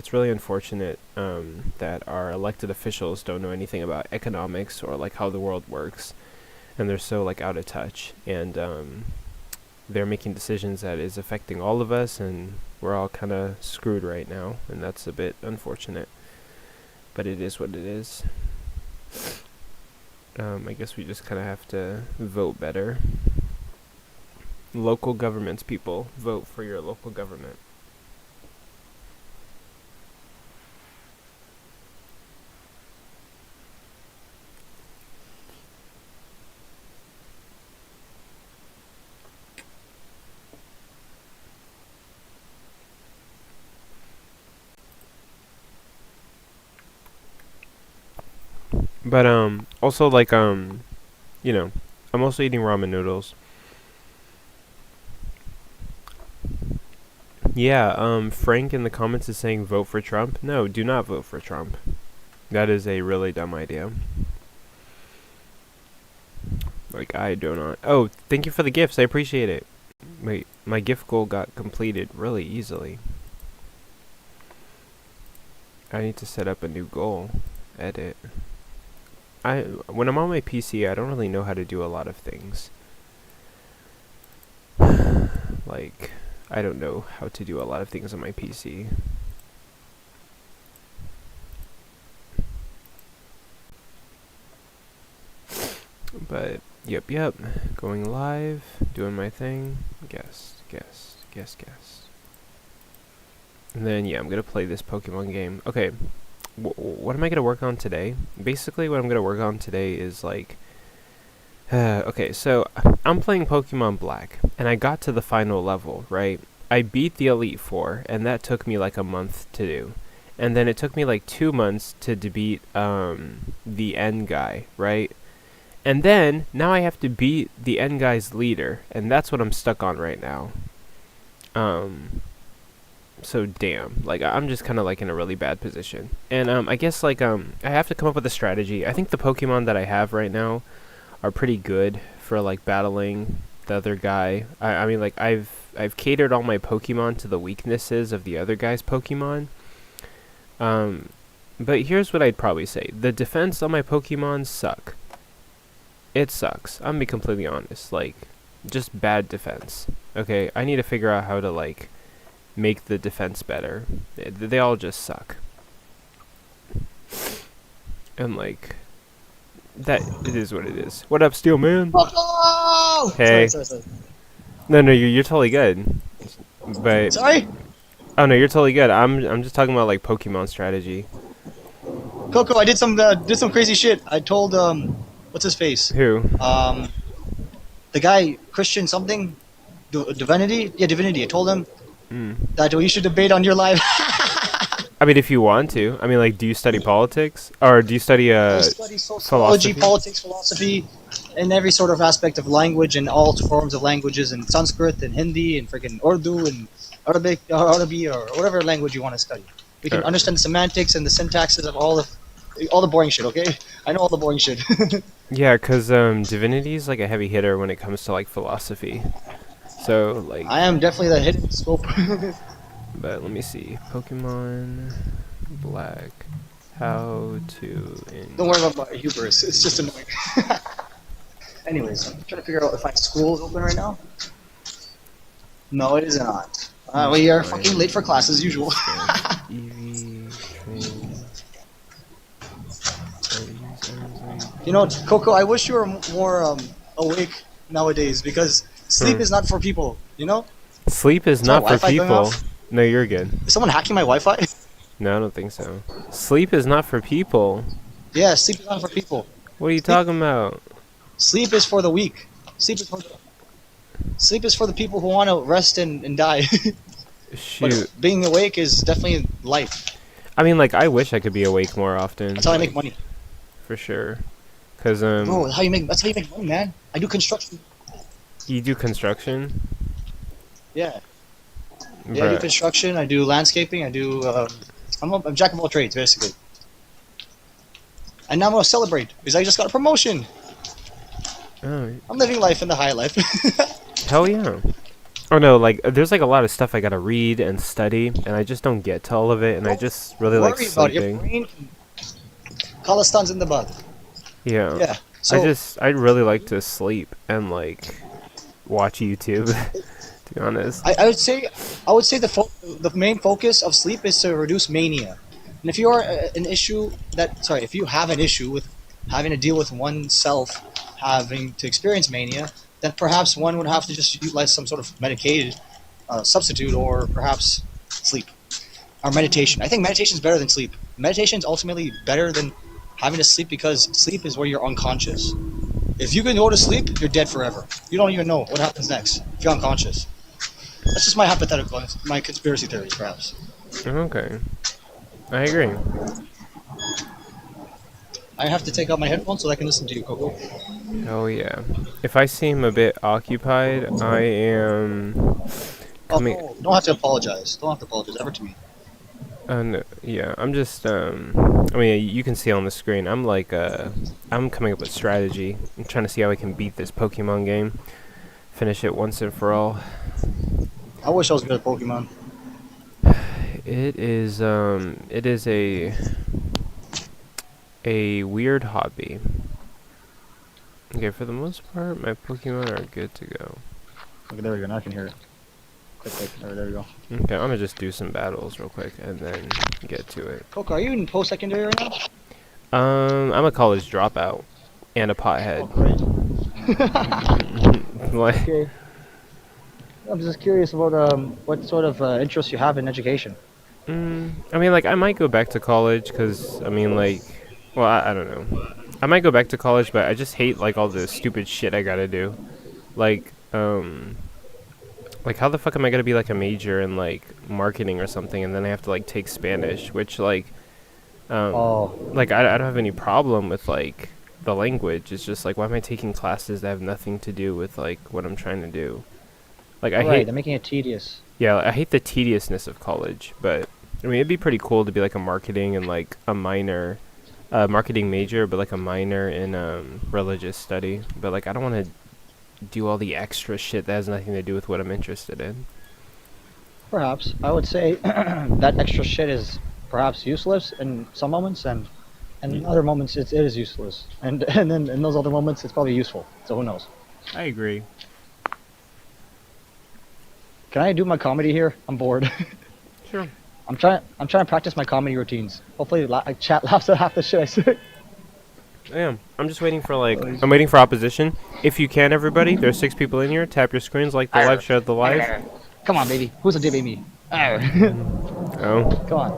it's really unfortunate that our elected officials don't know anything about economics or like how the world works, and they're so like out of touch, and they're making decisions that is affecting all of us, and we're all kind of screwed right now, and that's a bit unfortunate. But it is what it is. I guess we just kind of have to vote better. Local governments, people, vote for your local government. But also like you know, I'm also eating ramen noodles. Yeah, Frank in the comments is saying vote for Trump. No, do not vote for Trump. That is a really dumb idea. Like, I do not. Oh, thank you for the gifts. I appreciate it. Wait, my gift goal got completed really easily. I need to set up a new goal. Edit. When I'm on my PC, I don't really know how to do a lot of things. Like, I don't know how to do a lot of things on my PC. But, yep. Going live, doing my thing. Guest. And then, yeah, I'm gonna play this Pokemon game. Okay, what am I gonna work on today? Basically, what I'm gonna work on today is, like... okay, so, I'm playing Pokemon Black, and I got to the final level, right? I beat the Elite Four, and that took me, like, a month to do. And then it took me, like, 2 months to beat, the end guy, right? And then, now I have to beat the end guy's leader, and that's what I'm stuck on right now. So damn, like, I'm just kind of, like, in a really bad position. And, I guess, like, I have to come up with a strategy. I think the Pokemon that I have right now are pretty good for, like, battling the other guy. I mean, like, I've catered all my Pokemon to the weaknesses of the other guy's Pokemon. But here's what I'd probably say. The defense on my Pokemon suck. It sucks. I'm gonna be completely honest. Like, just bad defense. Okay, I need to figure out how to, like, make the defense better. They all just suck. And, like, that, it is what it is. What up, Steel Man? Oh! Hey. Sorry. No, you're totally good. But Sorry? oh no, you're totally good. I'm just talking about, like, Pokemon strategy. Coco, I did some crazy shit. I told what's his face? Who? The guy Christian something, Divinity. Yeah, Divinity. I told him that we should debate on your live. I mean, if you want to. I mean, like, do you study politics or do you study I study sociology, philosophy? politics, philosophy, and every sort of aspect of language and all forms of languages, and Sanskrit and Hindi and freaking Urdu and Arabic, Arabi, or whatever language you want to study. We can understand the semantics and the syntaxes of all the boring shit. Okay, I know all the boring shit. Yeah, cause Divinity is like a heavy hitter when it comes to, like, philosophy. So, like, I am definitely the hidden scope. but let me see. Pokemon Black. How to Don't worry about my hubris. It's just annoying. Anyways, I'm trying to figure out if my school is open right now. No, it is not. We are fucking late for class as usual. Eevee train. You know, Coco, I wish you were more awake nowadays because sleep is not for people. You know? Sleep is Is my not for Wi-Fi going people. off? No, you're good. Is someone hacking my Wi-Fi? No, I don't think so. Sleep is not for people. Yeah, sleep is not for people. What are you talking about? Sleep is for the weak. Sleep is for the people who want to rest and die. Shoot. But being awake is definitely life. I mean, like, I wish I could be awake more often. That's how I make money. For sure. Cause Bro, that's how you make money, man. I do construction. you do construction. Yeah. Yeah, I do Bruh. construction. I do landscaping. I do. I'm a jack of all trades, basically. And now I'm gonna celebrate because I just got a promotion. Oh, I'm living life in the high life. hell yeah. Oh no, like there's like a lot of stuff I gotta read and study, and I just don't get to all of it, and I Don't just really like worry about it. Your sleeping. brain can Khalistan's in the bud. Yeah, Yeah. So I really like to sleep and like watch YouTube. To be honest. I would say the main focus of sleep is to reduce mania. And if you are if you have an issue with having to deal with oneself having to experience mania, then perhaps one would have to just utilize some sort of medicated substitute, or perhaps sleep or meditation. I think meditation is better than sleep. Meditation is ultimately better than having to sleep because sleep is where you're unconscious. If you can go to sleep, you're dead forever. You don't even know what happens next if you're unconscious. That's just my hypothetical, my conspiracy theories, perhaps. Okay, I agree. I have to take out my headphones so I can listen to you, Coco. Oh yeah. If I seem a bit occupied, I am Oh, coming. you don't have to apologize. Don't have to apologize ever to me. No, yeah, I'm just. I mean, you can see on the screen. I'm like. I'm coming up with strategy. I'm trying to see how I can beat this Pokemon game. Finish it once and for all. I wish I was good at Pokemon. It is. It is a weird hobby. Okay, for the most part, my Pokemon are good to go. Okay, there we go. Now I can hear it. Quick. There we go. Okay, I'm gonna just do some battles real quick and then get to it. Coco, are you in post-secondary right now? I'm a college dropout and a Oh, pothead. great. Like, Okay. I'm just curious about what sort of interests you have in education. I mean, like, I might go back to college because, I mean, like, well, I don't know. I might go back to college, but I just hate, like, all the stupid shit I gotta do. Like, like, how the fuck am I gonna be, like, a major in, like, marketing or something, and then I have to, like, take Spanish, which, Oh, like, I don't have any problem with, like, the language. It's just, like, why am I taking classes that have nothing to do with, like, what I'm trying to do? Like, I right. hate, They're making it tedious. yeah, I hate the tediousness of college, but I mean, it'd be pretty cool to be like a marketing and like a minor, marketing major, but like a minor in religious study. But like, I don't want to do all the extra shit that has nothing to do with what I'm interested in. Perhaps I would say that extra shit is perhaps useless in some moments, and in Ye- other moments it is useless, and then in those other moments it's probably useful. So who knows? I agree. Can I do my comedy here? I'm bored. Sure. I'm trying to practice my comedy routines. Hopefully, chat laughs at half the shit I say. I am. I'm just waiting for like, I'm waiting for opposition. If you can, everybody, there's 6 people in here. Tap your screens, like the live, Arr. share the live. Come on, baby. Who's a baby me? Arr. Oh. Come on.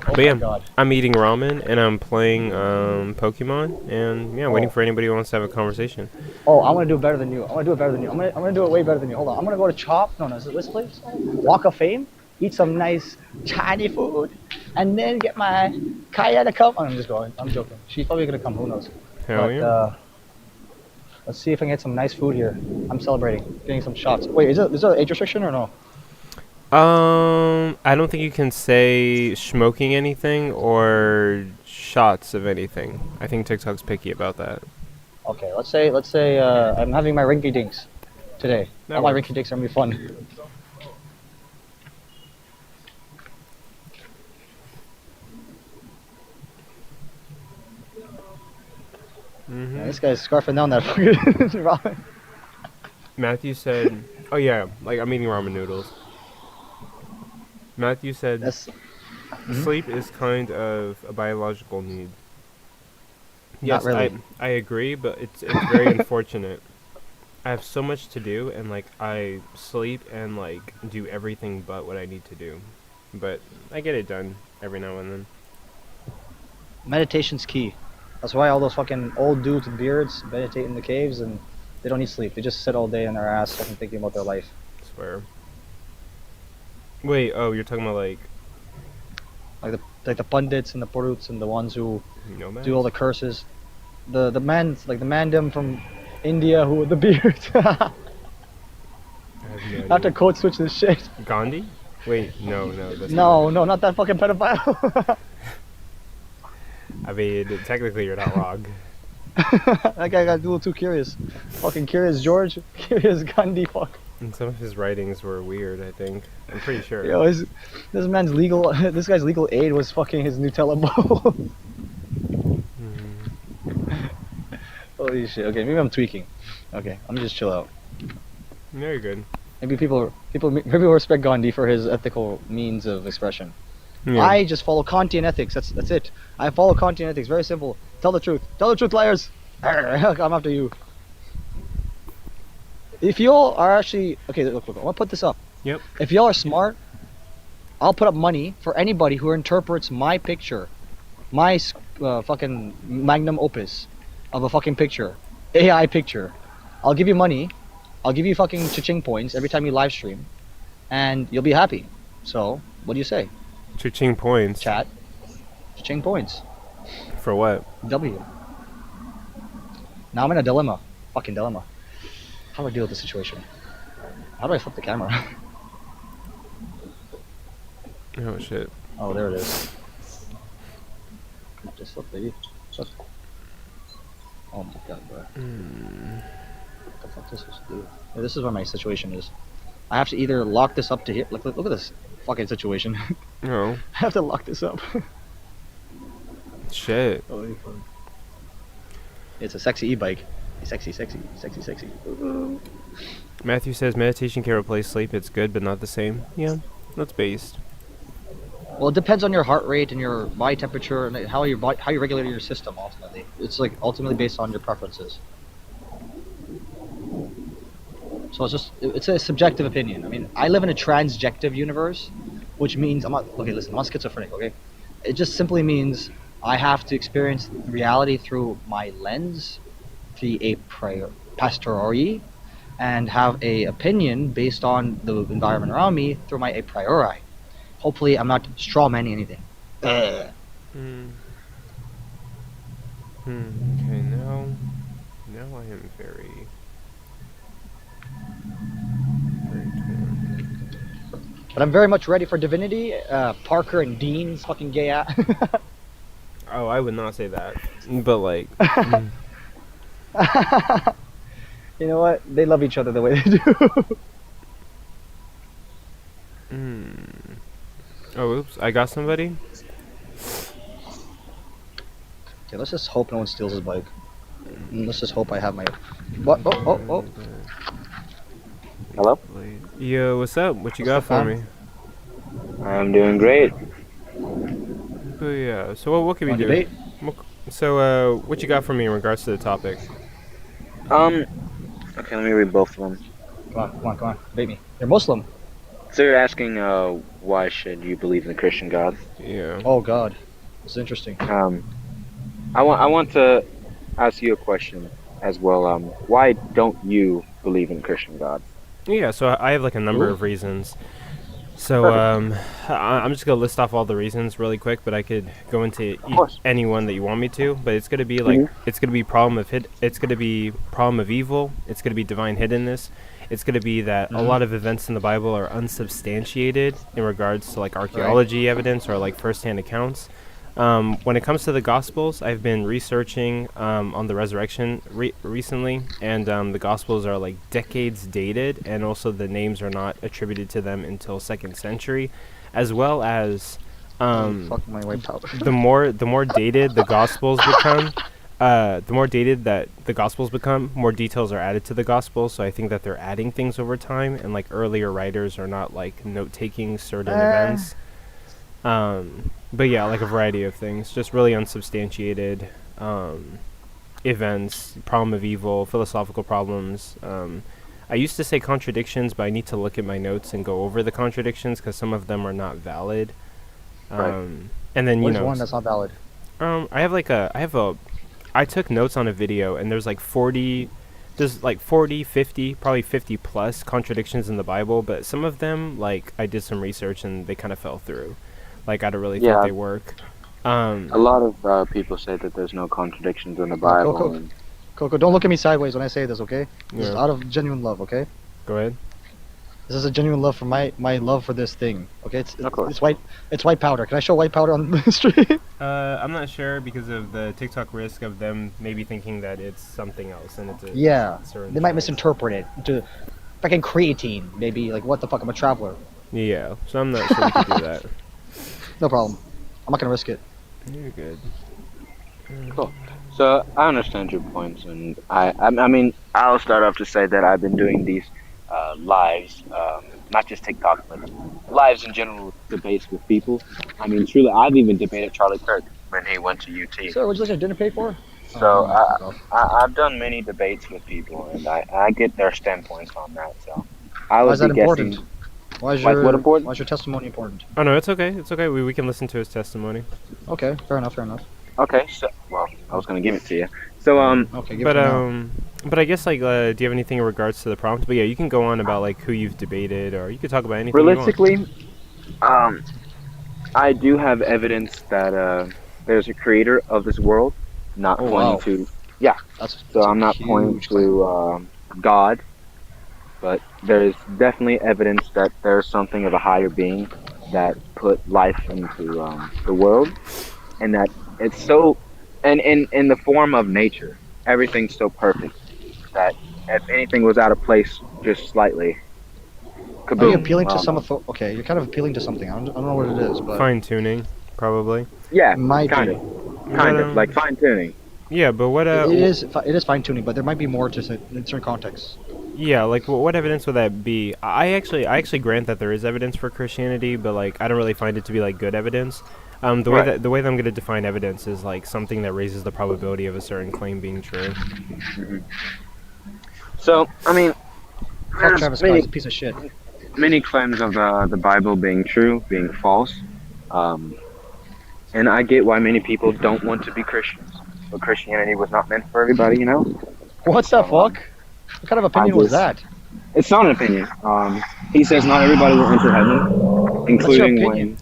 Oh But my yeah, god. I'm eating ramen and I'm playing Pokemon and yeah, waiting Oh. for anybody who wants to have a conversation. Oh, I'm gonna do it better than you. I'm gonna do it better than you. I'm gonna do it way better than you. Hold on. I'm gonna go to Chop. No, is it this place? Walk of Fame. Eat some nice Chinese food, and then get my Kaya to come. Oh, I'm just going. I'm joking. She's probably gonna come. Who knows? Hell But yeah. let's see if I can get some nice food here. I'm celebrating. Getting some shots. Wait, is there an age restriction or no? I don't think you can say smoking anything or shots of anything. I think TikTok's picky about that. Okay. Let's say I'm having my rinky dinks today. That All my works. rinky dinks are gonna be fun. Yeah, this guy's scarfing down that fucking ramen. Matthew said, "Oh yeah, like I'm eating ramen noodles." Matthew said, That's "Sleep is kind of a biological need." not Yes, really. I agree, but it's very unfortunate. I have so much to do, and like I sleep and like do everything but what I need to do, but I get it done every now and then. Meditation's key. That's why all those fucking old dudes with beards meditate in the caves and they don't need sleep. They just sit all day on their ass fucking thinking about their life. I swear. Wait, oh, you're talking about like Like the pundits and the Puruts and the ones who nomads? do all the curses. The men like the mandem from India who with the beards. I I have no have to idea. code switch this shit. Gandhi? Wait, no, that's No, not no, not that fucking pedophile. it. I mean, technically you're not wrong. That guy got a little too curious. Fucking curious George, curious Gandhi. Fuck. And some of his writings were weird, I think. I'm pretty sure. Yo, this man's legal. This guy's legal aid was fucking his Nutella bowl. Holy shit. Okay, maybe I'm tweaking. Okay, I'm gonna just chill out. Very good. Maybe maybe respect Gandhi for his ethical means of expression. Yeah. I just follow Kantian ethics. That's it. I follow Kantian ethics. Very simple. Tell the truth. Tell the truth, liars. I'm after you. If y'all are actually okay, look. I want to put this up. Yep. If y'all are smart, I'll put up money for anybody who interprets my picture, my fucking magnum opus of a fucking picture, AI picture. I'll give you money. I'll give you fucking cha-ching points every time you live stream, and you'll be happy. So, what do you say? Cha-ching points. Chat. Cha-ching points. For what? W. Now I'm in a dilemma. Fucking dilemma. How do I deal with the situation? How do I flip the camera? Oh shit. Oh, there it is. Just flip, baby. Flip. Oh my god, bro. What the fuck is this supposed to do? Yeah, this is where my situation is. I have to either lock this up to here. Look at this fucking situation. Oh. I have to lock this up. Shit. Holy fuck. It's a sexy e-bike. Sexy. Matthew says meditation can replace sleep. It's good, but not the same. Yeah, that's based. Well, it depends on your heart rate and your body temperature and how you regulate your system. Ultimately, it's like ultimately based on your preferences. So it's a subjective opinion. I mean, I live in a transjective universe, which means I'm not schizophrenic. Okay, it just simply means I have to experience reality through my lens, a posteriori, and have a opinion based on the environment around me through my a priori. Hopefully, I'm not strawmanning anything. Okay, now I am very torn. But I'm very much ready for Divinity. Parker and Dean's fucking gay ass. Oh, I would not say that. But like You know what? They love each other the way they do. Oh, oops, I got somebody. Okay, let's just hope no one steals his bike. Let's just hope I have my... What? Oh. Hello? Yo, what's up? What you got What's for up, me? I'm doing great. Oh yeah. So what can we Want do? debate? So what you got for me in regards to the topic? Okay, let me read both of them. Come on. Debate me. You're Muslim. So you're asking, why should you believe in the Christian God? Yeah. Oh God. It's interesting. I want to ask you a question as well. Why don't you believe in Christian God? Yeah. So I have like a number of reasons. So I'm just gonna list off all the reasons really quick, but I could go into any one that you want me to. But it's gonna be like it's gonna be problem of evil. It's gonna be divine hiddenness. It's gonna be that a lot of events in the Bible are unsubstantiated in regards to like archaeology evidence or like firsthand accounts. When it comes to the Gospels, I've been researching on the resurrection recently, and the Gospels are like decades dated, and also the names are not attributed to them until 2nd century, as well as Fuck my white powder. the more dated the Gospels become, more details are added to the Gospels. So I think that they're adding things over time, and like earlier writers are not like note taking certain events. But yeah, like a variety of things, just really unsubstantiated events, problem of evil, philosophical problems. I used to say contradictions, but I need to look at my notes and go over the contradictions because some of them are not valid. And then Where's one that's not valid? I took notes on a video, and there's like 40, 50, probably 50 plus contradictions in the Bible, but some of them, like, I did some research and they kind of fell through. Like, I don't really think they work. A lot of people say that there's no contradictions in the Bible. Coco, don't look at me sideways when I say this, okay? This is Yeah. out of genuine love, okay? Go ahead. This is a genuine love for my love for this thing. Okay, Of course. it's white powder. Can I show white powder on the street? I'm not sure because of the TikTok risk of them maybe thinking that it's something else and it's a Yeah, certain they might size. misinterpret it into fucking creatine. Maybe like what the fuck? I'm a traveler. Yeah, so I'm not sure we could do that. No problem. I'm not gonna risk it. You're good. Cool. So I understand your points, and I mean, I'll start off to say that I've been doing these lives, not just TikTok, but lives in general, debates with people. I mean, truly, I've even debated Charlie Kirk when he went to UT. Sir, would you like a dinner paid for? So Oh, I've done many debates with people, and I get their standpoints on that. So I why would is that be important? guessing. Why is Why is what your important? why is your testimony important? Oh no, it's okay. It's okay. We can listen to his testimony. Okay, fair enough. Fair enough. Okay, so well, I was gonna give it to you. So Okay, give But it to me but I guess like do you have anything in regards to the prompt? But yeah, you can go on about like who you've debated, or you could talk about anything you want. realistically, I do have evidence that there's a creator of this world, not Oh, pointing wow. to yeah. That's So a I'm not pointing huge claim. to God, but there is definitely evidence that there's something of a higher being that put life into the world, and that it's so, and in the form of nature, everything's so perfect that if anything was out of place just slightly, Are you kaboom. appealing to some Okay, you're kind of appealing to something. I don't know what it is, but Fine tuning, probably. Yeah, it might kind be. of, kind But, of like fine tuning. Yeah, but what It is fine tuning, but there might be more to it in certain contexts. yeah, like what evidence would that be? I actually grant that there is evidence for Christianity, but like I don't really find it to be like good evidence. The way Right. the way that I'm going to define evidence is like something that raises the probability of a certain claim being true. So I mean, Fuck there's Travis many Scott's a piece of shit. many claims of the Bible being true, being false, um, and I get why many people don't want to be Christians. But Christianity was not meant for everybody, you know. What the fuck? What kind of opinion was just- that? It's not an opinion. He says not everybody will enter heaven, That's your including opinion. when.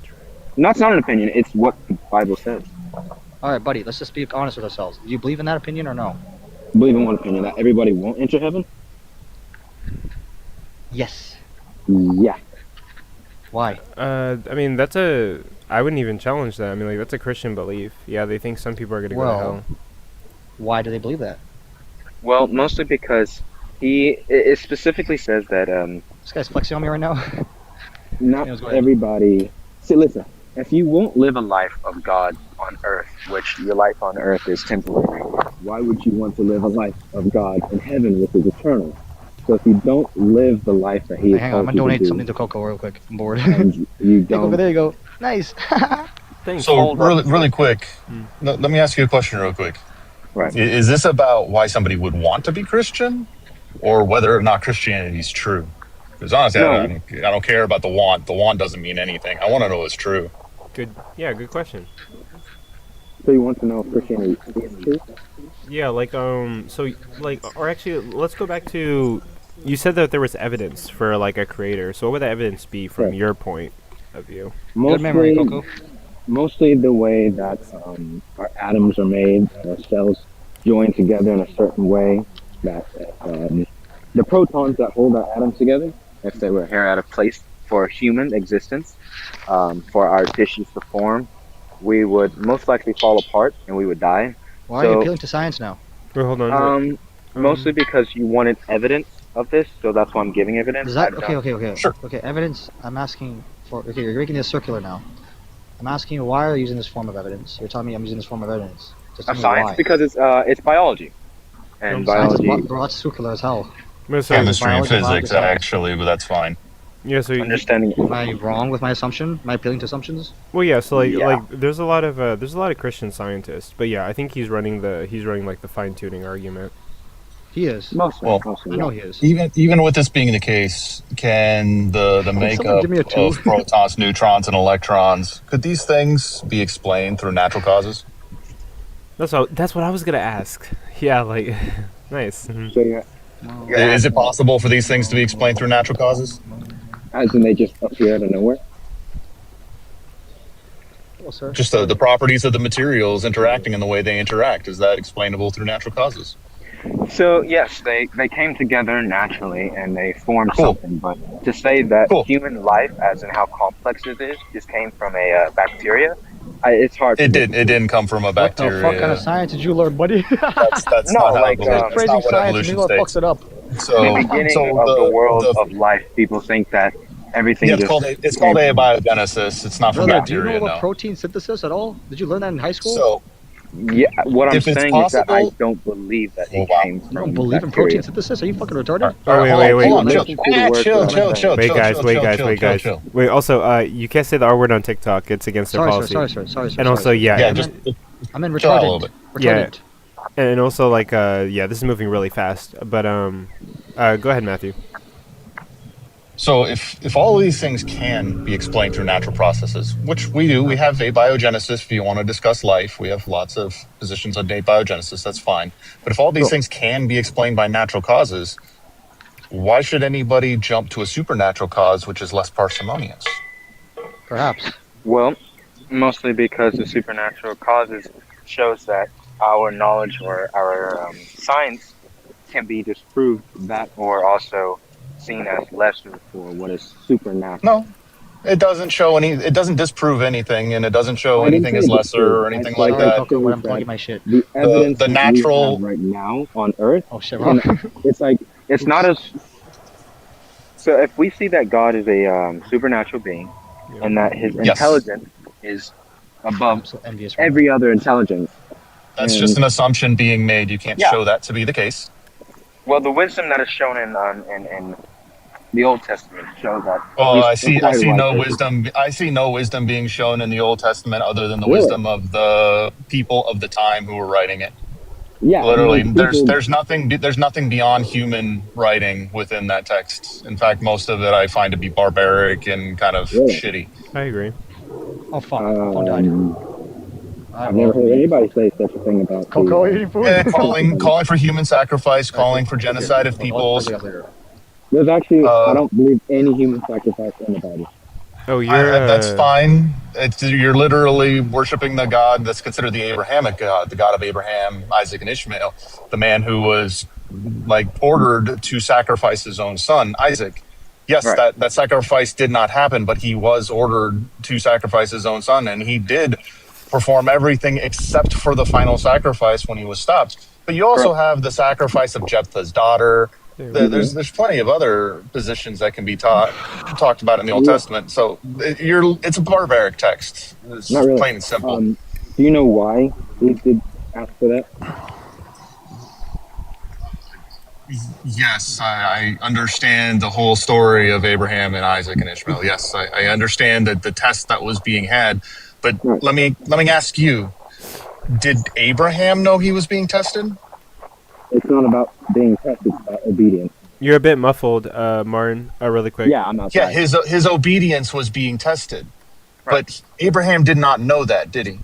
No, it's not an opinion. It's what the Bible says. All right, buddy. Let's just be honest with ourselves. Do you believe in that opinion or no? Believe in one opinion that everybody won't enter heaven. Yes. Yeah. Why? I mean I wouldn't even challenge that. I mean like that's a Christian belief. Yeah, they think some people are going to go to Well, hell. Why do they believe that? Well, mostly because it specifically says that This guy's flexing on me right now. not Yes, go ahead. everybody. See, listen. If you won't live a life of God on earth, which your life on earth is temporary, why would you want to live a life of God in heaven, which is eternal? So if you don't live the life that He Hey, has hang on, I'm told gonna you to donate do, something to Coco real quick. I'm bored. and you Hey, Coco, don't, there you go. Nice. Thanks. So Hold up. really quick, let me ask you a question real quick. right? Is this about why somebody would want to be Christian, or whether or not Christianity is true? Because honestly, No. I don't care about the want. The want doesn't mean anything. I want to know what's true. Good question. So you want to know if Christianity is true? Yeah, like so like or actually let's go back to you said that there was evidence for like a creator. So what would the evidence be from Right. your point of view? Good memory, Coco. Mostly the way that our atoms are made, our cells join together in a certain way, that the protons that hold our atoms together, if they were here out of place for human existence, for our tissues to form, we would most likely fall apart and we would die. Why are you So- appealing to science now? Wait, hold on. Mostly because you wanted evidence of this, so that's why I'm giving evidence. Is that I don't- okay? Sure. Okay, evidence. I'm asking for. Okay, you're making this circular now. I'm asking you why are you using this form of evidence? You're telling me I'm using this form of evidence. Just tell Of me science why. because it's biology, and Science is biology. bro, that's circular as hell. So, Chemistry and biology, physics, biology. actually, but that's fine. yeah, so Understanding. Am I wrong with my assumption? Am I appealing to assumptions? well, yeah, so like Yeah. like there's a lot of Christian scientists, but yeah, I think he's running like the fine tuning argument. He is. Mostly. Well, mostly, I know yeah. he is. Even with this being the case, can the someone makeup give me a two? of protons, neutrons, and electrons, could these things be explained through natural causes? That's what I was gonna ask. Yeah, like nice. Mhm. So yeah, Is it possible for these things to be explained through natural causes? as in they just appear out of nowhere. Well, sir. Just the properties of the materials interacting in the way they interact, is that explainable through natural causes? So yes, they came together naturally and they formed Cool. something. But to say that Cool. human life, as in how complex it is, just came from a bacteria, it's hard for It me did. to It believe. didn't come from a What the fuck kind of bacteria. science did you learn, buddy? That's No, not how like evolution. That's Praising not what science and evolution meanwhile fucks states. it up. in the So beginning so of the world the of life, people think that yeah, everything just it's called came from. abiogenesis. It's not from Brother, do you know bacteria, about no. protein synthesis at all? Did you learn that in high school? So Yeah, what I'm if it's saying is that I possible, don't believe that oh it wow. came You don't from believe in protein bacteria. synthesis? Are you fucking All retarded? right, Oh, wait, Like, wait, hold on, wait. chill. listen to the words Chill, that I'm chill, chill, saying. Wait, chill, guys, chill, wait, chill, guys, chill, wait, chill, guys. chill. Wait, also, you can't say the R word on TikTok. It's against their Sorry, sir. policy. Sorry, sir. Sorry, sir. And sorry, also, sir. yeah, Yeah, and, just I meant chill out a little retarded. bit. Yeah. Retarded. and also, like, yeah, this is moving really fast. But, go ahead, Matthew. So if all of these things can be explained through natural processes, which we do, we have abiogenesis. If you want to discuss life, we have lots of positions on abiogenesis. That's fine. But if all these Cool. things can be explained by natural causes, why should anybody jump to a supernatural cause, which is less parsimonious? Perhaps. Well, mostly because the supernatural causes shows that our knowledge or our science can be disproved that or also seen as lesser for what is supernatural. No, it doesn't show any. It doesn't disprove anything, and it doesn't show I didn't anything say as lesser disprove. or I anything said like Sorry, it that. Coco, but shows I'm that plugging my shit. the evidence The that we natural. have right now on Earth Oh shit, can. wrong. It's like it's not as. So if we see that God is a supernatural being, Yeah. and that His Yes, intelligence is above I'm so envious right every other intelligence, that's and just an assumption being made. You can't yeah, show that to be the case. well, the wisdom that is shown in the Old Testament shows that at Oh, least I inside of see our no churches. wisdom. I see no wisdom being shown in the Old Testament other than the Really? wisdom of the people of the time who were writing it. Yeah, and Literally, those people. there's nothing beyond human writing within that text. In fact, most of it I find to be barbaric and kind of Really? shitty. I agree. Oh fuck, my phone died. I've never heard anybody say such a thing about Coco the. eating food. Yeah, calling for human sacrifice, calling for genocide of I'll talk peoples. to you guys later. There's actually, I Uh, don't believe any human sacrifice in the Bible. Oh, you're, that's fine. You're literally worshiping the God that's considered the Abrahamic God, the God of Abraham, Isaac, and Ishmael, the man who was like ordered to sacrifice his own son, Isaac. Yes, Right. that sacrifice did not happen, but he was ordered to sacrifice his own son, and he did perform everything except for the final sacrifice when he was stopped. But you also have the sacrifice of Jephthah's daughter. There's plenty of other positions that can be talked about in the Old Testament. So it's a barbaric text. It's Not really. plain and simple. Do you know why he did ask for that? Yes, I understand the whole story of Abraham and Isaac and Ishmael. Yes, I understand that the test that was being had. But Right. let me ask you: did Abraham know he was being tested? It's not about being tested, it's about obedience. you're a bit muffled, Martin. Really quick. Yeah, I'm outside. Yeah, his obedience was being tested. Right. But Abraham did not know that, did he?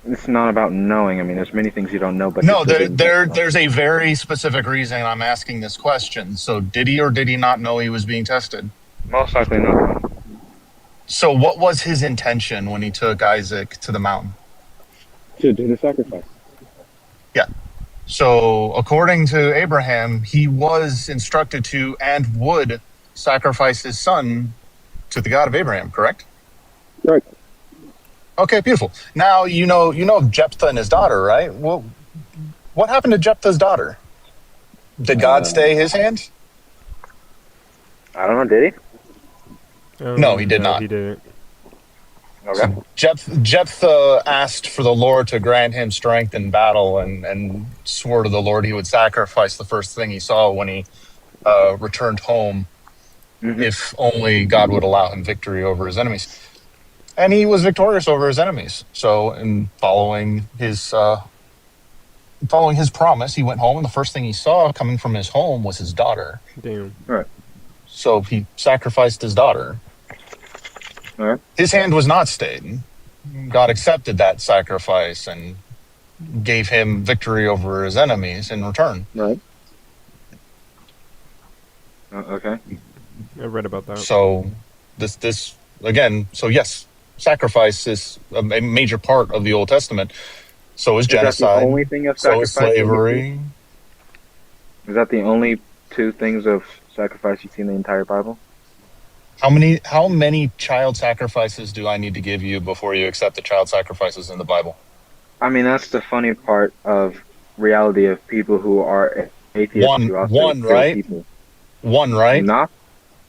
It's not about knowing. I mean, there's many things you don't know, but No, you're still being tested on. there's a very specific reason I'm asking this question. So did he or did he not know he was being tested? Most likely not. So what was his intention when he took Isaac to the mountain? To do the sacrifice. Yeah. So according to Abraham, he was instructed to and would sacrifice his son to the God of Abraham, correct? Right. Okay, beautiful. Now you know Jephthah and his daughter, right? Well, what happened to Jephthah's daughter? Did God stay his hand? I don't know, did No, he did not. He didn't. he? Okay. Jephthah asked for the Lord to grant him strength in battle and swore to the Lord he would sacrifice the first thing he saw when he returned home, if only God would allow him victory over his enemies. And he was victorious over his enemies. So in following his promise, he went home, and the first thing he saw coming from his home was his daughter. Damn. Right. So he sacrificed his daughter. All right. His hand was not stayed. God accepted that sacrifice and gave him victory over his enemies in return. Right. Okay. I read about that. So this again. So yes, sacrifice is a major part of the Old Testament. So is Is that the genocide. only thing of So is sacrifice? slavery. Is that the only two things of sacrifice you see in the entire Bible? How many child sacrifices do I need to give you before you accept the child sacrifices in the Bible? I mean, that's the funny part of reality of people who are atheists One, who also one, kill right? people. One, right? Not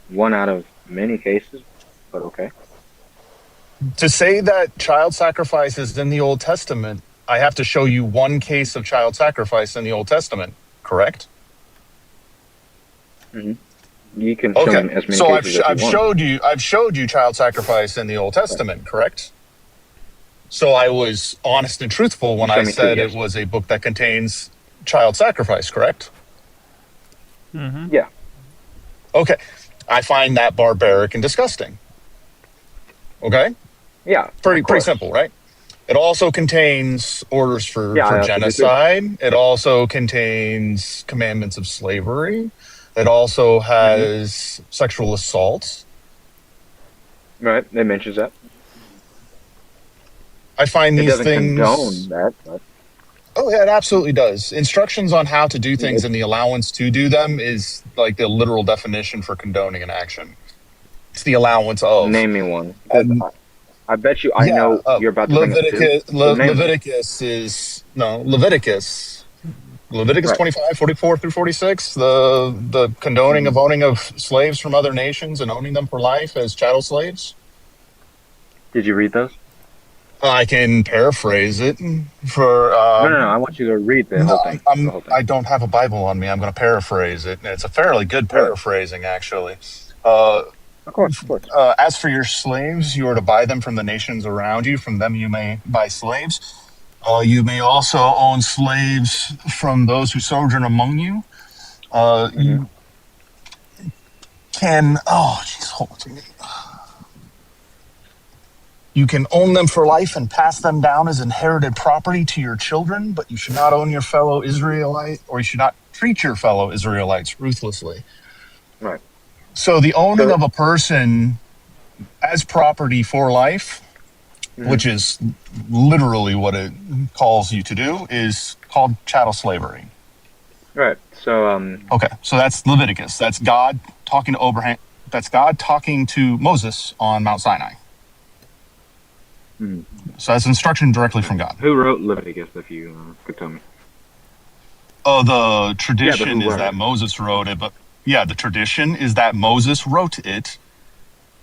one out of many cases, but okay. To say that child sacrifice is in the Old Testament, I have to show you one case of child sacrifice in the Old Testament, correct? hmm You can show Okay. me as many So cases as you want. I've showed you child sacrifice in the Old Right. Testament, correct? So I was honest and truthful You when show I me two, said it yes. was a book that contains child sacrifice, correct? Mm-hmm. Yeah. Okay. I find that barbaric and disgusting. Okay? Yeah, of Pretty course. simple, right? It also contains orders for, Yeah, for I also do too. genocide. It also contains commandments of slavery. It also hmm has sexual assault. Right, it mentions that. I find It these doesn't things. condone that, but Oh, yeah, it absolutely does. Instructions on how to do things it, and the allowance to do them is like the literal definition for condoning an action. It's the allowance of. name me one. Because And I bet you I yeah, know you're about to bring up two, so name them. Leviticus is no Leviticus. Leviticus Right. 25, 44 through 46, the condoning hmm of owning of slaves from other nations and owning them for life as chattel slaves. Did you read those? I can paraphrase it for No. I want you to read the no, whole thing. The whole thing. I don't have a Bible on me. I'm going to paraphrase it. It's a fairly good Really? paraphrasing, actually. Uh, Of course, of course. as for your slaves, you are to buy them from the nations around you. From them, you may buy slaves. You may also own slaves from those who sojourn among you. hmm You can, oh, jeez, hold on. You can own them for life and pass them down as inherited property to your children, but you should not own your fellow Israelite, or you should not treat your fellow Israelites ruthlessly. Right. So the owning So, of a person as property for life, hmm which is literally what it calls you to do, is called chattel slavery. right. So, Okay, so that's Leviticus. That's God talking to Abraham. That's God talking to Moses on Mount Sinai. hmm So that's instruction directly from God. who wrote Leviticus? If you could tell me. The Yeah, but tradition who is wrote that it? Moses wrote it, but yeah, the tradition is that Moses wrote it,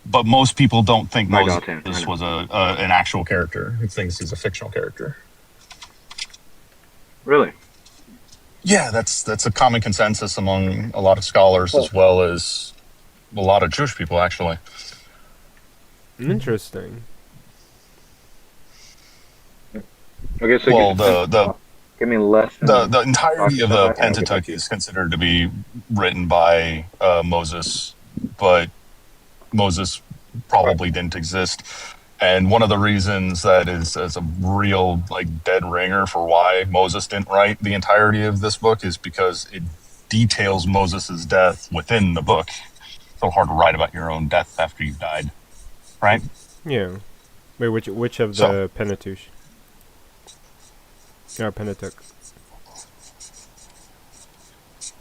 but most people don't think By Moses God's hand. I know. was an actual character. He thinks he's a fictional character. Really? Yeah, that's a common consensus among a lot of scholars Well, as well as a lot of Jewish people, actually. Interesting. okay. So, Well, give me less than the entirety talking of about the that, and I'll get back Pentateuch to you. is considered to be written by Moses, but Moses Right. probably didn't exist. And one of the reasons that is as a real like dead ringer for why Moses didn't write the entirety of this book is because it details Moses's death within the book. It's so hard to write about your own death after you've died, right? Yeah. Wait, which of So the Pentateuch? Or Pentateuch.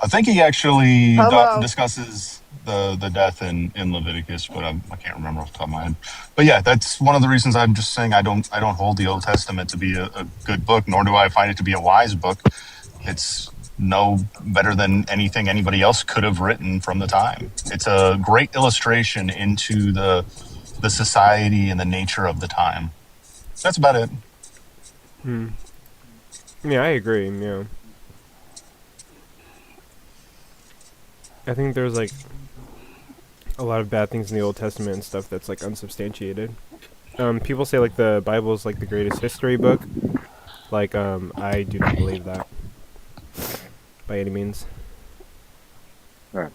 I think he actually Hello. discusses the death in Leviticus, but I can't remember off the top of my head. But yeah, that's one of the reasons I'm just saying I don't hold the Old Testament to be a good book, nor do I find it to be a wise book. It's no better than anything anybody else could have written from the time. It's a great illustration into the society and the nature of the time. That's about it. Hmm. Yeah, I agree. Yeah. I think there's like a lot of bad things in the Old Testament and stuff that's like unsubstantiated. People say like the Bible is like the greatest history book. Like, I do not believe that by any means. Right.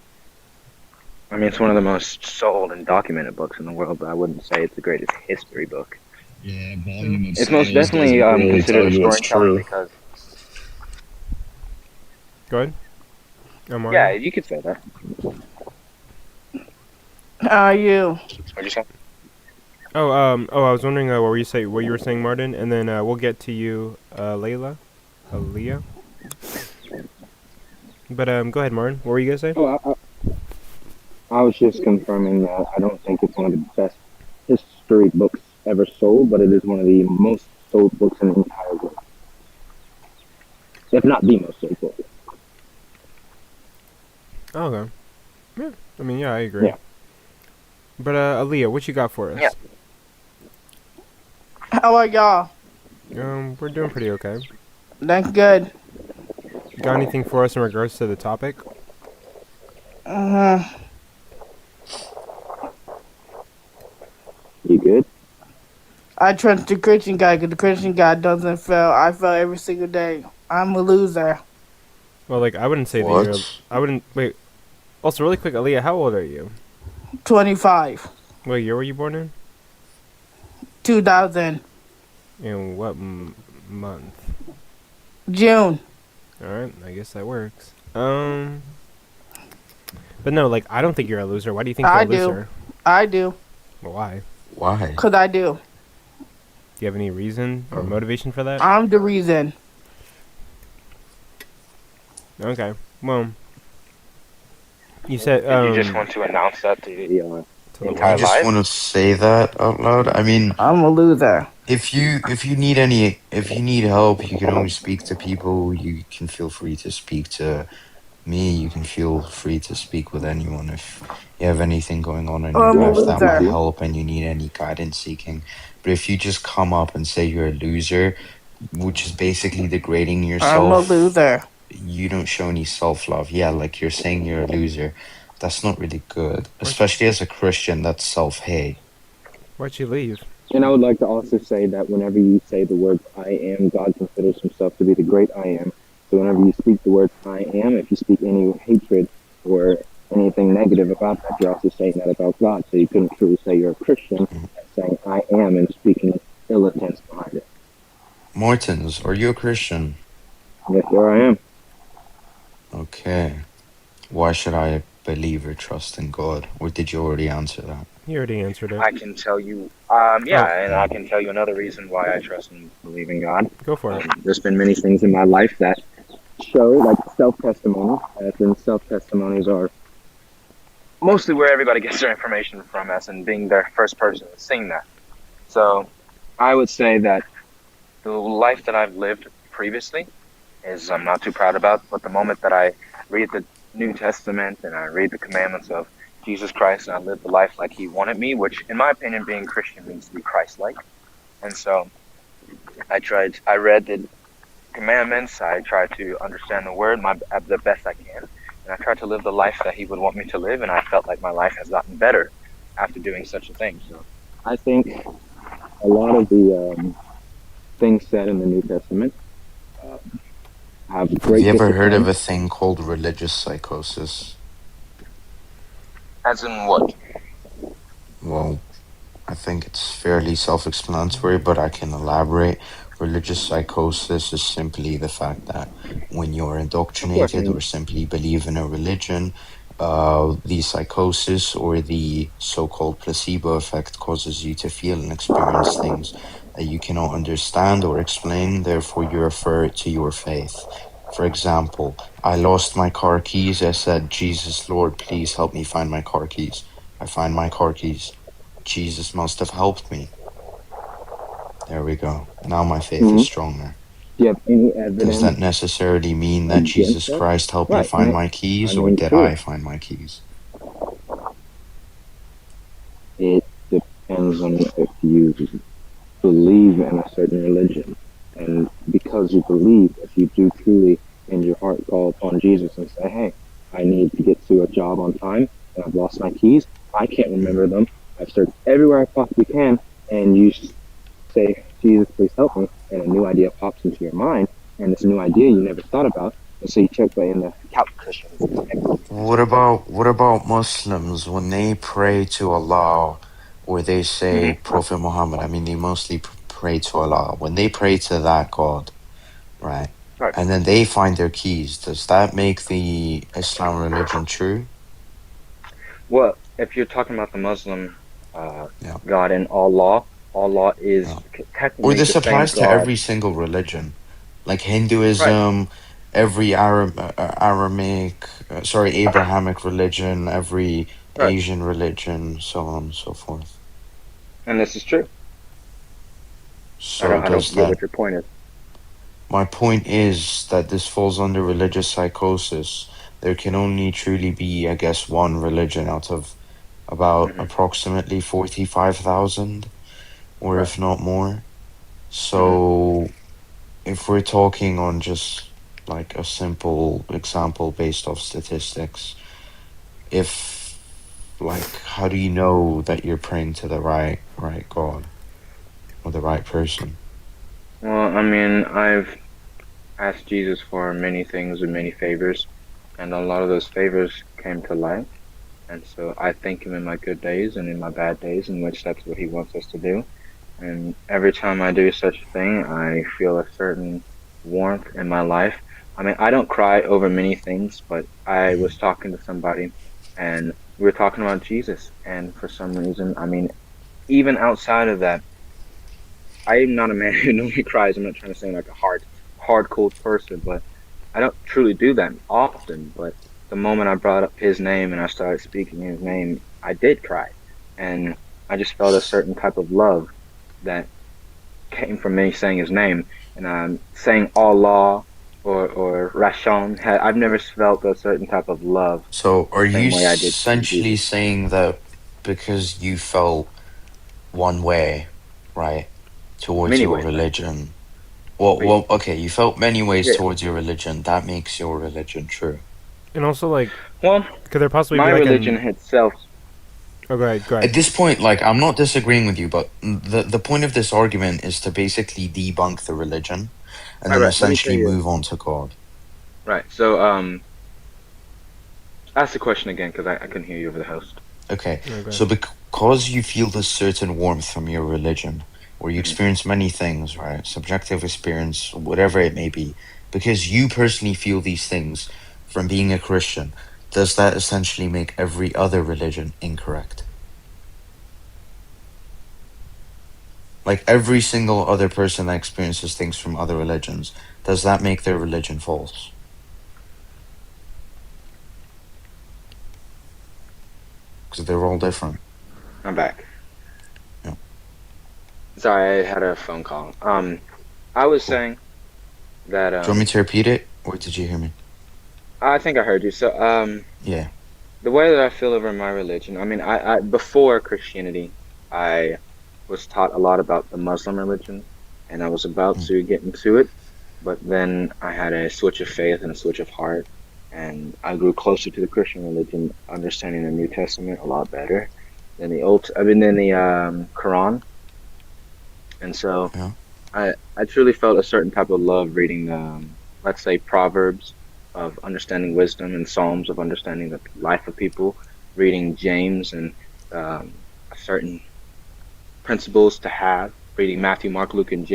I mean, it's one of the most sold and documented books in the world, but I wouldn't say it's the greatest history book. Yeah, volume of It's most sales definitely doesn't really considered tell a you it's storytelling true. because, Go ahead. yeah, Mario. you could say that. How are you? What'd you say? I was wondering what you were saying, Martin, and then we'll get to you, Layla, Aaliyah. But go ahead, Martin. What were you gonna say? Oh, I was just confirming that I don't think it's one of the best history books ever sold, but it is one of the most sold books in the entire world, if not the most sold book. Oh, okay. Yeah. I mean, yeah, I agree. Yeah. But Aaliyah, what you got for us? Yeah. How are y'all? We're doing pretty okay. That's good. You got anything for us in regards to the topic? Uh, You good? I trust the Christian guy because the Christian guy doesn't fail. I fail every single day. I'm a loser. Well, like, I wouldn't say that you're. What? I wouldn't. Wait. Also, really quick, Aaliyah, how old are you? 25. What year were you born in? 2000. In what month? June. Alright, I guess that works. But no, like, I don't think you're a loser. Why do you think you're I a do. loser? I do. Well, why? Why? Because I do. Do you have any reason or motivation for that? I'm the reason. Okay. Well, you said, Did you just want to announce that to to Yeah. the You entire world. just life? want to say that out loud? I mean, I'm a loser. if you need help, you can always speak to people. You can feel free to speak to me. You can feel free to speak with anyone if you have anything going on in your I'm a life that might loser. help and you need any guidance seeking. But if you just come up and say you're a loser, which is basically degrading I'm a yourself, loser. you don't show any self-love. Yeah, like you're saying you're a loser. That's not really good, especially as a Christian. That's self-hate. Why'd you leave? And I would like to also say that whenever you say the words I am, God considers himself to be the great I am. So whenever you speak the words I am, if you speak any hatred or anything negative about that, you're also saying that about God. So you couldn't truly say you're a Christian saying I am and speaking ill intents behind it. Martins, are you a Christian? Yes, here I am. Okay. Why should I believe or trust in God? Or did you already answer that? You already answered it. I can tell you, Oh. and I can tell you another reason why I trust and believe in God. Go for it. There's been many things in my life that show, like self-testimony, as in self-testimonies are Mostly where everybody gets their information from us and being their first person seeing that. So I would say that the life that I've lived previously is I'm not too proud about, but the moment that I read the New Testament and I read the commandments of Jesus Christ and I live the life like he wanted me, which in my opinion being Christian means to be Christ-like. And so I read the commandments, I tried to understand the word the best I can, and I tried to live the life that he would want me to live, and I felt like my life has gotten better after doing such a thing. So I think a lot of the things said in the New Testament have Have great you ever heard of discipline. a thing called religious psychosis? as in what? Well, I think it's fairly self-explanatory, but I can elaborate. Religious psychosis is simply the fact that when you're Of course, I indoctrinated mean, or simply believe in a religion, the psychosis or the so-called placebo effect causes you to feel and experience things that you cannot understand or explain, therefore you refer to your faith. For example, I lost my car keys. I said, Jesus, Lord, please help me find my car keys. I find my car keys. Jesus must have helped me. There we go. Now my faith is mhm. stronger. Do you have any Does evidence that necessarily mean that against Jesus that? Christ helped me Right. find No, my I keys, or mean, did sure. I find my keys? It depends on if you believe in a certain religion. And because you believe, if you do truly in your heart call upon Jesus and say, hey, I need to get to a job on time and I've lost my keys, I can't remember them. I've searched everywhere I possibly can, and you say, Jesus, please help me, and a new idea pops into your mind, and it's a new idea you never thought about, and so you check that in the Calculations. What about Muslims when they pray to Allah or they say Prophet Muhammad? I mean, they mostly pray to Allah. When they pray to that God, right? Right. And then they find their keys. Does that make the Islam religion true? Well, if you're talking about the Muslim Yeah. God and Allah is Yeah. Or technically this the same applies to God. every single religion, like Right. Hinduism. every Abrahamic religion, every Right. Asian religion, so on and so forth. And this is true. So I don't does get that? what your point is. My point is that this falls under religious psychosis. There can only truly be, I guess, one religion out of about Hmm. approximately 45,000, or Right. if not more. Hmm. So if we're talking on just like a simple example based off statistics, if like how do you know that you're praying to the right God or the right person? Well, I mean, I've asked Jesus for many things and many favors, and a lot of those favors came to light. And so I thank him in my good days and in my bad days, in which that's what he wants us to do. And every time I do such a thing, I feel a certain warmth in my life. I mean, I don't cry over many things, but I Mhm. was talking to somebody and we were talking about Jesus. And for some reason, I mean, even outside of that, I am not a man who normally cries. I'm not trying to sound like a hard, cold person, but I don't truly do that often. But the moment I brought up his name and I started speaking his name, I did cry. And I just felt a certain type of love that came from me saying his name. And saying Allah or Rashon, I've never felt a certain type of love So the are you same way I did seeing essentially Jesus. saying that because you felt one way, right, towards Many your ways, right? religion? But Well, okay, you felt many ways yeah. towards your religion. That makes your religion true. And also, like, Well, could there possibly be my like religion an? itself. Oh, go ahead. Go At ahead. this point, like, I'm not disagreeing with you, but the point of this argument is to basically debunk the religion and All then right, let me tell essentially you. move on to God. Right. So, ask the question again because I couldn't hear you over the host. Okay, Oh, go so ahead. because you feel this certain warmth from your religion, or you Hmm. experience many things, right? Subjective experience, whatever it may be, because you personally feel these things from being a Christian, does that essentially make every other religion incorrect? Like every single other person that experiences things from other religions, does that make their religion false? Because they're all different. I'm back. Yeah. Sorry, I had a phone call. I was Cool. saying that Do you want me to repeat it, or did you hear me? I think I heard you. So, Yeah. the way that I feel over my religion, I mean, I before Christianity, I was taught a lot about the Muslim religion, and I was about Mm. to get into it, but then I had a switch of faith and a switch of heart, and I grew closer to the Christian religion, understanding the New Testament a lot better than than the Quran, and so Yeah. I truly felt a certain type of love reading let's say Proverbs of understanding wisdom and Psalms of understanding the life of people, reading James and a certain principles to have, reading Matthew, Mark, Luke, and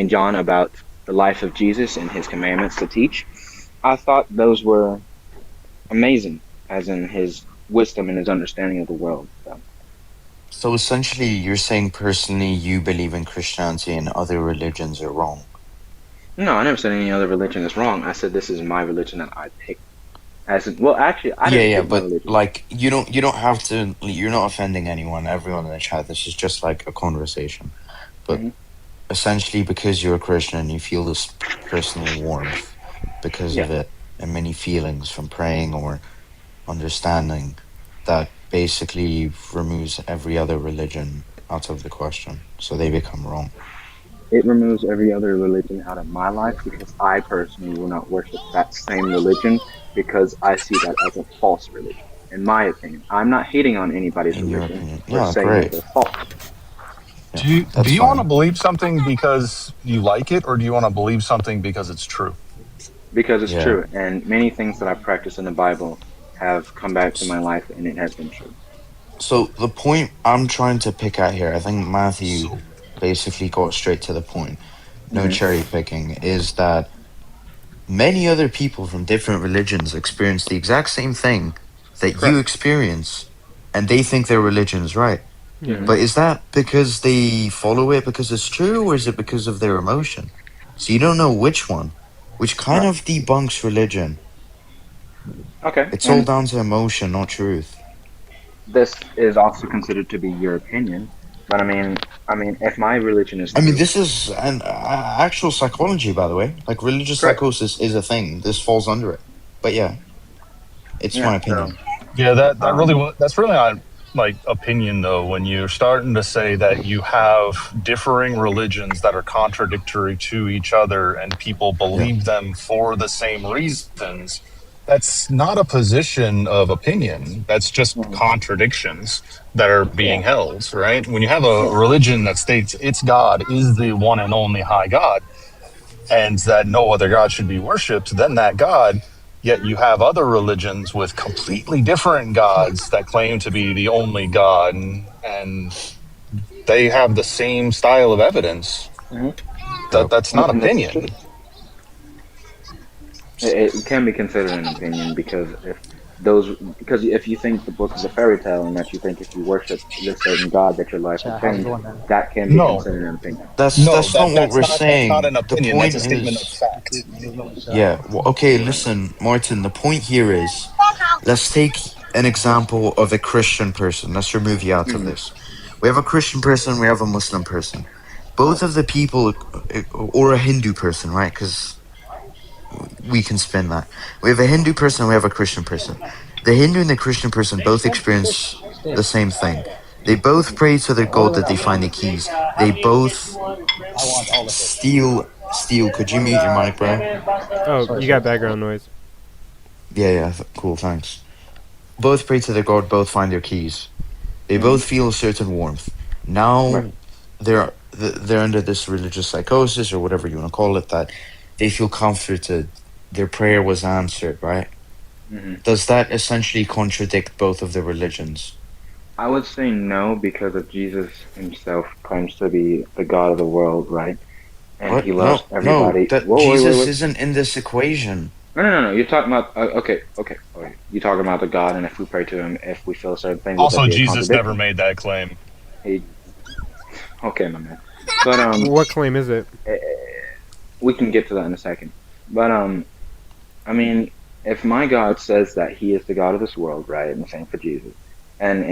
John about the life of Jesus and his commandments to teach. I thought those were amazing, as in his wisdom and his understanding of the world. So, So essentially, you're saying personally you believe in Christianity and other religions are wrong. no, I never said any other religion is wrong. I said this is my religion that I picked. Well, actually, I Yeah, didn't yeah, pick my but religion. like you don't have to. You're not offending anyone. Everyone in the chat. This is just like a conversation. But Hmm. essentially, because you're a Christian and you feel this personal warmth because Yeah. of it, and many feelings from praying or understanding, that basically removes every other religion out of the question, so they become wrong. It removes every other religion out of my life because I personally will not worship that same religion because I see that as a false religion. In my opinion, I'm not hating on anybody's In your religion opinion, or yeah, saying that great. they're false Yeah, Do that's you want to fine. believe something because you like it, or do you want to believe something because it's true? because it's Yeah. true. And many things that I practice in the Bible have come back to my life and it has been true. So the point I'm trying to pick at here, I think Matthew So basically got straight to the point. No Hmm. cherry picking, is that many other people from different religions experience the exact same thing that you Correct. experience, and they think their religion is right. Yeah. Hmm. But is that because they follow it because it's true, or is it because of their emotion? So you don't know which one. which kind Right. of debunks religion. Okay. It's all And down to emotion, not truth. this is also considered to be your opinion, but if my religion is I mean, true, this is an actual psychology, by the way. Like, religious correct? psychosis is a thing. This falls under it. But yeah, it's Yeah. my So, opinion. Yeah, um, that's really not like opinion though. When you're starting to say that you have differing religions that are contradictory to each other and people Yeah, believe them for the same reasons, that's not a position of opinion. That's just mhm. contradictions that are Yeah. being held, right? When you have a Yeah. religion that states its God is the one and only high God, and that no other God should be worshipped than that God. Yet you have other religions with completely different gods that claim to be the only God, and they have the same style of evidence. Hmm. yeah. That's not And this is true. opinion. It can be considered an opinion because if you think the book is a fairy tale and that you think if you worship this certain god that your life will Chat, how's it change, going, man? that can be No, considered an opinion. no, That's not what we're that's not saying. an The opinion. That's point a statement of is, fact. yeah. Well, okay, listen, Martin. The point here is, let's take an example of a Christian person. Let's remove you out of Hmm. this. We have a Christian person. We have a Muslim person. Both Right. of the people, or a Hindu person, right? Because we can spin that. We have a Hindu person. We have a Christian person. The Hindu and the Christian person both experience the same thing. They both pray to their God that they find the keys. They both steal. Could you mute your mic, bro? Oh, Sorry, you sorry. got background noise. Yeah, yeah, cool, thanks. Both pray to their God, both find their keys. They Hmm. both feel a certain warmth. Right. Now they're under this religious psychosis or whatever you want to call it, that they feel comforted. Their prayer was answered, right? Hmm. Does that essentially contradict both of the religions? I would say no because of Jesus himself claims to be the God of the world, right? And he What? loves No, no, everybody. that Whoa, wait, wait, Jesus wait. isn't in this equation. No, no, no, no. You're talking about okay, okay, okay. You're talking about the God, and if we pray to him, if we feel a certain thing, would that Also, be a Jesus never contradiction? made that claim. He, okay, my man. But What claim is it? eh, we can get to that in a second. But I mean, if my God says that He is the God of this world, right, and the same for Jesus, and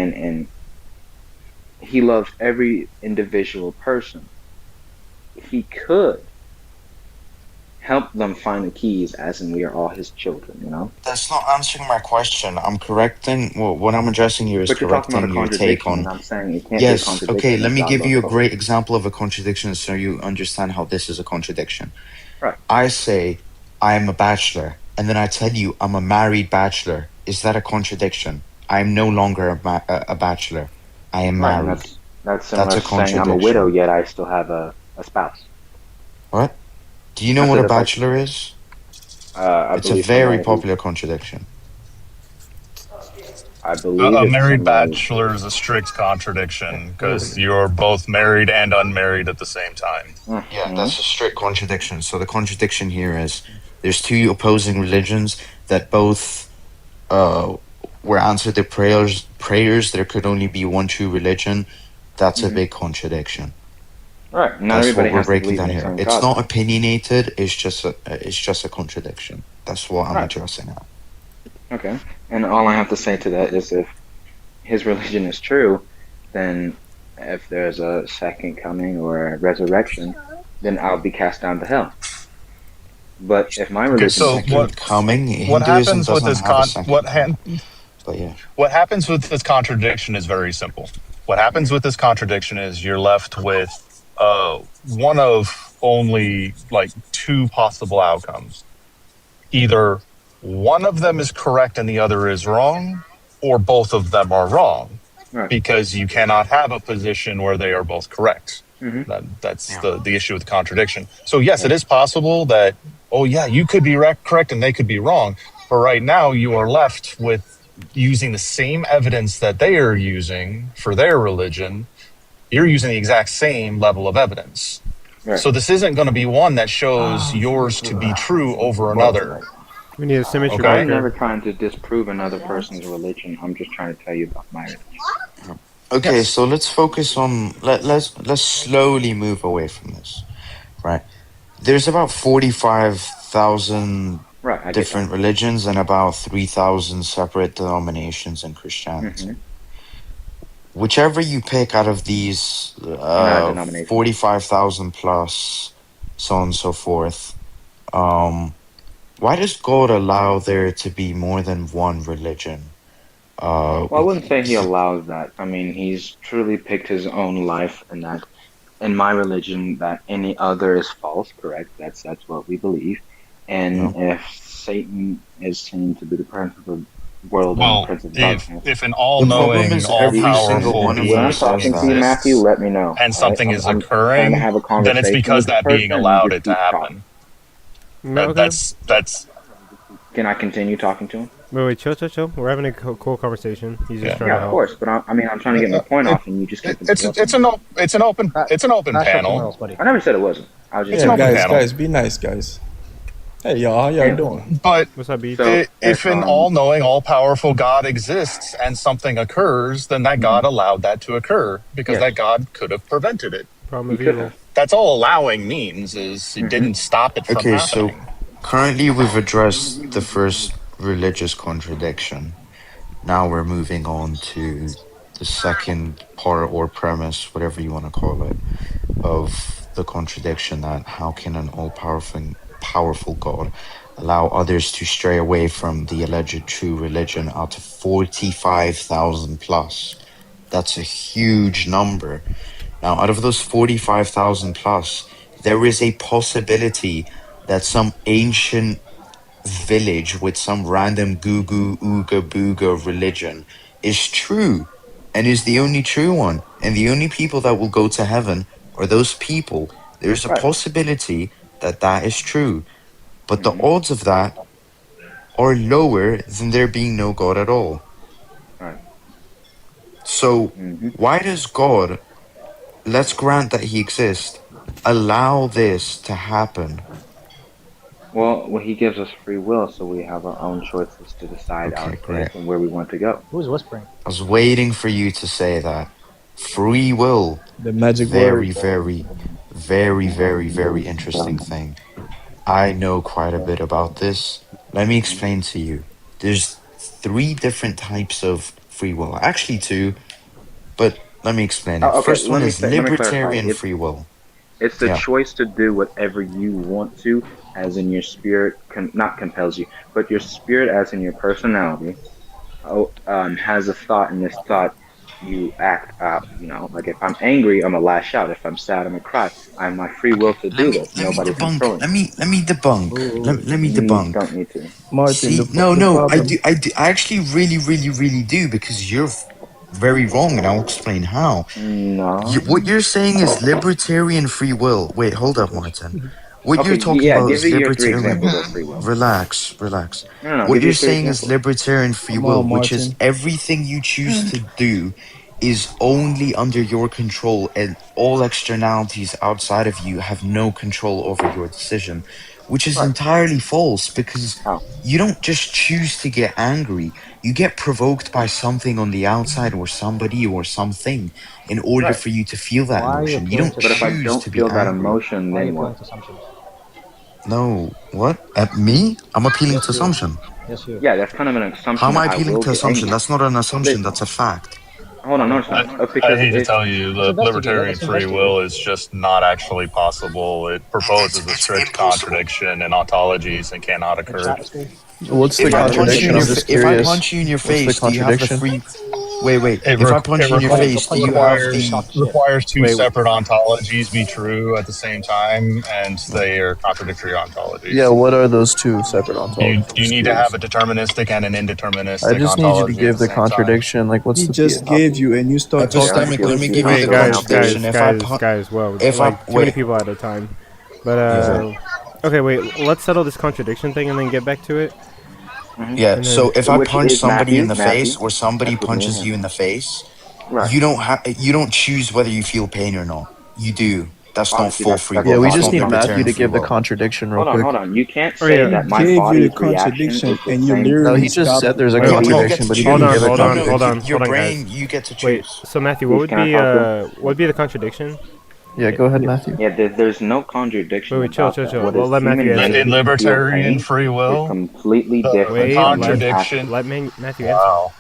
He loves every individual person, He could help them find the keys, as in we are all His children, you know. That's not answering my question. I'm correcting, well, what I'm addressing here is But you're talking about a correcting your take contradiction, on. and I'm saying it can't be a Yes, okay, contradiction let if me God give loves you a both. great example of a contradiction so you understand how this is a contradiction. Right. I say I am a bachelor, and then I tell you I'm a married bachelor. Is that a contradiction? I am no longer a bachelor. I am Right, and married. that's That's similar a to saying I'm a widow, contradiction. yet I still have a spouse. What? Do you know I what said a if I, bachelor is? I It's a believe very somebody who, popular contradiction. I believe A it's married somebody. bachelor is a strict contradiction because Ooh. you're both married and unmarried at the same time. Yeah, Hmm. that's a strict contradiction. So the contradiction here is there's two opposing religions that both uh were answered their prayers. There could only be one true religion. That's a Hmm. big contradiction. Right. Not That's what everybody we're has to breaking believe in down the here. same It's God, not though. opinionated. It's just a contradiction. That's what I'm Right. addressing at. Okay. And all I have to say to that is if his religion is true, then if there's a second coming or a resurrection, then I'll be cast down to hell. But if my Okay, religion is so true, Second coming. what Hinduism happens with doesn't this have a second coming. But yeah. what happens with this contradiction is very simple. What happens with this contradiction is you're left with one of only like two possible outcomes. Either one of them is correct and the other is wrong, or both of them are wrong, right? because you cannot have a position where they are both correct. Hmm. That's Yeah. the issue with the contradiction. So yes, Yeah. it is possible that, oh yeah, you could be correct and they could be wrong, but right now you are left with using the same evidence that they are using for their religion. You're using the exact same level of evidence. Right. So this isn't going to be one that shows yours to be true over Well, another. We need a symmetry Okay. I'm breaker. never trying to disprove another person's religion. I'm just trying to tell you about my religion. Okay, Yes. so let's focus on let's slowly move away from this. Right. There's about 5,000 Right, I get that. different religions and about 3,000 separate denominations in Christianity. Whichever you pick out of these Denomination. 45,000 plus, so on and so forth, why does God allow there to be more than one religion? Well, I wouldn't say he allows that. I mean, he's truly picked his own life, and that in my religion, that any other is false. Correct? That's what we believe. And No. if Satan is seen to be the prince of the world and the Well, prince of darkness, if an The problem all-knowing, is every single all-powerful one of when them I'm being says talking to you, that. Matthew, exists let me know. and All right? something is I'm trying to occurring, have a then it's conversation with because this that being person, and you allowed just it to keep talking. happen. Okay. That's Can I continue talking to him? Wait, chill. We're having a cool conversation. He's just yeah. trying Yeah, to of help. course. But I mean, I'm trying to get my point It, off, and you just keep it's interrupting it's me. an it's an open Crash up somewhere panel. else, buddy. I never said it wasn't. I was just It's an Yeah, open saying. guys, panel. be nice, guys. Hey, y'all, how y'all Anyway, doing? But What's up, Beach? so if an all-knowing, all-powerful God exists and something occurs, then that God allowed that to occur because yes, that God could have prevented it. Problem he of could evil. have. That's all allowing means is it didn't stop it from Okay, so happening. currently we've addressed the first religious contradiction. Now we're moving on to the second part or premise, whatever you want to call it, of the contradiction that how can an all powerful God allow others to stray away from the alleged true religion out of 45,000 plus? That's a huge number. Now, out of those 45,000 plus, there is a possibility that some ancient village with some random goo goo ooga booga religion is true and is the only true one. And the only people that will go to heaven are those people. There's a Right. possibility that that is true. But the hmm odds of that are lower than there being no God at all. Right. So, hmm why does God, let's grant that he exists, allow this to happen? Well, he gives us free will, so we have our own choices to decide our Okay, great. fate and where we want to go. Who's whispering? I was waiting for you to say that. Free will. The magic Very, word. very, very, very, very interesting thing. I know quite a bit about this. Let me hmm explain to you. There's three different types of free will. Actually, two, but let me explain it. Oh, okay, First one is let me clarify. libertarian free will. It's the Yeah. choice to do whatever you want to, as in your spirit, not compels you, but your spirit, as in your personality, has a thought, and this thought you act out. You know, like if I'm angry, I'm gonna lash out. If I'm sad, I'm gonna cry. I have my free will Okay. to Let do me this. let me Nobody's debunk. controlling Let me. me let me debunk. Let me You debunk. don't need to. Martin, See, no, the no, problem. I actually really, really, really do because you're very wrong, and I'll explain how. What No. you're saying is libertarian free will. Wait, hold up, Martin. What you're Okay, talking yeah. about Give is me your three libertarian. examples of free will. Relax, relax. No. What Give you're your three saying is examples. libertarian free Come will, on, which is Martin. everything you choose to do is only under your control, and all externalities outside of you have no control over your decision, which is Right. entirely false because How? you don't just choose to get angry. You get provoked by something on the outside or somebody or something in order Right. for you to feel that Why are you emotion. You appealing don't to But if I assumptions? choose don't to be feel that angry. emotion, Why are you then appealing what? to assumptions? No, what? At me? I'm appealing Yes, to you. assumption. Yes, you. Yeah, that's kind of an How assumption am that I I appealing will to get assumption? angry. That's not an Li- assumption, that's a fact. Hold on, no, Okay, it's fine. not. I Because hate to if tell you, Let's the investigate. Let libertarian us free investigate. will is just not actually possible. It proposes a It's strict impossible. contradiction in ontologies and cannot The occur. chat is full. What's the If I yeah, punch you contradiction? in I'm your just if I curious. punch you in your What's the face, do you have the contradiction? free? Wait. It, If I re- punch it you in your Go ahead. requ- Go face, do punch you him in the have face and just requires the? talk shit. requires two Wait, separate ontologies be true at the same time, and No. they are contradictory Yeah, ontologies. what are those two separate You ontologies? I'm you just need to have curious. a deterministic and an I indeterministic just need you to ontology at give the the same time. contradiction. Like, what's He the just gave you, and you start talking. I've Epistemic. Let given me you give you wait, the until guys, now three. contradiction. guys, If I guys, guys. Whoa, if I like too many wait, people at a time. But yeah. okay, wait. Let's settle this contradiction thing and then get back to it. Yeah, And so then if I Which punch is somebody in Matthew. the face Matthew. or somebody That's with me and punches him. you in the face, Right. you don't choose whether you feel pain or not. You do. That's not Obviously, full free that's Yeah, will. we That's just not need possible. Matthew libertarian to free give the will. contradiction real Hold quick. on. You can't oh say yeah, He that my gave you the body's reaction contradiction, is the and you same. No, literally he just said stopped. there's a wait, No, hold you don't on, get contradiction, to but he didn't hold on, give choose. a hold No, on, hold contradiction. on, your hold on, guys. brain, you get to Wait, choose. so Matthew, Please, can I talk to him? what would be the contradiction? Yeah, go ahead, Matthew. Yeah, there's no contradiction Wait, chill, about chill, that. chill. What Well, is let Matthew human answer. nature In to feel libertarian pain free is will, completely the different Wait, from the contradiction. Matthew answer. Wow.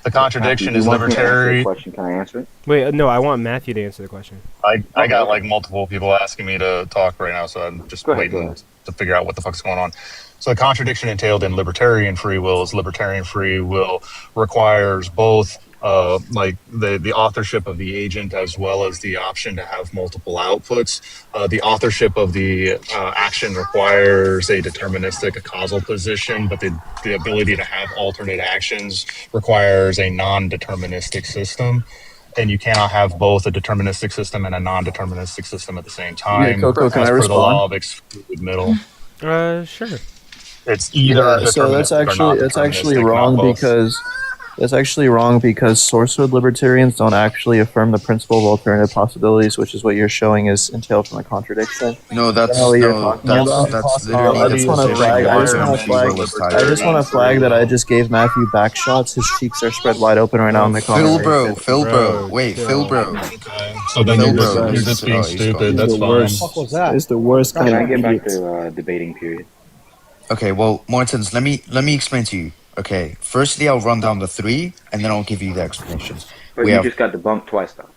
The Matthew, contradiction do you is want me to answer the libertarian. question? Can I answer it? Wait, no, I want Matthew to answer the question. I Okay, got okay. like multiple people asking me to talk right now, so I'm just Go ahead, go waiting ahead. to figure out what the fuck's going on. So the contradiction entailed in libertarian free will is libertarian free will requires both like the authorship of the agent as well as the option to have multiple outputs. The authorship of the action requires a deterministic, a causal position, but the ability to have alternate actions requires a non-deterministic system, and you cannot have both a deterministic system and a non-deterministic system at the same Yeah, time Coco, can I as per the respond? law of excluded middle. Sure. It's either Yeah, so deterministic or not that's actually deterministic, not wrong both. because source-code libertarians don't actually affirm the principle of alternative possibilities, which is what you're showing is entailed from a contradiction. No, Generally, you're No, talking multiple about. that's literally I the just possibilities want is to a position flag. libertarian free I will is tied just to. want libertarian to flag free that I will. just gave Matthew back shots. His cheeks are spread wide open right now in the Phil, comment. bro, Phil, bro, Bro, wait, Phil, chill. bro, Okay, so then Phil, This bro. guy you're is just being He's gone. stupid. he's the That's What the fine. fuck worst. was that? He's the worst Can kind I of get back idiot. to debating period? Okay, well, Martins, let me explain to you. Okay, firstly, I'll run down the three, and then I'll give you the explanations. But We you have just got debunked twice, though.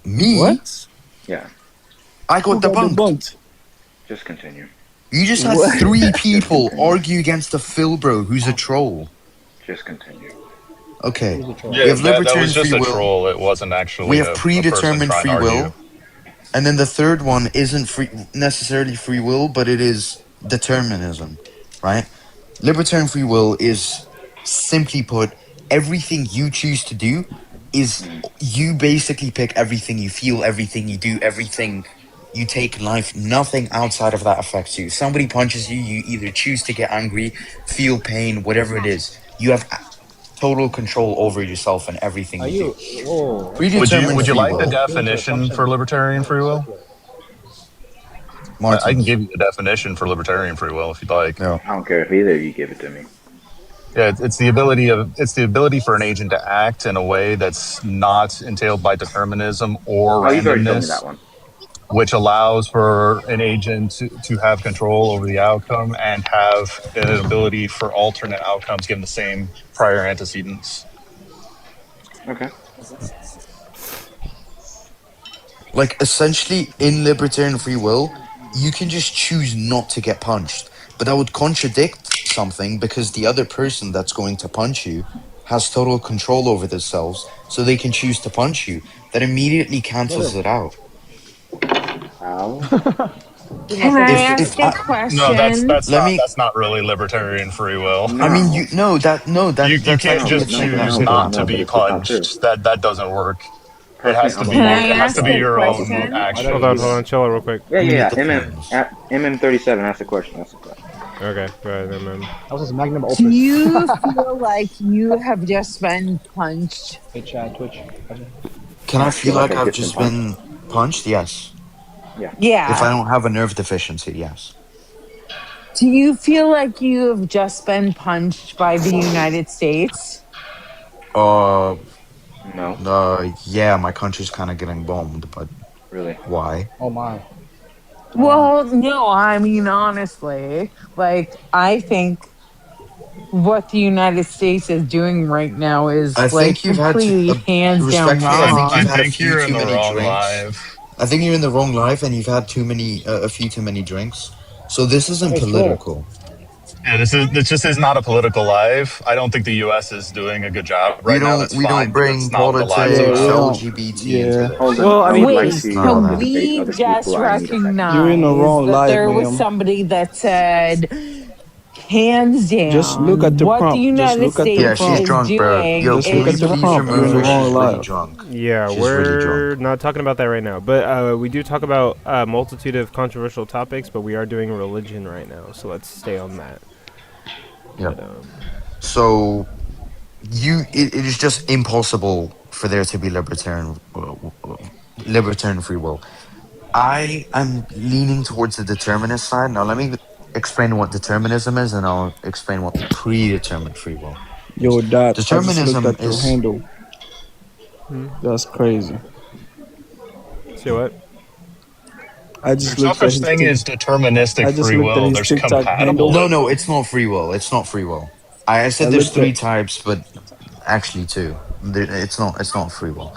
me. What? Yeah, I Who got got debunked. debunked? just continue. You just had What? three Just people continue. argue against the Phil, bro, who's a troll. Just continue. Okay, Who's the troll? we Yeah, have that was libertarian just free a will. troll. It wasn't We actually have a person predetermined trying to free argue. will. And then the third one isn't necessarily free will, but it is determinism, right? Libertarian free will is, simply put, everything you choose to do is Mm. you basically pick everything you feel, everything you do, everything you take in life. Nothing outside of that affects you. Somebody punches you, you either choose to get angry, feel pain, whatever it is. You have total control over yourself and everything Are you do. you? Whoa, that's Would you Predetermined would you free like the will. change your definition for assumption. libertarian free will? I can Martins. give you the definition for libertarian free will if you'd like. No. I don't care if either of you give it to me. Yeah, it's the ability for an agent to act in a way that's not entailed by determinism or Oh, you've already told me that randomness, one. which allows for an agent to have control over the outcome and have an ability for alternate outcomes given the same prior antecedents. Okay. Like, essentially, in libertarian free will, you can just choose not to get punched. But that would contradict something because the other person that's going to punch you has total control over themselves, so they can choose to punch you. That immediately cancels it out. How? Can I If ask a I No, question? let me, that's not really libertarian free will. I mean, you No. no, that no, You that's can't No, actually but a just no, cheap but choose no, but example. not to no, but be it's just not true. punched. That doesn't work. It Personally, has to I'm a be Can I martial it has to ask artist. be a your I was a own question? martial artist. Hold action. on, chill real quick. Yeah, I mean, yeah, it yeah. depends. MM37, ask the question, ask the question. Okay, go ahead, then. That was his magnum Do opus. you feel like you have just been punched? Hey, Twitch. Can I I feel feel like like I've I've just been just punched. been punched? Yes. Yeah. If I Yeah. don't have a nerve deficiency, yes. Do you feel like you have just been punched by the United States? Uh, No, yeah, my country's kind of getting bombed, but really. why? Oh my. Well, no, I mean, honestly, like, I think what the United States is doing right now I is like think you've had to, completely hands down respectfully, I think I you've wrong. had a think few you're in too the many wrong drinks. live. I think you're in the wrong life and you've had too many, a few too many drinks. So this isn't Hey, troll. political. Yeah, this just is not a political live. I don't think the U.S. is doing a good job We right now. don't, That's we don't fine, but bring that's not what the live's Yeah, politics, we about. don't. LGBT into Yeah, Hold this. on, Well, I I mean, would like Wait, It's to none of can that. debate we other people. just I need a second. you're in the recognize wrong that life, there was ma'am. somebody that said, hands Just look down, at the what the prompt. Just United look at the Yeah, States she's is prompt. drunk, bro. doing Yo, Just can look we at the is please prompt. You're in remove the her? wrong She's really life. drunk. Yeah, She's really we're drunk. not talking about that right now. But we do talk about a multitude of controversial topics, but we are doing religion right now, so let's stay on that. Yeah. But, So it is just impossible for there to be libertarian free will. I am leaning towards the determinist side. Now let me explain what determinism is, and I'll explain what predetermined free will is. Yo, Dot, I just looked Determinism at your is handle. That's crazy. Say what? I just There's no looked at such his thing as deterministic I just free looked at will. his There's TikTok compatible. handle. No, it's not free will. It's not free will. I I said there's looked at three types, but actually two. It's not free will.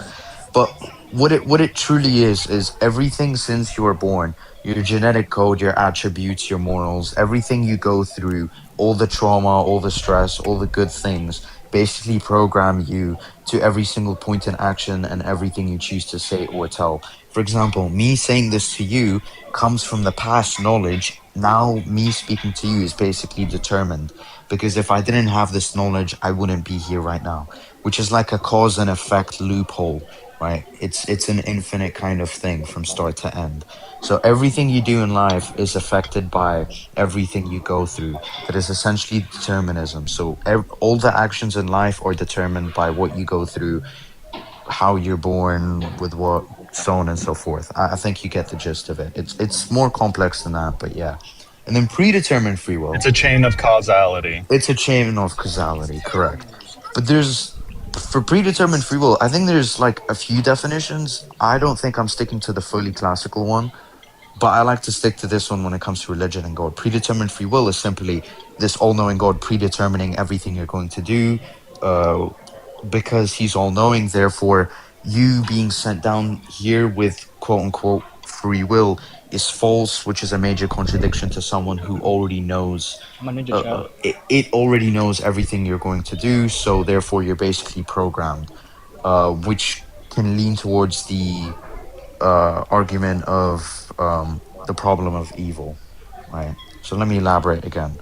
But what it truly is everything since you were born, your genetic code, your attributes, your morals, everything you go through, all the trauma, all the stress, all the good things, basically program you to every single point in action and everything you choose to say or tell. For example, me saying this to you comes from the past knowledge. Now me speaking to you is basically determined because if I didn't have this knowledge, I wouldn't be here right now, which is like a cause and effect loophole, right? It's an infinite kind of thing from start to end. So everything you do in life is affected by everything you go through. That is essentially determinism. So all the actions in life are determined by what you go through, how you're born, with what, so on and so forth. I think you get the gist of it. It's more complex than that, but yeah. And then predetermined free It's will. a chain of causality. It's a chain of causality, correct. But there's for predetermined free will, I think there's like a few definitions. I don't think I'm sticking to the fully classical one, but I like to stick to this one when it comes to religion and God. Predetermined free will is simply this all-knowing God predetermining everything you're going to do, uh, because he's all-knowing. Therefore, you being sent down here with quote-unquote free will is false, which is a major contradiction to someone who already knows I'm a ninja child. it already knows everything you're going to do, so therefore you're basically programmed, which can lean towards the argument of the problem of evil, right? So let me elaborate again.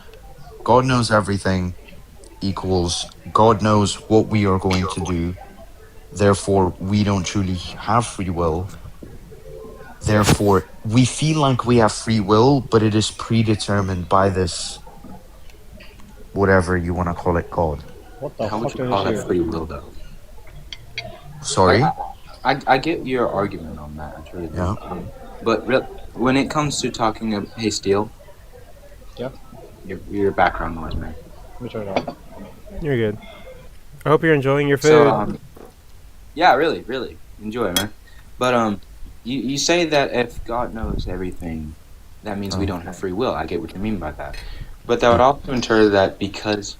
God knows everything equals God knows what we are going to do, therefore we don't truly have free will. Therefore, we feel like we have free will, but it is predetermined by this, whatever you want to call it, God. What the How would fuck you is call this that here? free will, though? Like, Sorry? I get your argument on that. I truly do. Yeah. But when it comes to talking of, hey, Steel, Yeah, your background noise, man. let me turn it off. You're good. I hope you're enjoying your So, food. yeah, really enjoy, man. But you say that if God knows everything, that means we don't have free will. I get what you mean by that. But that would also entail that because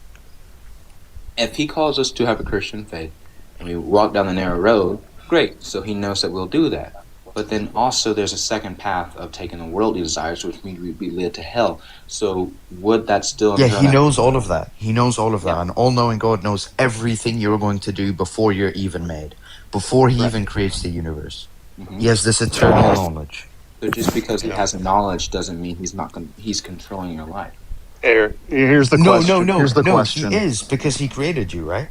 if He calls us to have a Christian faith and we walk down the narrow road, great. So He knows that we'll do that. But then also there's a second path of taking the worldly desires, which means we'd be led to hell. So would that still Yeah, entail he that? knows all of that. He knows all of that. Yeah. An all knowing God knows everything you're going to do before you're even made, before he Correct. even creates the universe. Mhm. He has this eternal knowledge. So just because He has knowledge doesn't mean He's controlling your life. Here's the No, no, question. no, Here's the no, he question. is because he created you, right?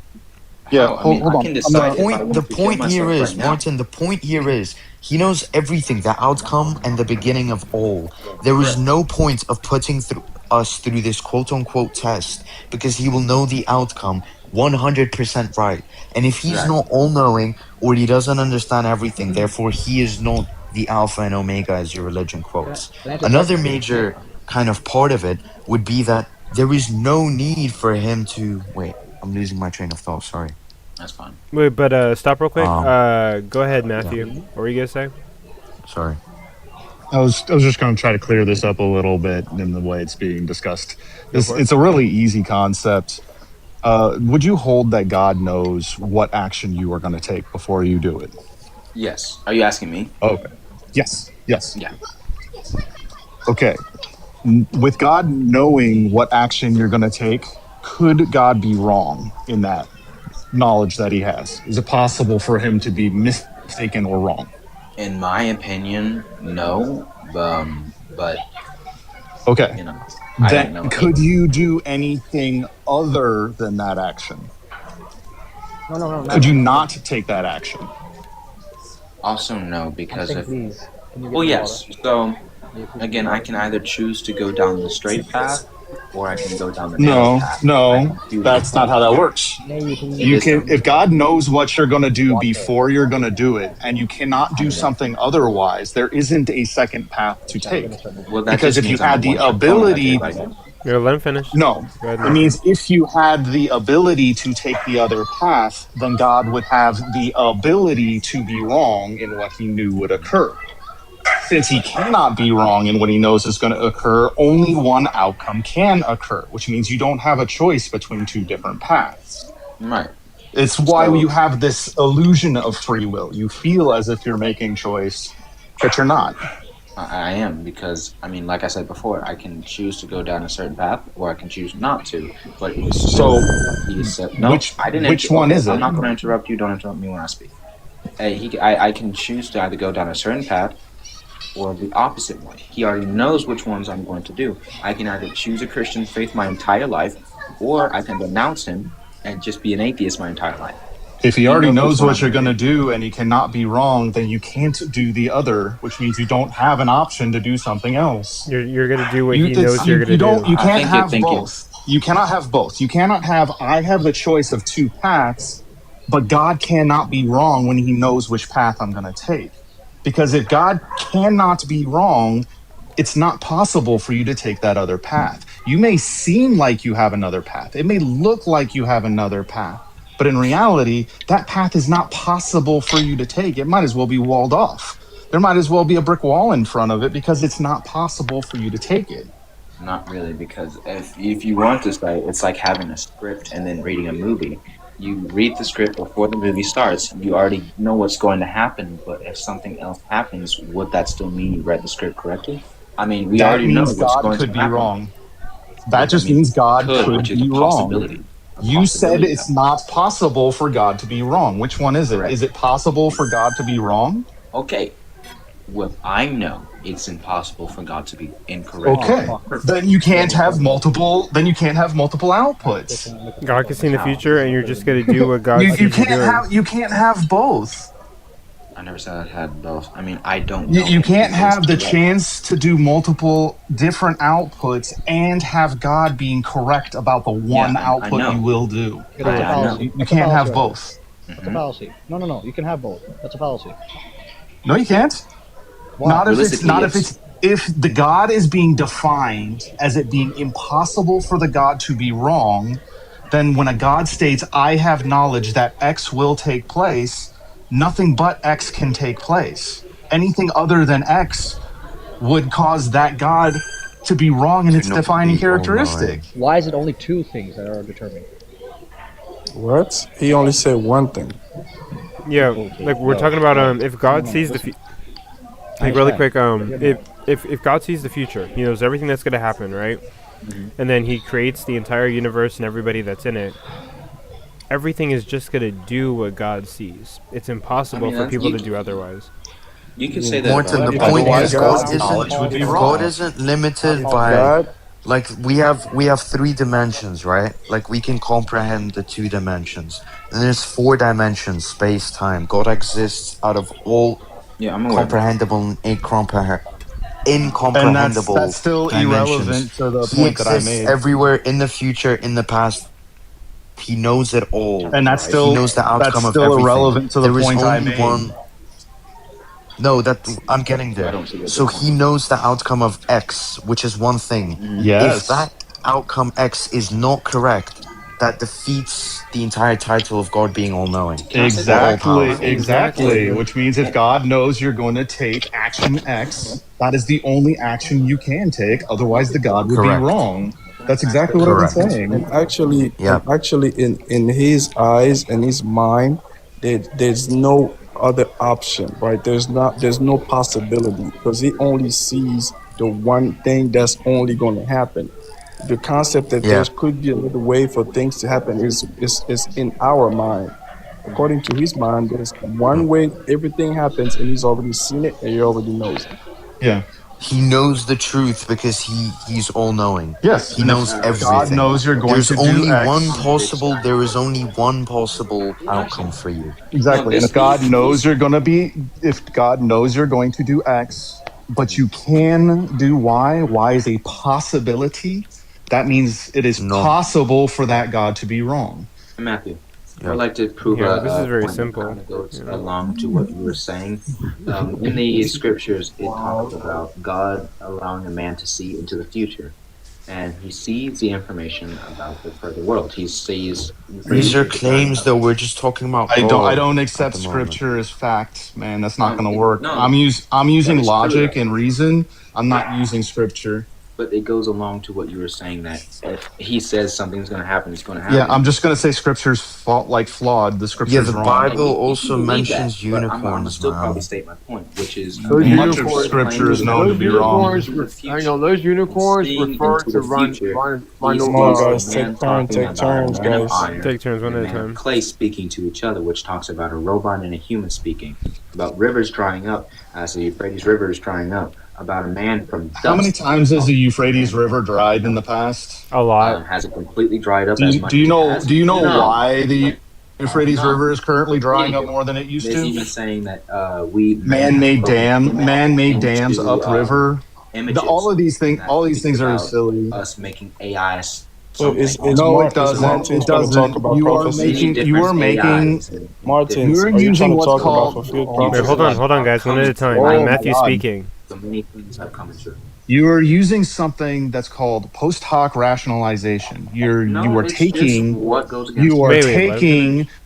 Yeah, How? I mean, hold I on. can I'm decide gonna, if I want The to kill point here myself right is, now. Martin, the point here is he knows everything, the outcome and the beginning of all. There is Correct. no point of putting us through this quote unquote test because he will know the outcome 100% right. And if he's Exactly. not all knowing or he doesn't understand everything, therefore he is not the alpha and omega as your religion quotes. Can I interject? Another major kind of part of it would be that there is no need for him to wait. I'm losing my train of thought. Sorry. That's fine. Wait, but stop real quick. Um, Go ahead, yeah. Matthew. What were you gonna say? Sorry. I was just going to try to clear this up a little bit in the way it's being discussed. Go for it. It's a really easy concept. Would you hold that God knows what action you are going to take before you do it? Yes. Are you asking me? Okay. Yes. Yes. Yeah. Okay. With God knowing what action you're going to take, could God be wrong in that knowledge that he has? Is it possible for him to be mistaken or wrong? In my opinion, no. But Okay. you know, I don't know. Then could you do anything other than that action? No. Could you not take that action? Also, no, I'm because saying, if please. Can you get well, me yes. water? So again, I can either choose to go down the straight path, or I can go down the narrow No, path. I no, can choose that's not how that works. Maybe can It you You is can, if God knows what you're going to do water? before you're going to do it, and you cannot do something otherwise, there isn't a second path to take. well. That Because just if you means I'm a had the one-trick pony like ability, everybody else. Yeah, let him finish. No, Go ahead, it Matthew. means if you had the ability to take the other path, then God would have the ability to be wrong in what he knew would occur. Since he cannot be wrong in what he knows is going to occur, only one outcome can occur, which means you don't have a choice between two different paths. Right. It's why So you have this illusion of free will. You feel as if you're making choice, but you're not. I am because I mean, like I said before, I can choose to go down a certain path, or I can choose not to. But it is still So, he said no. which I didn't. which one Okay, is I'm it? not going to interrupt you. Don't interrupt me when I speak. I can choose to either go down a certain path or the opposite one. He already knows which ones I'm going to do. I can either choose a Christian faith my entire life, or I can renounce him and just be an atheist my entire life. If he He already knows which knows one what I'm you're going going to to do. do and he cannot be wrong, then you can't do the other, which means you don't have an option to do something else. You're gonna do what You he it's, knows you're you gonna don't do. you can't Thank you, have thank you. both. You cannot have both. You cannot have I have the choice of two paths, but God cannot be wrong when he knows which path I'm going to take. Because if God cannot be wrong, it's not possible for you to take that other path. You may seem like you have another path. It may look like you have another path, but in reality, that path is not possible for you to take. It might as well be walled off. There might as well be a brick wall in front of it because it's not possible for you to take it. Not really, because if you want to say it's like having a script and then reading a movie. You read the script before the movie starts. You already know what's going to happen, but if something else happens, would that still mean you read the script correctly? I mean, we That already know means what's God going to could be happen. wrong. That That just means means God could, which could is a be wrong. possibility. A You said possibility, it's though. not possible for God to be wrong. Which one is it? Is Correct. it possible for God to be wrong? Okay. Well, I know it's impossible for God to be incorrect or Okay. imperfect. Then you can't have multiple outputs. God can see in the How? future, and you're just gonna do what You God you sees you can't doing. have you can't have both. I never said I had both. I mean, I don't You, know you if can't he is have the correct. chance to do multiple different outputs and have God being correct about the Yeah, one I output you know. will do. Okay, that's a I know. fallacy. You That's a can't fallacy have right there. both. That's a Hmm. fallacy. No, no, no. You can have both. That's a fallacy. No, you can't. Why? Realistically, yes. If the God is being defined as it being impossible for the God to be wrong, then when a God states, I have knowledge that X will take place, nothing but X can take place. Anything other than X would cause that God to be wrong in To its not defining be all knowing. characteristic. Why is it only two things that are determined? What? He only said one thing. Yeah, Okay. like we're No. talking about No. if No. God No. sees Listen. I like really understand. quick But hear me out. if God sees the future, he knows everything that's gonna happen, right? Hmm. And then he creates the entire universe and everybody that's in it. Everything is just gonna do what God sees. It's I impossible mean, for that's, people to do otherwise. you could Yeah. say that Morton, about the What? God. point Otherwise, is God, God's if knowledge would be God wrong. isn't limited if by, God, like, we have three dimensions, right? Like, we can comprehend the two dimensions. And there's four dimensions, space, time. God exists out of all Yeah, I'm aware. comprehensible and And that's incomprehensible still dimensions. irrelevant to the He point that I exists made. everywhere, in the future, in the past. He knows it all. And Right. He knows the that's outcome of still everything. irrelevant to the There is point I only made. one. No, that I'm getting I there. don't see your So good he point. knows the outcome of X, which is one thing. Hmm. If Yes. that outcome X is not correct, that defeats the entire title of God being all knowing Can I say or something? all Exactly, powerful. Exactly. exactly. Which means if God knows you're going to take action X, that is the only action you can take. Otherwise, the God would be Correct. wrong. Can, That's can I say exactly what I've been something? Correct. saying. and Yeah. actually, in his eyes and his mind, there's no other option, right? There's no possibility because he only sees the one thing that's only going to happen. The concept that there Yeah. could be another way for things to happen is in our mind. According to his mind, there's one way everything happens, and he's already seen it, and he already knows it. Yeah. He knows the truth because he's all knowing. Yes. He And if knows God everything. knows you're going to do X, There is only one possible outcome for you. No, exactly. And if God knows you're going to be, if God knows you're going to do X, but you can do Y is a possibility. That means it is No. possible for that God to be wrong. Matthew, I would Yeah. like to prove Yeah, this is a very point that simple. kind of goes You know? along to what you were saying. In the scriptures, it talks about God allowing a man to see into the future. and he sees the information about the further world. He sees These are Euphrates River drying claims, up. though. We're just talking about I don't God at accept the moment. scripture as fact, man. That's not going to work. No, I'm that using is true. logic and reason. I'm not using scripture. But it goes along to what you were saying, that if he says something's going to happen, it's going to happen. Yeah, I'm just going to say scripture's flawed. The Yeah, scripture's the wrong. Bible You also can believe mentions that, but I'm gonna unicorns, still probably man. state my point, which is Those Much of unicorns, scripture is claiming known to those be wrong. unicorns, hang on, those unicorns seeing refer into to the future. He Come on, sees guys, a man take turns, talking take about a turns, man of guys. iron Take turns, one and a at a man time. of clay speaking to each other, which talks about a robot and a human speaking, about rivers drying up, as the Euphrates River is drying up, about a man from dust. How many times has the Euphrates talking to a man River dried in the past? A lot. has it completely dried up Do as you, much do you as it know has? do you know No. why the Euphrates No. River is currently drying up more than it used There's to? even saying that we Man-made dams into, upriver. images. All of these things Speaks are about silly. us making AI So it's No, it Martin's doesn't. It going to talk doesn't. about You are prophecy. making Martins, you're are you using trying to what's talk about called fulfilled Wait, prophecy? hold on, guys, one at a time. Oh, Matthew's God. speaking. So many things have come true. You are using something that's called post hoc rationalization. You are it's just taking what goes against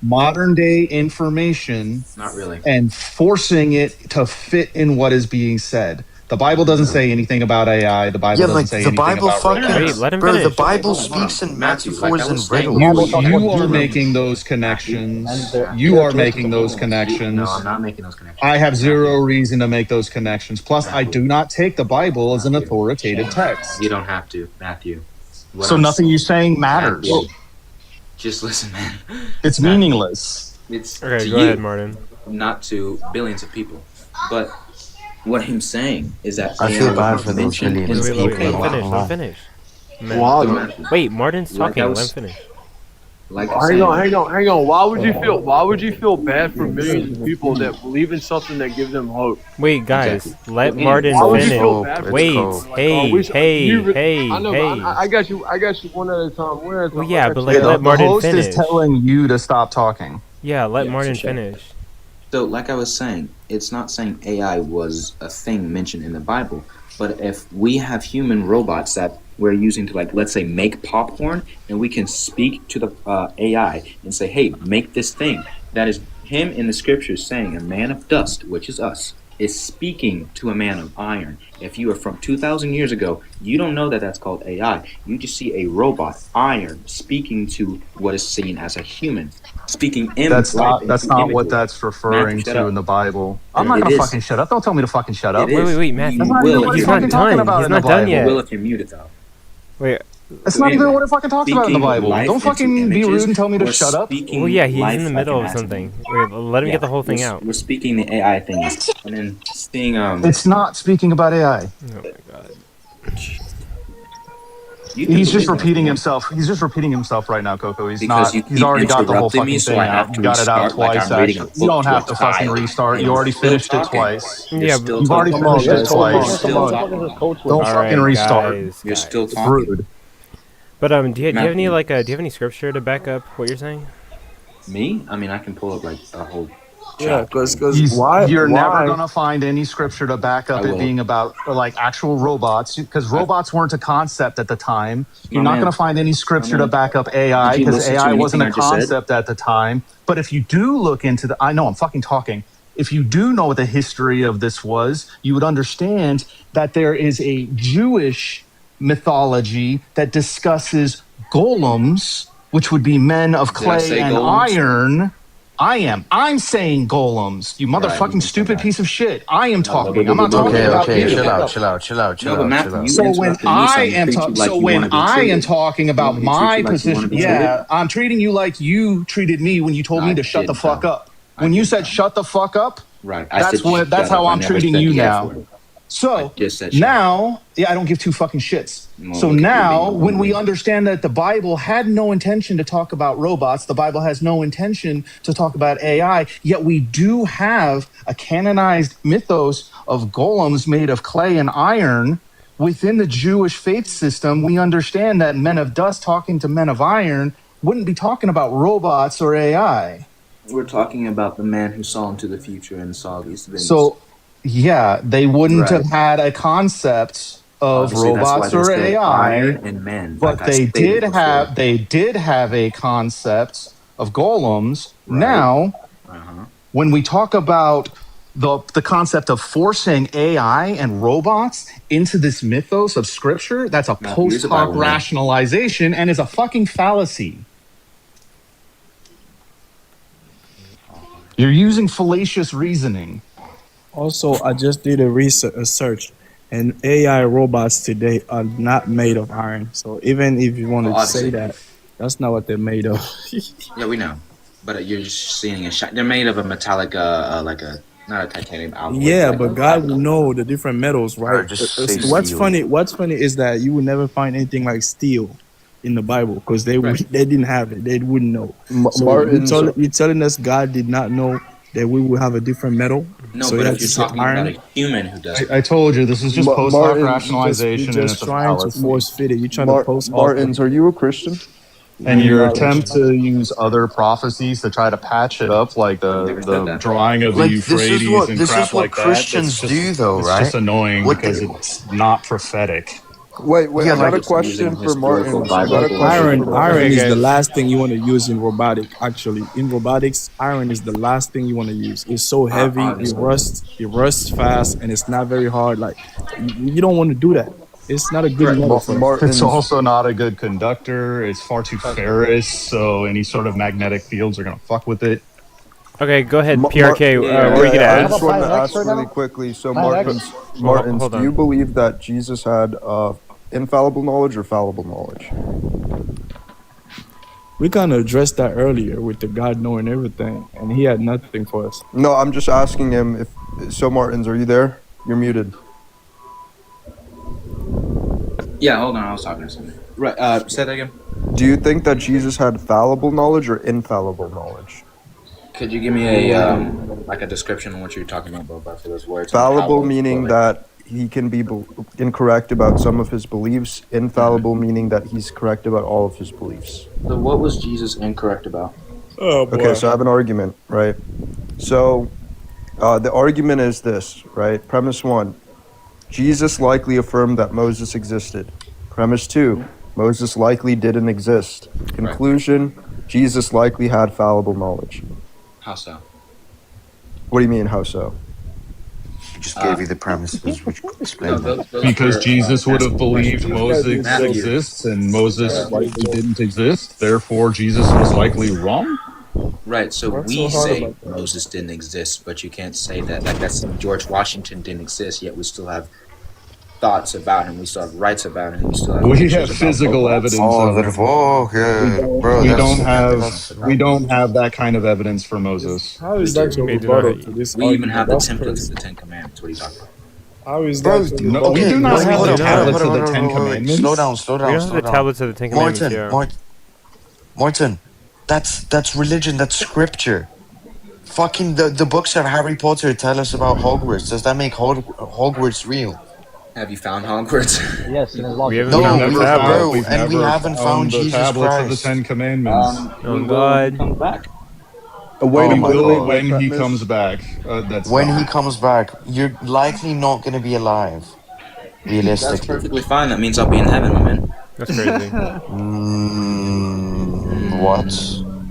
modern day information Not really. and forcing it to fit in what is being said. The Bible doesn't say anything about AI. The Bible Yeah, doesn't like say the anything Bible about fucking robots. Wait, let him bro. The finish. Bible Hold on. speaks in Matthew, metaphors like I was and saying, riddles. You are making those connections. You are making those connections. No, I'm not making those connections. I have zero reason to make those connections. Plus, I do not take the Bible as an authoritative text. You don't have to, Matthew. What So I'm nothing you're saying matters. Matthew, just listen, man. It's Matthew, meaningless. It's Okay, to go you, ahead, Martin. not to billions of people. But what I'm saying is that I feel bad for those mentioned in billions the of Wait, people. let him not finish. gonna Let him finish. Wow. So, Matthew, Wait, Martin's like talking. I Let was- him finish. like I'm saying, Hang on. Why would you feel bad for millions of people that believe in something that gives them hope? Wait, guys, Exactly. let What means- Martin Why would you finish. feel Hope, bad for it's Wait, hope. hey. I know, but I got you one at a time. One at a time. Well, yeah, I but got like, you. let Martin host finish. is telling you to stop talking. Yeah, let Yeah, Martin so shut up. finish. So, like I was saying, it's not saying AI was a thing mentioned in the Bible, but if we have human robots that we're using to, like, let's say, make popcorn, and we can speak to the AI and say, hey, make this thing. That is him in the scriptures saying a man of dust, which is us, is speaking to a man of iron. If you are from 2,000 years ago, you don't know that that's called AI. You just see a robot, iron, speaking to what is seen as a human. Speaking That's not into what images. that's referring Matthew, shut to up. in the Bible. I'm not It gonna is. fucking shut up. Don't tell me to fucking shut up. It is. Wait, Matthew. That's not will even what if it's you're fucking muted. talking done. about He's in the not done Bible. yet. You will if you're muted, though. Wait, That's So not even anyway, what it fucking talks about in the speaking Bible. life Don't into fucking be images, rude and tell me to we're shut up. speaking well, yeah, he's life in the like middle an of something. atom. Wait, let him get the whole thing we're, out. We're speaking the AI things, and then seeing It's not speaking about AI. Oh my god. you can He's just believe that if repeating you want, himself. He's just repeating himself right now, Coco. He's because not. you He's keep already got the whole interrupting me, fucking so thing I have out. to You got it out restart like twice. I'm reading a Actually, you book don't to a have to fucking child. restart. And You you're already still finished it talking. twice. You're Yeah, still You've already talking. finished it You're twice. still talking. Don't All fucking right, restart. You're still It's talking. rude. But do you have any Matthew. do you have any scripture to back up what you're saying? Me? I mean, I can pull up like a whole Yeah, chapter. because You're never why? gonna find any scripture to back I up it will. being about like actual robots, because robots weren't a concept at the time. You're My not man. gonna find any scripture to man. back up AI Did you because listen to AI anything wasn't a I just said? concept at the time. But if you do look into I know I'm fucking talking. If you do know what the history of this was, you would understand that there is a Jewish mythology that discusses golems, which would be men of Did I clay say and golems? iron. I'm saying golems. You Right, motherfucking you stupid said piece of shit. I am No, talking. I'm not talking Okay, about you. chill out. No, but Matthew, you So when interrupted me, so I'm gonna treat you like you want to be I am treated. talking You about want me to treat my you like you want position, to be treated? yeah, I'm treating you like you treated me when you told No, me I to shut the didn't, fuck though. up. I When you didn't, said though. shut the fuck up, Right. I said that's shut how up. I I'm never treating said you the F now. word. So I just said shut up. now, yeah, I don't give two fucking shits. Well, So look at you now, being when we rude. understand that the Bible had no intention to talk about robots, the Bible has no intention to talk about AI, yet we do have a canonized mythos of golems made of clay and iron within the Jewish faith system. We understand that men of dust talking to men of iron wouldn't be talking about robots or AI. We're talking about the man who saw into the future and saw these things. So, yeah, they wouldn't Right. have had a concept of Obviously, that's why robots they or said iron AI, and men, like but I stated before. they did have a concept of golems. Right. Now, Uh-huh. when we talk about the concept of forcing AI and robots into this mythos of scripture, that's a Matthew, post use a hoc Bible, man. rationalization and is a fucking fallacy. You're using fallacious reasoning. Also, I just did a search, and AI robots today are not made of iron. So even if you want Well, to say obviously. that, that's not what they're made of. Yeah, we know. But you're just seeing a shine. They're made of a metallic, like a, not a titanium alloy, but Yeah, like but a God will fiber. know the different metals, right? Or just say What's steel. funny? What's funny is that you will never find anything like steel in the Bible because Right. they didn't have it. They wouldn't know. So Martins. you're telling us God did not know that we will have a different metal. No, So he but had if to you're say talking about iron. a human who doesn't I know. told you this is just post hoc Martins. You're rationalization and just it's a trying to fallacy. force fit it. You're trying to post off Martins, are you a Christian? And we're your not attempt Christian. to use other prophecies to try to patch it up, like I've never said the that. drawing of the Like Euphrates and this crap is what like that, Christians do, though, it's just right? annoying What because they, it's not prophetic. Wait, yeah, I got like a Just using question for historical Martins. I Bible got a question bullshit. for Iron Okay, is Martins. the guys. last thing you want to use in robotic. Actually, in robotics, iron is the last thing you want to use. It's so heavy, Obviously. it rusts fast, and it's not very hard. Like you don't want to do that. It's not a good Right. metal for that. It's Martins. also not a good conductor. It's far too ferrous, so any sort of magnetic fields are gonna fuck with it. Okay, go ahead, Mar- PRK. Yeah, What were yeah, you gonna yeah. I Have a just ask? wanted Planet to X ask right really now? quickly. So, Planet X? Martins, Hold do you on. believe that Jesus had infallible knowledge or fallible knowledge? We kind of addressed that earlier with the God knowing everything, and he had nothing for us. No, I'm just asking him if. So, Martins, are you there? You're muted. Yeah, hold on. I was talking to somebody. Right. Say that again. Do you think that Jesus had fallible knowledge or infallible knowledge? Could you give me a like a description of what you're talking about for those words? Fallible Infallible, but meaning like, that he can be incorrect about some of his beliefs. Infallible meaning that he's correct about all of his beliefs. so what was Jesus incorrect about? Oh Okay, boy. so I have an argument, right? So the argument is this, right? Premise one, Jesus likely affirmed that Moses existed. Premise two, Moses likely didn't exist. Conclusion, Jesus likely had fallible knowledge. How so? What do you mean, how so? I just gave you the premises, which No, explain that. those Because were Jesus would have asking believed questions. Moses Matthew. exists and Moses likely didn't exist. Therefore, Jesus was likely wrong. Right, so What's so we hard say about that? Moses didn't exist, but you can't say that. Like that's saying George Washington didn't exist, yet we still have thoughts about him, we still have rights about him, we still have We pictures have about physical robots. evidence Oh, of that, him. oh, okay, bro. That's We don't have that kind of evidence for Moses. How We is that do. your We do not. rebuttal to this We even argument? have the That's templates of crazy. the Ten Commandments. What are you talking about? How is bro. that your No, we rebuttal? do Okay, not wait, have hold the do up, not. hold up, tablets hold of up, the hold up, Ten wait. Slow Commandments. down, slow We down, don't have slow the down. tablets of the Ten Commandments. Yeah. Martin, that's religion. That's scripture. Fucking the books of Harry Potter tell us about Hogwarts. Does that make Hogwarts real? Have you found Hogwarts? Yes, in his We logic. haven't We've found No, the we, never found tablets. bro, we've and we never haven't found found the Jesus tablets of the Christ. Ten Commandments. We Oh will when he God. comes back. Wait, Oh We my will wait, god. wait, when he premise. comes back. That's When he fine. comes back, you're likely not gonna be alive, That's realistically. perfectly fine. That means I'll be in heaven, my man. That's crazy. What?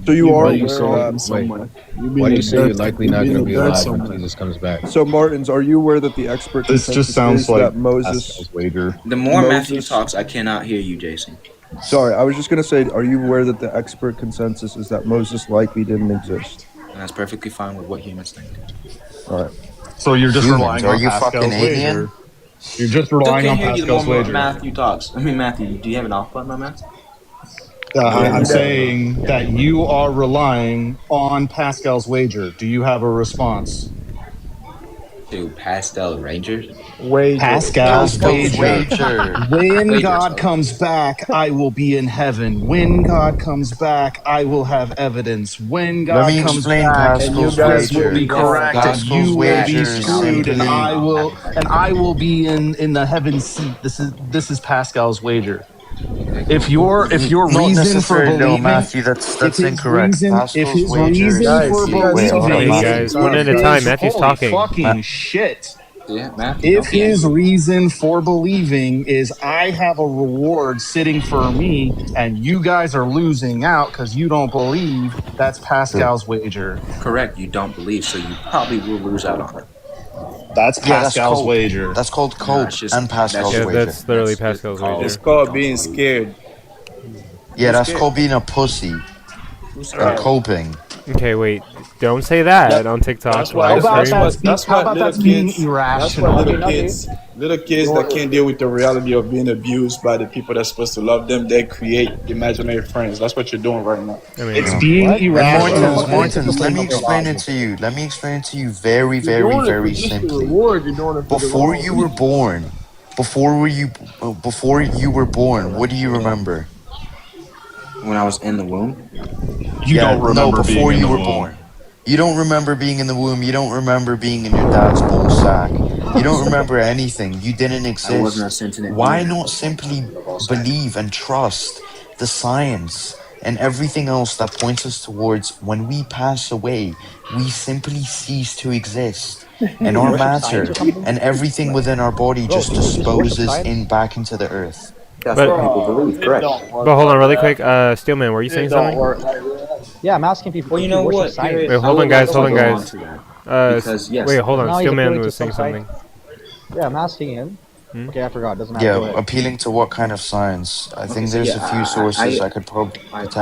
So you You've are been Why do you in the aware say garden that. wait? somewhere. You've Why been do in you the say you're dirt. likely You've not been going in to the be dirt alive when somewhere. Jesus comes back? So Martins, are you aware that the expert This just consensus sounds is like that Moses Pascal's wager. The more Matthew Moses talks, I cannot hear you, Jason. Sorry, I was just gonna say, are you aware that the expert consensus is that Moses likely didn't exist? And that's perfectly fine with what humans think. All right. So you're just Humans? relying Are on you fucking Pascal's alien? wager. You're just Still relying can't on hear you the Pascal's more wager. Matthew talks. I mean, Matthew, do you have an off button, my man? Yeah, I'm he does. saying that you are relying on Pascal's wager. Do you have a response? To Pastel Rangers? Wager. Pascal's Pascal's wager. wager. When Wagers, God sorry. comes back, I will be in heaven. When God comes back, I will have evidence. When Let God me comes explain back, And you Pascal's guys this will will be wager. be wrong. correct, and Pascal's you will That be wager is is not what screwed, you're and talking simply about. I will be in the heaven seat. This is Pascal's wager. Okay, If cool. your not reason for necessarily though, believing, Matthew. That's incorrect. if Pascal's his wager is reason Guys, for you simply guys wait. talk Hold at up, the Hey believing same Matthew. guys, one time, at a guys. time. is Matthew's holy talking. fucking shit. Yeah, Matthew, If don't be his angry. reason for believing is I have a reward sitting for me and you guys are losing out because you don't believe, that's True. Pascal's wager. Correct, you don't believe, so you probably will lose out on it. That's Yeah, that's Pascal's cope. wager. That's called No, cope it's just and that's Pascal's Yeah, just wager. that's literally that's just Pascal's It's called wager. called don't being believe. scared. Yeah, Who's that's scared? called being a pussy Who's and scared? coping. Okay, wait. Don't say that That on TikTok that's why How live about that's stream. what that's that's how what about little that's being kids that's what irrational? little kids that can't deal with the reality of being abused by the people that's supposed to love them, they create imaginary friends. That's what you're doing right now. I It's mean, being What? And What the irrational Mortons, fuck do you think and is the Mortons, let point me of the explain it logic? to you. Let me explain it to you very, You're very, doing it for very just the simply. reward. You're doing it for the Before wrong you were reason. born, before you were born, what do you remember? When I was in the womb, you Yeah, don't no, remember being before in you the were womb. born. You don't remember being in the womb. You don't remember being in your dad's ball sack. You don't remember anything. You didn't I wasn't a exist. sentient Why being. I not was in simply the ball sack. believe and trust the science and everything else that points us towards when we pass away, we simply cease to exist. And You our worship science matter or something? and everything within our body Bro, just do you just worship disposes science? in back into the earth. That's but what people believe. It Correct. don't work but hold on, like really that. quick. Steelman, were you It saying don't something? work like that. Yeah, I'm asking Well, you if you know worship what? Here, Wait, science. I hold on, would like guys. to Hold on, go on guys. to that because Wait, yes, hold Because on. now he's Steelman appealing to was some saying science. something. Yeah, I'm asking him. Hmm? Okay, I forgot. Doesn't matter. Go Yeah, ahead. appealing to what kind of science? I okay, think so there's yeah, a few sources I could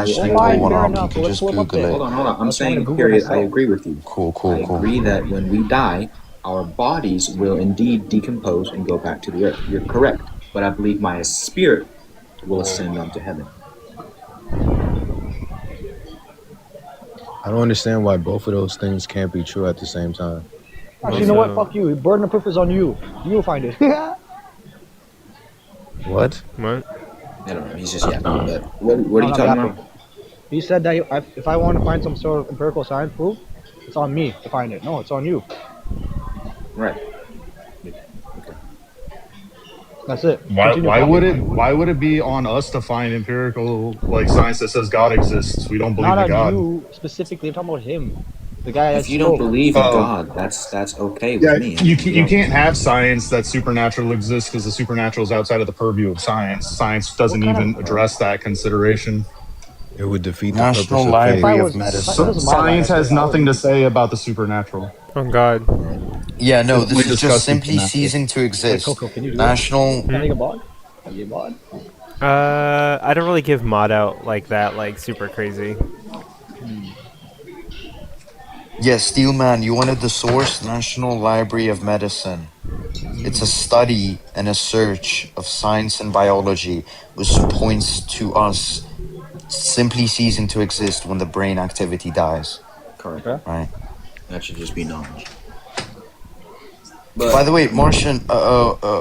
Well, potentially I pull agree fine, one with fair you. up. You enough. could Well, let's just pull him up Google then. Hold it. on, hold on. I'm Unless you want me to saying, Google it period. I myself. agree with you. Cool, I cool, cool. agree that when we die, our bodies will indeed decompose and go back to the earth. You're correct, but I believe my spirit will ascend unto heaven. I don't understand why both of those things can't be true at the same time. Actually, you know what? Also, Fuck you. Burden of proof is on you. You'll find it. What? what? I don't know. He's just yapping. But what are No, you not talking yapping. about? He said that if I want to find some sort of empirical science proof, it's on me to find it. No, it's on you. Right. Okay. That's it. Why Continue why talking. would it be on us to find empirical like science that says God exists? We don't believe Not in on God. you specifically. I'm talking about him, the guy that If you don't spoke. believe in Oh, God, that's okay with yeah, me. I you mean, can, you you don't. can't have science that supernatural exists because the supernatural is outside of the purview of science. Science What doesn't kind of? even address that consideration. It would defeat the purpose National of If faith. I Library of was, it Medicine. doesn't matter that I Science say has I would nothing to believe. say about the supernatural. Oh God. Yeah, It no, only this is just discusses simply supernatural. ceasing to Wait, exist. Coco, can you do it? National. Can I Hmm? make a bod? Can you bod? I don't really give mod out like that, like super crazy. Yeah, Steelman, you wanted the source? National Library of Medicine. It's a study and a search of science and biology, which points to us simply ceasing to exist when the brain activity dies. Correct. Okay. Right. That should just be knowledge. By But the way, Martian,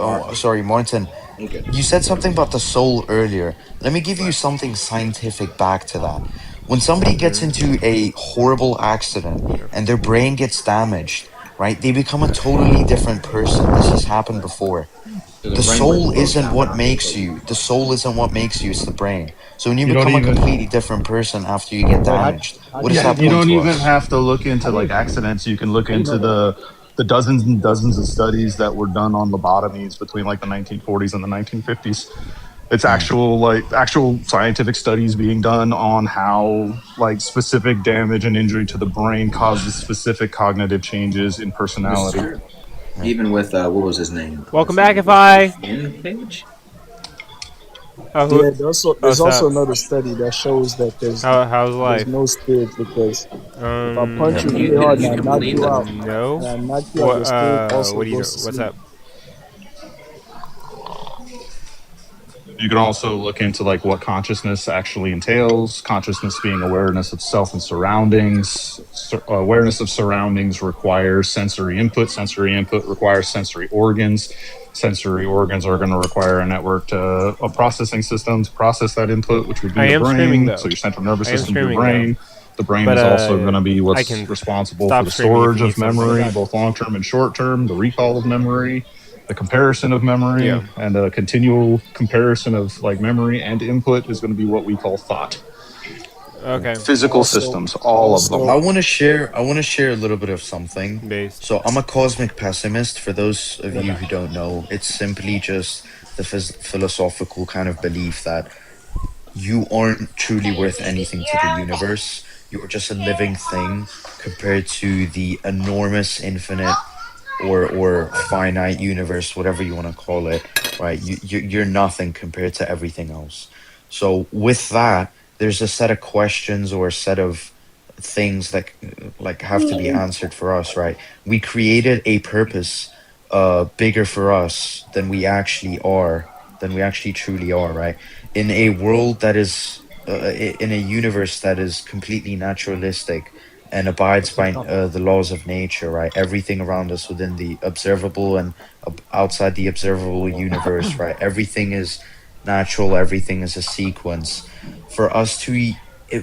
Martin, sorry, Martin, okay. you said something about the soul earlier. Let me give you something scientific back to that. When somebody gets into a horrible accident and their brain gets damaged, right, they become a totally different person. This has happened before. So the The brainwaves soul broke isn't down what after the makes collision. you. The soul isn't what makes you, it's the brain. So when you You don't become a even completely different person after you get Wait, damaged, how what do you does Yeah, that prove you that? point don't to even us? have to look How into do you? like accidents. You can look How do you know into that? the dozens and dozens of studies that were done on lobotomies between like the 1940s and the 1950s. It's Hmm. actual scientific studies being done on how like specific damage and injury to the brain causes specific cognitive changes in This is personality. true. Yeah. Even with what was his name Welcome back, from if I. Finn Cage? Oh, who? Yeah, Oh, there's also so another study that shows that how's there's life? no spirit because if I punch you Do really you hard do and I you knock believe you that? out No. and I knock you out, What? your spirit also What do you know? goes to What's sleep. up? You can also look into like what consciousness actually entails. Consciousness being awareness of self and surroundings. Awareness of surroundings requires sensory input. Sensory input requires sensory organs. Sensory organs are going to require a network of processing systems to process that input, which would be I the am streaming brain. So though. your central nervous I am system, your streaming though. brain. The brain But is also going to be I what's can responsible for stop the streaming if storage you need of something. memory, both long term and short term, the recall of memory, the comparison of memory, Yeah. and a continual comparison of like memory and input is going to be what we call thought. Okay. Physical Also, systems, all of them. also, I want to share a little bit of something. Based. So I'm a cosmic pessimist. For those of you who don't know, it's simply just the philosophical kind of belief that you aren't truly worth anything to the universe. You're just a living thing compared to the enormous, infinite, or finite universe, whatever you want to call it. Right? You're nothing compared to everything else. So with that, there's a set of questions or a set of things that like have to be answered for us. Right? We created a purpose bigger for us than we actually are, than we actually truly are. Right? In a world that is in a universe that is completely naturalistic and abides by the laws of nature, right? Everything around us within the observable and outside the observable universe, right? Everything is natural, everything is a sequence. For us to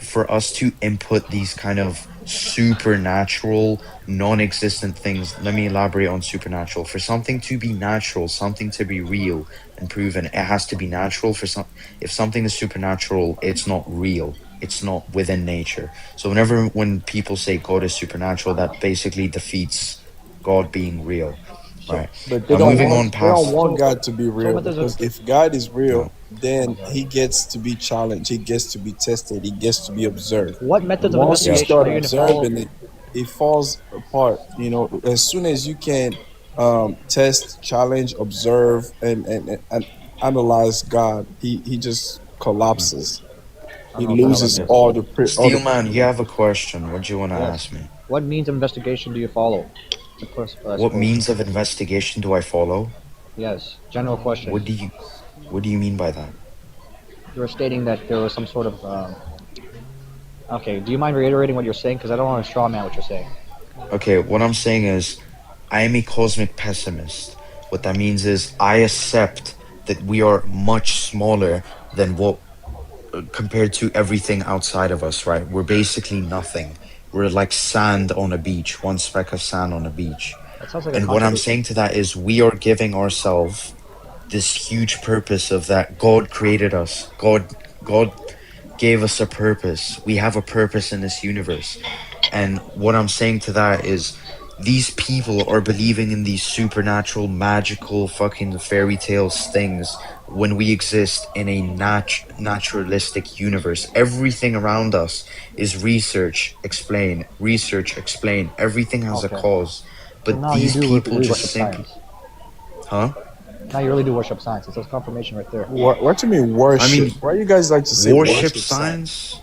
for us to input these kind of supernatural, non-existent things, let me elaborate on supernatural. For something to be natural, something to be real and proven, it has to be natural. For some, if something is supernatural, it's not real, it's not within nature. So when people say God is supernatural, that basically defeats God being real, right? but Now moving on they don't past, want God to be So real, what does it? because if God is no, real, then Okay. he gets to be challenged, he gets to be tested, he gets to be observed. What methods of Once you yeah, investigation start are you going to follow? observing it, it falls apart. You know, as soon as you can test, challenge, observe, and analyze God, he just collapses. I He don't know if I know that loses yeah. answer. all the Steelman, you have a question. What do you want to Yes. ask me? What means of investigation do you follow? Of course, I What suppose. means of investigation do I follow? Yes. General question. What do you what do you mean by that? You were stating that there was some sort of. Okay. Do you mind reiterating what you're saying? Because I don't want to straw man what you're saying. Okay, what I'm saying is I am a cosmic pessimist. What that means is I accept that we are much smaller than what compared to everything outside of us, right? We're basically nothing. We're like sand on a beach, one speck of sand on a beach. That sounds like a And what I'm contradiction. saying to that is we are giving ourselves this huge purpose of that God created us. God gave us a purpose. We have a purpose in this universe. And what I'm saying to that is these people are believing in these supernatural, magical, fucking fairy tales things when we exist in a naturalistic universe. Everything around us is research, explain. Everything has a Okay. cause. So But now you these do people really just worship simply, science. huh? Now you really do worship science. It says confirmation right there. what you mean I worship? mean, Why you guys like to say worship worship science? science?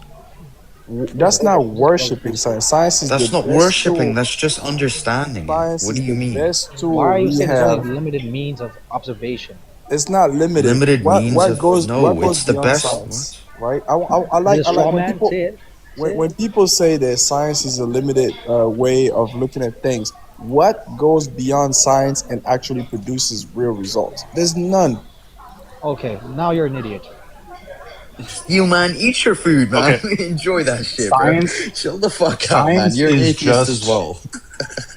That's not worshiping science. Science is the That's not best worshiping, tool. that's just understanding it. Science What is do you the mean? best Why tool are you we saying there's only have. limited means of observation? It's not limited. Limited means What of goes no, it's the beyond best. science, What? right? Is it a I like straw when man? people Say it. Say when it. people say that science is a limited way of looking at things. What goes beyond science and actually produces real results? There's none. Okay, now you're an idiot. You man, eat your food, man. Okay, Enjoy that shit, bro. science Chill the fuck out, man. science You're an is atheist as just well.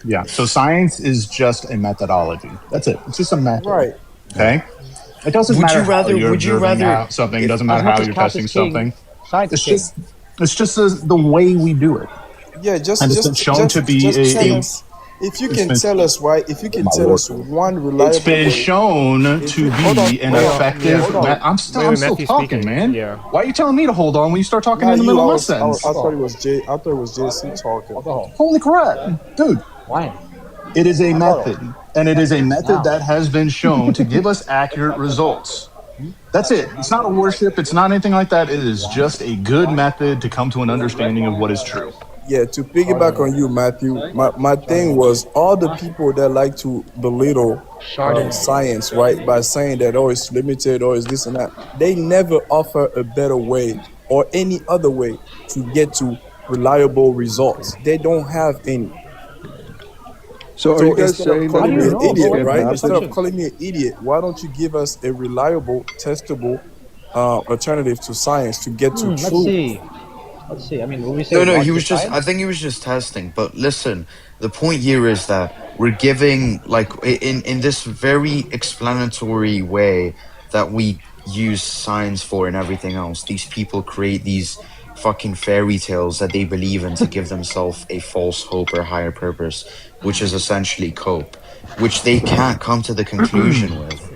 yeah. So science is just a methodology. That's it. It's just a method. Right. Yeah. Okay. It doesn't matter how you're Would you observing rather out something. It if doesn't As matter much how as you're Cass is testing king, something. science is It's king. just the way we do it, Yeah, and it's been shown to be just tell Steel us if you it's can been tell us, right? If you can my tell lord. us one It's reliable been way. shown If to you hold on, be an hold Wait, on, yeah. effective. hold on. Wait, I'm wait, still Matthew's talking, speaking. man. Yeah. Why are you telling me to hold on when you start talking in Not the you. middle of my sentence? I Hold thought it on. was J. I thought it was JC talking. I'll go. Holy crap, dude! Why? It is a I'll go. method, and it is a method Now. that has been shown to give us accurate results. That's it. It's not a worship. It's not anything like that. It is just a good method to come to an understanding of what is true. Yeah, to piggyback on you, Matthew. My thing was all the people that like to belittle science, right, by saying that oh it's limited or it's this and that. They never offer a better way or any other way to get to reliable results. They don't have any. So are you So guys instead of saying How that do calling you me an know, people bro? idiot, What skip the right? fuck are your Instead of method? questions? calling me an idiot, why don't you give us a reliable, testable alternative to science to get to Let's truth? see. Let's see. I mean, would we say No, no, he logic was is just, I science? think he was just testing. But listen, the point here is that we're giving, like, in this very explanatory way that we use science for and everything else, these people create these fucking fairy tales that they believe in to give themselves a false hope or higher purpose, which is essentially cope, which they can't come to the conclusion with.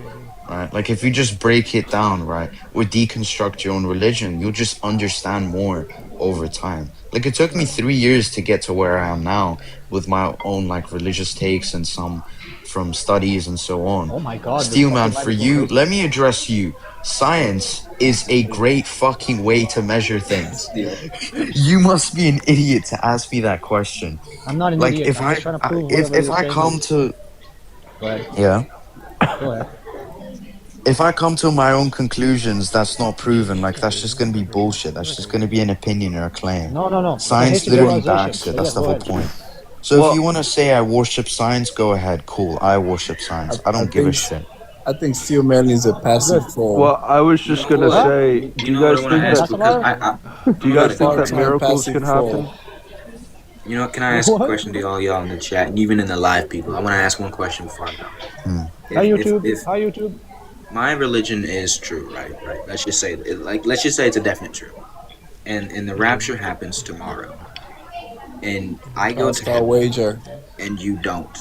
Right? Like if you just break it down, right, or deconstruct your own religion, you'll just understand more over time. Like it took me 3 years to get to where I am now with my own like religious takes and some from studies and so on. Oh my god, this Steelman, fucking light for is going you, crazy. let me address you. Science is a great fucking way to measure things. Steal. You must be an idiot to ask me that question. I'm not an Like idiot. I'm just trying to prove if whatever if you're I saying come is. to Go ahead. yeah, Go ahead. if I come to my own conclusions, that's not proven. Like that's just gonna be bullshit. That's just gonna be an opinion or a claim. No, no, no. It's a Science hasty literally generalization. backs it. But That's yeah, the go whole ahead. point. So if Well, you want to say I worship science, go ahead. Cool. I worship science. I I don't give a think shit. I think Steelman is a passive Good. form. well, I was You just know gonna what? Huh? say, You do you know what I guys want to think And ask that? that's because allowed? Do I'm you about guys to think go. that Part-time miracles passive can form. happen? You know, can I ask a What? question to all y'all in the chat and even in the live people? I want to ask one question before I go. Hmm. Hi If YouTube. Hi YouTube. my religion is true, right? Right. Let's just say let's just say it's a definite true, and the rapture happens tomorrow, and I go to Oscar heaven wager. and you don't.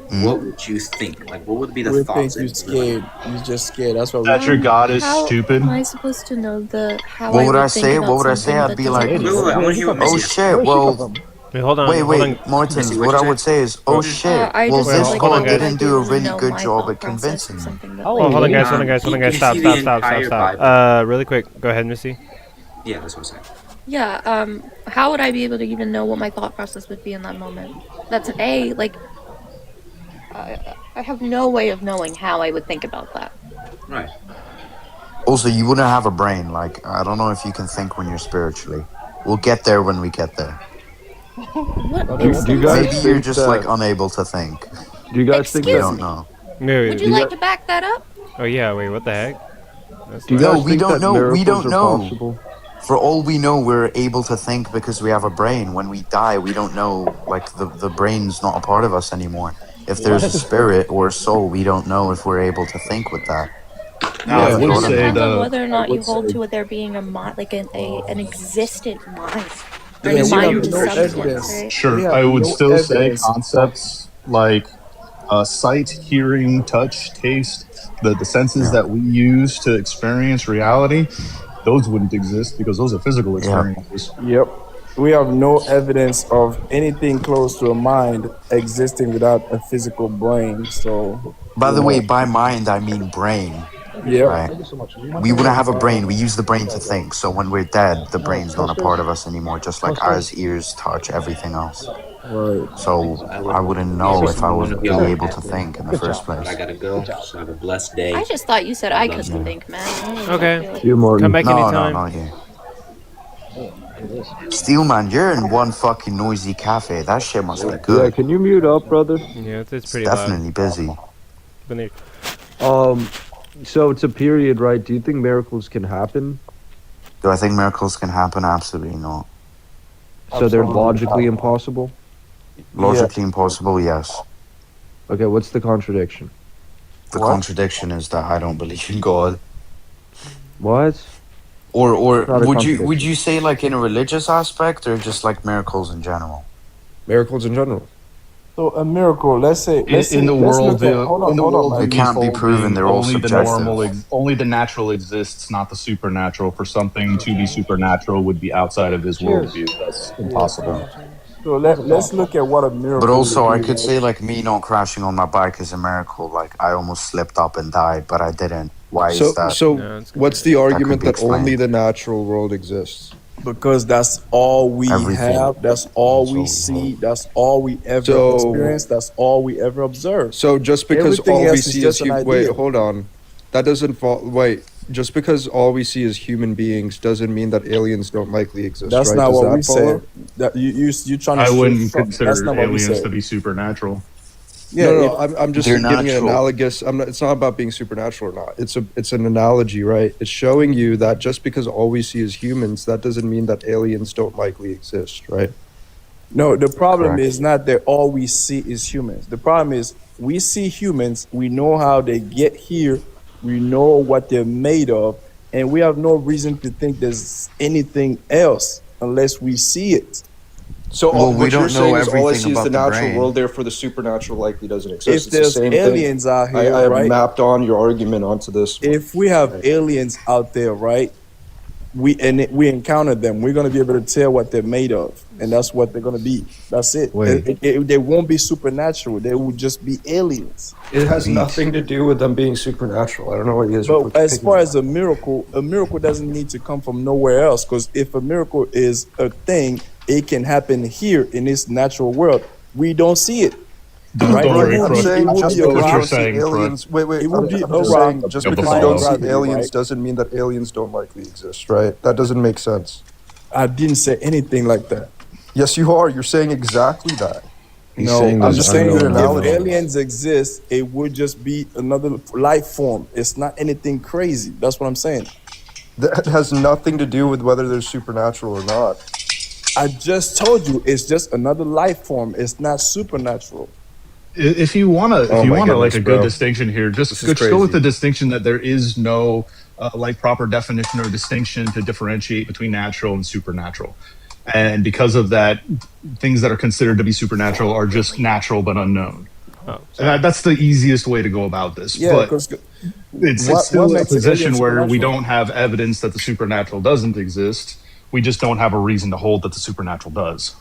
Hmm? What would you think? Like, what would be the We thoughts think that you would be like? scared. You just scared. That's what we That your think. God is How stupid. am I supposed to know how What I would I would think say? What about would I say? something I'd that be This doesn't like, lady. Wait, concern I Where want did to me? you hear what come oh from? Missy has to Where say. shit. did she come Well, from? Wait, hold on, hold wait, on. Martins. Missy, what'd What you I say? would say is, oh Wait, shit. I Well, just said this hold on, God how would guys. I didn't be do a able to really know good my job thought at process convincing for me. something that How Well, old doesn't are hold on, you, lady? guys. concern Hold on, me? guys. Hold on, guys. Can you Stop, see the stop, stop, stop, entire stop. Bible? Really quick. Go ahead, Missy. Yeah, that's what I'm saying. Yeah, how would I be able to even know what my thought process would be in that moment? That's an A, like, I have no way of knowing how I would think about that. Right. Also, you wouldn't have a brain. Like, I don't know if you can think when you're spiritually. We'll get there when we get there. What Brother, Do, what do the you instance? fuck? guys Maybe you're think just like that? unable to think. Do you guys think We that? Excuse don't me. know. Would Wait, you Do you like guys, to back that up? oh yeah, wait, what the heck? That's do you not. No, guys we think don't that know. We miracles don't are know. possible? For all we know, we're able to think because we have a brain. When we die, we don't know. Like the brain's not a part of us anymore. If there's a What? spirit or a soul, we don't know if we're able to think with that. Now, We I No, haven't it would thought just of say that. depends on the whether or I not you would hold say, to it there being a mind, like an existent mind, or yeah, any Missy, we are have you a mindless no Christian or substance, no? evidence. right? We sure. have I would no still say evidence of. concepts like sight, hearing, touch, taste, the senses Yeah. that we use to experience reality, those wouldn't exist because those are physical Yeah. experiences. Yep. We have no evidence of anything close to a mind existing without a physical brain. So, By you the way, know, by mind I mean brain, Thank you so yep. much. right? Thank you so much. You want We some wouldn't milk? have a brain. We use the brain to Yeah, yeah. think. So when we're dead, the No, brain's not a part toasters. of us anymore, just like Toasters. eyes, ears, touch, everything else. Right. So I I would, wouldn't yeah, know Sir. if I one would of be y'all Sir. would able have to to, think in the Good first job. but I place. gotta Good go. job. So have a blessed I day. just thought you said God I loves could you. Yeah. think, man. I don't know. I Okay, feel like You, come Martin. back No, no, anytime. not you. Oh, what is this? Steelman, you're in one fucking noisy cafe. That shit must be Yeah, good. can you mute up, brother? Yeah, it's It's pretty loud. definitely busy. But they, Um, so it's a period, right? Do you think miracles can happen? Do I think miracles can happen? Absolutely not. So they're Absolutely. logically impossible? Yeah. Logically impossible, yes. Okay, what's the contradiction? The What? contradiction is that I don't believe in God. What? Or Not a would contradiction. you say like in a religious aspect or just like miracles in general? Miracles in general. So a miracle. In the Let's world, look at. the Hold on. in the Hold on, It man. worldviews can't be proven. holding They're all only the subjective. only the natural exists, not the supernatural. For something to be supernatural would be outside of his Cheers. worldview. That's Yeah. impossible. So How's it let's going? look at what a But miracle would also, I be. could Right? say like me not crashing on my bike is a miracle. Like I almost slipped up and died, but I didn't. Why is that? no, it's What's the That could argument be that only explained. the natural world exists? Because that's all we Everything. have. That's all That's we what we have. see. That's all we ever So, experience. That's all we ever observe. so just because Everything all we else is see is just an wait, idea. hold on, that doesn't fall. Wait, just because all we see is human beings doesn't mean that aliens don't likely exist, That's right? not Does what that we follow? said. That you trying to I wouldn't shift from. That's consider not what we aliens said. to be supernatural. Yeah. No, no, If I'm just They're giving an natural. analogous. I'm not. It's not about being supernatural or not. It's an analogy, right? It's showing you that just because all we see is humans, that doesn't mean that aliens don't likely exist, right? no, the problem Correct. is not that all we see is humans. The problem is we see humans. We know how they get here. We know what they're made of, and we have no reason to think there's anything else unless we see it. So Well, we what you're don't know saying is all I everything see is the about the natural brain. world, therefore the supernatural likely doesn't exist. If It's the there's same thing. aliens out here, I have right? mapped on your argument onto this one. If we have aliens out there, right? We encounter them, we're gonna be able to tell what they're made of, and that's what they're gonna be. That's it. Wait. They won't be supernatural. They will just be aliens. It has Beat. nothing to do with them being supernatural. I don't know what you guys But are as picking far on. as a miracle doesn't need to come from nowhere else. Because if a miracle is a thing, it can happen here in this natural world. We don't see it, right? Don't It worry, will I'm be, Crook. it saying will just be a What because you you're rock. don't see saying, Crook. aliens. Wait. It will be I'm a just rock saying just You'll because you don't defying see gravity, aliens right? doesn't mean that aliens don't likely exist, right? That doesn't make sense. I didn't say anything like that. Yes, you are. You're saying exactly that. He's No, saying I'm I'm there's just saying saying unknown an if analogy. unknowns. aliens exist, it would just be another life form. It's not anything crazy. That's what I'm saying. That has nothing to do with whether they're supernatural or not. I just told you it's just another life form. It's not supernatural. If you want to, Oh my like goodness, a good bro. distinction here, This just is go with the crazy. distinction that there is no like proper definition or distinction to differentiate between natural and supernatural. And because of that, things that are considered to be supernatural are just natural but unknown. Oh, That's the easiest way to go about this. Yeah, But because it's what still a makes an alien position where we supernatural? don't have evidence that the supernatural doesn't exist. We just don't have a reason to hold that the supernatural does.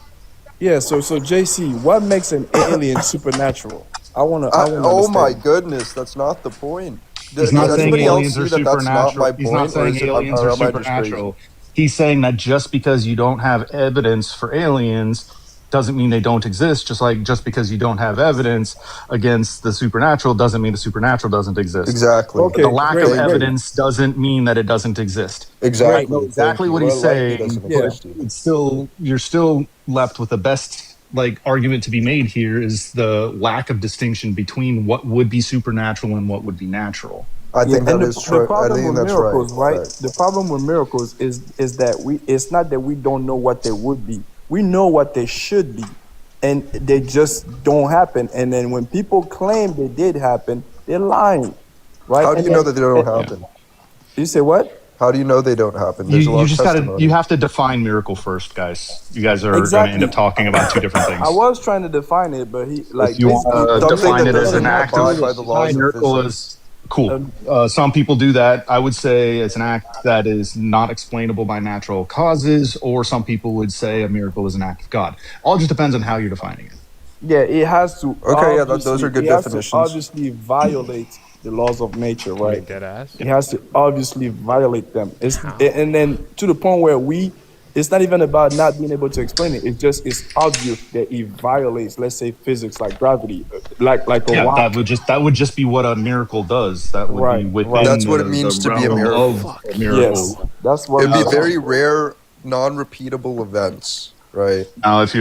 Yeah, so JC, what makes an alien supernatural? I wanna Oh my understand. goodness, that's not the point. He's Does not saying anybody else aliens are see that that's not my supernatural. He's not point, or saying is it? aliens are Or am I just crazy? supernatural. He's saying that just because you don't have evidence for aliens doesn't mean they don't exist. Just because you don't have evidence against the supernatural doesn't mean the supernatural doesn't exist. Exactly. But the Okay, lack of great, great, evidence doesn't mean that it doesn't exist. I great. know Exactly. Thank exactly you. what Well, he's likely saying, doesn't but Yeah, exist either. it's still you're still left with the best like argument to be made here is the lack of distinction between what would be supernatural and what would be natural. I yeah. think And that the, is the true. I problem think with that's right. miracles, right? Right. The problem with miracles is that it's not that we don't know what they would be. We know what they should be, and they just don't happen. And then when people claim they did happen, they're lying, right? How do And you know then that they don't and, happen? you say what? How do you know they don't happen? There's a lot You of just gotta testimony. you have to define miracle first, guys. You guys are going to end Exactly. up talking about two different I things. was trying to define it, but he If like you want basically to Something define that it as doesn't an act of abide by the laws of miracle physics. is cool. um, Some people do that. I would say it's an act that is not explainable by natural causes, or some people would say a miracle is an act of God. All just depends on how you're defining it. yeah, it has to Okay, yeah, those are good it has to definitions. obviously violate the laws of nature, I mean, right? dead ass. It has to obviously violate them. How? And then to the point where it's not even about not being able to explain it. It's obvious that it violates, let's say, physics like gravity, like a Yeah, rock. that would just be what a miracle does. That would Right, be right. within That's what it means the to be a realm miracle. of a miracle. Yes, that's what It'd be we very rare, non-repeatable events, right? Now, if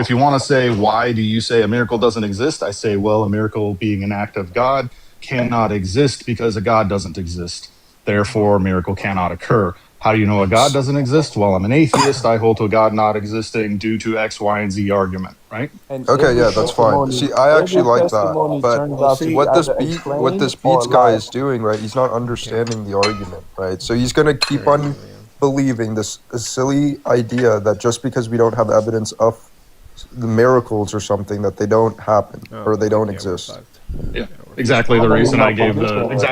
you want to say why do you say a miracle doesn't exist, I say, well, a miracle being an act of God cannot exist because a God doesn't exist. Therefore, a miracle cannot occur. How do you know a God doesn't exist? Well, I'm an atheist. I hold to a God not existing due to X, Y, and Z argument, right? and Okay, every yeah, that's fine. testimony, See, I actually every like testimony that. But turns out to be what either this explained or Beats guy lied. is doing, right? He's not understanding the argument, right? So he's gonna keep Very on alien. believing this silly idea that just because we don't have evidence of the miracles or something that they don't happen Oh, or they don't yeah, we're exist Yeah, fucked. Yeah, we're exactly the Following reason my I gave position, right?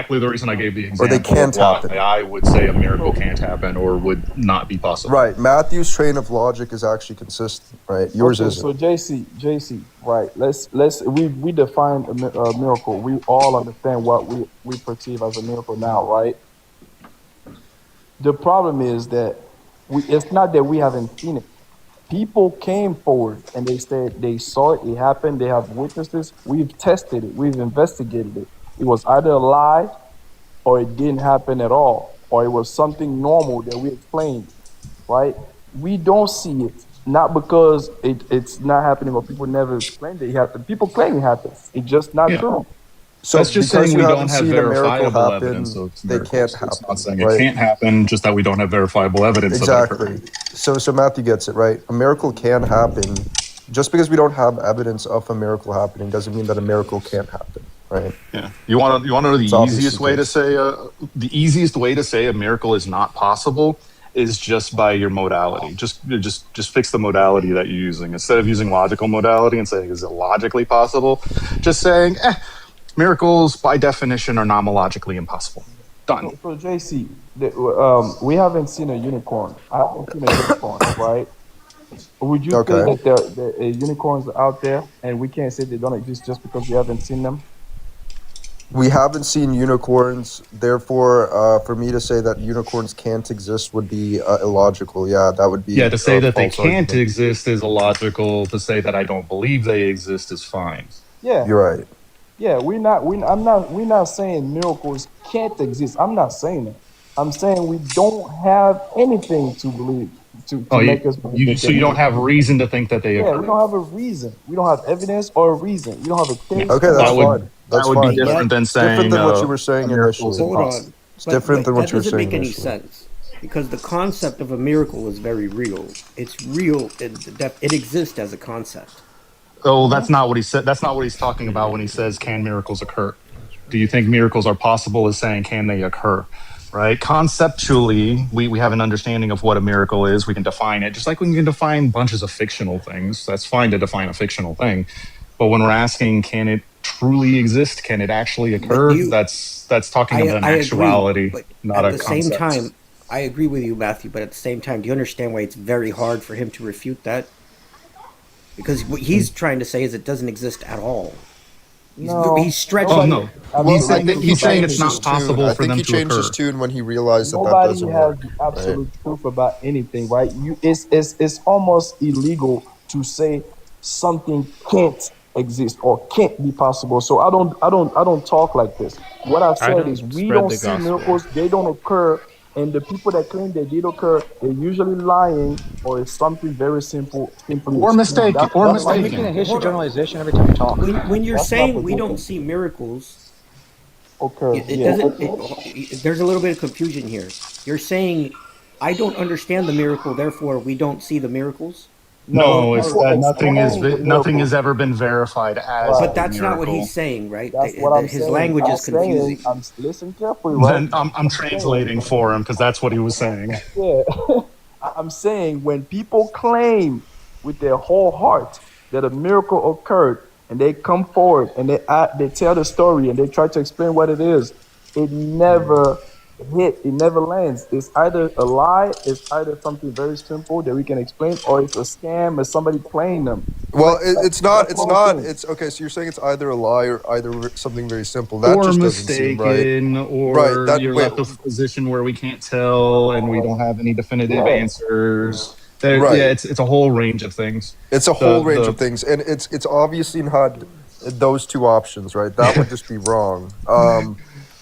the or they example can't of why happen. I would say a miracle can't happen or would not be possible. Right. Matthew's train of logic is actually consistent, right? Yours Okay, isn't. so JC, right? Let's we define a miracle. We all understand what we perceive as a miracle now, right? The problem is that it's not that we haven't seen it. People came forward and they said they saw it, it happened, they have witnesses. We've tested it, we've investigated it. It was either a lie or it didn't happen at all, or it was something normal that we explained, right? We don't see it, not because it's not happening or people never explained it happened. People claim it happens. It's just not Yeah. true. So That's just because saying you we haven't don't have seen a miracle verifiable evidence happen, of they miracles. can't It's not happen, saying it right? can't happen, just that we don't have verifiable evidence of it occurring. Exactly. So Matthew gets it, right? A miracle can happen. Just because we don't have evidence of a miracle happening doesn't mean that a miracle can't happen. right? Yeah. You want to know the It's obviously easiest way to case. say a miracle is not possible is just by your modality. Just fix the modality that you're using. Instead of using logical modality and saying is it logically possible, just saying miracles by definition are nomologically impossible. Done. So JC, we haven't seen a unicorn. I haven't seen a unicorn, right? Would you say Okay. that there are unicorns out there, and we can't say they don't exist just because we haven't seen them? We haven't seen unicorns, therefore, for me to say that unicorns can't exist would be illogical. Yeah, that would be Yeah, to say that they false can't argument. exist is illogical. To say that I don't believe they exist is fine. Yeah, You're right. yeah. We're not saying miracles can't exist. I'm not saying that. I'm saying we don't have anything to believe to Oh, make us believe that so they you don't have exist. reason to think that they Yeah, we occur. don't have a reason. We don't have evidence or a reason. We don't have a case Okay, or that's That nothing. would fine. that That's would be fine. And But different yet, than it's different saying than what you were a saying miracle is initially. hold impossible. on. It's different than what That you were doesn't saying make any initially. sense because the concept of a miracle is very real. It's real. It exists as a concept. Oh, that's not what he said. That's not what he's talking about when he says, "Can miracles occur?" Do you think miracles are possible? Is saying, "Can they occur?" Right? Conceptually, we have an understanding of what a miracle is. We can define it, just like we can define bunches of fictional things. That's fine to define a fictional thing, but when we're asking, "Can it truly exist? Can it actually But occur?" That's talking about an I agree. actuality, But not at a the same concept. time, I agree with you, Matthew. But at the same time, do you understand why it's very hard for him to refute that? Because what he's trying to say is it doesn't exist at all. He's No, Oh stretching nobody it. no, Well, I absolutely think he he's saying it's changed his not tune. possible I for think them he to changed his occur. tune when he realized that that nobody doesn't has work, the right? absolute truth about anything, right? It's almost illegal to say something can't exist or can't be possible. So I don't talk like this. What I've I said is don't we spread don't the see gospel. miracles, they don't occur, and the people that claim they did occur, they're usually lying or it's something very simple, simply Or explained. mistaken, or You're That's making mistaken. a hasty Hold on. generalization every time you talk. When you're that's my saying we don't position. see miracles, Occur, it yeah. doesn't. There's a little bit of confusion here. You're saying I don't understand the miracle, therefore we don't see the miracles. No, No, it's people that explain the nothing miracle. has ever been verified as But Right. a that's not what miracle. he's saying, right? That's what I'm His saying. language I'm is saying, confusing. listen carefully, right? Then I'm I'm saying, translating for him because that's what he was saying. yeah, I'm saying when people claim with their whole heart that a miracle occurred and they come forward and they tell the story and they try to explain what it is, it never it never lands. It's either a lie, it's either something very simple that we can explain, or it's a scam or somebody playing them. Well, it's not. That's It's what I'm not. saying. It's okay. So you're saying it's either a lie or either something very simple. That Or just doesn't seem right. mistaken, Right. or That you're wait. left with a position where we can't tell and we don't have any definitive Yeah. answers. There, yeah, Right. it's a whole range of things. It's a whole range The of things, and it's obviously not those two options, right? That would just be wrong.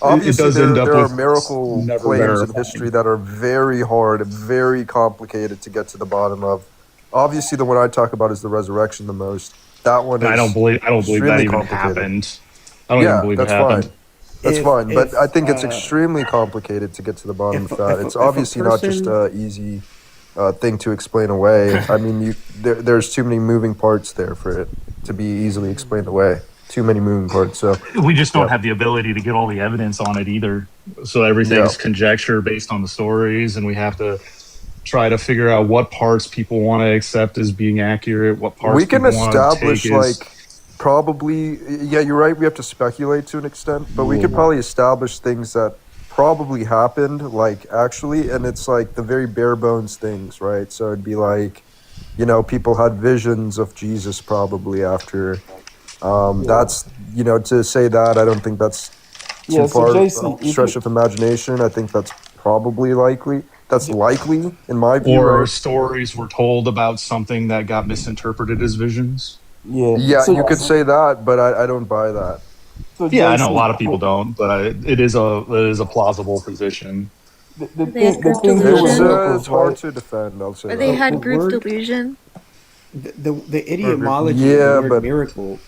it Obviously, does end up there are with miracle never claims in history verifying. that are very hard and very complicated to get to the bottom of. Obviously, the one I talk about is the resurrection the most. That one And is I don't believe that extremely even complicated. happened. I don't even Yeah, believe it that's happened. fine. That's fine, but I If think it's extremely complicated to get to the bottom of that. It's if a obviously not just person a easy thing to explain away. I mean, there's too many moving parts there for it to be easily explained away. Too many moving parts. So, We just don't yeah, have the ability to get all the evidence on it either. So yeah. everything's conjecture based on the stories, and we have to try to figure out what parts people want to accept as being accurate, what parts We can people want to establish take as probably. Yeah, you're right. We have to speculate to an extent, but we could probably establish things that probably happened, like actually, and it's like the very bare bones things, right? So it'd be like, people had visions of Jesus probably after. That's to say that I don't think that's too Yeah, so far JC, if stretch you of imagination. I think that's probably likely. That's likely in my view, or right? stories were told about something that got misinterpreted as visions. yeah, Yeah, so you could say that, but I don't buy that. so Yeah, I know a JC, lot of people don't, but it is a plausible position. Or they had the group thing here with delusion. miracles, It's hard right? to defend. I'll say Or they that. the had group word delusion. the etymology of the Yeah, word but miracle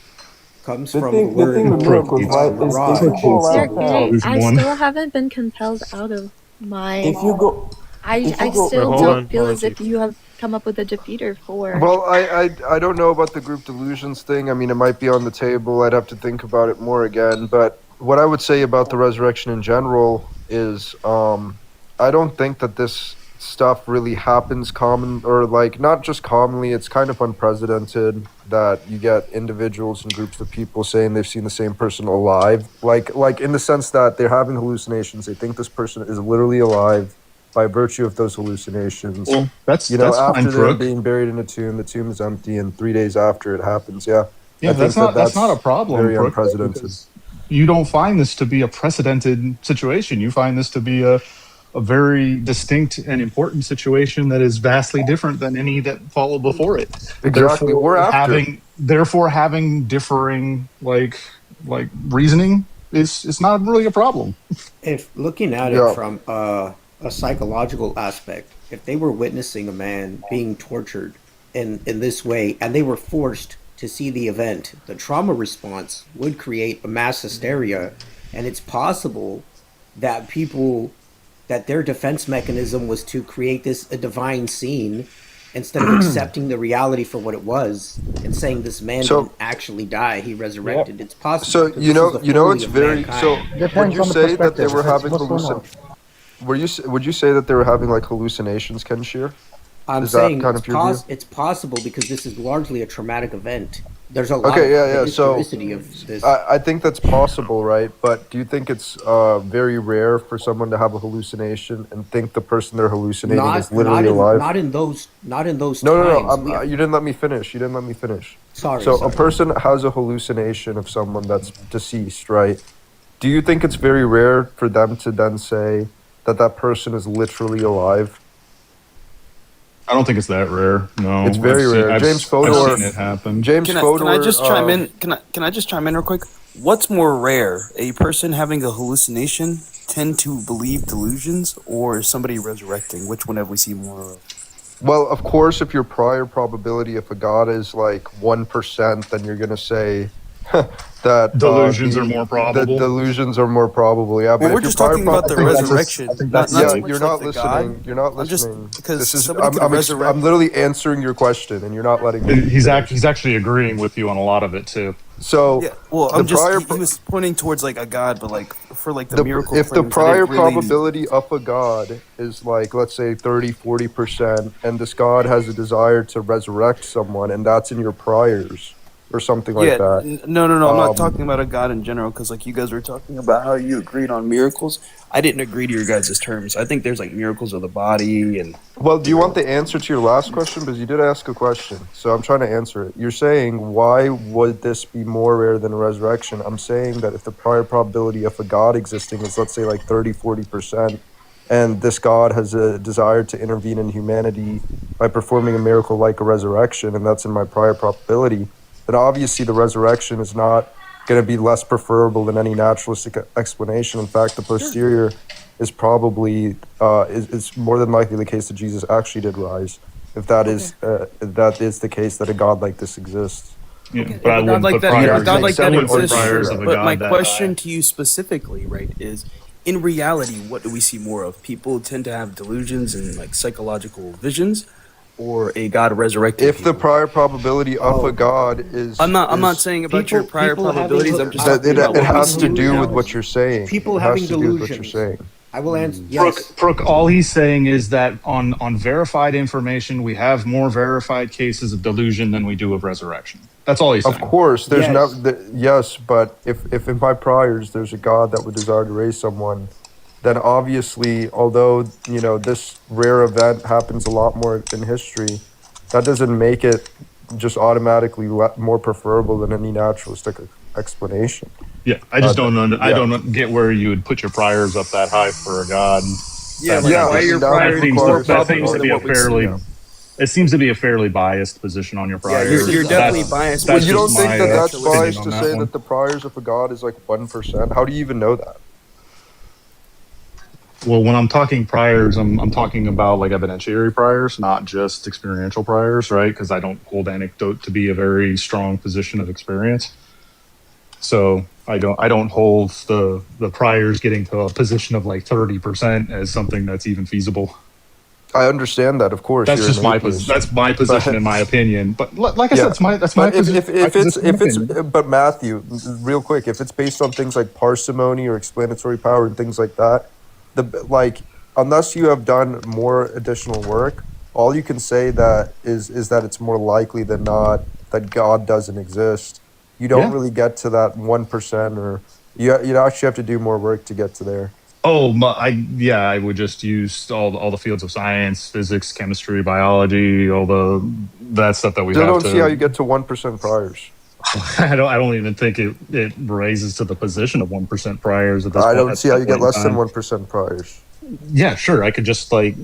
comes The from the thing the word thing with Proof miracles, beats right, is if you go mirage. Sir, around Gray, town, delusion I one. still haven't been compelled out of my. if you go I if you go still Wait, hold don't on, feel hold on, as if Chief. you have come up with a defeater for. Well, I don't know about the group delusions thing. I mean, it might be on the table. I'd have to think about it more again. But what I would say about the resurrection in general is, I don't think that this stuff really happens common, or like not just commonly. It's kind of unprecedented that you get individuals and groups of people saying they've seen the same person alive. Like in the sense that they're having hallucinations. They think this person is literally alive by virtue of those hallucinations. Well, that's After fine, they're Crook. being buried in a tomb, the tomb is empty, and 3 days after it happens. Yeah, Yeah, I think that's not a problem, very Crook, unprecedented. because you don't find this to be a precedented situation. You find this to be a very distinct and important situation that is vastly different than any that followed before it. Exactly. We're after. Therefore having differing like reasoning is not really a problem. If looking at Yeah. it from a psychological aspect, if they were witnessing a man being tortured in this way and they were forced to see the event, the trauma response would create a mass hysteria, and it's possible that that their defense mechanism was to create a divine scene instead of accepting the reality for what it was and saying this man didn't actually die, he resurrected. It's possible. So because this is the folly it's of very. So mankind. would Depends you on the say that they perspective. were having What's going on? Would you say that they were having like hallucinations, Kenshir? I'm Is that saying kind of your view? it's possible because this is largely a traumatic event. There's a lot Okay, of yeah. So historicity of this. I think that's possible, right? But do you think it's very rare for someone to have a hallucination and think the person they're hallucinating is literally alive? Not in those No. times. You didn't let me finish. Sorry. So a person has a hallucination of someone that's deceased, right? Do you think it's very rare for them to then say that that person is literally alive? I don't think it's that rare. No, It's very rare. James Fodor. I've seen it happen. James Fodor. Can I just chime in? Can I just chime in real quick? What's more rare, a person having a hallucination tend to believe delusions, or somebody resurrecting? Which one have we seen more of? Well, of course, if your prior probability of a god is like 1%, then you're gonna say that Delusions are more probable. The delusions are more probable. Yeah, Well, but we're if your just prior talking about the probability- resurrection. I think Not that's so Yeah, much you're like not the listening. God. You're not I'm just listening. because This is somebody could resurrect. I'm literally answering your question, and you're not letting me. He's actually agreeing with you on a lot of it too. So Yeah, well, the prior he was pointing towards like a god, but like for like the, the miracle. if the claims, I prior didn't really- probability of a god is like, let's say 30-40%, and this god has a desire to resurrect someone, and that's in your priors or something like that. No. I'm not talking about a god in general, because like you guys were talking about how you agreed on miracles. I didn't agree to your guys' terms. I think there's like miracles of the body and. Well, do you want the answer to your last question? Because you did ask a question, so I'm trying to answer it. You're saying, why would this be more rare than a resurrection? I'm saying that if the prior probability of a god existing is, let's say, like 30-40%, and this god has a desire to intervene in humanity by performing a miracle like a resurrection, and that's in my prior probability, then obviously the resurrection is not going to be less preferable than any naturalistic explanation. In fact, the posterior is probably is more than likely the case that Jesus actually did rise, if that is the case, that a god like this exists. Yeah, Okay, but I a god wouldn't like put that, priors. a god like I that wouldn't put exists. priors of a But god my that question high. to you specifically, right, is in reality, what do we see more of? People tend to have delusions and like psychological visions, or a god resurrecting. If the prior probability of a god is, I'm not saying about your prior probabilities. I'm just talking about it what we has see to in do with reality. what you're saying. People It having has to do with what you're delusions. saying. I will answer. Yes. Brooke, all he's saying is that on verified information, we have more verified cases of delusion than we do of resurrection. That's all he's saying. Of course, there's Yes. yes, but if in my priors there's a god that would desire to raise someone, then obviously, although this rare event happens a lot more in history, that doesn't make it just automatically more preferable than any naturalistic explanation. Yeah, I just don't get where you would put your priors up that high for a god. Yeah, That your that priors seems- more that seems probable to than be a what we see. fairly. It seems to be a fairly biased position on your Yeah, priors. you're definitely biased. But That's you don't just think my, that that's opinion biased on to say one. that the priors of a god is like 1%? How do you even know that? Well, when I'm talking priors, I'm talking about like evidentiary priors, not just experiential priors, right? Because I don't hold anecdote to be a very strong position of experience. So I don't hold the priors getting to a position of like 30% as something that's even feasible. I understand that, of course. That's You're just an atheist. that's my position But and my opinion. But like I yeah, said, that's my but position. if it's but Matthew, real quick, if it's based on things like parsimony or explanatory power and things like that, the like unless you have done more additional work, all you can say that is that it's more likely than not that God doesn't exist. You don't Yeah. really get to that 1%, or you actually have to do more work to get to there. Oh, I would just use all the fields of science, physics, chemistry, biology, all that stuff that we Still have don't see how to. you get to 1% priors. I don't even think it raises to the position of 1% priors at this I point. don't At see how some you point get in less than time. 1% priors. Yeah, sure. I could just like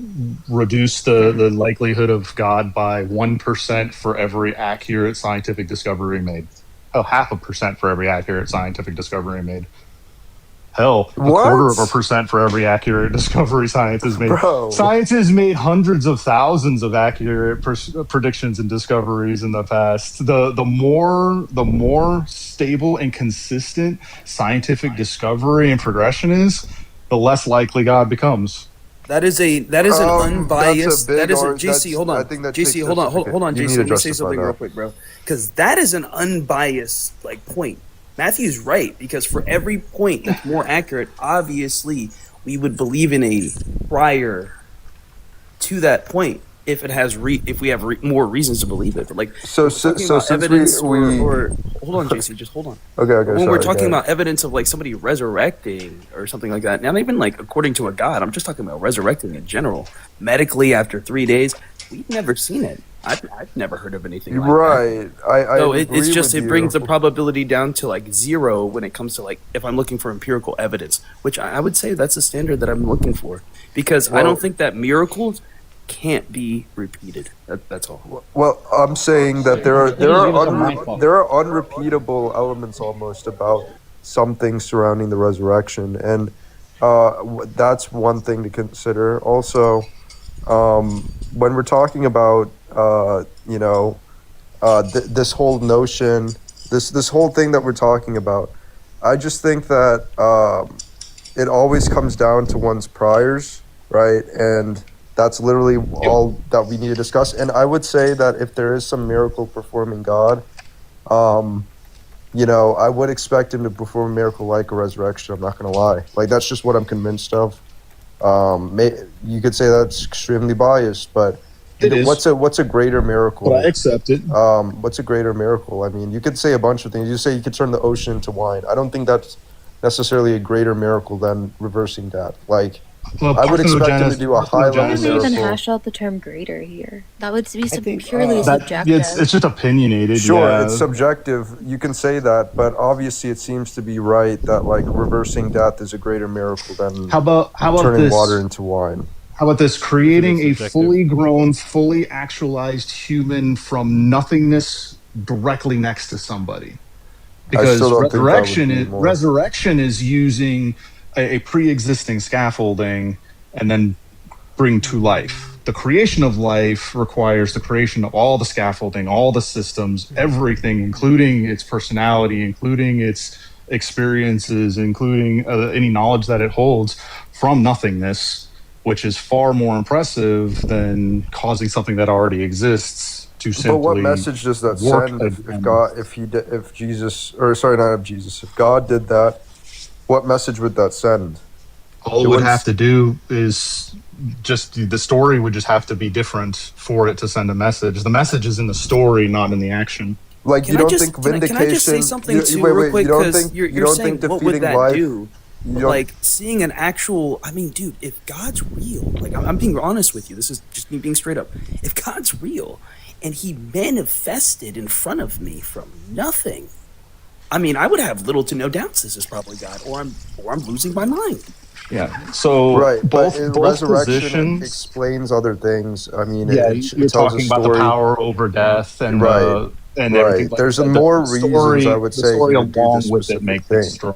reduce the likelihood of God by 1% for every accurate scientific discovery made. Oh, 0.5% for every accurate scientific discovery made. Hell, a quarter of a What, percent for every accurate discovery science has made. bro? Science has made hundreds of thousands of accurate predictions and discoveries in the past. The more stable and consistent scientific discovery and progression is, the less likely God becomes. That is an That's a unbiased. That big is a or JC. that's. Hold I on, think that takes JC. Hold on, justification. hold on, You need JC. to Let me say justify something real that. quick, bro. Because that is an unbiased point. Matthew's right, because for every point that's more accurate, obviously we would believe in a prior to that point if it has if we have more reasons to believe it. But like So when we're talking so about since evidence we or hold on, JC, just hold on. okay, When we're sorry, talking go ahead. about evidence of like somebody resurrecting or something like that, not even like according to a god, I'm just talking about resurrecting in general. Medically, after 3 days, we've never seen it. I've never heard of anything like that. Right, I So agree it's just with it brings the you. probability down to like 0 when it comes to like if I'm looking for empirical evidence, which I would say that's a standard that I'm looking for because I don't Well, think that miracles can't be repeated. That's all. well, I'm saying that mindfuck. there are unrepeatable elements almost about some things surrounding the resurrection, and that's one thing to consider. Also, when we're talking about this whole notion, this whole thing that we're talking about, I just think that it always comes down to one's priors, right? And that's literally all that we need to discuss. And I would say that if there is some miracle performing God, um, I would expect him to perform a miracle like a resurrection. I'm not going to lie. Like, that's just what I'm convinced of. You could say that's extremely biased, but It is, what's a greater miracle? but I accept it. What's a greater miracle? I mean, you could say a bunch of things. You say you could turn the ocean into wine. I don't think that's necessarily a greater miracle than reversing that. Like, Well, I would expect him to do a high level How would you even miracle. hash out the term greater here? That would be think, purely subjective. it's just opinionated. Sure, Yeah. it's subjective. You can say that, but obviously it seems to be right that like reversing death is a greater miracle than How about turning this? water into wine. How about this? Creating a subjective. fully grown, fully actualized human from nothingness directly next to somebody. Because still don't think that would be more. resurrection is using a pre-existing scaffolding and then bring to life. The creation of life requires the creation of all the scaffolding, all the systems, everything, including its personality, including its experiences, including any knowledge that it holds from nothingness, which is far more impressive than causing something that already exists to simply. But what message does that work send again. if Jesus, or sorry, not if Jesus, if God did that, what message would that send? All it would have to do is just the story would just have to be different for it to send a message. The message is in the story, not in the action. Like, you don't think Can vindication? I just say something too wait, real quick? you don't Because think you're saying what would defeating that life? do? You But don't- like seeing an actual, I mean, dude, if God's real, like I'm being honest with you, this is just me being straight up. If God's real and he manifested in front of me from nothing, I mean, I would have little to no doubts this is probably God, or I'm losing my mind. Yeah. So right, both resurrection positions explains other things. I mean, Yeah, it you're tells talking a about the story. power over death and Right, and everything. Like There's that. more The reasons I would the say he story would do along this with it specific makes thing. it strong.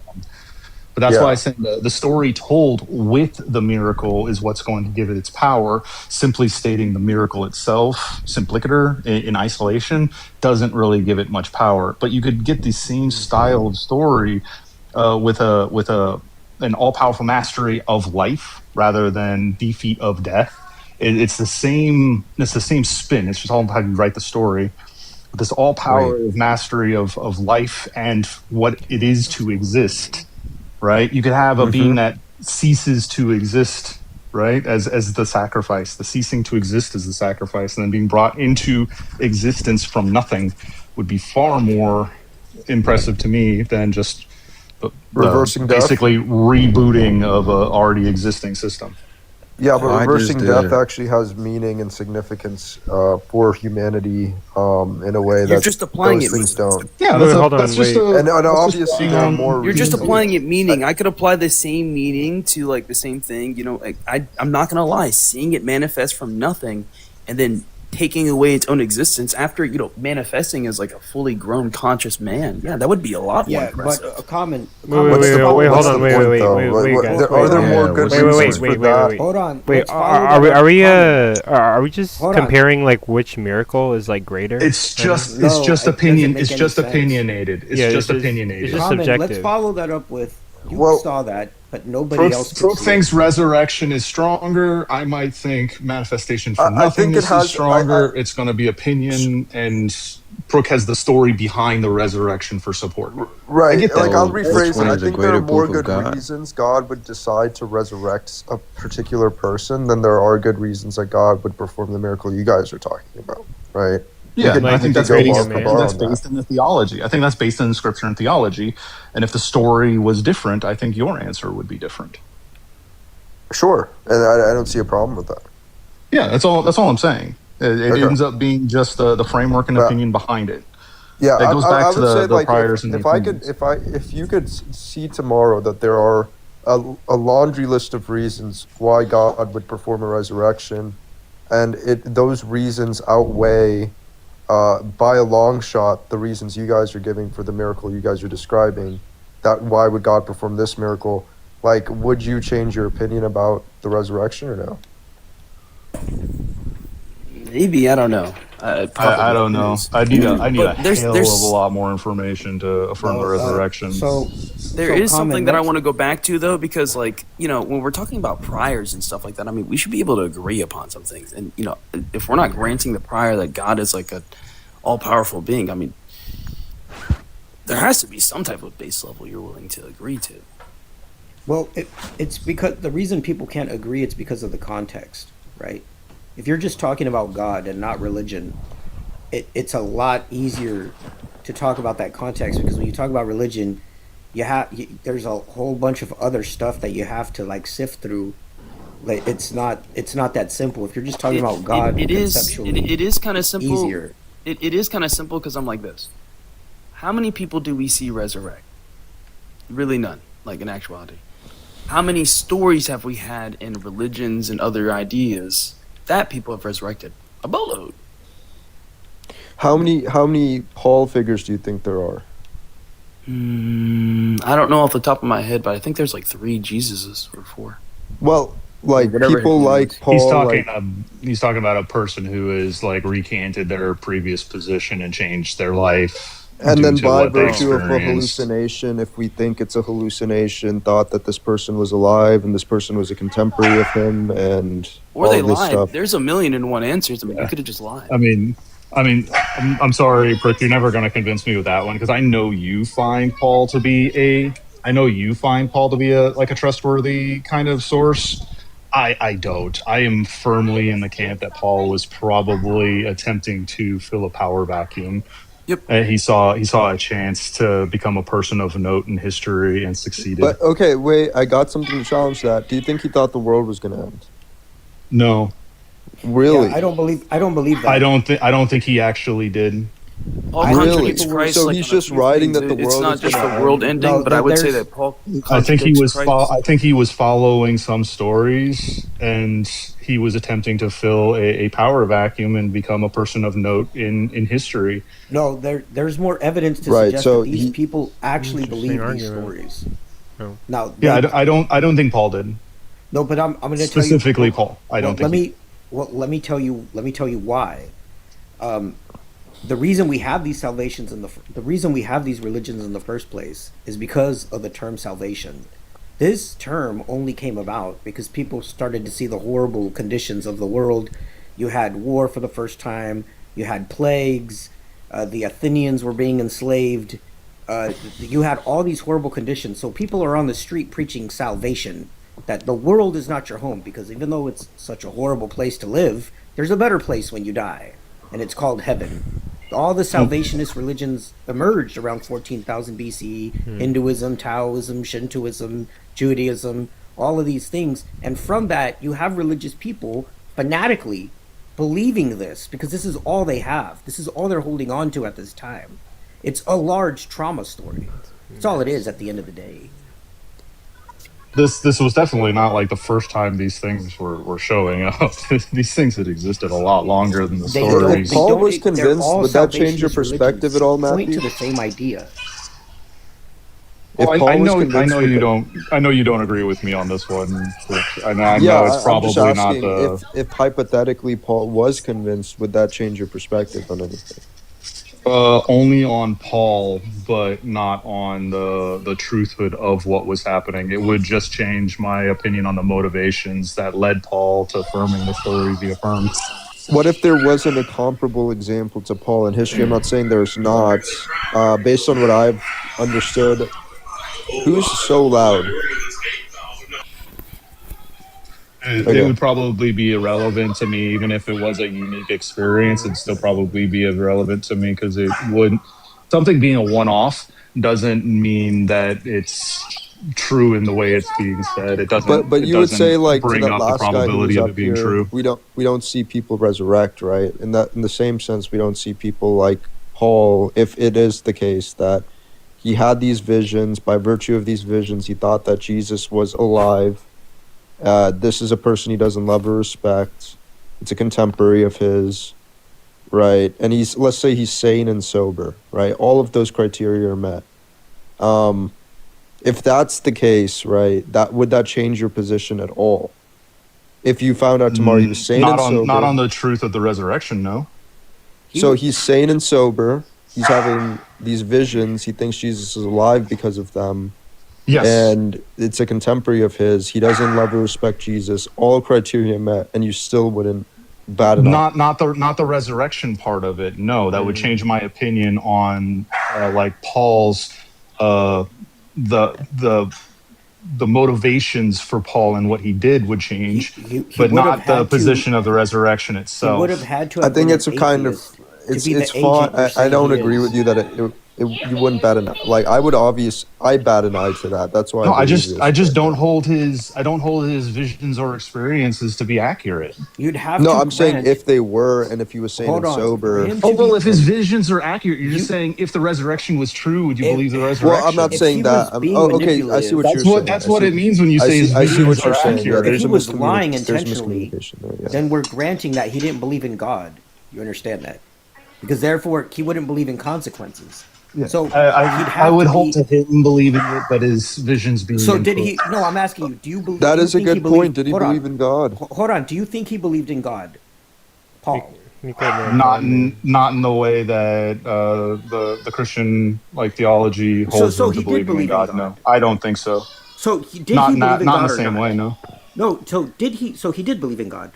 But that's why I say the story told with the miracle is what's going to give it its power. Simply stating the miracle itself, simpliciter in isolation, doesn't really give it much power. But you could get the same style of story with an all-powerful mastery of life rather than defeat of death It's the same. It's the same spin. It's just all how you write the story. This all power of mastery of life and what it is to exist. Right? You could have a being that ceases to exist, right, as the sacrifice. The ceasing to exist is the sacrifice, and then being brought into existence from nothing would be far more impressive to me than just Reversing death? basically rebooting of a already existing system. Yeah, but I reversing just death did. actually has meaning and significance for humanity in a way You're that just applying those it things meaning. don't. Yeah, Wait, hold that's on, just wait. a And that's just obviously being there are on. more You're just reasons. applying it meaning. I could apply the same meaning to like the same thing. You know, like I'm not gonna lie, seeing it manifest from nothing and then taking away its own existence after manifesting as like a fully grown conscious man. Yeah, that would be a lot more Yeah, but impressive. a common. What's Let's the follow Hold what's that the on, up. point though? wait, guys, Are there more Yeah, good what's the reasons point? for that? Hold on. Wait, Let's follow that up. are we Comment. are we just Hold on. comparing like which miracle is like greater? It's Kinda? just No, it doesn't make It's any just sense. opinionated. It's Yeah, just it's opinionated. just Common. Let's subjective. follow that up with. You Well, saw that, but nobody else could Proof see thinks it. resurrection is stronger. I might think manifestation from I think it nothingness is has. stronger. It's going to be opinion, and Brooke has the story behind the resurrection for support. I Right. get that. Like I'll So which rephrase one it. I is a think there are greater more proof of good God? reasons God would decide to resurrect a particular person than there are good reasons that God would perform the miracle you guys are talking about. Right. Yeah, Like I think that's go creating bar a based. for I man? think bar that's on that. based in the theology. I think that's based in scripture and theology. And if the story was different, I think your answer would be different. Sure, and I don't see a problem with that. Yeah, that's all. That's all I'm saying. It Okay. ends up being just the framework and But opinion behind it. yeah, It goes I back to would say the like priors and the opinions. if you could see tomorrow that there are a laundry list of reasons why God would perform a resurrection, and those reasons outweigh by a long shot the reasons you guys are giving for the miracle you guys are describing, that why would God perform this miracle? Like, would you change your opinion about the resurrection or no? Maybe, I don't know. Probably I don't know. is. I need a But hell of a lot more information to affirm the resurrection. There is something that I want to go back to though, because like, when we're talking about priors and stuff like that, I mean, we should be able to agree upon some things. And if we're not granting the prior that God is like a all-powerful being, I mean, there has to be some type of base level you're willing to agree to. Well, it's because the reason people can't agree, it's because of the context, right? If you're just talking about God and not religion, it's a lot easier to talk about that context, because when you talk about religion, there's a whole bunch of other stuff that you have to like sift through. Like it's not that simple. If you're just talking about God conceptually, it is kind of simple. easier. It is kind of simple because I'm like this. How many people do we see resurrect? Really none, like in actuality. How many stories have we had in religions and other ideas that people have resurrected? A boatload. How many Paul figures do you think there are? I don't know off the top of my head, but I think there's like 3 Jesuses or 4. Well, like Whatever people his name like is. Paul. He's talking about a person who is like recanted their previous position and changed their life. And due then to by what they virtue of a experienced. hallucination, if we think it's a hallucination, thought that this person was alive and this person was a contemporary of him, and Or all they of this lied. stuff. There's 1,000,001 answers. I mean, you could have just lied. I mean, I'm sorry, Prick. You're never going to convince me with that one, because I know you find Paul to be a trustworthy kind of source. I don't. I am firmly in the camp that Paul was probably attempting to fill a power vacuum. Yep. He saw a chance to become a person of note in history and succeeded. But okay, wait, I got something to challenge that. Do you think he thought the world was going to end? No. Really? Yeah, I don't believe that. I don't think he actually did. Paul Really? contradicts Christ. So like, he's on a just few writing things. that the It's world not is just gonna the world end. ending, but I would say that Paul I think he was. Christ. I think he was following some stories, and he was attempting to fill a power vacuum and become a person of note in history. No, there's more evidence to Right, suggest so that these people actually Interesting believe these argument. stories. No. Now, Yeah, I don't think Paul did. no, but I'm going to tell you Specifically Paul. I don't think. Let me tell you why. The reason we have these salvations the reason we have these religions in the first place is because of the term salvation. This term only came about because people started to see the horrible conditions of the world. You had war for the first time. You had plagues. The Athenians were being enslaved. You had all these horrible conditions. So people are on the street preaching salvation, that the world is not your home, because even though it's such a horrible place to live, there's a better place when you die, and it's called heaven. All the salvationist religions emerged around 14,000 BCE. Hinduism, Taoism, Shintoism, Judaism, all of these things. And from that, you have religious people fanatically believing this, because this is all they have. This is all they're holding on to at this time. It's a large trauma story. That's all it is at the end of the day. This was definitely not like the first time these things were showing up. These things had existed a lot longer than the stories. If Paul was convinced, would that change your perspective at all, Point Matthew? to the same idea. If Oh, Paul I was know convinced with I know you don't agree with me on this one. I know yeah, it's I'm just probably not asking the. if hypothetically Paul was convinced, would that change your perspective on anything? Only on Paul, but not on the truthhood of what was happening. It would just change my opinion on the motivations that led Paul to affirming the stories he affirmed. What if there wasn't a comparable example to Paul in history? I'm not saying there's not. Based on what I've understood, who's so loud? It would probably be irrelevant to me, even if it was a unique experience. It'd still probably be irrelevant to me because it would. Something being a one-off doesn't mean that it's true in the way it's being said. It doesn't. But you would say, like, to bring that up the last guy who probability was of up it being here, true. we don't see people resurrect, right? In the same sense, we don't see people like Paul. If it is the case that he had these visions, by virtue of these visions, he thought that Jesus was alive. This is a person he doesn't love or respect. It's a contemporary of his, right? And let's say he's sane and sober, right? All of those criteria are met. If that's the case, right, would that change your position at all? If you found out tomorrow he was sane and sober. Not on the truth of the resurrection, no. So he's sane and sober. He's having these visions. He thinks Jesus is alive because of them. Yes. And it's a contemporary of his. He doesn't love or respect Jesus. All criteria met, and you still wouldn't bat it off. Not the resurrection part of it. No, that would change my opinion on like Paul's the motivations for Paul and what he did would change, but not the position of the resurrection itself. He would have had to. I think it's a kind of it's fine. I don't agree with you that you wouldn't bat an eye. Like I bat an eye to that. That's why. No, I just don't hold his visions or experiences to be accurate. You'd have no. to I'm saying if they were, and if he was sane and sober. Oh well, if his visions are accurate, you're just saying if the resurrection was true, would you believe the resurrection? Well, I'm not saying that. Okay, I see what you're saying. That's what it means when you say his visions are accurate. Yeah, if he was lying intentionally, then we're granting that he didn't believe in God. You understand that? Because therefore, he wouldn't believe in consequences. Yeah. So I would hope to him believing it, but his visions being. So did he? No, I'm asking you. Do you believe? That is a good point. Did he believe in God? Hold on. Do you think he believed in God, Paul? Not in the way that the Christian like theology holds so him to believing in God. No, I don't think so. So did he believe in God? Not in the same way. No. No. So did he? So he did believe in God.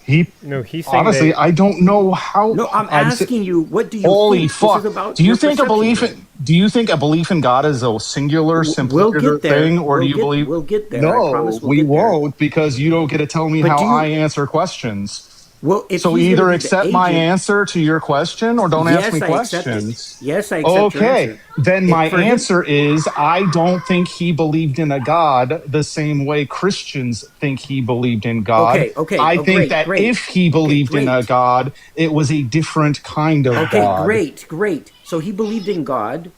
He's saying honestly, I don't know how. No, I'm asking you. What do you? Holy think? fuck! This is about do you your think a belief? perception. Do you think a belief in God is a singular, simplistic thing, or do you believe? We'll get there. No, I promise we won't, because you don't get to tell me how I answer questions. Well, if so either accept my answer to your question or don't ask me questions. Yes, I accept your answer. Then my answer is I don't think he believed in a God the same way Christians think he believed in God. Okay. I think that if he believed in a God, it was a different kind of God. Okay, great. So he believed in God,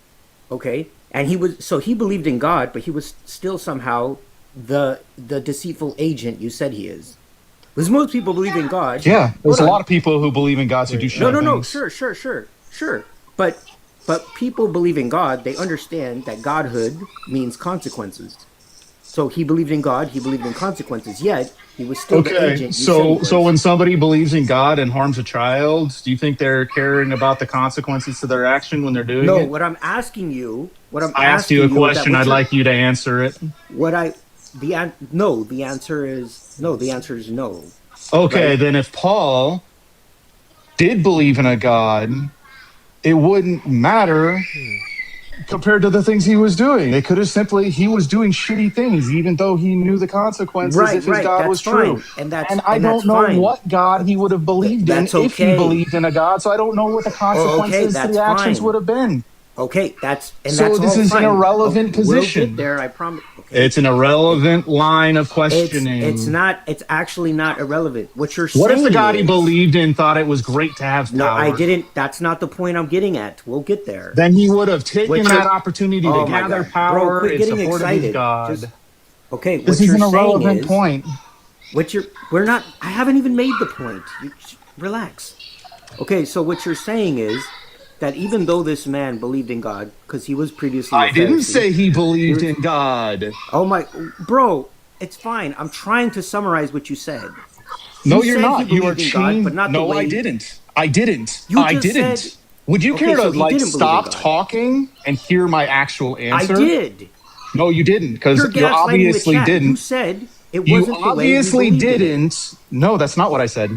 okay, and he believed in God, but he was still somehow the deceitful agent you said he is. Because most people believe in God. Yeah, there's a lot of people who believe in God who do shitty things. No, sure. But people believe in God, they understand that godhood means consequences. So he believed in God, he believed in consequences, yet He was still the Okay, agent. You said he so was. when somebody believes in God and harms a child, do you think they're caring about the consequences to their action when they're doing No, it? what I'm asking you, I asked you a is that question. what I'd you're, like you to answer it. what I, no, the answer is no. The answer is no, Okay, right? then if Paul did believe in a God, it wouldn't matter compared to the things he was doing. They could have simply, he was doing shitty things, even though he knew the consequences Right, if his right. God That's was true. fine, and And I that's don't know fine. what God he would have believed in That's if he okay. believed in a God. So I don't know what the Oh, okay, consequences to that's the actions would fine. have been. Okay, So that's this all is an fine. Oh, irrelevant we'll get position. there. I promise. Okay, It's an irrelevant line of it's questioning. not. It's actually not irrelevant. What you're What if the saying God he is believed in thought it was great to have no. I power? didn't. That's not the point I'm getting at. We'll get there. Then he would have taken What you're. that opportunity to Oh my gather god, bro! power Quit in getting support of his excited. Just God. okay. This What is you're an saying irrelevant is point. what you're. We're not. I haven't even made the point. Relax. Okay, so what you're saying is that even though this man believed in God because he was previously a I didn't Pharisee, say he he believed was, in God. oh my, bro, it's fine. I'm trying to summarize what you said. You No, you're said he not. You are believed in God, but cheating. not the No, I way didn't. I didn't. you I just said. didn't. Would you Okay, care to so he like didn't believe in stop God. talking and hear my actual I answer? did. No, you didn't, because You're you gaslighting the obviously chat. You didn't. said it You wasn't the way he obviously believed in it. didn't. No, that's not what I said.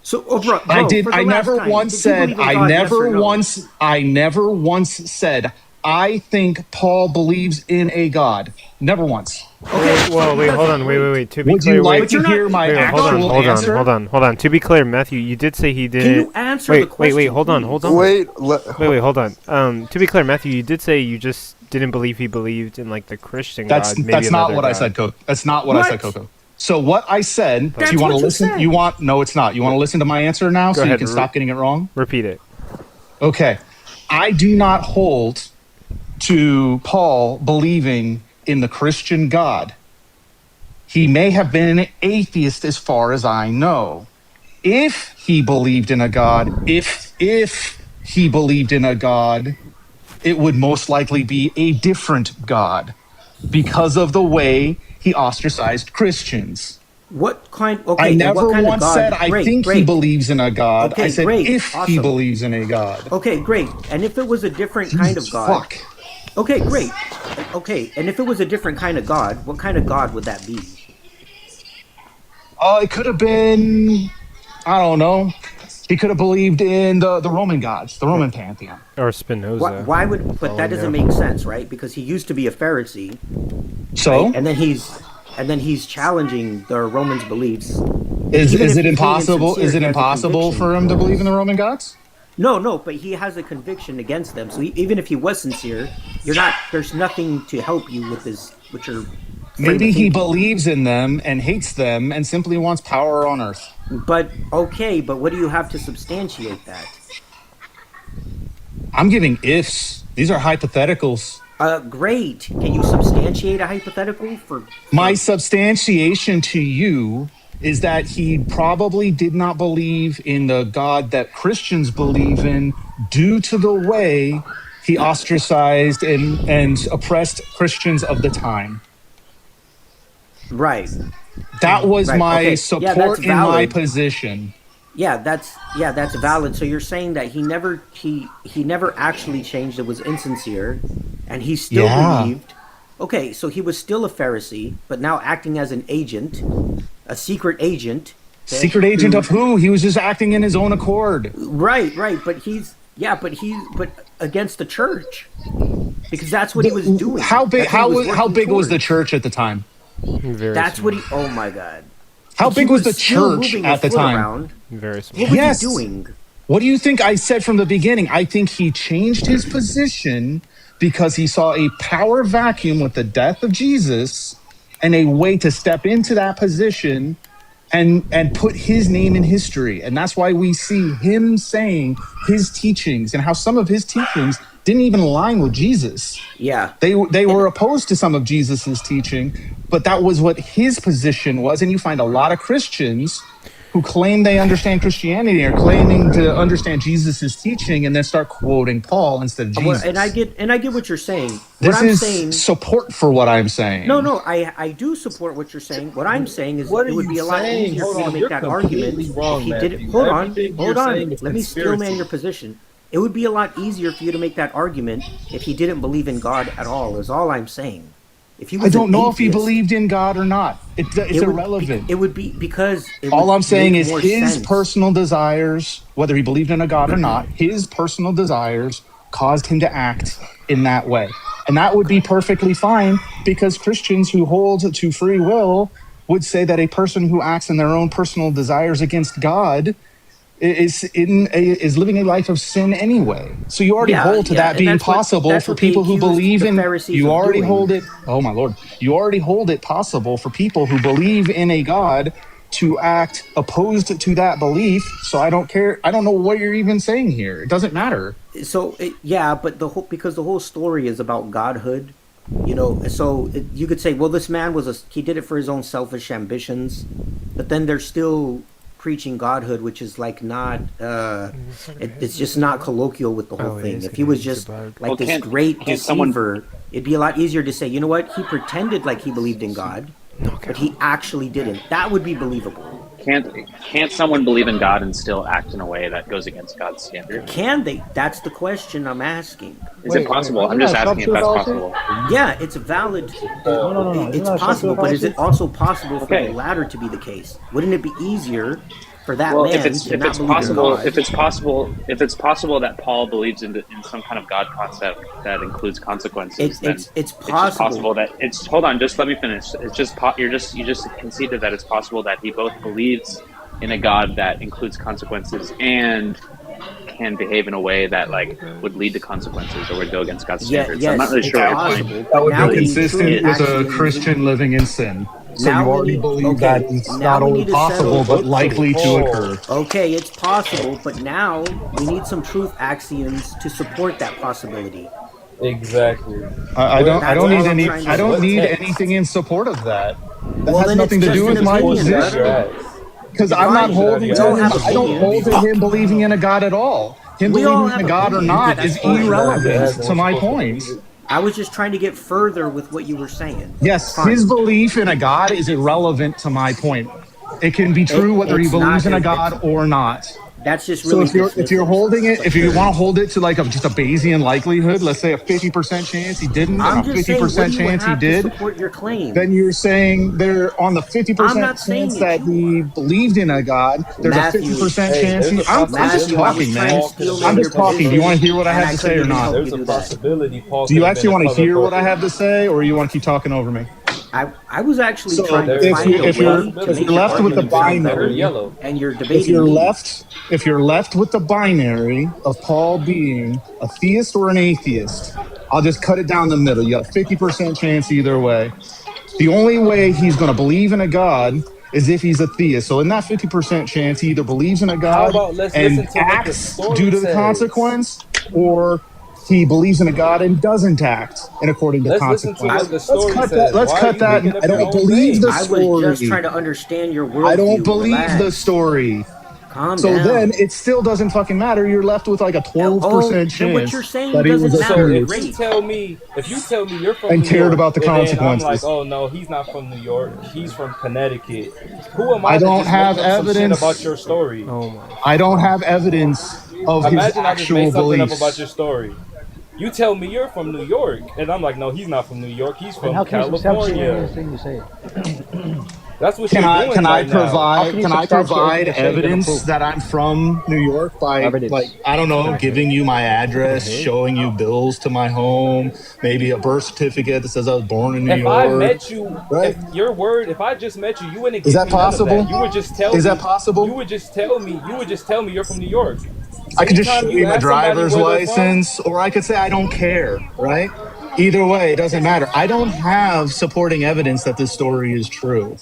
So, oh, bro, I bro, did. for the I last never time, once did you said. believe in God? Yes or no? I never once said. I think Paul believes in a God. Never once. Okay, so Whoa, he wait, hold doesn't. on, wait, Great. wait, wait. To be Would you clear, like wait, But to you're not. hear my wait, hold on, actual hold on, answer? hold on, hold on. To be clear, Matthew, you did say he Can you didn't. answer the question? Wait, hold on, please? hold on. Wait, Hold on. To be clear, Matthew, you did say you just didn't believe he believed in like the Christian God, maybe That's not another what I God. said, Coco. That's not what I said, What? Coco. So what I said. Do That's you want to what you listen? You said. want? No, it's not. You want to listen to my answer now, Go so you ahead, can stop getting it wrong. repeat it. Okay. I do not hold to Paul believing in the Christian God. He may have been an atheist as far as I know. If he believed in a God, if he believed in a God, it would most likely be a different God because of the way he ostracized Christians. What kind? I Okay, and what never kind of once said God? I Great, think he great. believes in a God. I Okay, said great, if he awesome. believes in a God. Okay, great. And if it was a different kind of Jesus God? fuck. Okay, great. Okay, and if it was a different kind of God, what kind of God would that be? It could have been, I don't know. He could have believed in the Roman gods, the Roman pantheon. Or Spinoza. Why would? But that doesn't make sense, right? Because he used to be a Pharisee, So, right? And then he's challenging the Romans' beliefs. is Even if it he's being impossible? insincere, Is it he has a impossible conviction. for him to believe in the Roman gods? No, but he has a conviction against them. So even if he was sincere, you're not. There's nothing to help you with this, with your frame Maybe of he thinking. believes in them and hates them and simply wants power on earth. But okay, but what do you have to substantiate that? I'm giving ifs. These are hypotheticals. Great. Can you substantiate a hypothetical for? My substantiation to you is that he probably did not believe in the God that Christians believe in due to the way he ostracized and oppressed Christians of the time. Right. That was Right. my Okay. Yeah, that's support in my valid. position. Yeah, that's valid. So you're saying that he never actually changed. It was insincere, and he still believed. Okay, so he was still a Pharisee, but now acting as an agent, a secret agent. Secret agent of who? He was just acting in his own accord. Right. But but against the church, because that's what he was doing. How big? That's what he How working big was the towards. church at the time? That's what he. Oh my God. How He big was the still church moving at the a foot time? around. Very small. What was Yes. he doing? What do you think I said from the beginning? I think he changed his position because he saw a power vacuum with the death of Jesus and a way to step into that position and put his name in history. And that's why we see him saying his teachings and how some of his teachings didn't even align with Jesus. Yeah. They were opposed to some of Jesus's teaching, but that was what his position was. And you find a lot of Christians who claim they understand Christianity or claiming to understand Jesus's teaching and then start quoting Paul instead of Jesus. Well, and I get what you're saying. This I'm is saying, support for what I'm saying. no, I do support what you're saying. What I'm saying is What are it would you be a lot saying? easier Hold for you to on, make you're that argument completely if wrong, he did it. Matthew. Hold Everything you're on. saying is Let me steel man conspiracy. your position. It would be a lot easier for you to make that argument if he didn't believe in God at all. Is all I'm saying. If he I was an don't know if he atheist, believed in God or not. It's irrelevant. it would be because it All would I'm saying make is more his sense. personal desires, whether he believed in a God or not, his personal desires caused him to act in that way. And that would be perfectly fine because Christians who hold to free will would say that a person who acts in their own personal desires against God is living a life of sin anyway. So you already hold to Yeah, that and being possible that's for what they people who accused believe the in. Pharisees You of already doing. hold it. Oh my Lord! You already hold it possible for people who believe in a God to act opposed to that belief. So I don't care. I don't know what you're even saying here. It doesn't matter. So but because the whole story is about godhood, you could say, well, this man he did it for his own selfish ambitions, but then they're still preaching godhood, which is like not it's just not colloquial with the whole thing. If he was just like this great deceiver, it'd be a lot easier to say, you know what, he pretended like he believed in God, but he actually didn't. That would be believable. Can't someone believe in God and still act in a way that goes against God's standard? Can they? That's the question I'm asking. Is it possible? I'm just asking if that's possible. Yeah, it's valid. No. It's possible, but is it also possible for the latter to be the case? Wouldn't it be easier for that Well, man to not believe in God? if it's possible that Paul believes in some kind of God concept that includes consequences, then it's just possible. possible that it's. Hold on, just let me finish. It's just you just conceded that it's possible that he both believes in a God that includes consequences and can behave in a way that would lead to consequences or would go against God's standards. So I'm not really sure what your point. That would be consistent with a Christian living in sin. So you already believe that it's not only possible but likely to occur. Okay, it's possible, but now we need some truth axioms to support that possibility. Exactly. I don't need anything in support of that. That has nothing to do with my position. Because I'm not holding to him. I don't hold to him believing in a God at all. Him believing in a God or not is irrelevant to my point. I was just trying to get further with what you were saying. Yes, his belief in a God is irrelevant to my point. It can be true whether he believes in a God or not. That's just really. So if you're holding it, if you want to hold it to like just a Bayesian likelihood, let's say a 50% chance he didn't, and a 50% chance he did, support your claim. then you're saying there on the 50% chance that he believed in a God, there's a 50% chance he. I'm just talking, man. I'm just talking. Do you want to hear what I have to say or not? There's a possibility. Paul Do you actually want to hear what I have to say, or you want to keep talking over me? I was actually trying to find if you're left with the binary, and you're debating. If you're left with the binary of Paul being a theist or an atheist, I'll just cut it down the middle. You got a 50% chance either way. The only way he's going to believe in a God is if he's a theist. So in that 50% chance, he either believes in a God and acts due to the consequence, or he believes in a God and doesn't act in according to consequence. Let's cut that. I don't believe the story. I was just trying to understand your worldview. I don't believe the story. Calm so down. Then it still doesn't fucking matter. You're left with like a 12% chance what you're saying that he was a so theist. if you tell me you're from and New cared York, about the consequences. I'm like, oh no, he's not from New York. He's from Connecticut. Who am I? I don't to have make up some shit evidence about your story. Oh my. I don't have evidence of his Imagine I just made actual something beliefs. up about your story. You tell me you're from New York, and I'm like, no, he's not from New York. He's from California. That's what Can you're I doing can I right now. provide evidence that I'm from New York by I don't know, giving you my address, showing you bills to my home, maybe a birth certificate that says I was born in New York. If I met you, right? if I just met you, you wouldn't give Is that me none of possible? that. You would just tell me. Is that possible? You would just tell me you're from New York. I could just Anytime show you my ask somebody driver's where they're from, license, or I could say I don't care, right? Either way, it doesn't matter. I don't have supporting evidence that this story is true.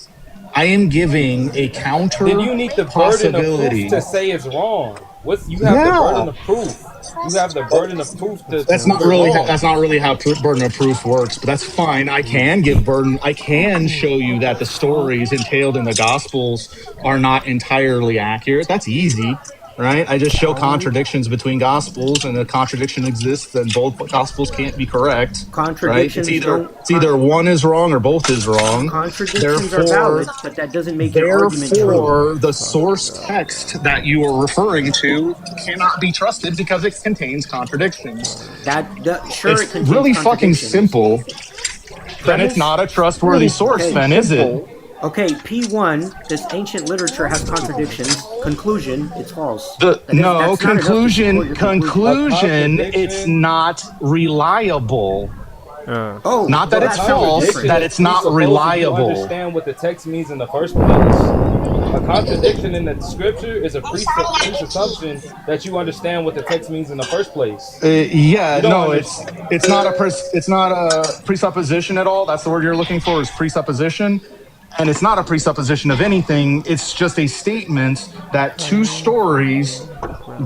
I am giving a counter then you need the burden of proof to say it's wrong. You have the burden of proof. You have the burden of proof to. That's not really how burden of proof works, but that's fine. I can show you that the stories entailed in the Gospels are not entirely accurate. That's easy. right? I just show contradictions between gospels, and a contradiction exists, and both gospels can't be correct, right? It's Contradictions either don't. one is wrong or both is wrong. Contradictions are Therefore, valid, but that doesn't make your argument true. the source text that you are referring to cannot be trusted because it contains contradictions. Sure, It's it contains really fucking contradictions. simple. Then it's not a trustworthy source, then, is it? Okay, P1, this ancient literature has contradictions. Conclusion, it's false. No, That's not enough to support your conclusion, it's not reliable. Oh, not that it's false, that it's not reliable. You understand what the text means in the first place. A contradiction in the scripture is a presupposition that you understand what the text means in the first place. It's not a presupposition at all. That's the word you're looking for, is presupposition. And it's not a presupposition of anything. It's just a statement that two stories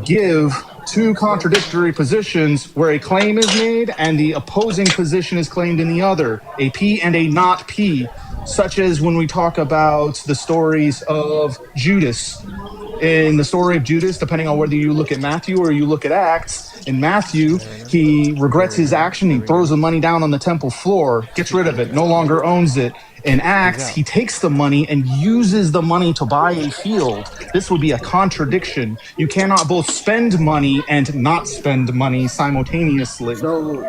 give two contradictory positions where a claim is made and the opposing position is claimed in the other, a P and a not P, such as when we talk about the stories of Judas. In the story of Judas, depending on whether you look at Matthew or you look at Acts, in Matthew, he regrets his action. He throws the money down on the temple floor, gets rid of it, no longer owns it. In Acts, he takes the money and uses the money to buy a field. This would be a contradiction. You cannot both spend money and not spend money simultaneously. So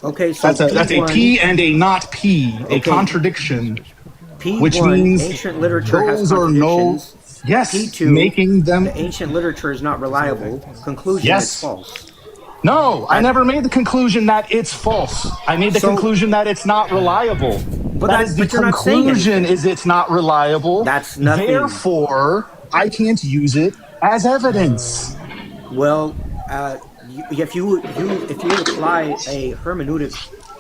that's a P and a not P, a contradiction. P1, which means ancient literature has those are contradictions. P2, making them. The ancient literature is not reliable. Conclusion, it's false. No, I never made the conclusion that it's false. I made the conclusion that it's not reliable. But the conclusion is it's not reliable. That's nothing. Therefore, I can't use it as evidence. Well, if you apply a hermeneutic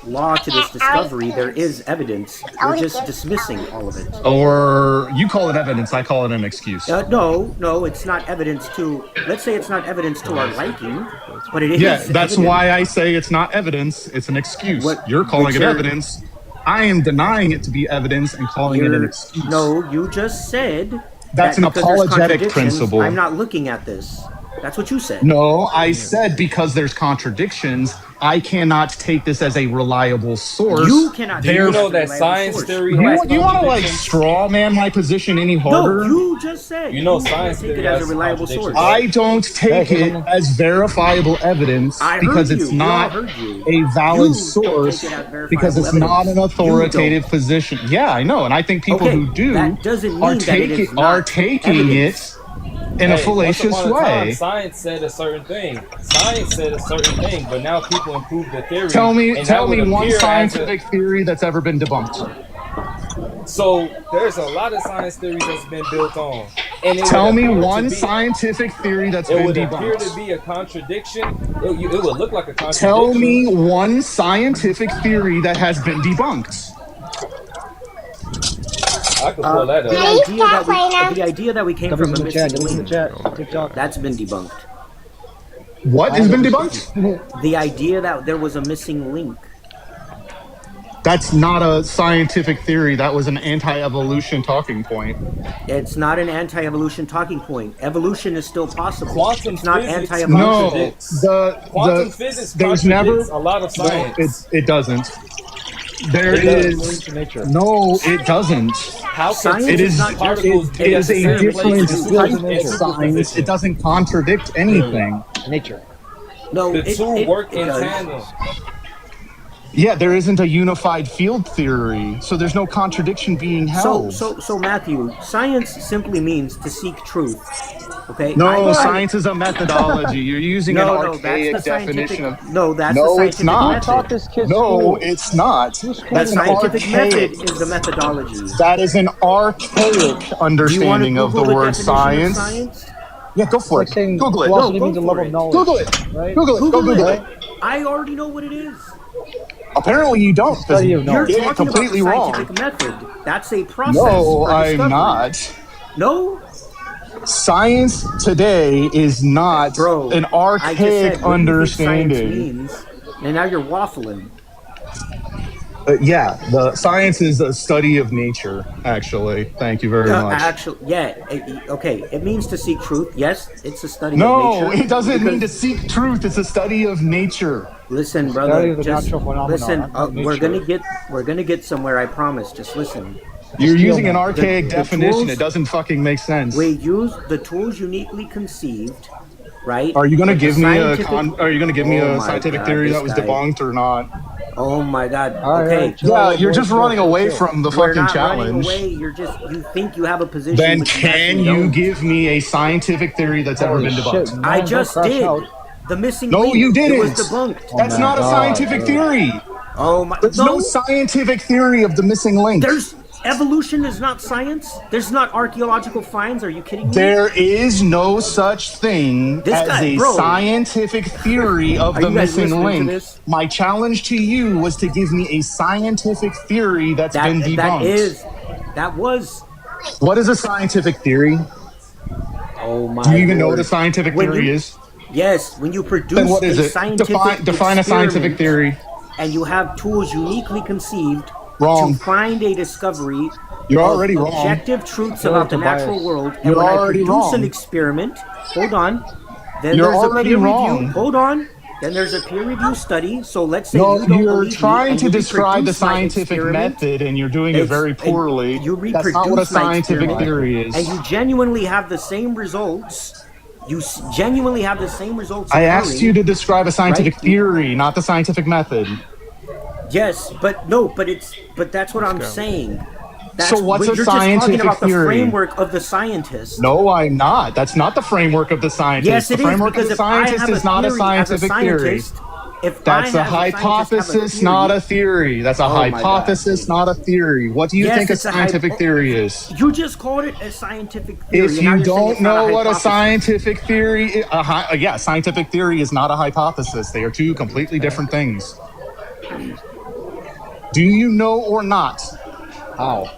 law to this discovery, there is evidence. You're just dismissing all of it. Or you call it evidence, I call it an excuse. No, it's not evidence to. Let's say it's not evidence to our liking, but it is. Yeah, that's evidence. why I say it's not evidence. It's an excuse. You're calling it evidence. I am denying it to be evidence and calling it an excuse. No, you just said that's an apologetic principle. I'm not looking at this. That's what you said. No, I said because there's contradictions, I cannot take this as a reliable source. You cannot. Do you know that science theory? You want to straw man my position any harder? No, you just said. You know science theory take it as a reliable source. I don't take it as verifiable evidence because it's not a valid source because it's not an authoritative position. Yeah, I know, and I think people who do are taking it in a fallacious way. Science said a certain thing. But now people improve the theory. Tell me one scientific theory that's ever been debunked. So there's a lot of science theories that's been built on. And tell me one scientific theory that's been debunked. It would appear to be a contradiction. It would look like a contradiction. Tell me one scientific theory that has been debunked. I could pull that up. The idea that we came from a missing link, that's been debunked. What has been debunked? The idea that there was a missing link. That's not a scientific theory. That was an anti-evolution talking point. It's not an anti-evolution talking point. Evolution is still possible. Quantum it's not physics anti-evolution. No, quantum physics there's never a lot of science. It doesn't. There is no, it doesn't. How science it is not particles? It is a different type of science. It doesn't contradict anything. Nature. No, the two work in tandem. Yeah, there isn't a unified field theory, so there's no contradiction being held. So Matthew, science simply means to seek truth. Okay. No, science is a methodology. You're using an archaic definition of. No, that's the scientific method. No, it's not. The scientific method is the methodology. That is an archaic understanding of the word science. Yeah, go for it. Google it. Google it. Right? Google it. I already know what it is. Apparently you don't, because you're talking completely about the wrong. Scientific method. That's a process. No, for I'm discovery. not. No. Science today is not an archaic understanding. Means, and now you're waffling. Yeah, the science is a study of nature. Actually, thank you very much. Actually, yeah. Okay, it means to seek truth. Yes, it's a study of No, nature. it doesn't mean Because to seek truth. It's a study of nature. listen, brother, just listen. We're gonna get somewhere. I promise. Just listen. You're using an The, archaic the definition. It tools doesn't fucking make we sense. use, the tools uniquely conceived, right? Are you gonna But the give me a scientific. Are you gonna give me Oh a my scientific God, theory that this was guy. debunked or not? Oh my God. All Okay. right, chill Yeah, out, you're boys. just running away Chill. from the We're fucking not running challenge. away. You think you have a position Then which you can actually you don't. give me a scientific theory that's ever Holy been shit, debunked? I man! Don't just crash did. out. The missing No, link. you It was didn't. debunked. Oh That's my not a god, scientific bro. theory. Oh my. There's no No. scientific theory of the missing link. There's evolution is not science. There's not archaeological finds. Are you kidding me? There is no such thing This as guy, a bro. scientific theory of Are the you guys missing listening to link. this? My challenge to you was to give me a scientific theory that's been debunked. That was. What is a scientific theory? Oh Do my you even know what a lord. scientific When theory you is? Yes, when you Then produce what is a it? scientific Define a scientific experiment theory. and you have tools uniquely conceived to Wrong. find a discovery You're of already wrong. objective truths Yo, about the Tobias. natural world, and You're when I already produce an wrong. experiment, hold on, then You're there's a already peer review. wrong. Hold on. Then there's a peer review study. So let's say No, you don't you're believe me trying and to you describe the reproduce my scientific experiment. method and you're doing it very And poorly. you That's not what a reproduce my scientific experiment, theory is. and you genuinely have the same results. Genuinely have the same results I asked you occurring, to describe a right? scientific theory, not the scientific method. Yes, but no, but that's what I'm saying. So what's a You're just talking scientific about the theory? framework of the scientist. No, I'm not. That's not the framework of the scientist. Yes, The it is, framework of because the if I scientist have a is not a theory as a scientific theory. scientist, if I That's a as a scientist have a hypothesis, theory, not a theory. That's a oh my God. hypothesis, not a theory. What do you Yes, think a it's a scientific theory is? You just called it a scientific theory, If and now you you're saying don't it's not know a what a hypothesis. scientific theory, yeah, scientific theory is not a hypothesis. They are two completely different things. Do you know or not? How?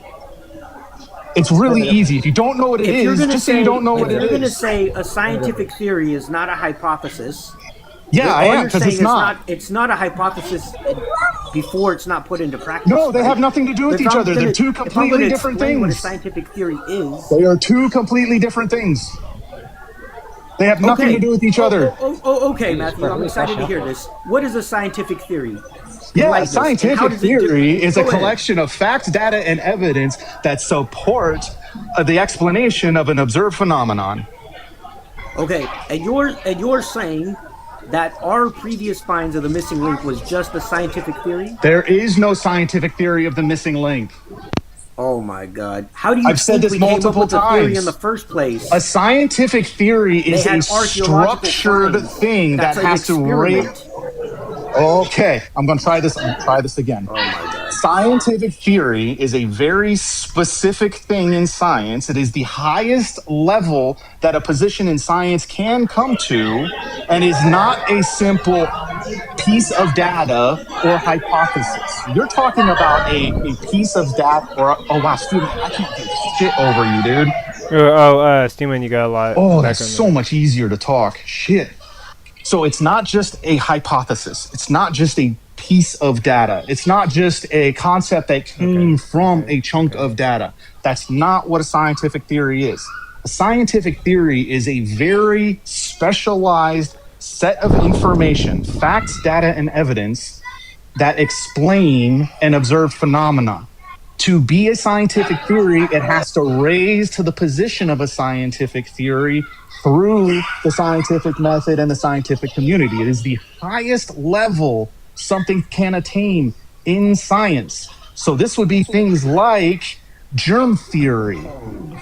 It's really easy. If you don't know what it is, just say you don't know what If it you're gonna is. say a scientific theory is not a hypothesis, Yeah, I all am, you're because saying it's is not. it's not a hypothesis before it's not put into practice. No, they right? have nothing to do with If each I'm other. They're gonna- two if I'm completely gonna different explain what a things. scientific theory is. They are two completely different things. They have nothing to do with each other. Okay, Matthew, I'm excited to hear this. What is a scientific theory? Yeah, Enlighten us. And how scientific does it do- theory is a Go ahead. collection of facts, data, and evidence that support the explanation of an observed phenomenon. Okay, and you're saying that our previous finds of the missing link was just a scientific theory? There is no scientific theory of the missing link. Oh my God! How do you I've said think this we came up multiple with the theory times. in the first place? A scientific theory is They had a archaeological structured finds. thing That's that an has to rate. experiment. Okay, I'm gonna try this. I'm gonna try this again. Oh my God! Scientific theory is a very specific thing in science. It is the highest level that a position in science can come to, and is not a simple piece of data or hypothesis. You're talking about a piece of data or oh wow, Steven, I can't get shit over you, dude. Steeman, you got a lot. Oh, that's background so much easier to talk. Shit. So it's not just a hypothesis. It's not just a piece of data. It's not just a concept that came from a chunk of data. That's not what a scientific theory is. A scientific theory is a very specialized set of information, facts, data, and evidence that explain an observed phenomenon. To be a scientific theory, it has to raise to the position of a scientific theory through the scientific method and the scientific community. It is the highest level something can attain in science. So this would be things like germ theory,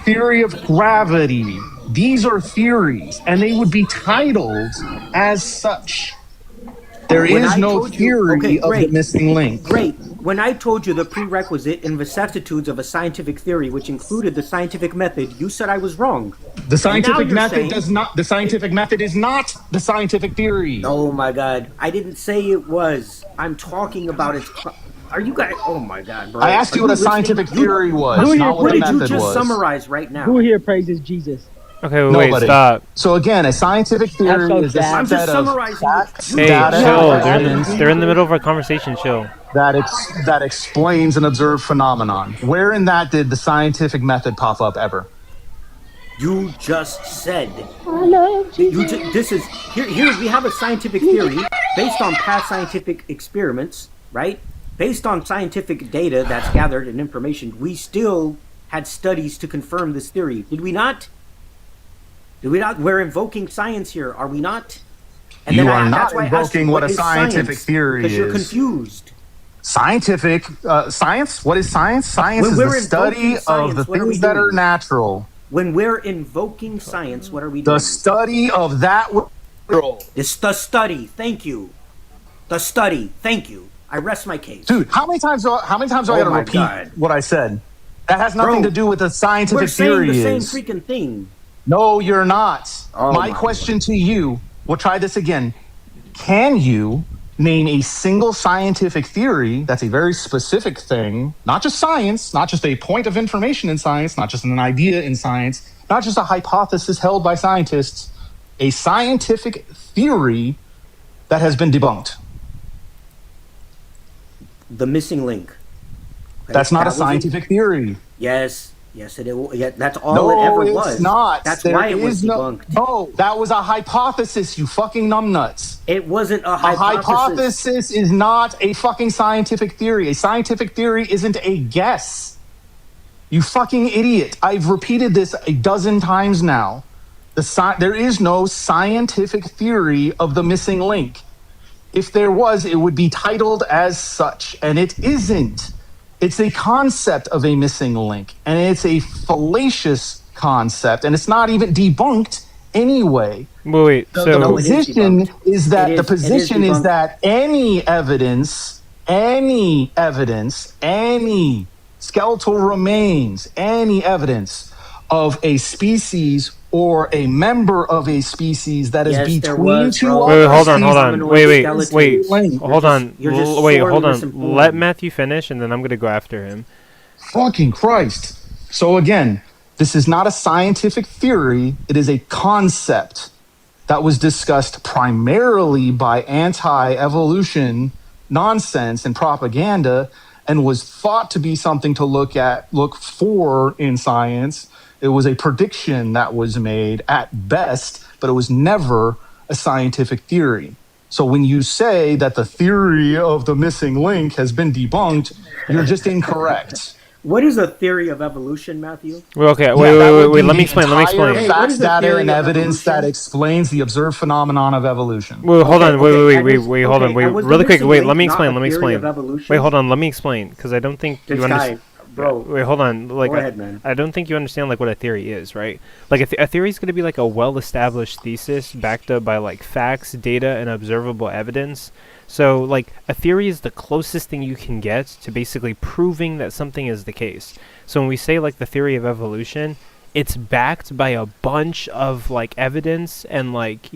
theory of gravity. These are theories, and they would be titled as such. There is no theory of the missing link. Great. When I told you the prerequisite and vicissitudes of a scientific theory, which included the scientific method, you said I was wrong. The scientific method does not. The scientific method is not the scientific theory. Oh my God! I didn't say it was. I'm talking about its. Are you guys? Oh my God, bro! I asked you what a scientific theory was, not what What the did you method just was. summarize right now? Who here praises Jesus? Okay, wait, Nobody. stop. So again, a scientific That's theory so is a sad. I'm set just of summarizing. facts, You Hey, data, just chill. and summarized. They're in the evidence middle of our conversation. Chill. that explains an observed phenomenon. Where in that did the scientific method pop up ever? You just said. I love Jesus. This is here. We have a scientific theory based on past scientific experiments, right? Based on scientific data that's gathered and information. We still had studies to confirm this theory. Did we not? Did we not? We're invoking science here, are we not? And You then are that's not why I asked you, invoking what a is scientific science? theory Because you're is. confused. Scientific science? What is science? Science When is we're the study invoking of science, the what are we things that are doing? natural. When we're invoking science, what are we The doing? study of that world. It's the study. Thank you. The study. Thank you. I rest my case. Dude, how many times do I got to my repeat God. what I said? That has nothing Bro, to do with the scientific We're saying theory the same is. freaking thing. No, you're not. Oh my my question to you, we'll try this again. Can you name a single scientific theory that's a very specific thing, not just science, not just a point of information in science, not just an idea in science, not just a hypothesis held by scientists, a scientific theory that has been debunked? The missing link. Okay, That's not that a was scientific theory. Yes, that's all No, it ever it's was. not. That's There why it was is debunked. No, that was a hypothesis, you fucking numbnuts. It wasn't a A hypothesis. hypothesis is not a fucking scientific theory. A scientific theory isn't a guess. You fucking idiot. I've repeated this a dozen times now. There is no scientific theory of the missing link. If there was, it would be titled as such, and it isn't. It's a concept of a missing link, and it's a fallacious concept, and it's not even debunked anyway. Wait. The So position is that any skeletal remains, any evidence of a species or a member of a species that is between two Wait, hold on. Wait, hold on. Let Matthew finish, and then I'm gonna go after him. Fucking Christ. So again, this is not a scientific theory. It is a concept that was discussed primarily by anti-evolution nonsense and propaganda, and was thought to be something to look for in science. It was a prediction that was made at best, but it was never a scientific theory. So when you say that the theory of the missing link has been debunked, you're just incorrect. What is a theory of evolution, Matthew? Well, okay, wait. Let me explain. Hey, facts, data, and evidence that explains the observed phenomenon of evolution. Wait, hold on. Wait, hold on. Wait, really quick. Wait, let me explain. Wait, hold on. Let me explain, because I don't think you understand. Bro. Wait, hold on. Like, Go ahead, man. I don't think you understand like what a theory is, right? Like, a theory is going to be like a well-established thesis backed up by like facts, data, and observable evidence. So, like, a theory is the closest thing you can get to basically proving that something is the case. So when we say like the theory of evolution, it's backed by a bunch of like evidence and like,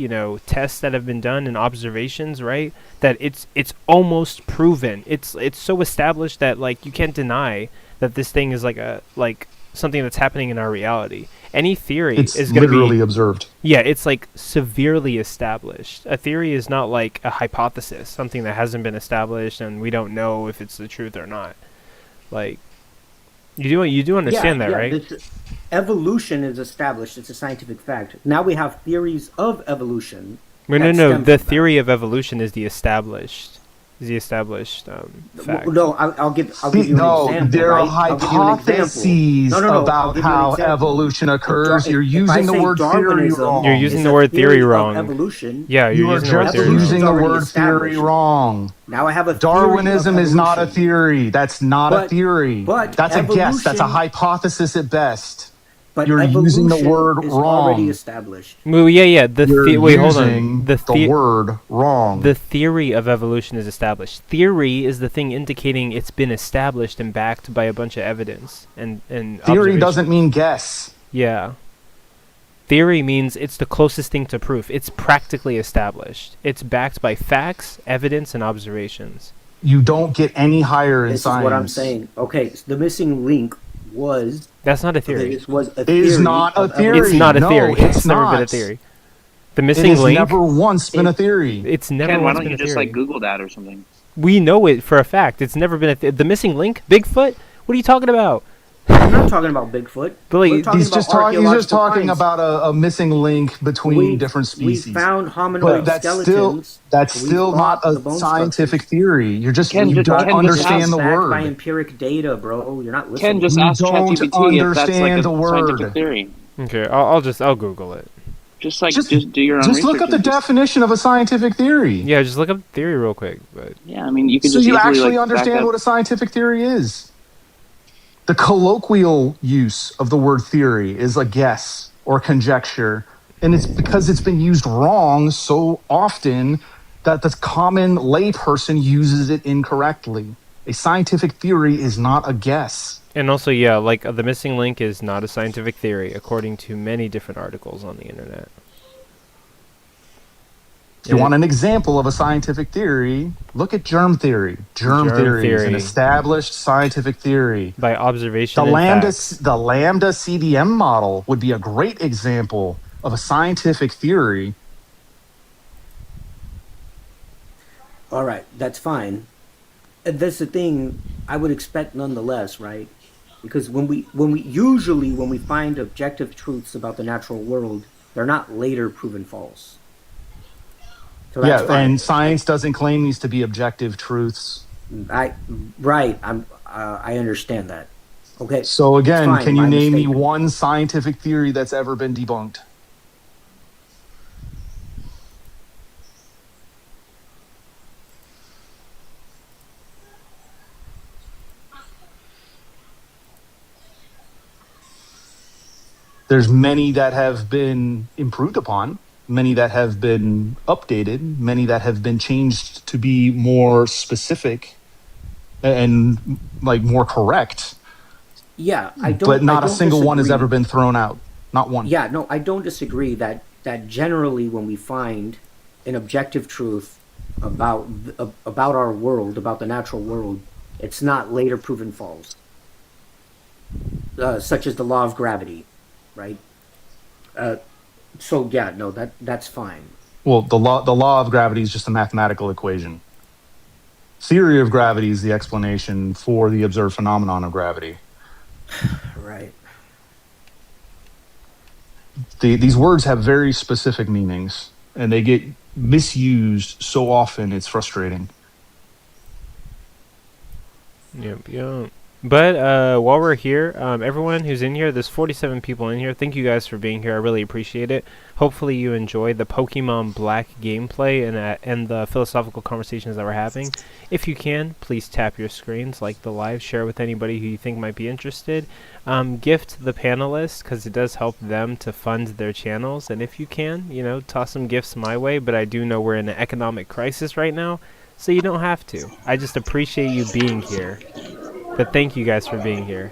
tests that have been done and observations, right? That it's almost proven. It's so established that like you can't deny that this thing is like something that's happening in our reality. Any theory is going to be literally observed. Yeah, it's like severely established. A theory is not like a hypothesis, something that hasn't been established and we don't know if it's the truth or not. Like, you do understand that, right? Evolution is established. It's a scientific fact. Now we have theories of evolution. No. The theory of evolution is the established fact. No, I'll give you an example. There are right? hypotheses about how evolution occurs. You're using the word theory wrong. You're using the word theory wrong. Evolution. Yeah, you're using the word theory wrong. using the word theory wrong. Now I have a Darwinism is not a theory. That's not a theory. But that's a guess. That's a hypothesis at best. But you're using the word is wrong. Already established. Well, yeah. Wait, hold on. Using the word wrong. The theory of evolution is established. Theory is the thing indicating it's been established and backed by a bunch of evidence and theory doesn't mean guess. Yeah. Theory means it's the closest thing to proof. It's practically established. It's backed by facts, evidence, and observations. You don't get any higher in science. This is what I'm saying. Okay, so the missing link was That's not a Okay, theory. this was a Is theory not a of theory. It's evolution. not a No, theory. it's Never been a not. theory. The It missing has link. never once been a It, theory. It's never Ken, why once don't been you a just like theory. Google that or something? We know it for a fact. It's never been the missing link. Bigfoot. What are you talking about? I'm not talking about Bigfoot. But We're like, talking He's about just talking. He's just archaeological talking finds. about a missing link between different We species. found But hominoid that's skeletons. We still not thought a the bone scientific structures. theory. You We don't got this understand the backed by word. empiric data, bro. You're not Ken, listening. just You ask don't ChatGPT if that's like understand a the scientific word. theory. okay, I'll Google it. Just like Just just do your own just look research up the and just definition of a scientific theory. Yeah, just look up theory real quick. But yeah. I mean, you could So just you easily actually like back understand up. what a scientific theory is. The colloquial use of the word theory is a guess or conjecture, and it's because it's been used wrong so often that the common layperson uses it incorrectly. A scientific theory is not a guess. and also, yeah, like the missing link is not a scientific theory according to many different articles on the internet. If you want an example of a scientific theory, look at germ theory. Germ theory is an established scientific theory. By observation The and lambda facts. the lambda CDM model would be a great example of a scientific theory. All right, that's fine. And that's the thing I would expect nonetheless, right? Because when we find objective truths about the natural world, they're not later proven false. So that's Yeah, fine. and science doesn't claim these to be objective truths. I understand that. Okay. So it's again, fine, can you my name me mistake. one scientific theory that's ever been debunked? There's many that have been improved upon, many that have been updated, many that have been changed to be more specific and like more correct. Yeah, I But not a don't single one has disagree. ever been thrown out. Not one. Yeah, no, I don't disagree that generally when we find an objective truth about our world, about the natural world, it's not later proven false. Such as the law of gravity, right? So yeah, no, that's fine. Well, the law of gravity is just a mathematical equation. Theory of gravity is the explanation for the observed phenomenon of gravity. Right. These words have very specific meanings, and they get misused so often. It's frustrating. Yep. But while we're here, everyone who's in here, there's 47 people in here. Thank you guys for being here. I really appreciate it. Hopefully you enjoyed the Pokemon Black gameplay and the philosophical conversations that we're having. If you can, please tap your screens, like the live, share with anybody who you think might be interested. Gift the panelists, because it does help them to fund their channels. And if you can, toss some gifts my way. But I do know we're in an economic crisis right now, so you don't have to. I just appreciate you being here. But thank you guys for being here.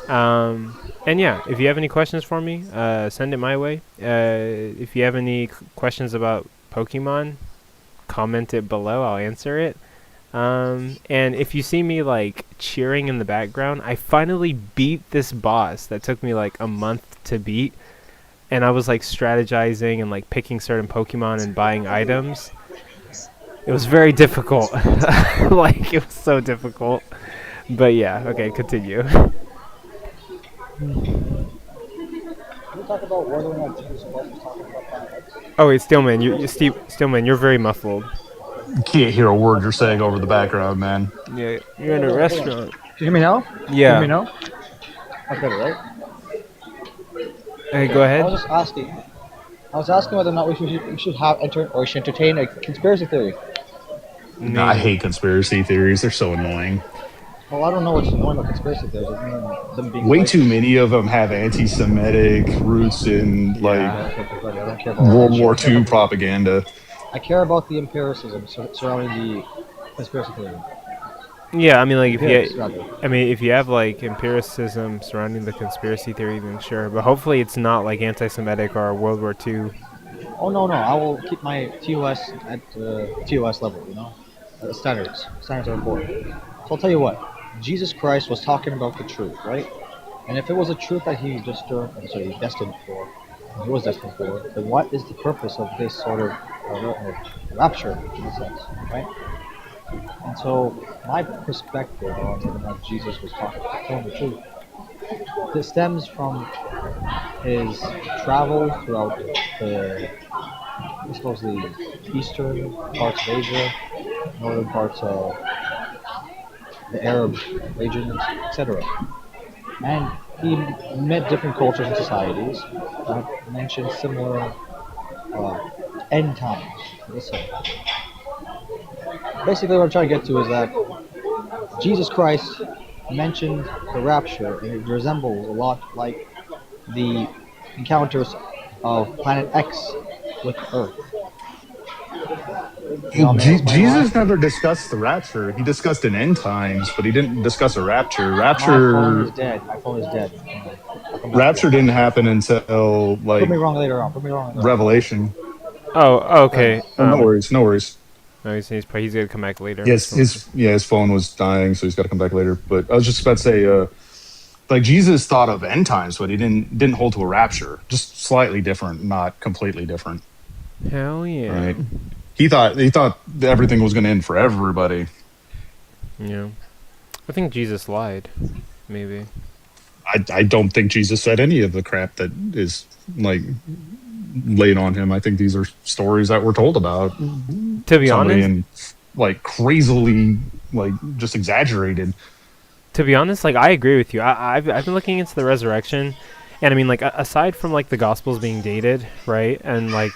And yeah, if you have any questions for me, send it my way. If you have any questions about Pokemon, comment it below. I'll answer it. And if you see me like cheering in the background, I finally beat this boss that took me like a month to beat. And I was like strategizing and like picking certain Pokemon and buying items. It was very difficult. Like, it was so difficult. But yeah, okay, continue. Can we talk about whether or not Jesus Christ was talking about planet X? Oh wait, Steelman, Steelman, you're very muffled. You can't hear a word you're saying over the background, man. Yeah, you're in a restaurant. Can you hear me now? Yeah. Hear me now? That's better, right? Hey, go ahead. I was asking whether or not we should entertain a conspiracy theory. No, I hate conspiracy theories. They're so annoying. Well, I don't know what's annoying about conspiracy theories. Them being Way fake. too many of them have anti-Semitic roots in I like don't care about World that War shit. II propaganda. I care about the empiricism surrounding the conspiracy theory. Yeah, I mean, like Empirics, rather. if you have like empiricism surrounding the conspiracy theory, then sure. But hopefully, it's not like anti-Semitic or World War II. Oh no, I will keep my TOS at TOS level. Standards are important. So I'll tell you what. Jesus Christ was talking about the truth, right? And if it was a truth that he just destined for, he was destined for, then what is the purpose of this sort of rapture in a sense, right? And so my perspective on whether or not Jesus was telling the truth, this stems from his travel throughout I suppose the eastern parts of Asia, northern parts of the Arab regions, etc. And he met different cultures and societies that mentioned similar end times. Let's say. Basically, what I'm trying to get to is that Jesus Christ mentioned the rapture, and it resembles a lot like the encounters of Planet X with Earth. You know, may I explain why? Jesus never discussed the rapture. He discussed an end times, but he didn't discuss a rapture. My phone Rapture is dead. My phone is dead. I'll come back to rapture it. didn't happen until Prove like me wrong later on. Prove me wrong later on. Revelation. Oh, Go ahead. okay. Oh, no worries, no worries. No, he's gonna come back later. Yes, his phone was dying, so he's got to come back later. But I was just about to say, like Jesus thought of end times, but he didn't hold to a rapture. Just slightly different, not completely different. Hell yeah. Right? He thought that everything was going to end for everybody. Yeah. I think Jesus lied. Maybe. I don't think Jesus said any of the crap that is like laid on him. I think these are stories that were told about. To be honest, and like crazily, like just exaggerated. To be honest, like I agree with you. I've been looking into the resurrection, and I mean, like aside from like the Gospels being dated, right, and like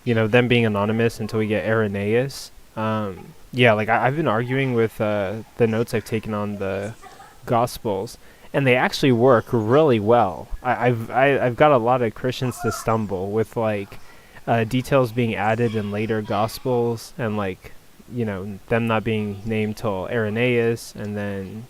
them being anonymous until we get Irenaeus. Yeah, like I've been arguing with the notes I've taken on the Gospels, and they actually work really well. I've got a lot of Christians to stumble with like details being added in later Gospels, and like them not being named till Irenaeus, and then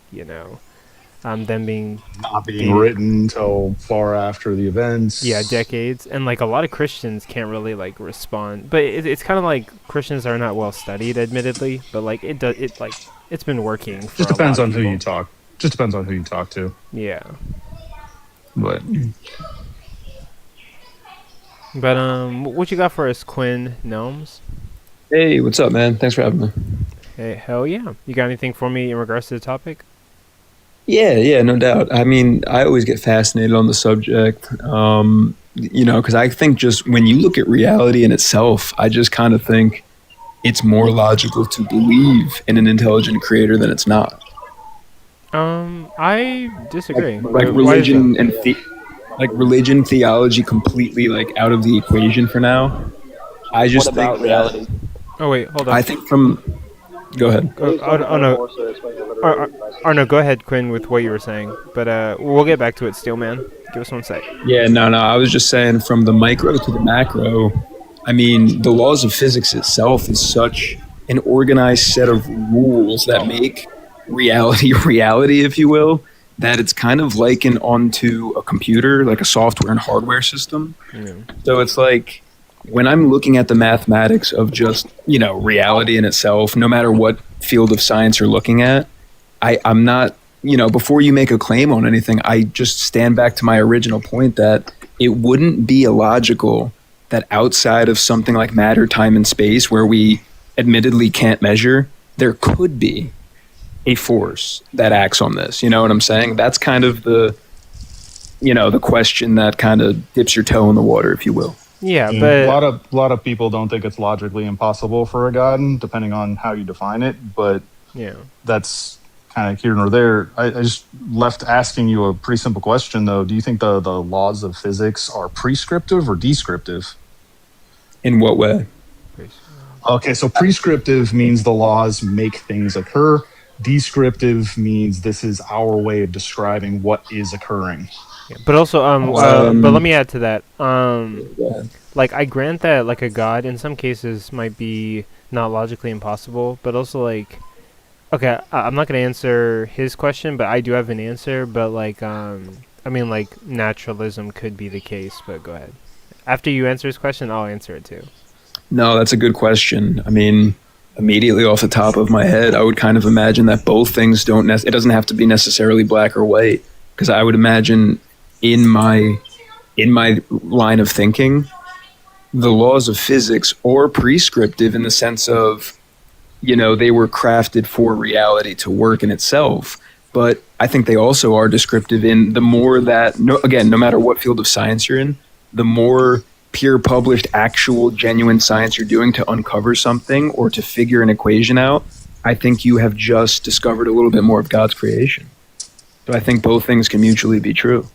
them being not being written till far after the events. Yeah, decades, and like a lot of Christians can't really like respond. But it's kind of like Christians are not well studied, admittedly. But like it's been working. For Just depends on who you talk. Just depends on who you talk to. Yeah. But what you got for us, Quinn Gnomes? Hey, what's up, man? Thanks for having me. Hey, hell yeah! You got anything for me in regards to the topic? Yeah, no doubt. I mean, I always get fascinated on the subject, because I think just when you look at reality in itself, I just kind of think it's more logical to believe in an intelligent creator than it's not. I disagree. Like religion and religion, theology, completely like out of the equation for now. I just What about think reality? Oh wait, hold on. I think from. Go ahead. No, go ahead, Quinn, with what you were saying. But we'll get back to it, Steelman. Give us 1 sec. Yeah, no. I was just saying from the micro to the macro, I mean, the laws of physics itself is such an organized set of rules that make reality, if you will, that it's kind of likened onto a computer, like a software and hardware system. Yeah. So it's like, when I'm looking at the mathematics of just, reality in itself, no matter what field of science you're looking at, I'm not, before you make a claim on anything, I just stand back to my original point that it wouldn't be illogical that outside of something like matter, time, and space, where we admittedly can't measure, there could be a force that acts on this. You know what I'm saying? That's kind of the question that kind of dips your toe in the water, if you will. Yeah, but a lot of people don't think it's logically impossible for a god, depending on how you define it. But yeah, that's kind of here nor there. I just left asking you a pretty simple question, though. Do you think the laws of physics are prescriptive or descriptive? In what way? Okay, so prescriptive means the laws make things occur. Descriptive means this is our way of describing what is occurring. Yeah, but also, but let me add to that. Like I grant that, like a god in some cases might be not logically impossible, but also like, okay, I'm not gonna answer his question, but I do have an answer. But like, I mean, like naturalism could be the case. But go ahead. After you answer his question, I'll answer it too. No, that's a good question. I mean, immediately off the top of my head, I would kind of imagine that both things it doesn't have to be necessarily black or white. because I would imagine in my line of thinking, the laws of physics are prescriptive in the sense of, they were crafted for reality to work in itself. But I think they also are descriptive in the more that, no matter what field of science you're in, the more peer published, actual, genuine science you're doing to uncover something or to figure an equation out, I think you have just discovered a little bit more of God's creation. So I think both things can mutually be true.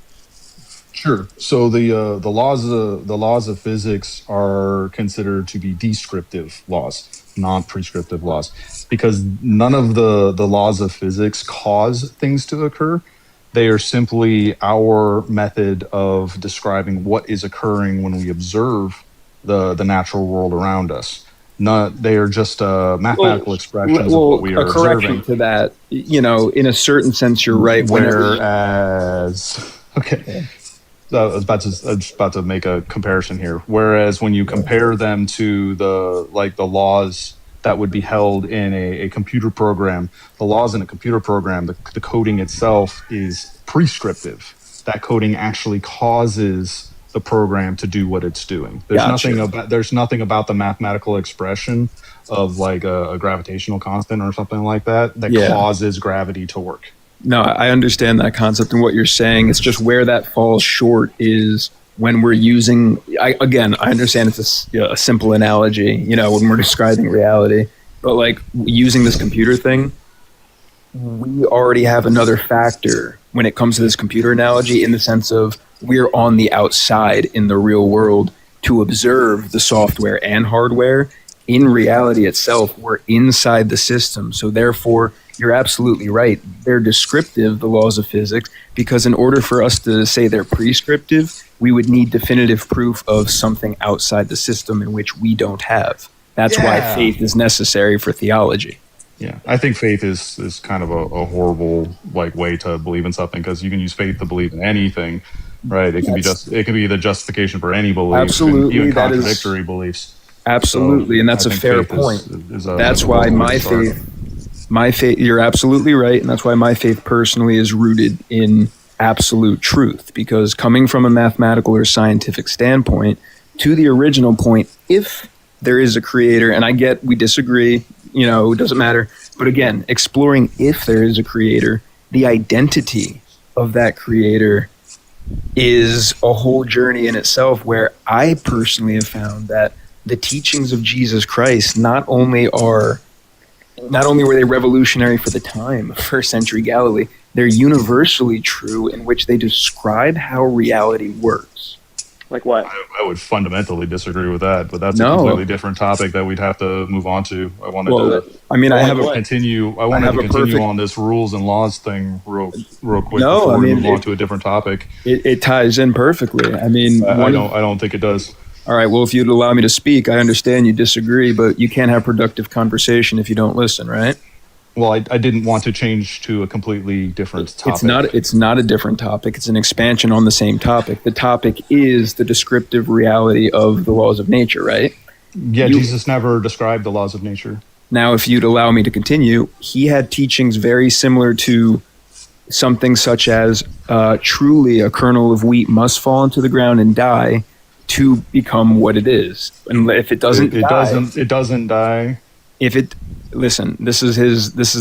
Sure. So the laws of physics are considered to be descriptive laws, not prescriptive laws, because none of the laws of physics cause things to occur. They are simply our method of describing what is occurring when we observe the natural world around us. They are just mathematical expressions of what we are a correction observing. to that, in a certain sense, you're right. Whereas, okay. So I was about to make a comparison here. Whereas when you compare them to the laws that would be held in a computer program, the laws in a computer program, the coding itself is prescriptive. That coding actually causes the program to do what it's doing. There's nothing about the mathematical expression of like a gravitational constant or something like that causes gravity to work. No, I understand that concept and what you're saying. It's just where that falls short is when we're using. I understand it's a simple analogy, when we're describing reality. But like using this computer thing, we already have another factor when it comes to this computer analogy, in the sense of we're on the outside in the real world to observe the software and hardware. In reality itself, we're inside the system. So therefore, you're absolutely right. They're descriptive, the laws of physics, because in order for us to say they're prescriptive, we would need definitive proof of something outside the system in which we don't have. That's why faith is necessary for theology. Yeah, I think faith is kind of a horrible way to believe in something, because you can use faith to believe in anything, right? It can be the justification for any belief, absolutely, even contradictory beliefs. Absolutely, and that's a fair point. That's why my faith, you're absolutely right, and that's why my faith personally is rooted in absolute truth, because coming from a mathematical or scientific standpoint, to the original point, if there is a creator, and I get we disagree, it doesn't matter, but again, exploring if there is a creator, the identity of that creator is a whole journey in itself, where I personally have found that the teachings of Jesus Christ not only were they revolutionary for the time of first century Galilee, they're universally true, in which they describe how reality works. Like what? I would fundamentally disagree with that, but that's a completely different topic that we'd have to move on to. I want to continue on this rules and laws thing real quick before we move on to a different topic. It ties in perfectly. I don't think it does. All right, well, if you'd allow me to speak, I understand you disagree, but you can't have productive conversation if you don't listen, right? Well, I didn't want to change to a completely different topic. It's not a different topic. It's an expansion on the same topic. The topic is the descriptive reality of the laws of nature, right? Yeah, Jesus never described the laws of nature. Now, if you'd allow me to continue, he had teachings very similar to something such as truly a kernel of wheat must fall into the ground and die to become what it is. And if it doesn't die. Listen, this is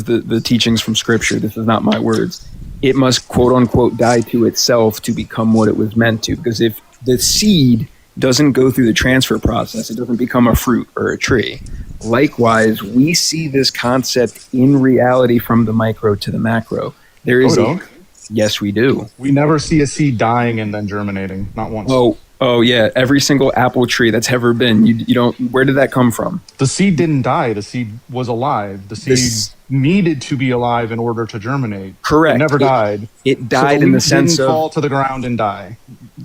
the teachings from Scripture. This is not my words. It must, quote unquote, die to itself to become what it was meant to. Because if the seed doesn't go through the transfer process, it doesn't become a fruit or a tree. Likewise, we see this concept in reality from the micro to the macro. There is yes, we do. We never see a seed dying and then germinating, not once. Oh yeah, every single apple tree that's ever been. You don't. Where did that come from? The seed didn't die. The seed was alive. The seed needed to be alive in order to germinate. Correct. It never died. It died in the sense of fall to the ground and die.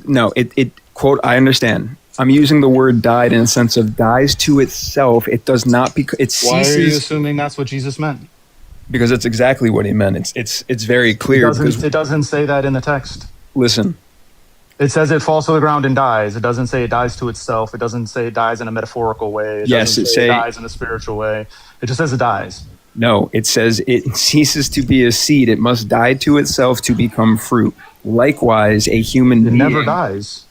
No, it quote. I understand. I'm using the word died in a sense of dies to itself. It does not it ceases. Why are you assuming that's what Jesus meant? Because that's exactly what he meant. It's very clear. It doesn't say that in the text. Listen. It says it falls to the ground and dies. It doesn't say it dies to itself. It doesn't say it dies in a metaphorical way. It doesn't say it dies in a spiritual way. It just says it dies. No, it says it ceases to be a seed. It must die to itself to become fruit. Likewise, a human being never dies.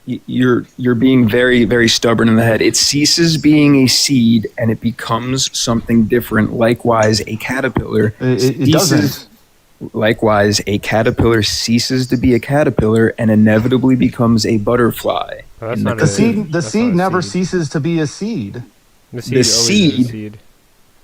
You're being very, very stubborn in the head. It ceases being a seed and it becomes something different. Likewise, a caterpillar It doesn't. Likewise, a caterpillar ceases to be a caterpillar and inevitably becomes a butterfly. The seed never ceases to be a seed. The seed.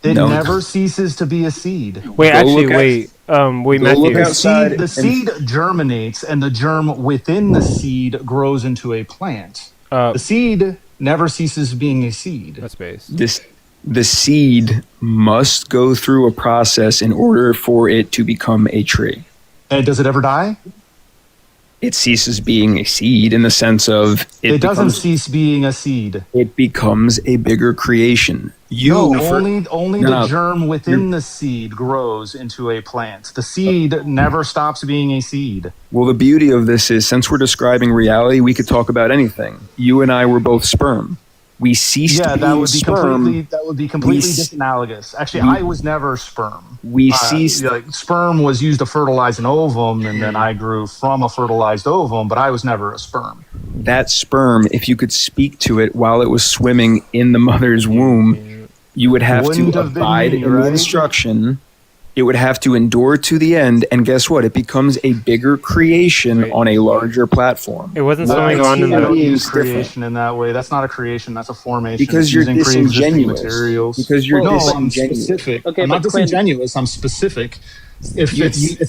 It never ceases to be a seed. Wait, actually, wait, Matthew. The seed germinates, and the germ within the seed grows into a plant. The seed never ceases being a seed. That's base. The seed must go through a process in order for it to become a tree. And does it ever die? It ceases being a seed in the sense of it doesn't cease being a seed. It becomes a bigger creation. Only the germ within the seed grows into a plant. The seed never stops being a seed. Well, the beauty of this is, since we're describing reality, we could talk about anything. You and I were both sperm. We ceased being sperm. That would be completely disanalogous. Actually, I was never sperm. We ceased. Sperm was used to fertilize an ovum, and then I grew from a fertilized ovum, but I was never a sperm. That sperm, if you could speak to it while it was swimming in the mother's womb, you would have to abide in the instruction. It would have to endure to the end, and guess what? It becomes a bigger creation on a larger platform. It wasn't something on in the creation in that way. That's not a creation. That's a formation. Because you're disingenuous. Because you're disingenuous. I'm specific. Okay, I'm not disingenuous. I'm specific. If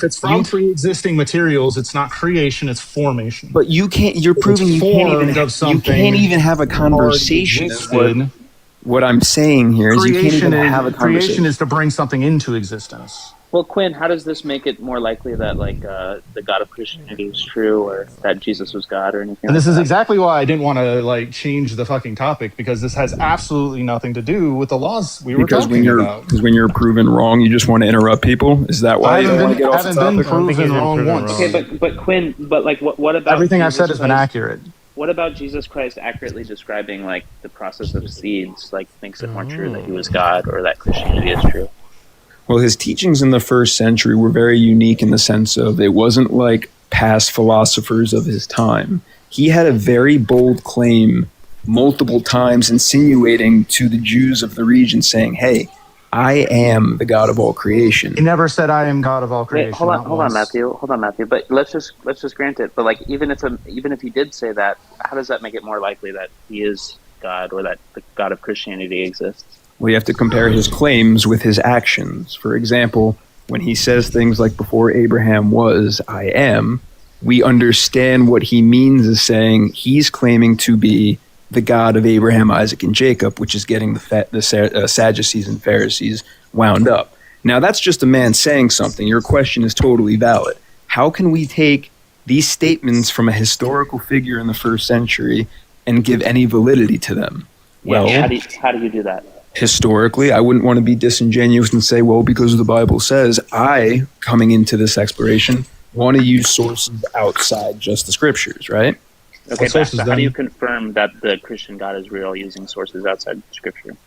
it's from pre-existing materials, it's not creation. It's formation. But you can't. You're proving you can't even have a conversation. What I'm saying here is you can't even have a conversation. Creation is to bring something into existence. Well, Quinn, how does this make it more likely that the God of Christianity is true, or that Jesus was God, or anything? And this is exactly why I didn't want to change the fucking topic, because this has absolutely nothing to do with the laws we were talking about. Because when you're proven wrong, you just want to interrupt people. Is that why you don't want to get off the topic? I haven't been proven wrong once. Okay, but Quinn, what about everything I've said has been accurate? What about Jesus Christ accurately describing the process of seeds, things that weren't true, that he was God, or that Christianity is true? Well, his teachings in the first century were very unique in the sense of it wasn't like past philosophers of his time. He had a very bold claim multiple times insinuating to the Jews of the region saying, hey, I am the God of all creation. He never said I am God of all creation. Wait, hold on, Matthew. But let's just grant it. But even if he did say that, how does that make it more likely that he is God, or that the God of Christianity exists? Well, you have to compare his claims with his actions. For example, when he says things like before Abraham was, I am, we understand what he means as saying he's claiming to be the God of Abraham, Isaac, and Jacob, which is getting the Sadducees and Pharisees wound up. Now, that's just a man saying something. Your question is totally valid. How can we take these statements from a historical figure in the first century and give any validity to them? Well, how do you do that? Historically, I wouldn't want to be disingenuous and say, well, because the Bible says, I, coming into this exploration, want to use sources outside just the scriptures, right? Okay, so how do you confirm that the Christian God is real using sources outside Scripture?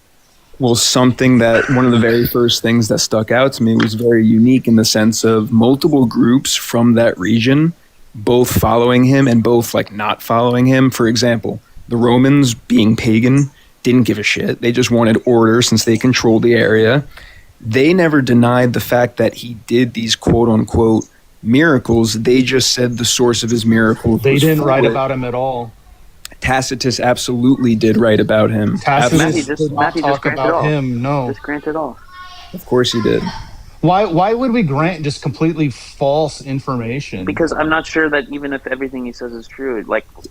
Well, one of the very first things that stuck out to me was very unique in the sense of multiple groups from that region, both following him and both not following him. For example, the Romans, being pagan, didn't give a shit. They just wanted order since they controlled the area. They never denied the fact that he did these quote unquote miracles. They just said the source of his miracles. They didn't write about him at all. Tacitus absolutely did write about him. Tacitus did not talk about him. No, just grant it all. Of course he did. Why would we grant just completely false information? Because I'm not sure that even if everything he says is true,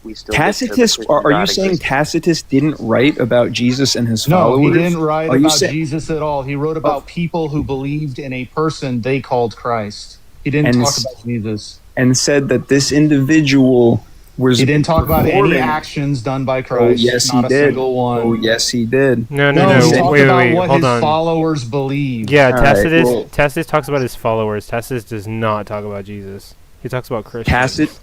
we still. Tacitus, are you saying Tacitus didn't write about Jesus and his followers? No, he didn't write about Jesus at all. He wrote about people who believed in a person they called Christ. He didn't talk about Jesus. And said that this individual was. He didn't talk about any actions done by Christ. Oh, yes, not he did. A single one. Oh, yes, he did. No. He talked about what his followers believed. Yeah, Tacitus talks about his followers. Tacitus does not talk about Jesus. He talks about Christians.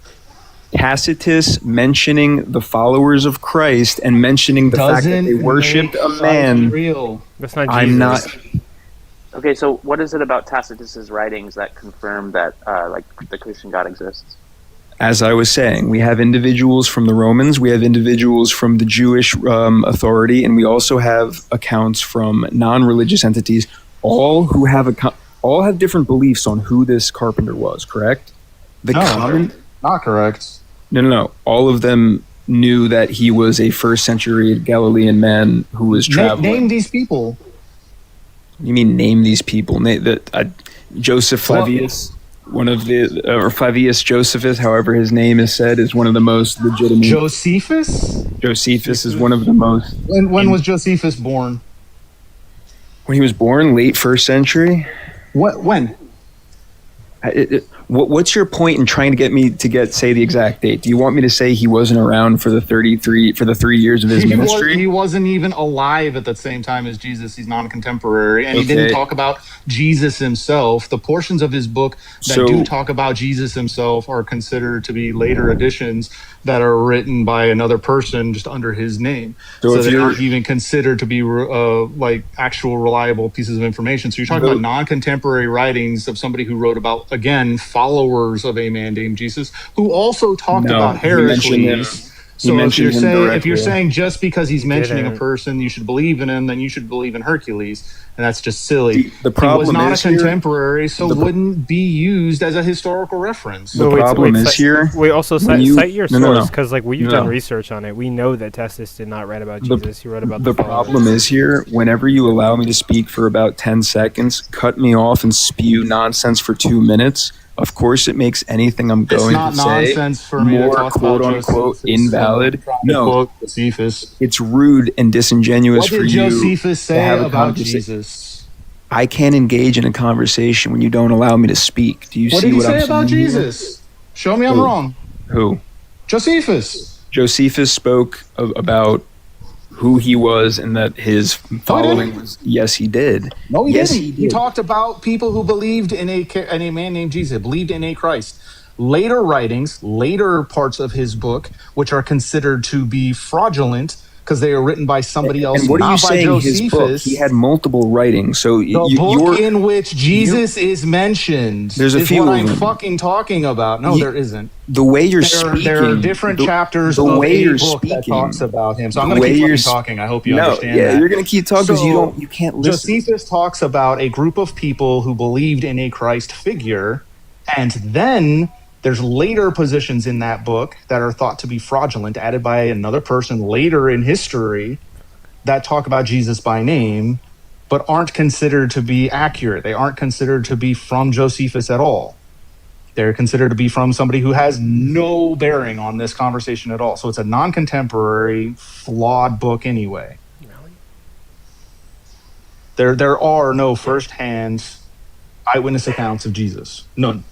Tacitus mentioning the followers of Christ and mentioning the fact that they worshipped a man. Real. That's not Jesus. I'm not. Okay, so what is it about Tacitus's writings that confirm that like the Christian God exists? As I was saying, we have individuals from the Romans, we have individuals from the Jewish authority, and we also have accounts from non-religious entities, all who have all have different beliefs on who this carpenter was. Correct? Not correct. No. All of them knew that he was a first century Galilean man who was traveling. Name these people. You mean name these people? Joseph Flavius, one of the or Flavius Josephus, however his name is said, is one of the most legitimate. Josephus. Josephus is one of the most. When was Josephus born? When he was born, late first century. What? When? What's your point in trying to get me to say the exact date? Do you want me to say he wasn't around for the 3 years of his ministry? He wasn't even alive at the same time as Jesus. He's non-contemporary, and he didn't talk about Jesus himself. The portions of his book that do talk about Jesus himself are considered to be later editions that are written by another person just under his name. So they're not even considered to be like actual reliable pieces of information. So you're talking about non-contemporary writings of somebody who wrote about, again, followers of a man named Jesus, who also talked about Heracles. So if you're saying just because he's mentioning a person, you should believe in him, then you should believe in Hercules, and that's just silly. The problem he was not is a contemporary, so wouldn't be used as a historical reference. The problem is here. We also cite your source because, like, we've done research on it. We know that Tacitus did not write about Jesus. He wrote about the problem is here. Whenever you allow me to speak for about 10 seconds, cut me off and spew nonsense for 2 minutes. Of course, it makes anything I'm going to say more "quote unquote" invalid. No, it's rude and disingenuous for you. What did Josephus say about Jesus? I can't engage in a conversation when you don't allow me to speak. Do you see what I'm saying? What did he say about Jesus? Show me I'm wrong. Who? Josephus. Josephus spoke about who he was and that his following was. Yes, he did. No, he didn't. He talked about people who believed in a man named Jesus, believed in a Christ. Later writings, later parts of his book, which are considered to be fraudulent because they are written by somebody else. And what are you not by saying? Josephus. His book, he had multiple writings. So the book in which Jesus is mentioned there's a is few what of I'm them. fucking talking about. No, there isn't. The way you're speaking, there are different chapters the of way a you're book speaking, that talks about him. So I'm the going to way keep you're talking. I hope you understand that. Yeah, you're going to keep talking because you can't listen. Josephus talks about a group of people who believed in a Christ figure, and then there's later positions in that book that are thought to be fraudulent, added by another person later in history, that talk about Jesus by name, but aren't considered to be accurate. They aren't considered to be from Josephus at all. They're considered to be from somebody who has no bearing on this conversation at all. So it's a non-contemporary, flawed book anyway. Really? There are no first-hand eyewitness accounts of Jesus. None.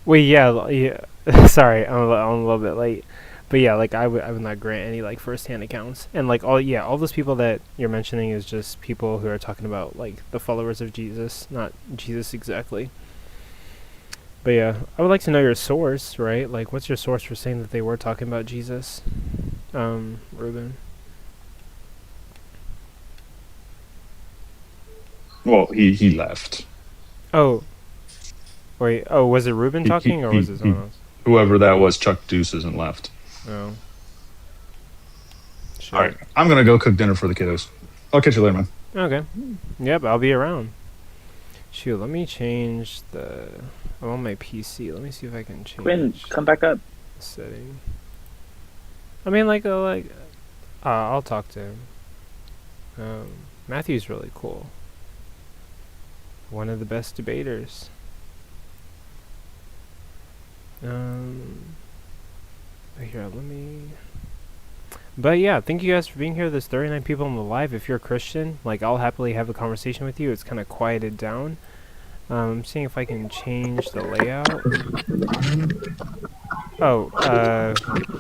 Well, yeah. Sorry, I'm a little bit late, but yeah, like I would not grant any like first-hand accounts, and like all those people that you're mentioning is just people who are talking about like the followers of Jesus, not Jesus exactly. But yeah, I would like to know your source, right? Like, what's your source for saying that they were talking about Jesus, Ruben? Well, he left. Oh. Wait, was it Ruben talking, or was it someone else? Whoever that was, Chuck Deuce isn't left. Oh. All right, I'm going to go cook dinner for the kiddos. I'll catch you later, man. Okay. Yep, I'll be around. Shoot, let me change I'm on my PC. Let me see if I can change. Quinn, come back up. Setting. I mean, I'll talk to him. Matthew's really cool. One of the best debaters. Here, let me. But yeah, thank you guys for being here. There's 39 people on the live. If you're a Christian, like, I'll happily have a conversation with you. It's kind of quieted down. I'm seeing if I can change the layout. Oh,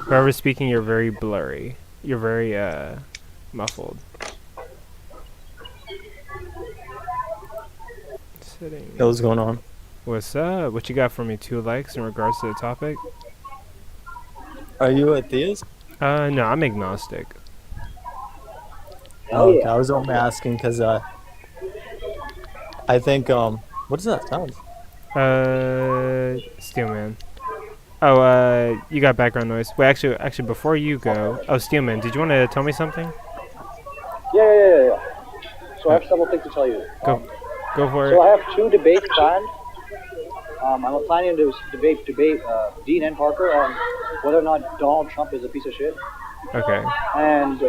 whoever's speaking, you're very blurry. You're very muffled. Yo, what's going on? What's up? What you got for me? 2 likes in regards to the topic? Are you a theist? No, I'm agnostic. Oh, okay, I was only asking because I think what does that sound? Steelman. Oh, you got background noise. Wait, actually, before you go, Steelman, did you want to tell me something? Yeah. So I have several things to tell you. Go for So it. I have 2 debates planned. I'm planning to debate Dean and Parker on whether or not Donald Trump is a piece of shit. Okay. And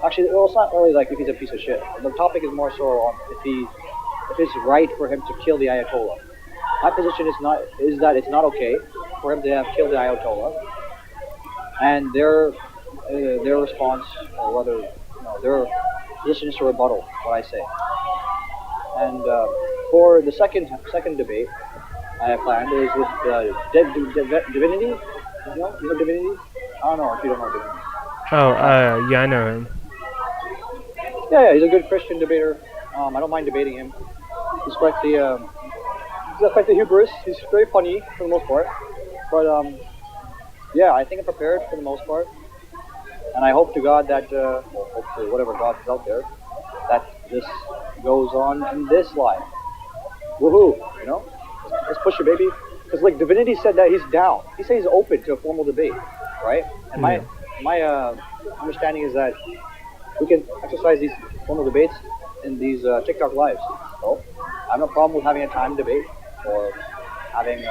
actually, well, it's not really like if he's a piece of shit. The topic is more so on if it's right for him to kill the Ayatollah. My position is that it's not okay for him to have killed the Ayatollah. And their response, or rather, their position is to rebuttal what I say. And for the second debate I have planned is with Divinity. You know Divinity? I don't know if you don't know Divinity. Oh, yeah, I know him. Yeah, he's a good Christian debater. I don't mind debating him. He's quite the humorous. He's very funny for the most part. But yeah, I think I'm prepared for the most part. And I hope to God that, hope to whatever God is out there, that this goes on in this life. Woohoo! Let's push it, baby. Because like Divinity said that he's down. He said he's open to a formal debate, right? And my understanding is that we can exercise these formal debates in these TikTok lives. So I have no problem with having a time debate or having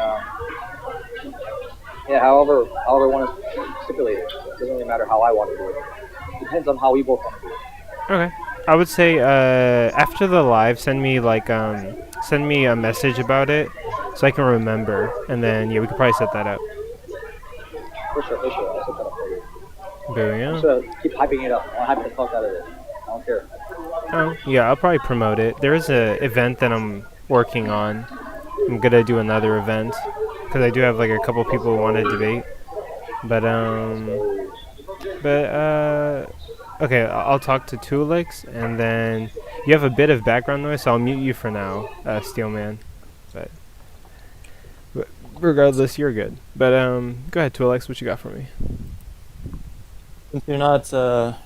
however I want to stipulate it. It doesn't really matter how I want to do it. It depends on how we both want to do it. Okay. I would say after the live, send me a message about it so I can remember, and then we could probably set that up. For sure. I'll set that up for you. Booyah. Just keep hyping it up. I'll hype the fuck out of it. I don't care. Oh, yeah, I'll probably promote it. There is a event that I'm working on. I'm gonna do another event because I do have like a couple people who want to debate. But okay, I'll talk to Tulix, and then you have a bit of background noise, so I'll mute you for now, Steelman. But regardless, you're good. But go ahead, Tulix. What you got for me? You're not.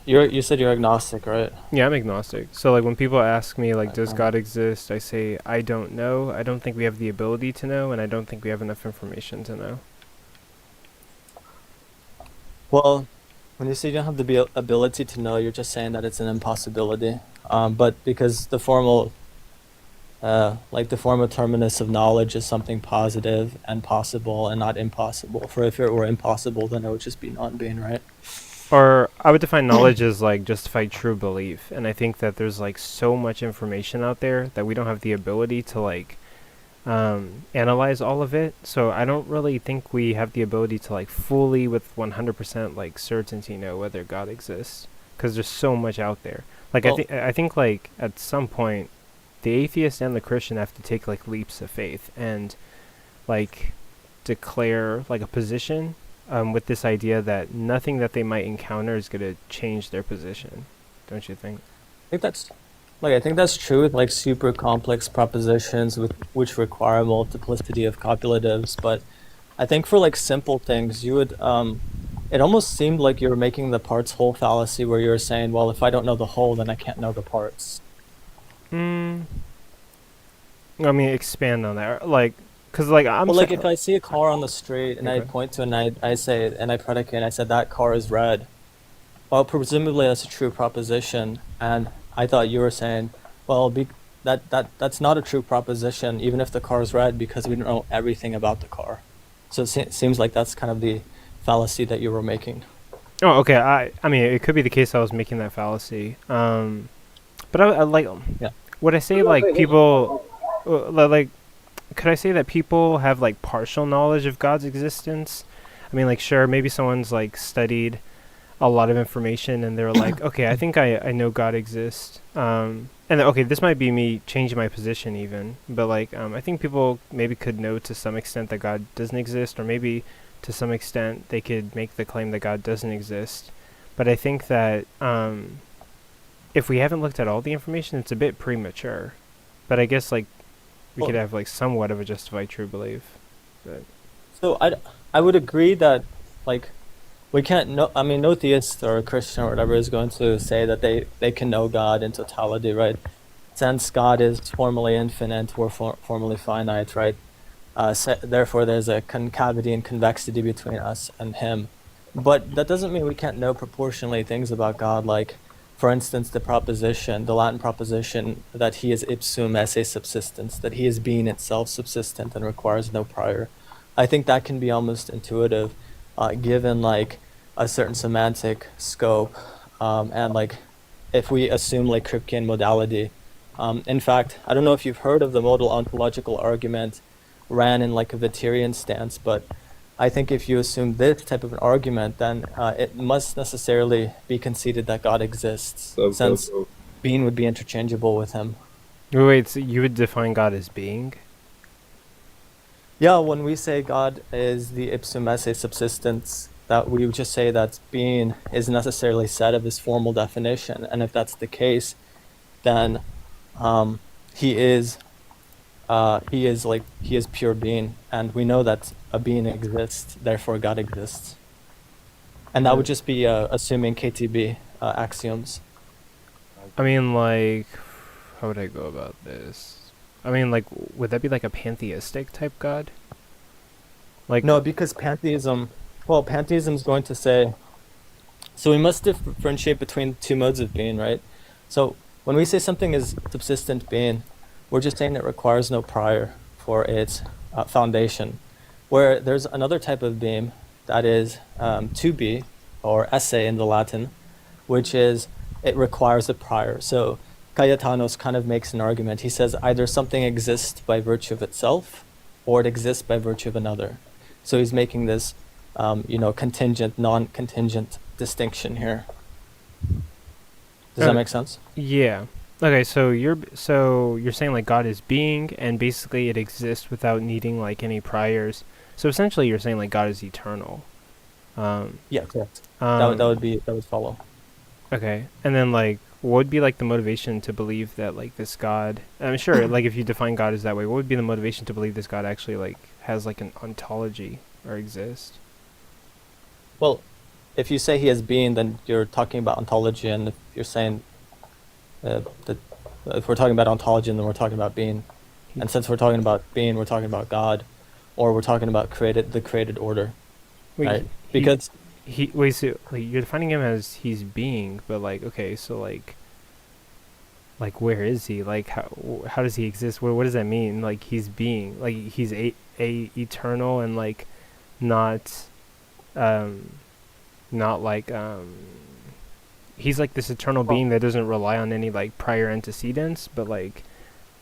You said you're agnostic, right? Yeah, I'm agnostic. So like when people ask me like, does God exist? I say I don't know. I don't think we have the ability to know, and I don't think we have enough information to know. Well, when you say you don't have the ability to know, you're just saying that it's an impossibility. But because the formal, the formal terminus of knowledge is something positive and possible and not impossible. For if it were impossible, then it would just be non-being, right? Or I would define knowledge as like justified true belief, and I think that there's like so much information out there that we don't have the ability to like analyze all of it. So I don't really think we have the ability to like fully with 100% like certainty know whether God exists, because there's so much out there. Like I think like at some point the atheist and the Christian have to take like leaps of faith and like declare like a position with this idea that nothing that they might encounter is going to change their position. Don't you think? I think that's true with like super complex propositions which require multiplicity of copulatives, but I think for like simple things you would it almost seemed like you were making the parts whole fallacy, where you were saying, well, if I don't know the whole, then I can't know the parts. I mean, expand on that. Like, because like if I see a car on the street and I point to it and I say, and I predicate and I said that car is red, well, presumably that's a true proposition, and I thought you were saying, well, that's not a true proposition even if the car is red, because we don't know everything about the car. So it seems like that's kind of the fallacy that you were making. Oh, okay. I mean, it could be the case I was making that fallacy. But I like, would I say like people, like, could I say that people have like partial knowledge of God's existence? I mean, like, sure, maybe someone's like studied a lot of information and they're like, okay, I think I know God exists. And okay, this might be me changing my position even, but like, I think people maybe could know to some extent that God doesn't exist, or maybe to some extent they could make the claim that God doesn't exist. But I think that if we haven't looked at all the information, it's a bit premature. But I guess like we could have like somewhat of a justified true belief. But So I would agree that like we can't know. I mean, no theist or Christian or whatever is going to say that they can know God in totality, right? Since God is formally infinite, we're formally finite, right? Therefore, there's a concavity and convexity between us and Him. But that doesn't mean we can't know proportionally things about God, like, for instance, the Latin proposition that He is ipsum esse subsistens, that He is being itself subsistent and requires no prior. I think that can be almost intuitive, given like a certain semantic scope, and like if we assume like Kripkean modality. In fact, I don't know if you've heard of the modal ontological argument ran in like a Witterian stance, but I think if you assume this type of an argument, then it must necessarily be conceded that God exists, since being would be interchangeable with Him. Wait, so you would define God as being? Yeah, when we say God is the ipsum esse subsistence, that we would just say that being is necessarily set of His formal definition, and if that's the case, then He is pure being, and we know that a being exists, therefore God exists. And that would just be assuming KTB axioms. I mean, like, how would I go about this? I mean, like, would that be like a pantheistic type God? Like, no, because pantheism is going to say, so we must differentiate between two modes of being, right? So when we say something is subsistent being, we're just saying it requires no prior for its foundation. Where there's another type of being that is to be, or esse in the Latin, which is it requires a prior. So Cayetanos kind of makes an argument. He says either something exists by virtue of itself, or it exists by virtue of another. So he's making this, contingent, non-contingent distinction here. Does that make sense? Yeah. Okay, so you're saying like God is being, and basically it exists without needing like any priors. So essentially, you're saying like God is eternal. Yeah, correct. That would follow. Okay, and then like, what would be like the motivation to believe that like this God? I'm sure, like if you define God as that way, what would be the motivation to believe this God actually like has like an ontology or exists? Well, if you say He has being, then you're talking about ontology, and if you're saying that if we're talking about ontology, then we're talking about being, and since we're talking about being, we're talking about God, or we're talking about the created order. Wait, right? Because so like you're defining Him as He's being, but like okay, so like where is He? Like how does He exist? What does that mean? Like He's being, like He's a eternal and like not like He's like this eternal being that doesn't rely on any like prior antecedents, but like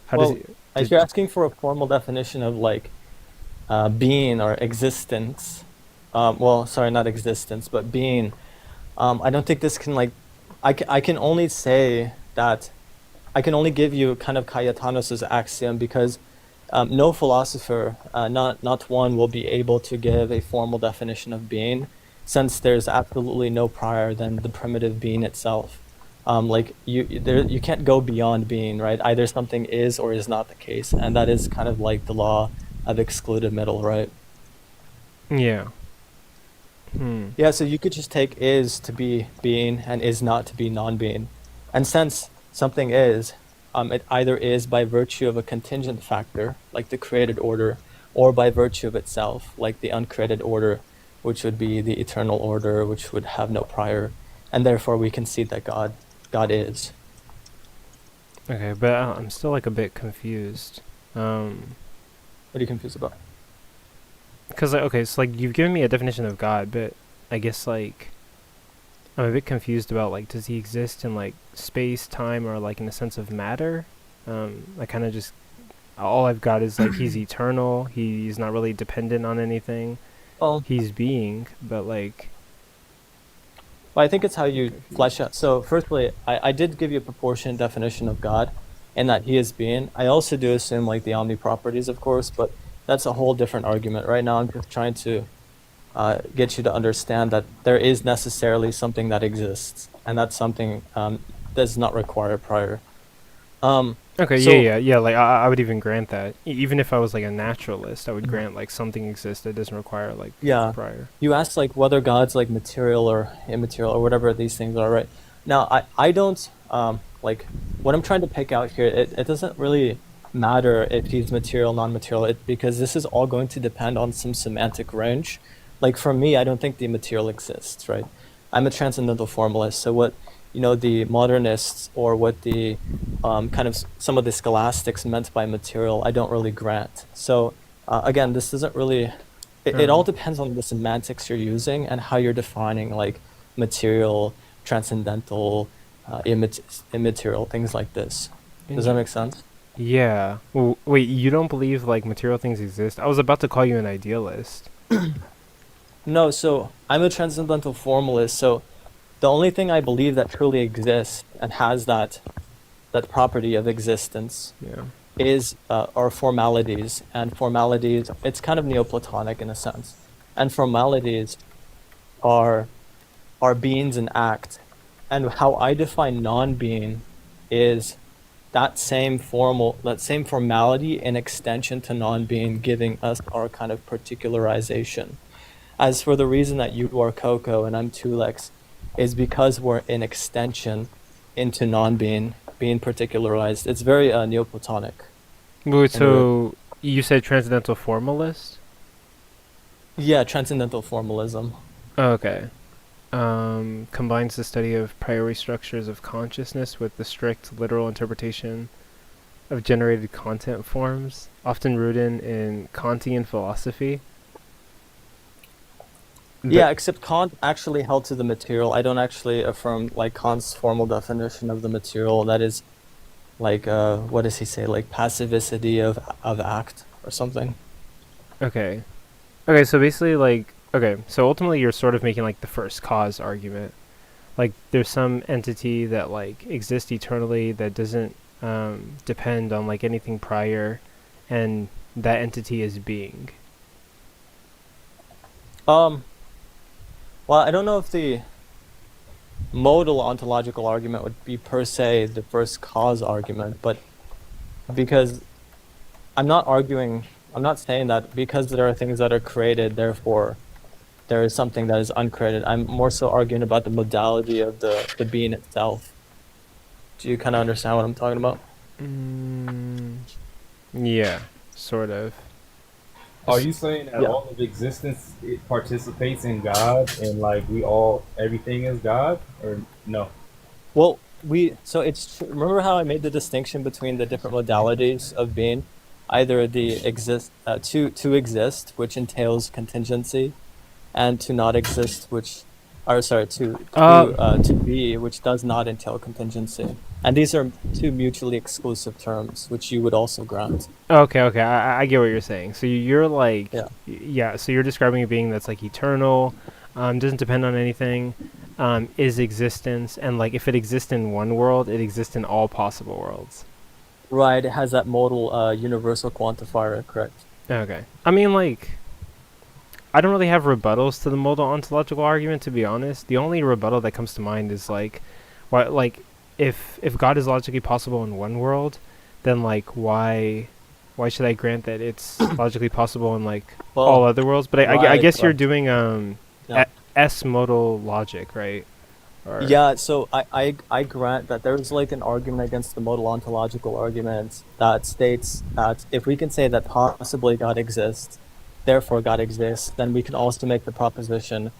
how does He? If you're asking for a formal definition of like being or existence, not existence, but being, I don't think this can like, I can only say that, I can only give you kind of Cayetanos' axiom because no philosopher, not one, will be able to give a formal definition of being, since there's absolutely no prior than the primitive being itself. Like you can't go beyond being, right? Either something is or is not the case, and that is kind of like the law of excluded middle, right? Yeah. Yeah, so you could just take is to be being and is not to be non-being. And since something is, it either is by virtue of a contingent factor, like the created order, or by virtue of itself, like the uncreated order, which would be the eternal order, which would have no prior. And therefore we concede that God is. Okay, but I'm still like a bit confused. What are you confused about? Because okay, so like you've given me a definition of God, but I guess like I'm a bit confused about like does He exist in like space, time, or like in a sense of matter? I kind of just all I've got is like He's eternal. He's not really dependent on anything. He's being, but like. Well, I think it's how you flesh out. So firstly, I did give you a proportionate definition of God, and that He is being. I also do assume like the omni properties, of course, but that's a whole different argument. Right now I'm just trying to get you to understand that there is necessarily something that exists, and that something does not require prior. Okay, So yeah. Like I would even grant that. Even if I was like a naturalist, I would grant like something exists that doesn't require like yeah, prior. you asked like whether God's like material or immaterial or whatever these things are, right? Now, I don't like what I'm trying to pick out here. It doesn't really matter if he's material, non-material, because this is all going to depend on some semantic range. Like for me, I don't think the material exists, right? I'm a transcendental formalist, so what the modernists or what the kind of some of the scholastics meant by material, I don't really grant. So again, this doesn't really. It all depends on the semantics you're using and how you're defining like material, transcendental, immaterial, things like this. Does that make sense? Yeah. Well, wait, you don't believe like material things exist? I was about to call you an idealist. No, so I'm a transcendental formalist. So the only thing I believe that truly exists and has that property of existence is are formalities. And formalities, it's kind of Neoplatonic in a sense. And formalities are beings in act. And how I define non-being is that same formality in extension to non-being, giving us our kind of particularization. As for the reason that you are Coco and I'm Tulex, is because we're in extension into non-being, being particularized. It's very Neoplatonic. Wait, so you said transcendental formalist? Yeah, transcendental formalism. Okay. Combines the study of priori structures of consciousness with the strict literal interpretation of generated content forms, often rooted in Kantian philosophy. Yeah, except Kant actually held to the material. I don't actually affirm like Kant's formal definition of the material. That is like what does he say? Like passivicity of act or something. Okay. Okay, so basically like so ultimately you're sort of making like the first cause argument. Like there's some entity that like exists eternally that doesn't depend on like anything prior, and that entity is being. Well, I don't know if the modal ontological argument would be per se the first cause argument, but because I'm not saying that because there are things that are created, therefore there is something that is uncreated. I'm more so arguing about the modality of the being itself. Do you kind of understand what I'm talking about? Yeah, sort of. Are you saying that all of existence it participates in God and like everything is God, or no? Well, remember how I made the distinction between the different modalities of being, either the to exist, which entails contingency, and to not exist, to be, which does not entail contingency. And these are two mutually exclusive terms, which you would also grant. Okay, I get what you're saying. So you're like, so you're describing a being that's like eternal, doesn't depend on anything, is existence, and like if it exists in one world, it exists in all possible worlds. Right, it has that modal universal quantifier, correct? Okay. I mean, like, I don't really have rebuttals to the modal ontological argument, to be honest. The only rebuttal that comes to mind is like, if God is logically possible in one world, then like why should I grant that it's logically possible in like all other worlds? But I guess you're doing S modal logic, right? Yeah, so I grant that there's like an argument against the modal ontological argument that states that if we can say that possibly God exists, therefore God exists, then we can also make the proposition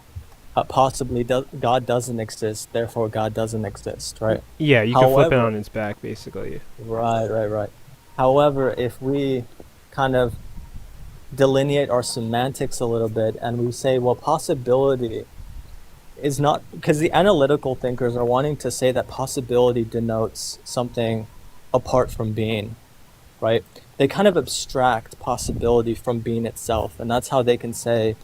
possibly God doesn't exist, therefore God doesn't exist, right? Yeah, you can flip it on its back, basically. Right. However, if we kind of delineate our semantics a little bit and we say, well, possibility is not, because the analytical thinkers are wanting to say that possibility denotes something apart from being, right? They kind of abstract possibility from being itself, and that's how they can say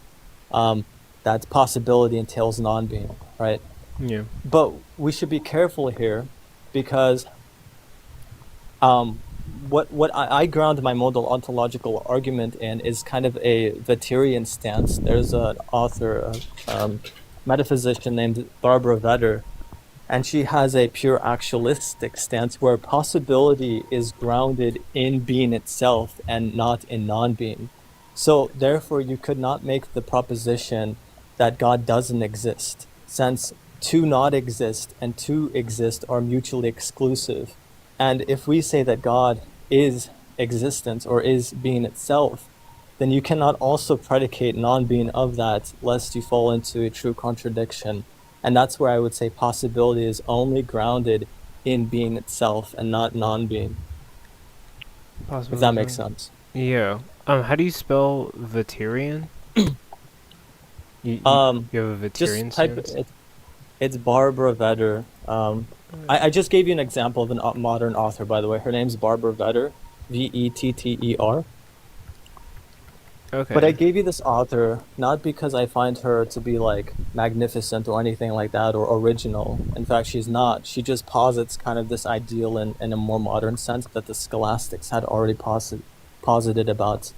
that possibility entails non-being, right? Yeah. But we should be careful here, because what I ground my modal ontological argument in is kind of a Vetterian stance. There's an author, metaphysician named Barbara Vetter, and she has a pure actualistic stance where possibility is grounded in being itself and not in non-being. So therefore, you could not make the proposition that God doesn't exist, since to not exist and to exist are mutually exclusive. And if we say that God is existence or is being itself, then you cannot also predicate non-being of that, lest you fall into a true contradiction. And that's where I would say possibility is only grounded in being itself and not non-being. If that makes Possible. sense. Yeah. How do you spell Veterian? You you have a Just Veterian type stance? it. It's Barbara Vedder. I just gave you an example of a modern author, by the way. Her name's Barbara Vedder, Vetter. Okay. But I gave you this author not because I find her to be like magnificent or anything like that or original. In fact, she's not. She just posits kind of this ideal in a more modern sense that the scholastics had already posited about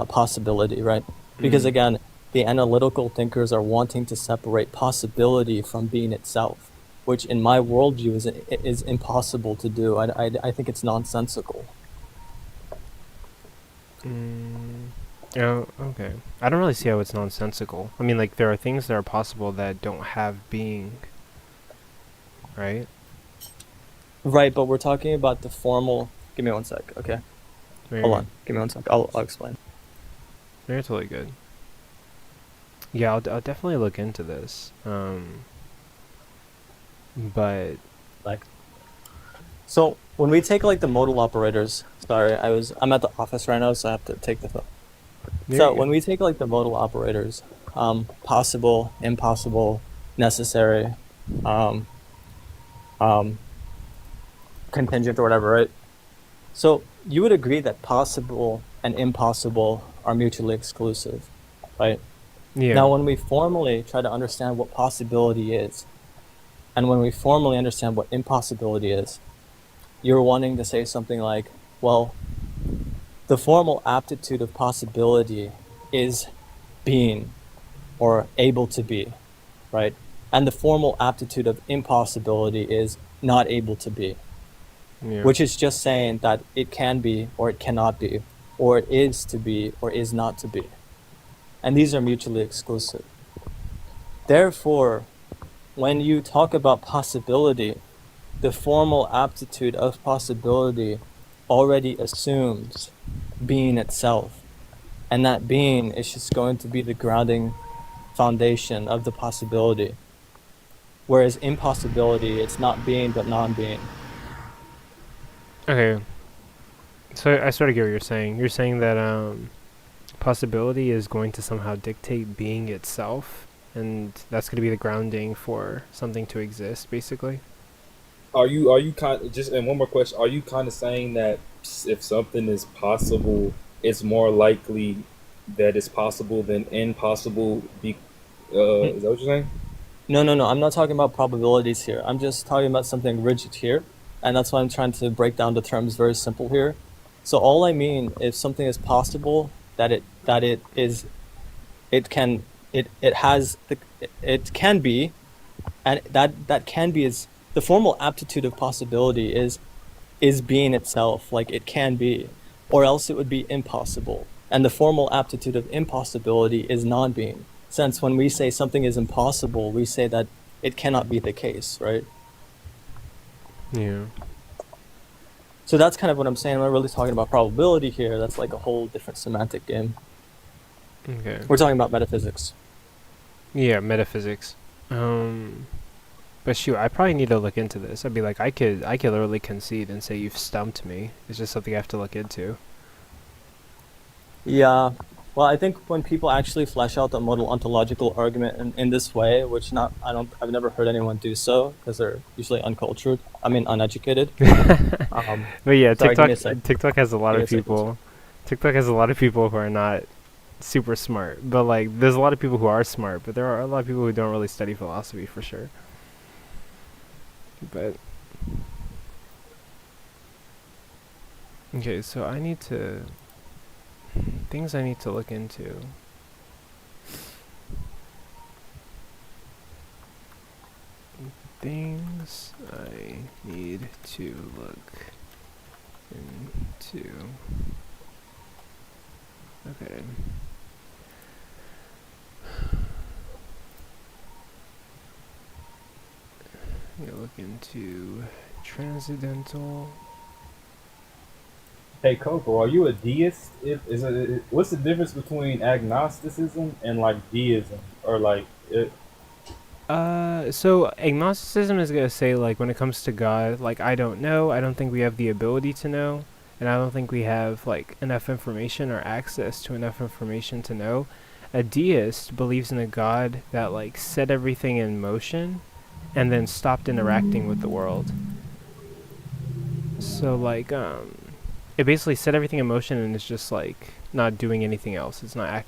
possibility, right? Because again, the analytical thinkers are wanting to separate possibility from being itself, which in my worldview is impossible to do. I think it's nonsensical. Oh, okay. I don't really see how it's nonsensical. I mean, like, there are things that are possible that don't have being, right? Right, but we're talking about the formal. Give me one sec, okay? Hold on. Give me one sec. I'll explain. They're totally good. Yeah, I'll definitely look into this. But like, so when we take like the modal operators, sorry, I'm at the office right now, so I have to take the phone. So when we take like the modal operators, possible, impossible, necessary, contingent or whatever, right? So you would agree that possible and impossible are mutually exclusive, right? Yeah. Now, when we formally try to understand what possibility is, and when we formally understand what impossibility is, you're wanting to say something like, well, the formal aptitude of possibility is being or able to be, right? And the formal aptitude of impossibility is not able to be, which is just saying that it can be or it cannot be, or it is to be or is not to be. And these are mutually exclusive. Therefore, when you talk about possibility, the formal aptitude of possibility already assumes being itself. And that being is just going to be the grounding foundation of the possibility. Whereas impossibility, it's not being but non-being. Okay. So I sort of get what you're saying. You're saying that possibility is going to somehow dictate being itself, and that's going to be the grounding for something to exist, basically. Are you kind of, just, and one more question, are you kind of saying that if something is possible, it's more likely that it's possible than impossible? Is that what you're saying? No, I'm not talking about probabilities here. I'm just talking about something rigid here, and that's why I'm trying to break down the terms very simple here. So all I mean, if something is possible, that it is, it can be, and that can be is the formal aptitude of possibility is being itself, like it can be, or else it would be impossible. And the formal aptitude of impossibility is non-being. Since when we say something is impossible, we say that it cannot be the case, right? Yeah. So that's kind of what I'm saying. I'm not really talking about probability here. That's like a whole different semantic game. Okay. We're talking about metaphysics. Yeah, metaphysics. But shoot, I probably need to look into this. I'd be like, I could literally concede and say you've stumped me. It's just something I have to look into. Yeah. Well, I think when people actually flesh out the modal ontological argument in this way, which I've never heard anyone do so because they're usually uncultured. I mean, uneducated. But yeah, sorry, TikTok has a lot of people. TikTok has a lot of people who are not super smart, but like, there's a lot of people who are smart, but there are a lot of people who don't really study philosophy for sure. But okay, so things I need to look into. things I need to look into. Okay. I'm gonna look into transcendental. Hey Coco, are you a deist? What's the difference between agnosticism and like deism, or like it? So agnosticism is gonna say, like, when it comes to God, like, I don't know, I don't think we have the ability to know, and I don't think we have, like, enough information or access to enough information to know. A deist believes in a God that, like, set everything in motion and then stopped interacting with the world. So, like, it basically set everything in motion and it's just, like, not doing anything else. It's not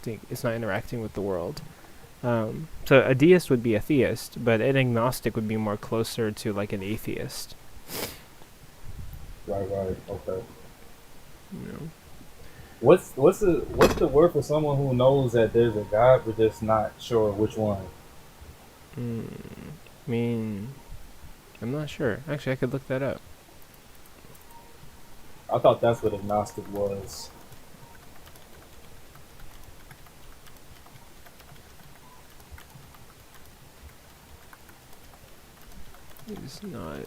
interacting with the world. So a deist would be a theist, but an agnostic would be more closer to like an atheist. Right. Okay. You know. What's the word for someone who knows that there's a God but just not sure which one? I mean, I'm not sure. Actually, I could look that up. I thought that's what agnostic was. It's not.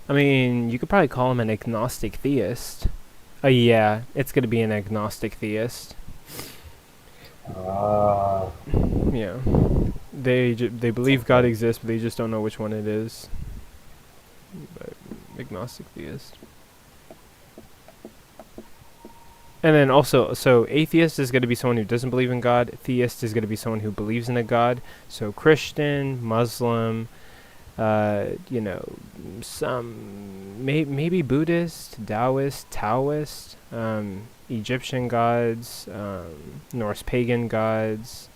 I mean, you could probably call him an agnostic theist. Yeah, it's gonna be an agnostic theist. Yeah. They believe God exists, but they just don't know which one it is. But agnostic theist. And then also, so atheist is going to be someone who doesn't believe in God. Theist is going to be someone who believes in a God. So Christian, Muslim, some maybe Buddhist, Taoist, Egyptian gods, Norse pagan gods,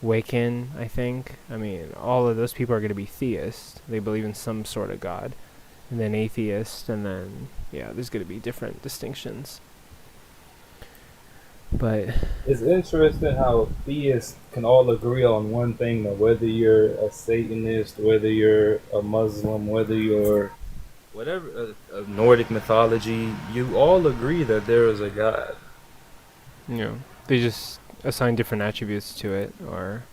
Wiccan, I think. I mean, all of those people are going to be theists. They believe in some sort of God. And then atheist, and then, yeah, there's going to be different distinctions. But it's interesting how theists can all agree on one thing, though, whether you're a Satanist, whether you're a Muslim, whether you're whatever, of Nordic mythology, you all agree that there is a God. You know, they just assign different attributes to it, or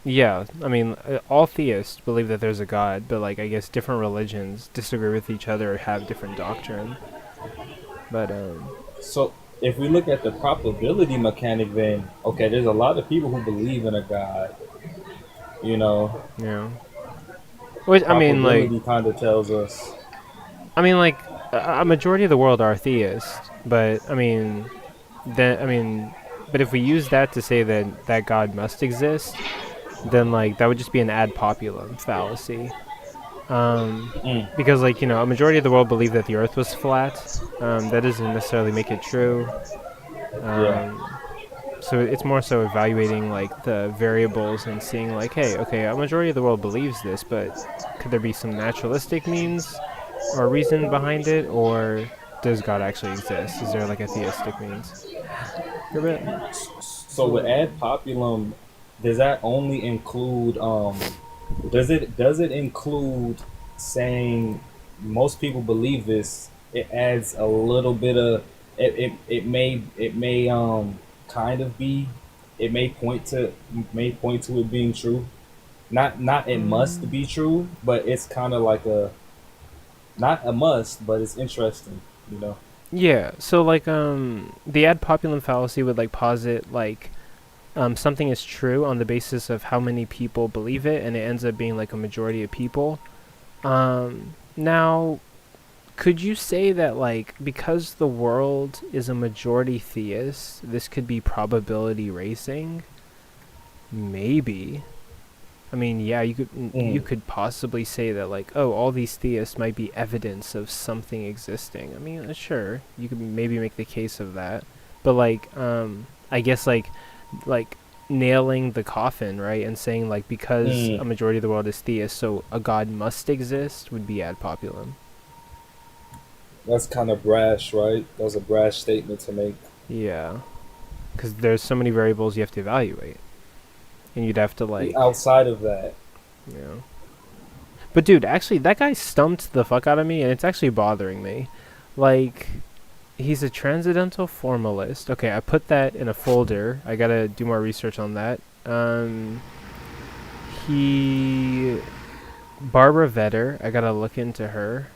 yeah, I mean, all theists believe that there's a God, but like I guess different religions disagree with each other or have different doctrine. But so if we look at the probability mechanic, then okay, there's a lot of people who believe in a God. You know. Yeah. Which I mean, like, probability kind of tells us. I mean, like, a majority of the world are theists, but I mean, but if we use that to say that God must exist, then like that would just be an ad populum fallacy. Because, like, a majority of the world believe that the Earth was flat. That doesn't necessarily make it true. So it's more so evaluating like the variables and seeing like, hey, okay, a majority of the world believes this, but could there be some naturalistic means or reason behind it, or does God actually exist? Is there like a theistic means? So with ad populum, does that only include does it include saying most people believe this? It adds a little bit of it may kind of be, it may point to it being true. Not it must be true, but it's kind of like not a must, but it's interesting, you know. Yeah, so like the ad populum fallacy would like posit like something is true on the basis of how many people believe it, and it ends up being like a majority of people. Now, could you say that like because the world is a majority theist, this could be probability racing? Maybe. I mean, yeah, you could possibly say that like, oh, all these theists might be evidence of something existing. I mean, sure, you could maybe make the case of that, but like, I guess like nailing the coffin, right, and saying like because a majority of the world is theist, so a God must exist would be ad populum. That's kind of brash, right? That was a brash statement to make. Yeah. because there's so many variables you have to evaluate, and you'd have to like outside of that. you know. But dude, actually, that guy stumped the fuck out of me, and it's actually bothering me. Like, he's a transcendental formalist. Okay, I put that in a folder. I gotta do more research on that. Barbara Vetter. I gotta look into her.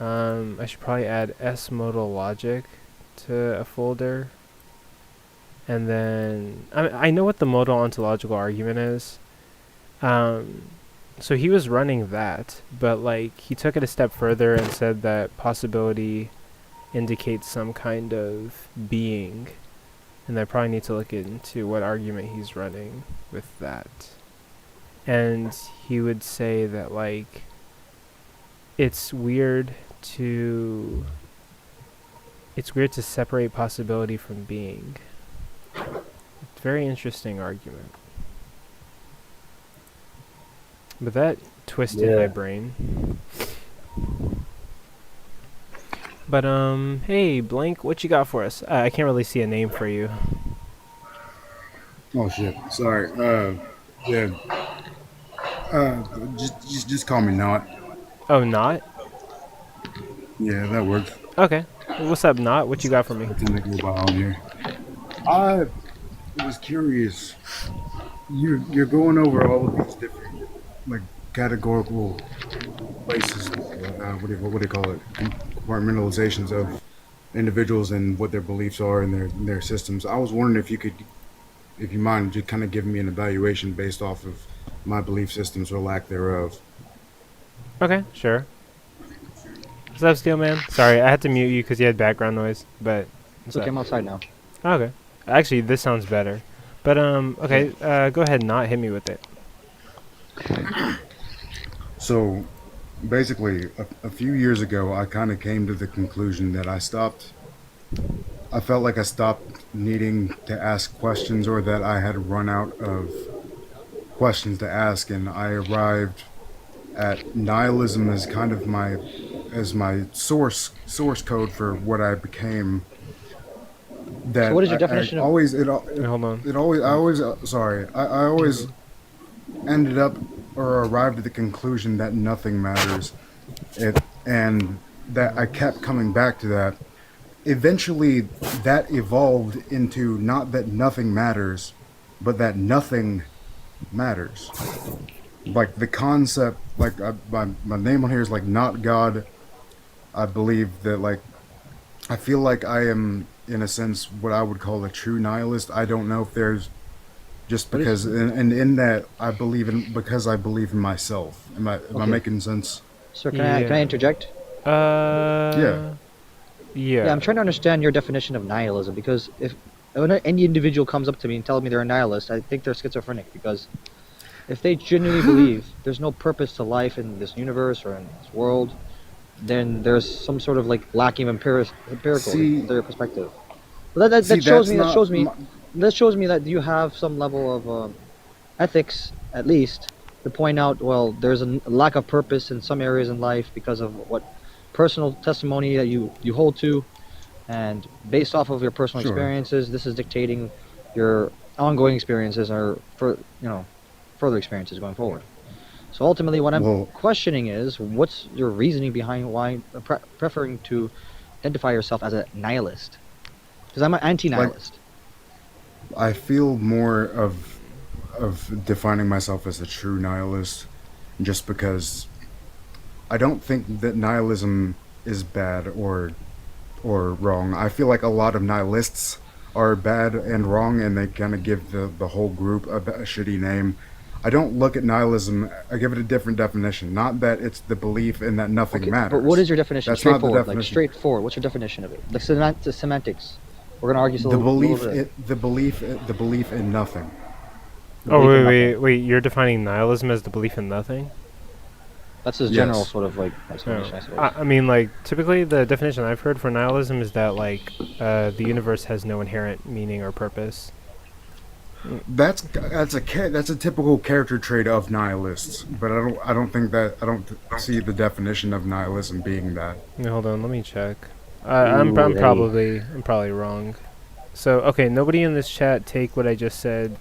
I should probably add S-modal logic to a folder. And then I know what the modal ontological argument is. So he was running that, but like he took it a step further and said that possibility indicates some kind of being, and I probably need to look into what argument he's running with that. And he would say that like it's weird to separate possibility from being. It's a very interesting argument. But that twisted my brain. But hey Blank, what you got for us? I can't really see a name for you. Oh shit, sorry. Yeah. Just call me Not. Oh, Not? Yeah, that works. Okay. What's up, Not? What you got for me? Pretend to go by on here. I was curious. You're going over all of these different like categorical places. What do you call it? Compartmentalizations of individuals and what their beliefs are and their systems. I was wondering if you mind, just kind of giving me an evaluation based off of my belief systems or lack thereof. Okay, sure. What's up, Steel Man? Sorry, I had to mute you because you had background noise, but... It's okay, I'm outside now. Okay. Actually, this sounds better. But, okay, go ahead and not hit me with it. So, basically, a few years ago, I kind of came to the conclusion that I felt like I stopped needing to ask questions, or that I had run out of questions to ask, and I arrived at nihilism as kind of my source code for what I became. That so what is your definition I of... always hold on. I always ended up or arrived at the conclusion that nothing matters, and that I kept coming back to that. Eventually, that evolved into not that nothing matters, but that nothing matters. Like the concept, like my name on here is like Not God. I believe that, like, I feel like I am in a sense what I would call a true nihilist. I don't know if there's just because in that I believe in because I believe in myself. Am I making sense? Sir, can I interject? Yeah. Yeah, I'm trying to understand your definition of nihilism, because if when any individual comes up to me and tells me they're a nihilist, I think they're schizophrenic, because if they genuinely believe there's no purpose to life in this universe or in this world, then there's some sort of like lacking of empirical in their perspective. But that shows me that you have some level of ethics, at least, to point out, well, there's a lack of purpose in some areas in life because of what personal testimony that you hold to, and based off of your personal experiences, this is dictating your ongoing experiences or further experiences going forward. So ultimately, what I'm questioning is, what's your reasoning behind why preferring to identify yourself as a nihilist? Because I'm an anti-nihilist. I feel more of defining myself as a true nihilist, just because I don't think that nihilism is bad or wrong. I feel like a lot of nihilists are bad and wrong, and they kind of give the whole group a shitty name. I don't look at nihilism. I give it a different definition. Not that it's the belief in that nothing matters. But what is your definition? That's not the definition. Like straightforward. What's your definition of it? The semantics. We're gonna argue the belief in nothing. Oh wait! You're defining nihilism as the belief in nothing? That's a general sort of like explanation, I suppose. I mean, like, typically the definition I've heard for nihilism is that like the universe has no inherent meaning or purpose. That's a typical character trait of nihilists, but I don't see the definition of nihilism being that. Hold on, let me check. I'm probably wrong. So, okay, nobody in this chat take what I just said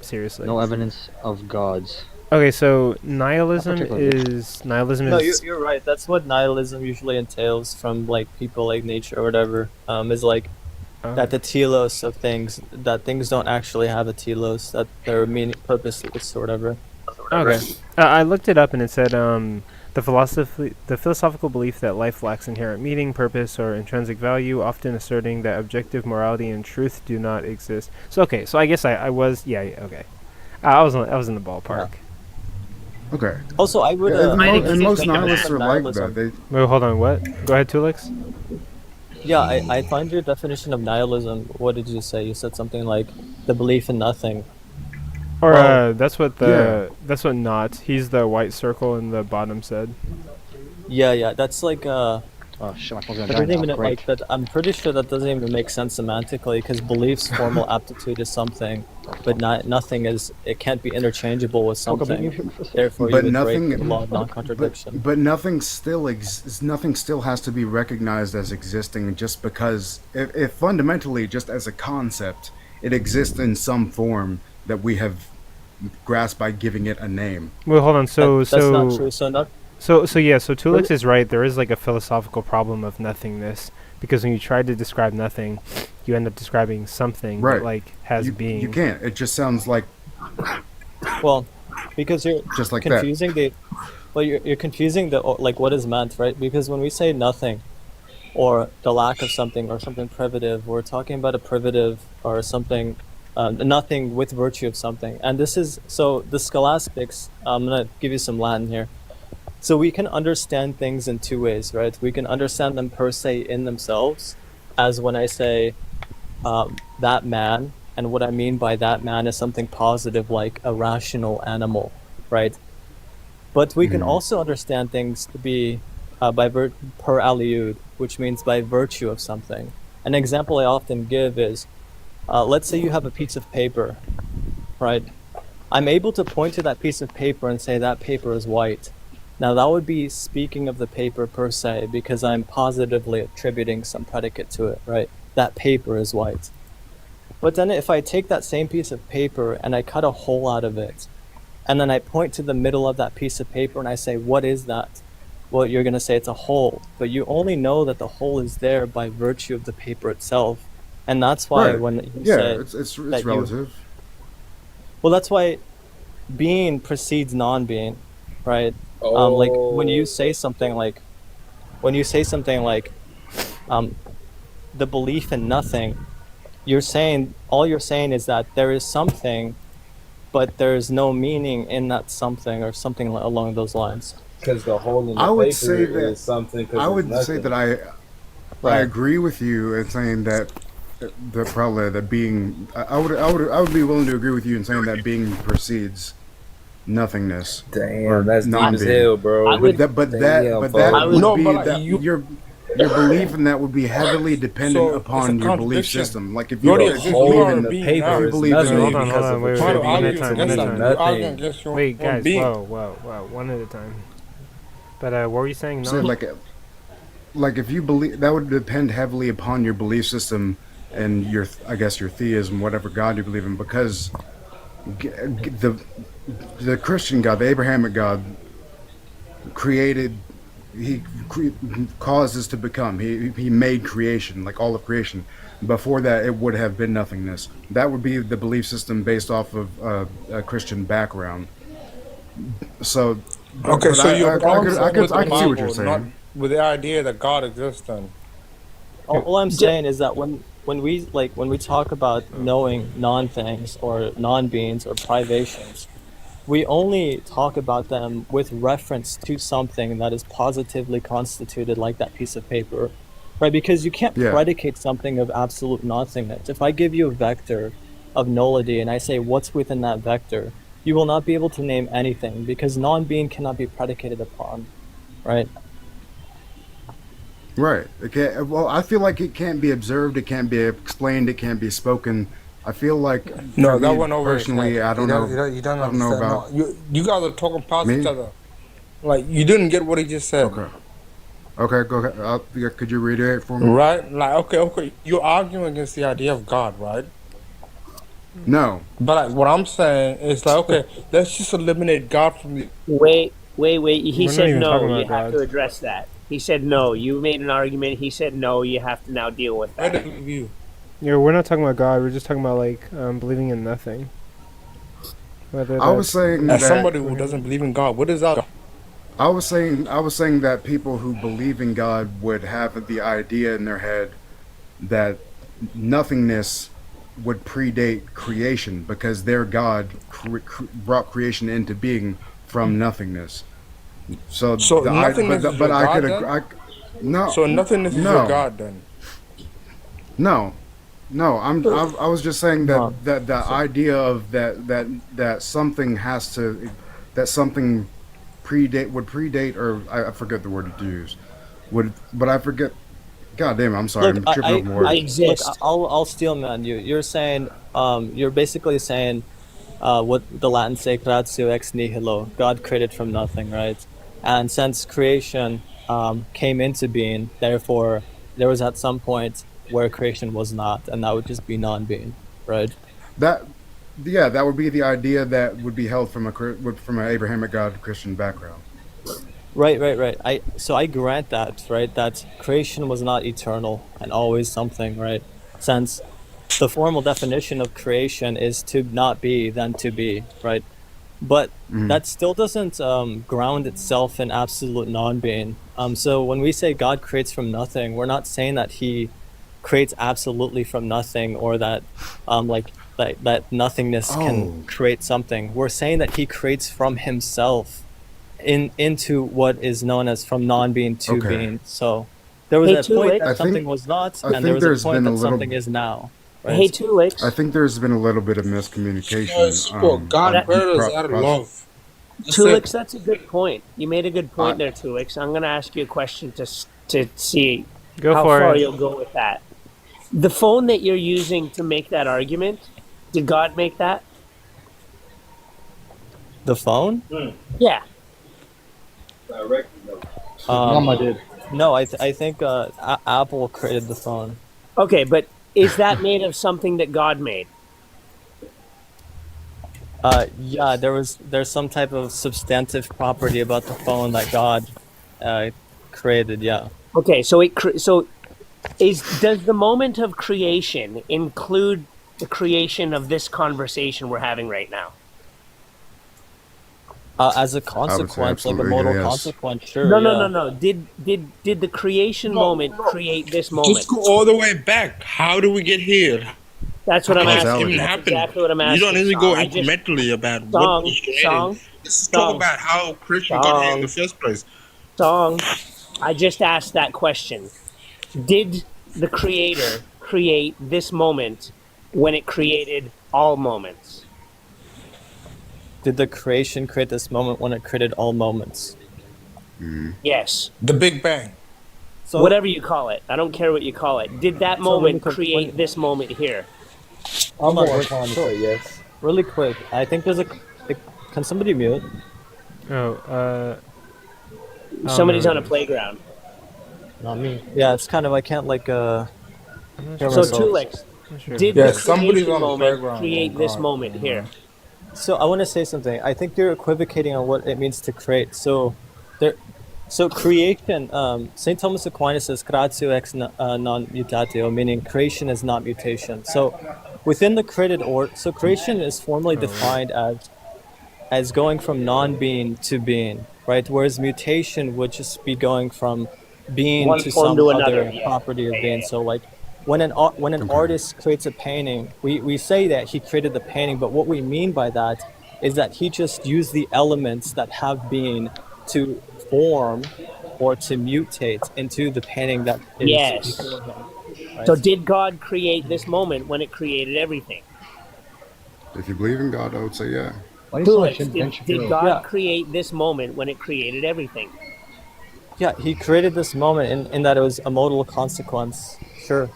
seriously. No evidence of gods. Okay, so nihilism particularly. is No, you're right. That's what nihilism usually entails from like people like nature or whatever. Is like that the telos of things, that things don't actually have a telos, that they're purposeless or whatever. Okay. I looked it up and it said the philosophical belief that life lacks inherent meaning, purpose, or intrinsic value, often asserting that objective morality and truth do not exist. So okay, so I guess I was okay. I was in the ballpark. Okay. Also, I would. And most nihilists are like that. Wait, hold on. What? Go ahead, Tulix. Yeah, I find your definition of nihilism. What did you say? You said something like the belief in nothing. Or that's what that's what not. He's the white circle in the bottom said. Yeah, that's like Oh shit, my phone's gonna that die doesn't now. even Great. like that. I'm pretty sure that doesn't even make sense semantically because belief's formal aptitude is something, but nothing is. It can't be interchangeable with something. Therefore, you would break the law of non-contradiction. But nothing still nothing still has to be recognized as existing just because if fundamentally just as a concept it exists in some form that we have grasped by giving it a name. Well, hold on. So that's not true. So yeah. So Tulix is right. There is like a philosophical problem of nothingness because when you try to describe nothing, you end up describing something that like has being. You can't. It just sounds like. Well, because you're just like confusing you're confusing the like what is meant, right? Because when we say nothing, or the lack of something, or something privative, we're talking about a privative or something, nothing with virtue of something. And this is so the scholastics. I'm gonna give you some Latin here. So we can understand things in two ways, right? We can understand them per se in themselves, as when I say that man, and what I mean by that man is something positive like a rational animal, right? But we can also understand things to be per aliud, which means by virtue of something. An example I often give is, let's say you have a piece of paper, right? I'm able to point to that piece of paper and say that paper is white. Now that would be speaking of the paper per se, because I'm positively attributing some predicate to it, right? That paper is white. But then if I take that same piece of paper and I cut a hole out of it, and then I point to the middle of that piece of paper and I say, what is that? Well, you're going to say it's a hole, but you only know that the hole is there by virtue of the paper itself. And that's why when you say it's relative. Well, that's why being precedes non-being, right? Like when you say something like the belief in nothing, all you're saying is that there is something, but there is no meaning in that something, or something along those lines. Because the hole in the paper is something. I would say that I agree with you in saying that the being. I would be willing to agree with you in saying that being precedes nothingness. Damn, that's deep as hell, bro. Your belief in that would be heavily dependent upon your belief system. Like if you believe in the paper, wait, guys, whoa, one at a time. But what were you saying? So like if you believe, that would depend heavily upon your belief system and your theism, whatever God you believe in, because the Christian God, the Abrahamic God, caused us to become. He made creation, like all of creation. Before that, it would have been nothingness. That would be the belief system based off of a Christian background. So, okay, so I can see what you're saying. With the idea that God exists, then. All I'm saying is that when we talk about knowing non-things or non-beings or privations, we only talk about them with reference to something that is positively constituted, like that piece of paper, right? Because you can't predicate something of absolute nothingness. If I give you a vector of nullity and I say what's within that vector, you will not be able to name anything because non-being cannot be predicated upon, right? Right. Okay. Well, I feel like it can't be observed, it can't be explained, it can't be spoken. I feel like no, that went over. Personally, I don't know. You don't know about you guys are talking past each other. Like you didn't get what he just said. Okay. Okay, go ahead. Yeah, could you reiterate for me? Right? Like, okay. You're arguing against the idea of God, right? No. But like, what I'm saying is like, okay, let's just eliminate God from the. Wait. He We're not said even no. talking You about have God. to address that. He said no. You made an argument. He said no. You have to now deal with that. Yeah, we're not talking about God. We're just talking about like believing in nothing. Whether I was that's saying As that somebody who doesn't believe in God, what is that? I was saying that people who believe in God would have the idea in their head that nothingness would predate creation because their God brought creation into being from nothingness. So So nothingness is but your I could God then? no So nothingness is your God then? no. I was just saying that No. the idea of that something has to that something would predate, or I forget the word to use, but I forget. God damn it, I'm sorry, Look, I'm tripping over words. look, I'll steel man you. You're saying, you're basically saying, what the Latin say, "Creatio ex nihilo," God created from nothing, right? And since creation came into being, therefore there was at some point where creation was not, and that would just be non-being, right? That that would be the idea that would be held from from an Abrahamic God Christian background. Right. So I grant that, right? That creation was not eternal and always something, right? Since the formal definition of creation is to not be than to be, right? But that still doesn't ground itself in absolute non-being. So when we say God creates from nothing, we're not saying that He creates absolutely from nothing, or that that nothingness can create something. We're saying that He creates from Himself into what is known as from non-being to being. So there was a point that something was not, and there was a point that something is now. Right? Hey, Tulix. I think there's been a little bit of miscommunication. God created us out of love. Tulix, that's a good point. You made a good point there, Tulix. I'm going to ask you a question to see how far you'll go with that. The phone that you're using to make that argument, did God make that? The phone? Yeah. Mama did. No, I think Apple created the phone. Okay, but is that made of something that God made? Yeah, there's some type of substantive property about the phone that God created. Yeah. Okay, so does the moment of creation include the creation of this conversation we're having right now? As a consequence, like a mortal consequence, sure. No. Did the creation moment create this moment? Just go all the way back. How do we get here? That's what I'm asking. Even That's happen? exactly what I'm asking. You don't need to go Song. incrementally about what was created. Let's talk about how creation got here in the first place. Song. I just asked that question. Did the Creator create this moment when it created all moments? Did the creation create this moment when it created all moments? Yes. The Big Bang. So whatever you call it, I don't care what you call it. Did that moment create this moment here? Hold on, yes. Really quick, I think there's can somebody mute? Somebody's on a playground. Not me. Yeah, it's kind of, I can't like So Tulix, did the creation moment create this moment here? So I want to say something. I think you're equivocating on what it means to create. So creation, St. Thomas Aquinas says "Creatio ex non mutatio," meaning creation is not mutation. So within the created order, so creation is formally defined as going from non-being to being, right? Whereas mutation would just be going from being One to form some to other another, yeah. property of being. So like when an artist creates a painting, we say that he created the painting, but what we mean by that is that he just used the elements that have been to form or to mutate into the painting that is Yes. before him. Right? So did God create this moment when it created everything? If you believe in God, I would say yeah. Tulix, did God create this moment when it created everything? Yeah, he created this moment in that it was a modal consequence. Sure.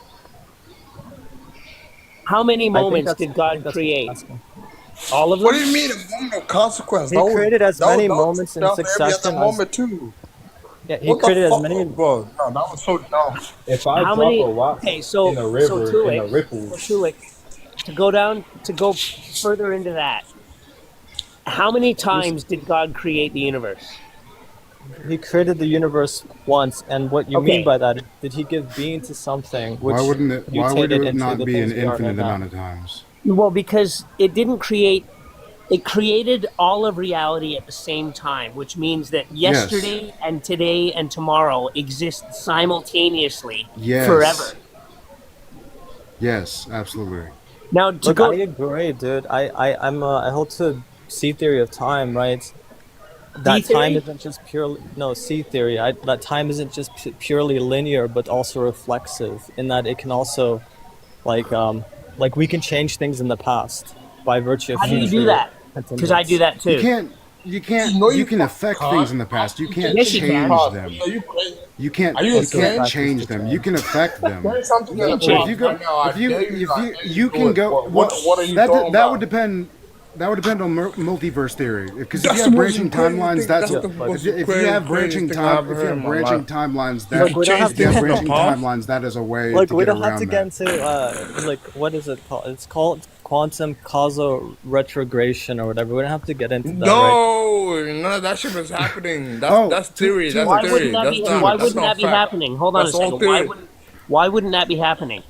How many moments did God create? All of them? What do you mean a moment of consequence? He created as many moments in Every other succession moment too. Yeah, he created as many. Bro, no, that was so dumb. If I How drop many? a rock Okay, so in a river and the ripples, to go further into that. How many times did God create the universe? He created the universe once, and what you mean by that? Did he give being to something which Why would mutated it into not the be things an we are right infinite now? amount of times? Well, because it didn't create. It created all of reality at the same time, which means that yesterday and today and tomorrow exist simultaneously forever. Yes, absolutely. Now, I agree, dude. I hold to C theory of time, right? That time theory? isn't just purely C theory. That time isn't just purely linear, but also reflexive. In that it can also, like we can change things in the past by virtue of How do you future do that? Because I do that too. You can affect things in the past. You can't change them. You can't change them. You can affect them. There's something in the But if past you go, right now. I if you dare if you, I you dare you do can it. go. What are you talking That about? would depend. That would depend on multiverse theory. Because if That's you the have most branching crazy timelines, thing- that's that's the most if you have branching craziest thing I've ever if you heard have in my branching life. timelines, Look, we don't have if you have to- branching timelines, that is a way Look, to we get don't have around to get into what is it called? It's called quantum causal retrogression or whatever. We don't have to get into that. No, none of that shit is happening. That's theory. That's Why theory. wouldn't that That's be? not. Why That's wouldn't not that be fact. happening? Hold on That's a all second. theory. Why wouldn't that be happening?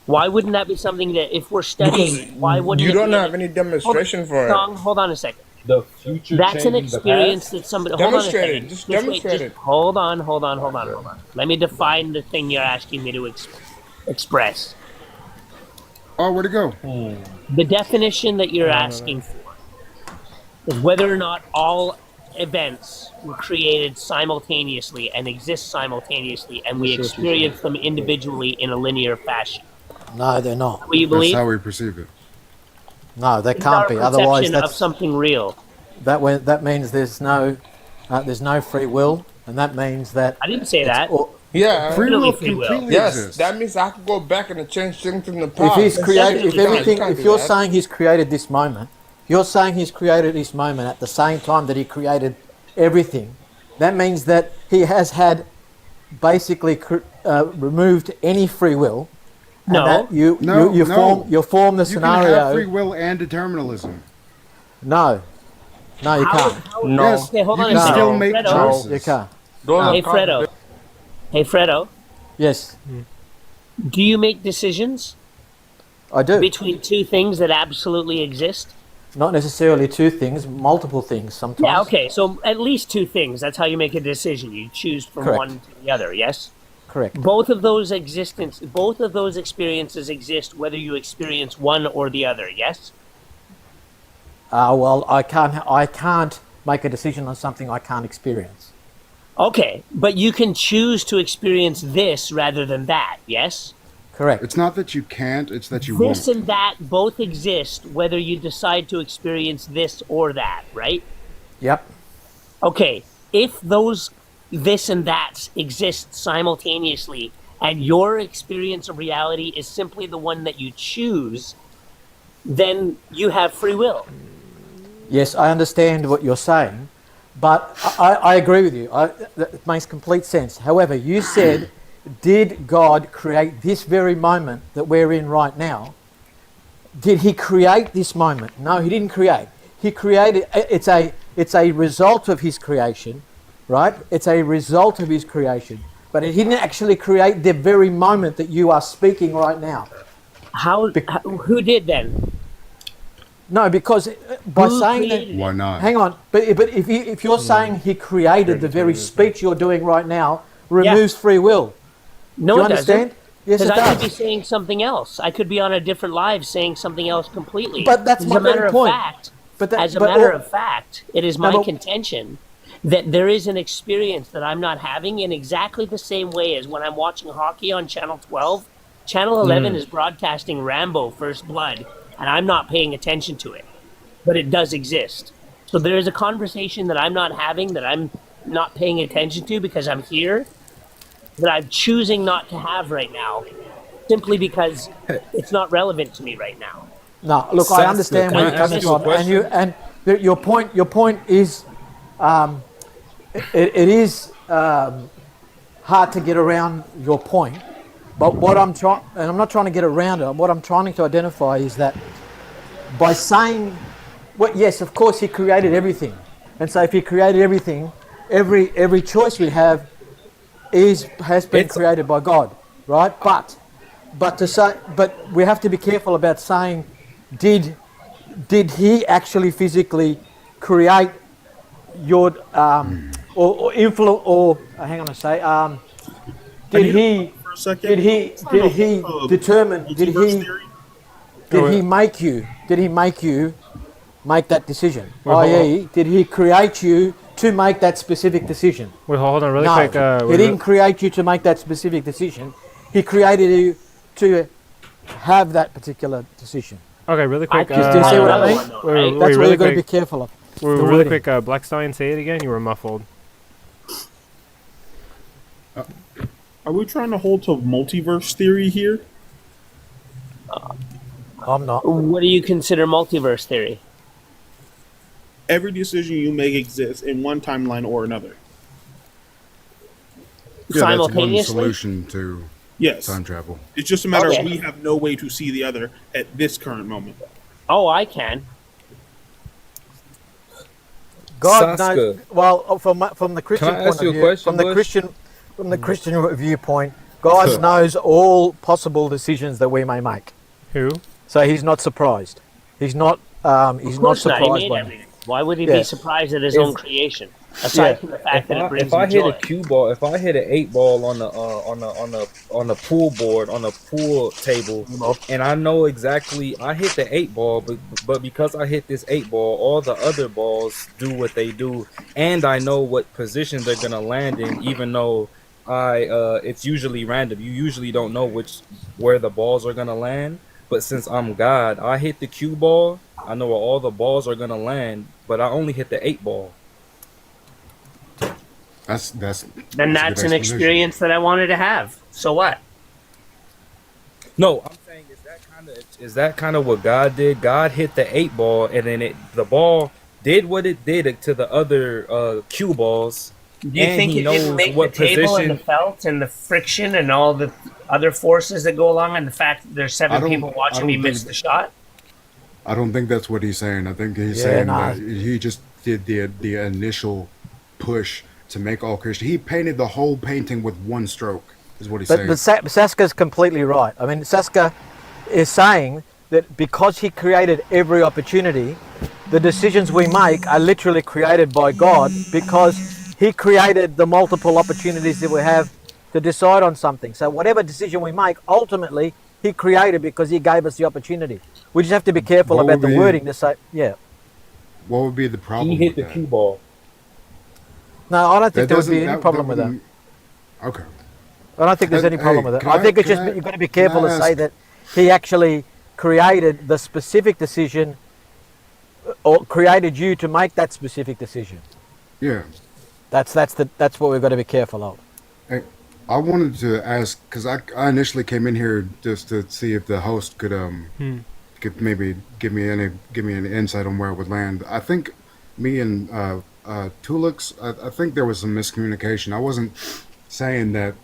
Why wouldn't that be something that if we're studying, Because why wouldn't you it don't be have any demonstration for it. Hold on a second. The future. That's an changing the experience past? that somebody. Demonstrate hold on a it. second. Just wait, demonstrate it. Hold on. Let me define the thing you're asking me to express. Oh, where'd it go? The definition that you're asking for is whether or not all events were created simultaneously and exist simultaneously, and we experience them individually in a linear fashion. No, they're not. What you believe? That's how we perceive it. No, that Is can't our be. perception Otherwise, of that's something real. that means there's no free will, and that means that I didn't say that. Yeah, Free will Free will. completely yes, exists. that means I could go back and change things in the if past. he's created, if definitely everything, can't if do you're that. saying he's created this moment, you're saying he's created this moment at the same time that he created everything. That means that he has had basically removed any free will. And No. that you form the You scenario. can have free will and determinism. No, you can't. No. Yes, Okay, hold you on can a second. still make Fredo. choices. You can't. Hey, Fredo. Yes, Do you make decisions I do. between two things that absolutely exist? Not necessarily two things, multiple things sometimes. Yeah, okay. So at least two things. That's how you make a decision. You choose from Correct. one to the other, yes? Correct. Both of those experiences exist whether you experience one or the other, yes? Well, I can't make a decision on something I can't experience. Okay, but you can choose to experience this rather than that, yes? Correct. It's not that you can't, it's that you This won't. and that both exist whether you decide to experience this or that, right? Yep. Okay, if those this and that exist simultaneously and your experience of reality is simply the one that you choose, then you have free will. Yes, I understand what you're saying, but I agree with you. It makes complete sense. However, you said, did God create this very moment that we're in right now? Did he create this moment? No, he didn't create. He created, it's a result of his creation, right? It's a result of his creation. But he didn't actually create the very moment that you are speaking right now. Who did then? No, because by Who saying created that, Why not? hang on. But if you're saying he created the very speech you're doing right now, removes free will. No, Do you it understand? doesn't. Yes, it Because I could be does. saying something else. I could be on a different live saying something else completely. But that's as my a matter very of point. fact. But As a matter of fact, it is my contention that there is an experience that I'm not having in exactly the same way as when I'm watching hockey on Channel 12. Channel 11 is broadcasting Rambo First Blood, and I'm not paying attention to it. But it does exist. So there is a conversation that I'm not having, that I'm not paying attention to because I'm here, that I'm choosing not to have right now, simply because it's not relevant to me right now. No, look, I understand where you're coming from, and your point is it is hard to get around your point, but what I'm trying, and I'm not trying to get around it, what I'm trying to identify is that by saying, well, yes, of course he created everything. And so if he created everything, every choice we have has been created by God, right? But we have to be careful about saying, did he actually physically create your or influence or hang on a say did he determine did he make you make that decision? I.e., did he create you to make that specific decision? Wait, hold on, really No, quick. he didn't create you to make that specific decision. He created you to have that particular decision. Okay, really quick. Do you see what I mean? That's what you've got to be careful of. Really quick, BlueSky, say it again. You were muffled. Are we trying to hold to multiverse theory here? I'm not. What do you consider multiverse theory? Every decision you make exists in one timeline or another. Yeah, that's one solution to time travel. It's just a matter of we have no way to see the other at this current moment. Oh, I can. God knows. Well, from the Christian Can I point ask of you a view, question, from the Christian viewpoint, God knows all possible decisions that we may make. Who? So he's not surprised. He's not. He's not surprised by everything. Why would he be surprised at his own creation? Aside from the fact that it brings if I him hit joy. a cue ball, if I hit an 8-ball on the pool board on the pool table, and I know exactly I hit the 8-ball, but because I hit this 8-ball, all the other balls do what they do, and I know what position they're gonna land in, even though it's usually random. You usually don't know where the balls are gonna land. But since I'm God, I hit the cue ball. I know where all the balls are gonna land, but I only hit the 8-ball. That's an experience that I wanted to have. So what? No, I'm saying is that kind of what God did? God hit the 8-ball, and then the ball did what it did to the other cue balls. Do you think it didn't make the table and the felt and the friction and all the other forces that go along, and the fact that there's 7 people watching me miss the shot? I don't think that's what he's saying. I think he's saying that he just did the initial push to make all Christian. He painted the whole painting with one stroke, is what he's saying. But Saska's completely right. I mean, Saska is saying that because he created every opportunity, the decisions we make are literally created by God because he created the multiple opportunities that we have to decide on something. So whatever decision we make, ultimately, he created because he gave us the opportunity. We just have to be careful about the wording to say, What would be the problem? He hit the cue ball. No, I don't think there would be any problem with that. Okay. I don't think there's any problem with it. I think it's just you've got to be careful to say that he actually created the specific decision or created you to make that specific decision. Yeah. That's what we've got to be careful of. Hey, I wanted to ask because I initially came in here just to see if the host could could maybe give me an insight on where it would land. I think me and Tulix, I think there was some miscommunication. I wasn't saying that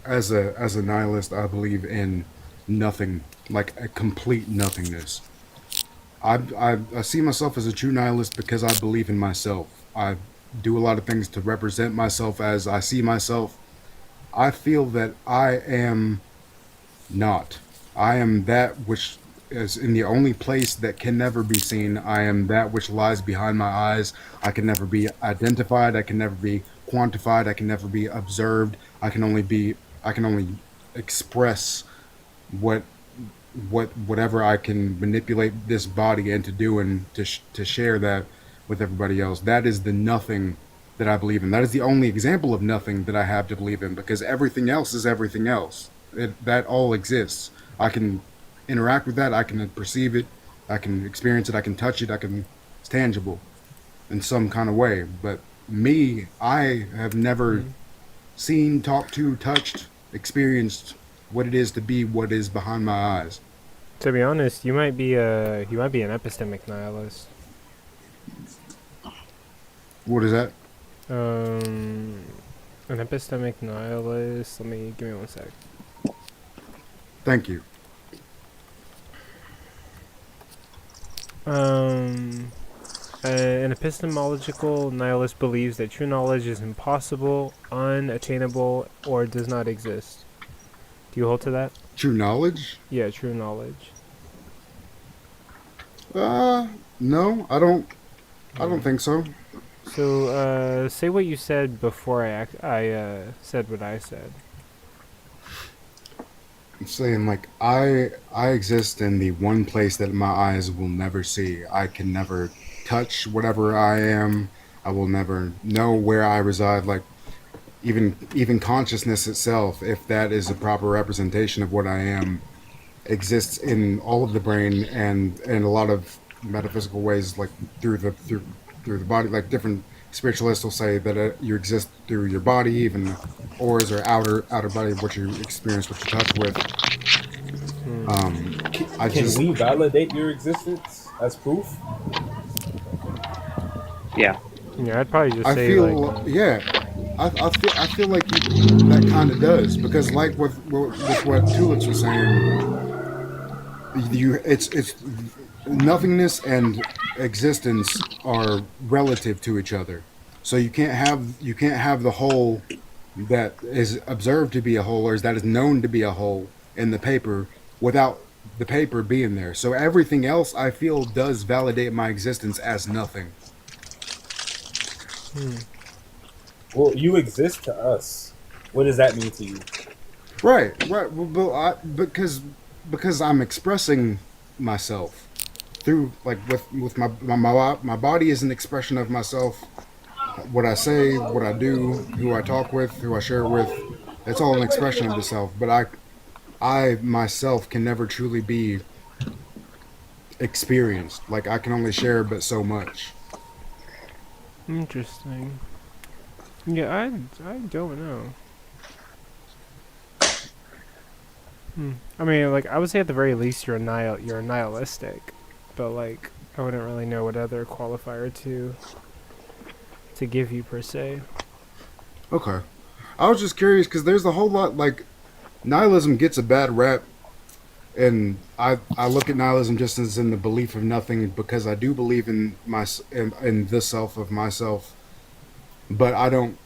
as a nihilist I believe in nothing, like a complete nothingness. I see myself as a true nihilist because I believe in myself. I do a lot of things to represent myself as I see myself. I feel that I am not. I am that which is in the only place that can never be seen. I am that which lies behind my eyes. I can never be identified. I can never be quantified. I can never be observed. I can only express whatever I can manipulate this body into doing to share that with everybody else. That is the nothing that I believe in. That is the only example of nothing that I have to believe in, because everything else is everything else. That all exists. I can interact with that. I can perceive it. I can experience it. I can touch it. It's tangible in some kind of way. But me, I have never seen, talked to, touched, experienced what it is to be what is behind my eyes. To be honest, you might be an epistemic nihilist. What is that? An epistemic nihilist. Give me 1 sec. Thank you. An epistemological nihilist believes that true knowledge is impossible, unattainable, or does not exist. Do you hold to that? True knowledge? Yeah, true knowledge. No, I don't think so. So, say what you said before I said what I said. I'm saying, like, I exist in the one place that my eyes will never see. I can never touch whatever I am. I will never know where I reside. Like, even consciousness itself, if that is a proper representation of what I am, exists in all of the brain and in a lot of metaphysical ways, like through the body. Like, different spiritualists will say that you exist through your body, even auras or outer body, what you experience, what you touch with. Can we validate your existence as proof? Yeah. Yeah, I'd probably just I say feel like. I feel like that kind of does, because like with what Tulips was saying, it's nothingness and existence are relative to each other. So you can't have the whole that is observed to be a whole, or that is known to be a whole in the paper, without the paper being there. So everything else, I feel, does validate my existence as nothing. Well, you exist to us. What does that mean to you? Right. Well, because I'm expressing myself through, like, with my body is an expression of myself. What I say, what I do, who I talk with, who I share it with, it's all an expression of the self. But I myself can never truly be experienced. Like, I can only share but so much. Interesting. Yeah, I don't know. I mean, like, I would say at the very least you're nihilistic, but like I wouldn't really know what other qualifier to give you per se. Okay. I was just curious because there's a whole lot, like, nihilism gets a bad rap, and I look at nihilism just as in the belief of nothing, because I do believe in the self of myself, but I don't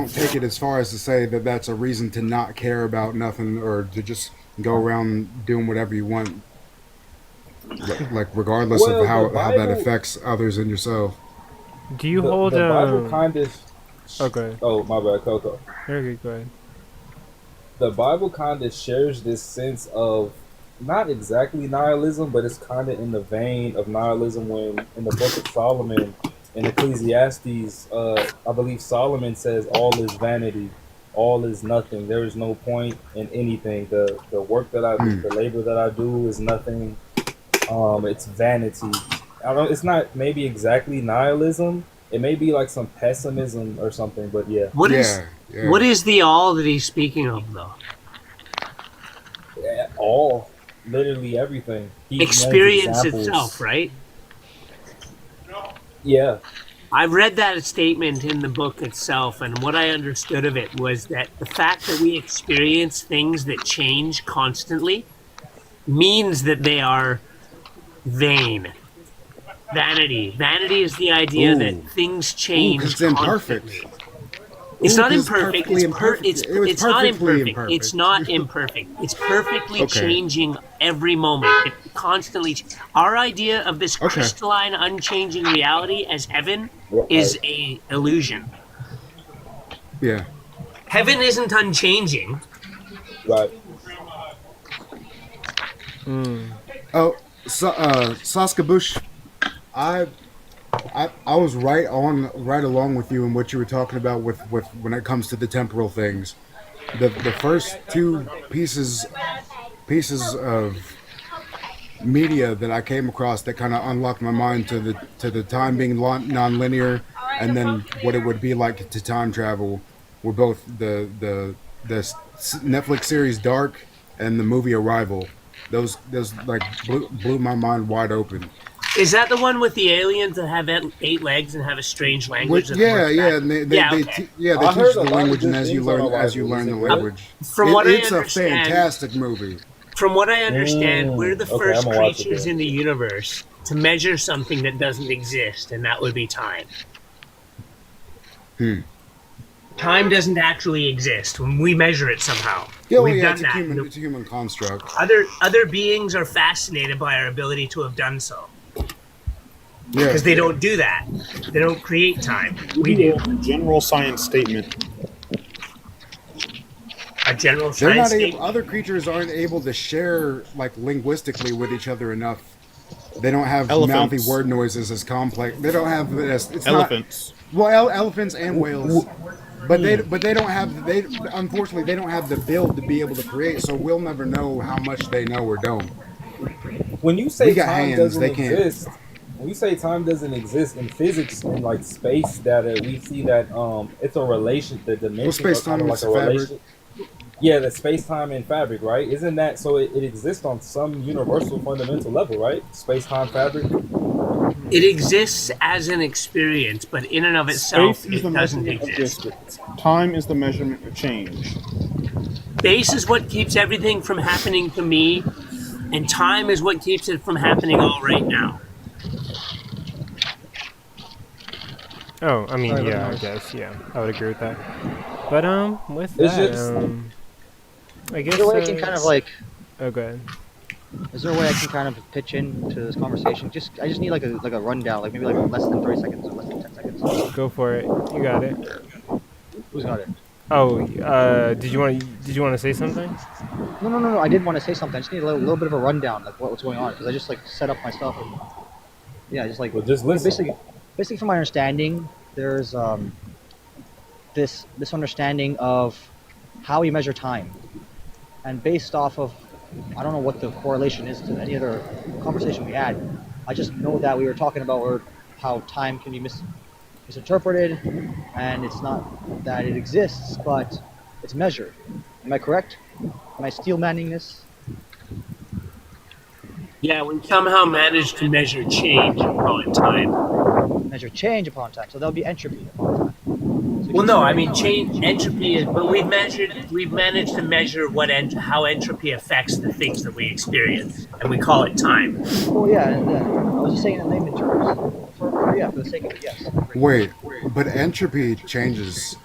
take it as far as to say that that's a reason to not care about nothing, or to just go around doing whatever you want, like regardless of how that affects others and yourself. Do you hold the Bible kind of? Okay. Oh, my bad, Coco. Okay, go ahead. The Bible kind of shares this sense of not exactly nihilism, but it's kind of in the vein of nihilism when in the Book of Solomon, in Ecclesiastes, I believe Solomon says all is vanity, all is nothing. There is no point in anything. The work that I do, the labor that I do is nothing. It's vanity. I don't. It's not maybe exactly nihilism. It may be like some pessimism or something. But yeah. What is the all that he's speaking of, though? Yeah, all, literally everything. Experience itself, right? Yeah. I've read that statement in the book itself, and what I understood of it was that the fact that we experience things that change constantly means that they are vain. Vanity. Vanity is the idea that things change. It's imperfect. It's not imperfect. It's not imperfect. It's not imperfect. It's perfectly changing every moment. It constantly. Our idea of this crystalline, unchanging reality as heaven is a illusion. Yeah. Heaven isn't unchanging. Right. Oh, Saska Bush, I was right along with you in what you were talking about with when it comes to the temporal things. The first two pieces of media that I came across that kind of unlocked my mind to the time being non-linear, and then what it would be like to time travel, were both the Netflix series Dark and the movie Arrival. Those like blew my mind wide open. Is that the one with the aliens that have 8 legs and have a strange language? Yeah, and they teach the language, and as you learn the language, it's a fantastic movie. From what I understand, we're the first creatures in the universe to measure something that doesn't exist, and that would be time. Time doesn't actually exist when we measure it somehow. We've done that. It's a human construct. Other beings are fascinated by our ability to have done so. Because they don't do that. They don't create time. We do. General science statement. A general science statement. Other creatures aren't able to share linguistically with each other enough. They don't have mouthy word noises as complex. They don't have this. It's elephants. Elephants and whales. But they don't have unfortunately they don't have the build to be able to create. So we'll never know how much they know or don't. When you say time doesn't exist. When you say time doesn't exist in physics and space data, we see that it's a relation. The dimensions are kind of like a relation. Yeah, the space time and fabric, right? Isn't that so? It exists on some universal fundamental level, right? Space time fabric. It exists as an experience, but in and of itself, it doesn't exist. Time is the measurement of change. Space is what keeps everything from happening to me, and time is what keeps it from happening all right now. Oh, I mean, I guess, I would agree with that. But with that, I guess. Is there a way I can kind of Oh, go ahead. Is there a way I can kind of pitch in to this conversation? I just need like a rundown, maybe less than 30 seconds or less than 10 seconds. Go for it. You got it. Who's got it? Oh, did you want to say something? No. I didn't want to say something. I just need a little bit of a rundown, what's going on, because I just set up my stuff and just listen. Basically, from my understanding, there's this understanding of how we measure time, and based off of, I don't know what the correlation is to any other conversation we had. I just know that we were talking about how time can be misinterpreted, and it's not that it exists, but it's measured. Am I correct? Am I steel manning this? Yeah, we somehow managed to measure change upon time. Measure change upon time, so that'll be entropy upon time. Well, no, I mean entropy is, but we've managed to measure how entropy affects the things that we experience, and we call it time. Well, I was just saying in layman terms. For the sake of it, yes. Wait, but entropy changes.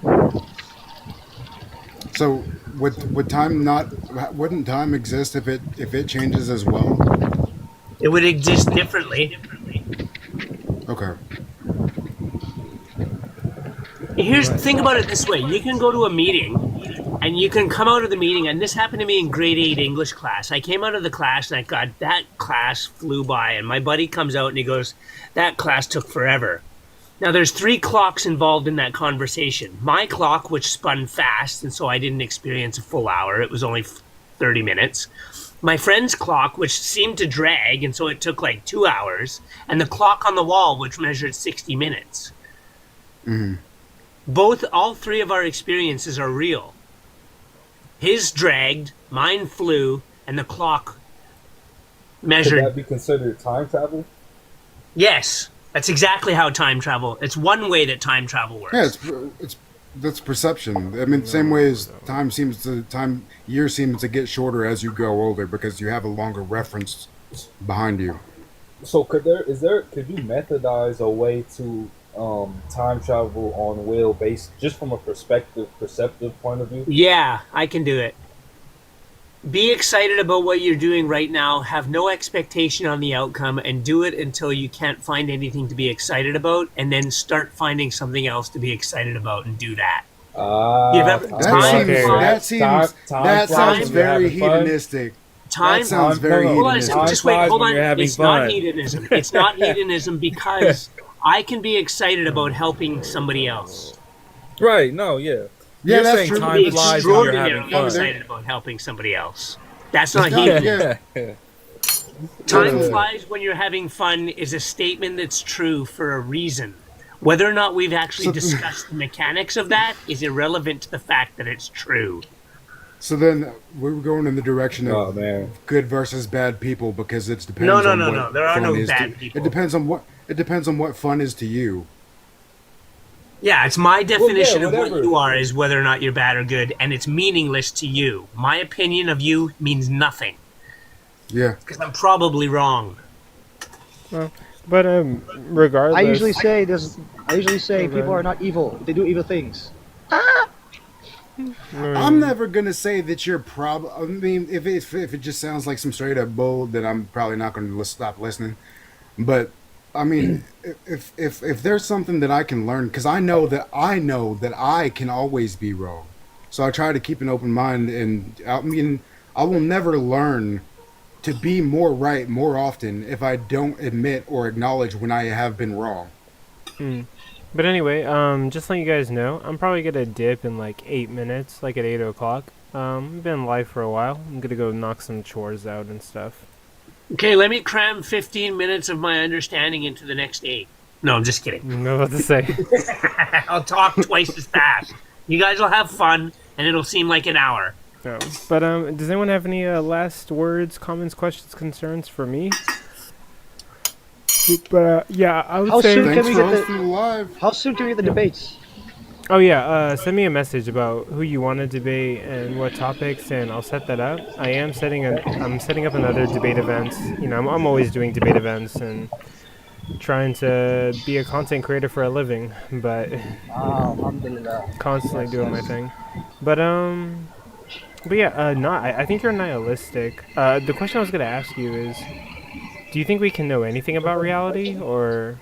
So would time wouldn't time exist if it changes as well? It would exist differently. Okay. Think about it this way. You can go to a meeting and you can come out of the meeting, and this happened to me in grade 8 English class. I came out of the class and I thought, that class flew by, and my buddy comes out and he goes, that class took forever. Now there's 3 clocks involved in that conversation. My clock, which spun fast, and so I didn't experience a full hour. It was only 30 minutes. My friend's clock, which seemed to drag, and so it took 2 hours. And the clock on the wall, which measured 60 minutes. Mm-hmm. All 3 of our experiences are real. His dragged, mine flew, and the clock measured. Could that be considered time travel? Yes, that's exactly how time travel. It's one way that time travel works. Yeah, that's perception. I mean, same way as years seem to get shorter as you grow older because you have a longer reference behind you. So could you methodize a way to time travel on will based just from a perceptive point of view? Yeah, I can do it. Be excited about what you're doing right now. Have no expectation on the outcome, and do it until you can't find anything to be excited about, and then start finding something else to be excited about and do that. That sounds very hedonistic. Time sounds very hedonistic. Just wait, hold on. It's not hedonism. It's not hedonism because I can be excited about helping somebody else. Right, no, yeah. You're that's saying true. time flies when you're having fun. Excited about helping somebody else. That's not hedonism. Time flies when you're having fun is a statement that's true for a reason. Whether or not we've actually discussed the mechanics of that is irrelevant to the fact that it's true. So then we're going in the direction of good versus bad people because it depends on what No. There are fun no is bad to, people. It depends on what fun is to you. Yeah, it's my definition of what whatever. you are is whether or not you're bad or good, and it's meaningless to you. My opinion of you means nothing. Yeah. Because I'm probably wrong. Well, but regardless. I usually say people are not evil. They do evil things. I'm never gonna say that you're I mean, if it just sounds like some straight up bull, then I'm probably not gonna stop listening. But I mean, if there's something that I can learn, because I know that I can always be wrong, so I try to keep an open mind. And I mean, I will never learn to be more right more often if I don't admit or acknowledge when I have been wrong. But anyway, just letting you guys know, I'm probably gonna dip in like 8 minutes, like at 8 o'clock. I've been live for a while. I'm gonna go knock some chores out and stuff. Okay, let me cram 15 minutes of my understanding into the next 8. No, I'm just kidding. I know what to say. I'll talk twice as fast. You guys will have fun, and it'll seem like an hour. Oh. But does anyone have any last words, comments, questions, concerns for me? But yeah, I would say. How soon can we get the debates? Oh yeah, send me a message about who you want to debate and what topics, and I'll set that up. I'm setting up another debate event. You know, I'm always doing debate events and trying to be a content creator for a living, but constantly doing my thing. But yeah, I think you're nihilistic. The question I was gonna ask you is, do you think we can know anything about reality, or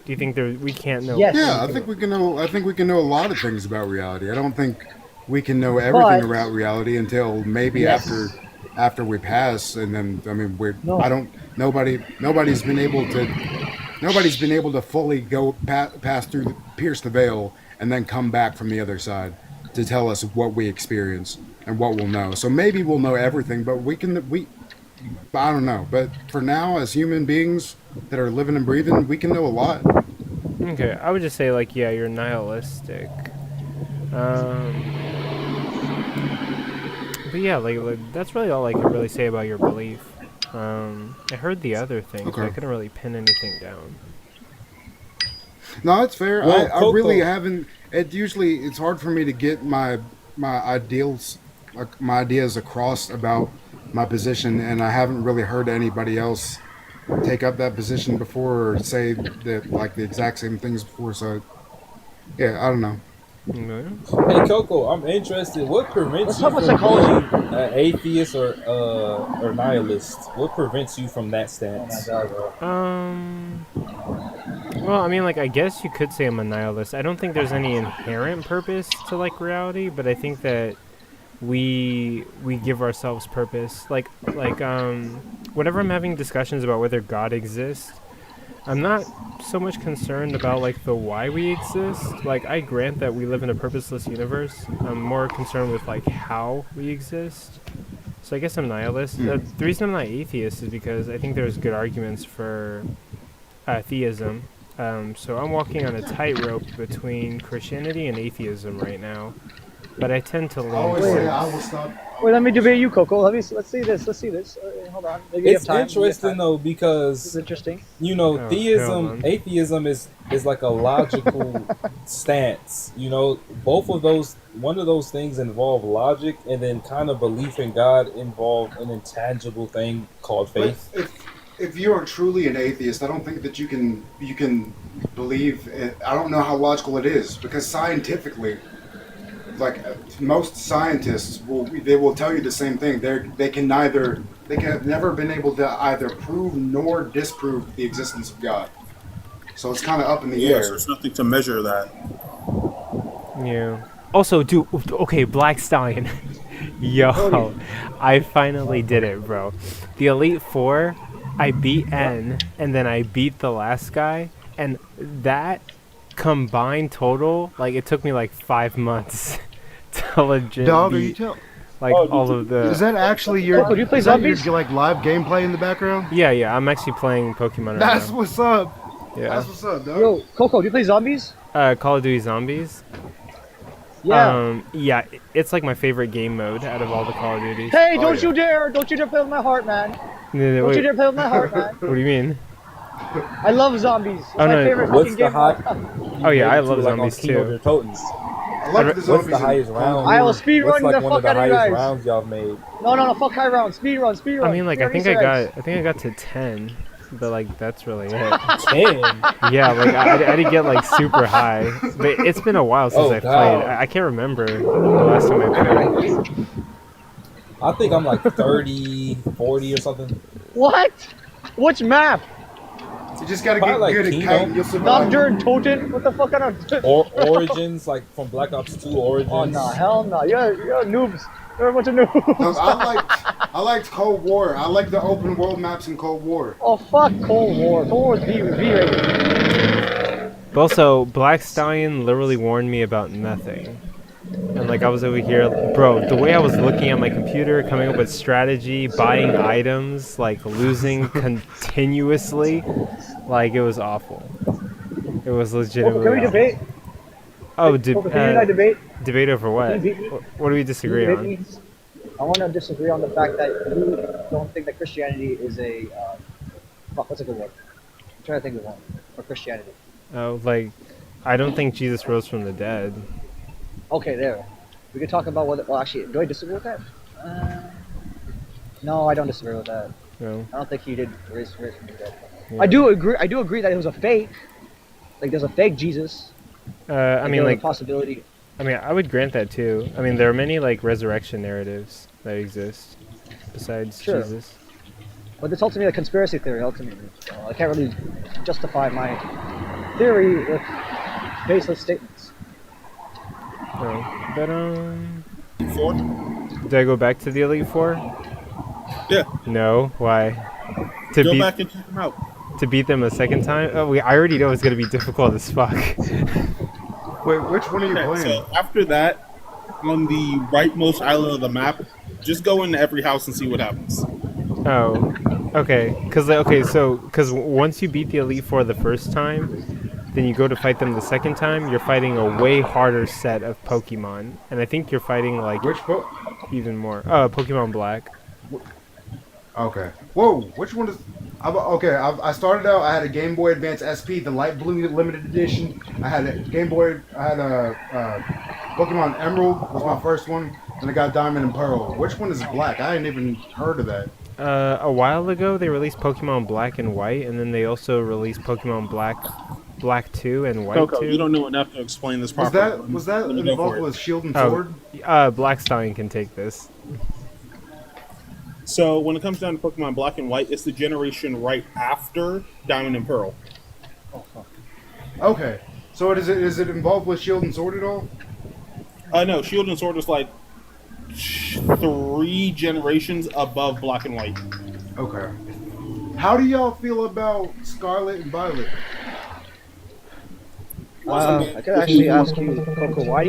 do you think we can't know? Yes. Yeah, I think we can know. I think we can know a lot of things about reality. I don't think we can know everything about reality until maybe after we pass, and then I mean nobody's been able to fully go pass through, pierce the veil, and then come back from the other side to tell us what we experience and what we'll know. So maybe we'll know everything, but I don't know. But for now, as human beings that are living and breathing, we can know a lot. Okay, I would just say, like, yeah, you're nihilistic. But yeah, like that's really all I can really say about your belief. I heard the other things, but I couldn't really pin anything down. No, it's fair. Well, I really haven't. It's hard for me to get my ideals, my ideas across about my position, and I haven't really heard anybody else take up that position before or say that like the exact same things before. So yeah, I don't know. Hey Coco, I'm interested. What prevents you from being an atheist or nihilist? What prevents you from that stance? Well, I mean, like, I guess you could say I'm a nihilist. I don't think there's any inherent purpose to, like, reality, but I think that we give ourselves purpose. Like, whenever I'm having discussions about whether God exists, I'm not so much concerned about, like, the why we exist. Like, I grant that we live in a purposeless universe. I'm more concerned with, like, how we exist. So I guess I'm nihilist. The reason I'm not atheist is because I think there's good arguments for theism. So I'm walking on a tightrope between Christianity and atheism right now. But I tend to lean towards... Wait, let me debate you, Coco. Let's see this. Hold on. Maybe It's interesting though because it's interesting. You know, atheism is like a logical stance. You know, one of those things involve logic, and then kind of belief in God involve an intangible thing called faith. If you are truly an atheist, I don't think that you can believe it. I don't know how logical it is because scientifically, like most scientists will tell you the same thing. They have never been able to either prove nor disprove the existence of God. So it's kind of up in the air. So there's nothing to measure that. Yeah. Also, dude, okay, Black Stallion. Yo, I finally did it, bro. The Elite Four, I beat N, and then I beat the last guy, and that combined total, like, it took me like 5 months to legit beat, like, all of the... Is that actually your... Coco, do you play is that zombies? your like live gameplay in the background? Yeah, I'm actually playing Pokemon right That's now. what's up. Yeah. That's what's up, dog. Yo, Coco, do you play zombies? Call of Duty Zombies. Yeah. Yeah, it's like my favorite game mode out of all the Call of Duties. Hey, don't you dare! Don't you dare play with my heart, man! Don't you dare play with my heart, man! What do you mean? I love zombies. It's Oh, my no. favorite What's fucking the game of all high- time. Oh yeah, I love zombies too. I like the What's zombies the highest in round? I will speed What's run like the one of fuck the out of you highest guys. rounds y'all have made? No, fuck high round. Speed run. I mean, like I think I Easter eggs. got to 10, but like that's really it. 10? Yeah, like I didn't get like super high, but it's been a while since Oh, I played. God. I can't remember the last time I played. I think I'm like 30, 40 or something. What? Which map? You just gotta Probably get like good at Kingdom. kiting. You'll survive. Not during Toten? What the fuck kind of... Or Origins, like from Black Ops 2 Origins. Oh, no, hell no. You're noobs. You're a bunch of noobs. No, I liked Cold War. I like the open world maps in Cold War. Oh, fuck Cold War. Cold War's V rated. But also, Black Stallion literally warned me about nothing. And like I was over here, bro, the way I was looking at my computer, coming up with strategy, buying items, like losing continuously, like it was awful. It was legitimately Can we awful. debate? Oh, Can you and I debate? debate over what? Can you beat me? What do we disagree Can you on? debate me? I want to disagree on the fact that you don't think that Christianity is a... fuck, what's a good word? I'm trying to think of one for Christianity. Oh, like, I don't think Jesus rose from the dead. Okay, there. We could talk about whether... Well, actually, do I disagree with that? No, I don't disagree with that. No. I don't think he did raise from the dead. Yeah. I do agree that it was a fake. Like, there's a fake Jesus. I mean, like, possibility. I mean, I would grant that too. I mean, there are many like resurrection narratives that exist besides Sure. Jesus. But it's ultimately a conspiracy theory, ultimately. So I can't really justify my theory with baseless statements. No. But did I go back to the Elite Four? Yeah. No. Why? To Go beat back and check them out. to beat them a second time? Oh, I already know it's gonna be difficult as fuck. Wait, which one are you playing? So after that, on the rightmost island of the map, just go into every house and see what happens. Oh, okay. Because once you beat the Elite Four the first time, then you go to fight them the second time. You're fighting a way harder set of Pokemon, and I think you're fighting like even more. Pokemon Black. Okay. Whoa, which one is... I started out, I had a Game Boy Advance SP, the light blue limited edition. I had a Pokemon Emerald was my first one, and I got Diamond and Pearl. Which one is black? I hadn't even heard of that. A while ago, they released Pokemon Black and White, and then they also released Pokemon Black 2 and White Coco, 2. you don't know enough to explain this properly. Was that Let me go involved for it. with Shield and Sword? Black Stallion can take this. So when it comes down to Pokemon Black and White, it's the generation right after Diamond and Pearl. Okay. So is it involved with Shield and Sword at all? No, Shield and Sword is like 3 generations above Black and White. Okay. How do y'all feel about Scarlet and Violet? I could actually ask you, Coco, why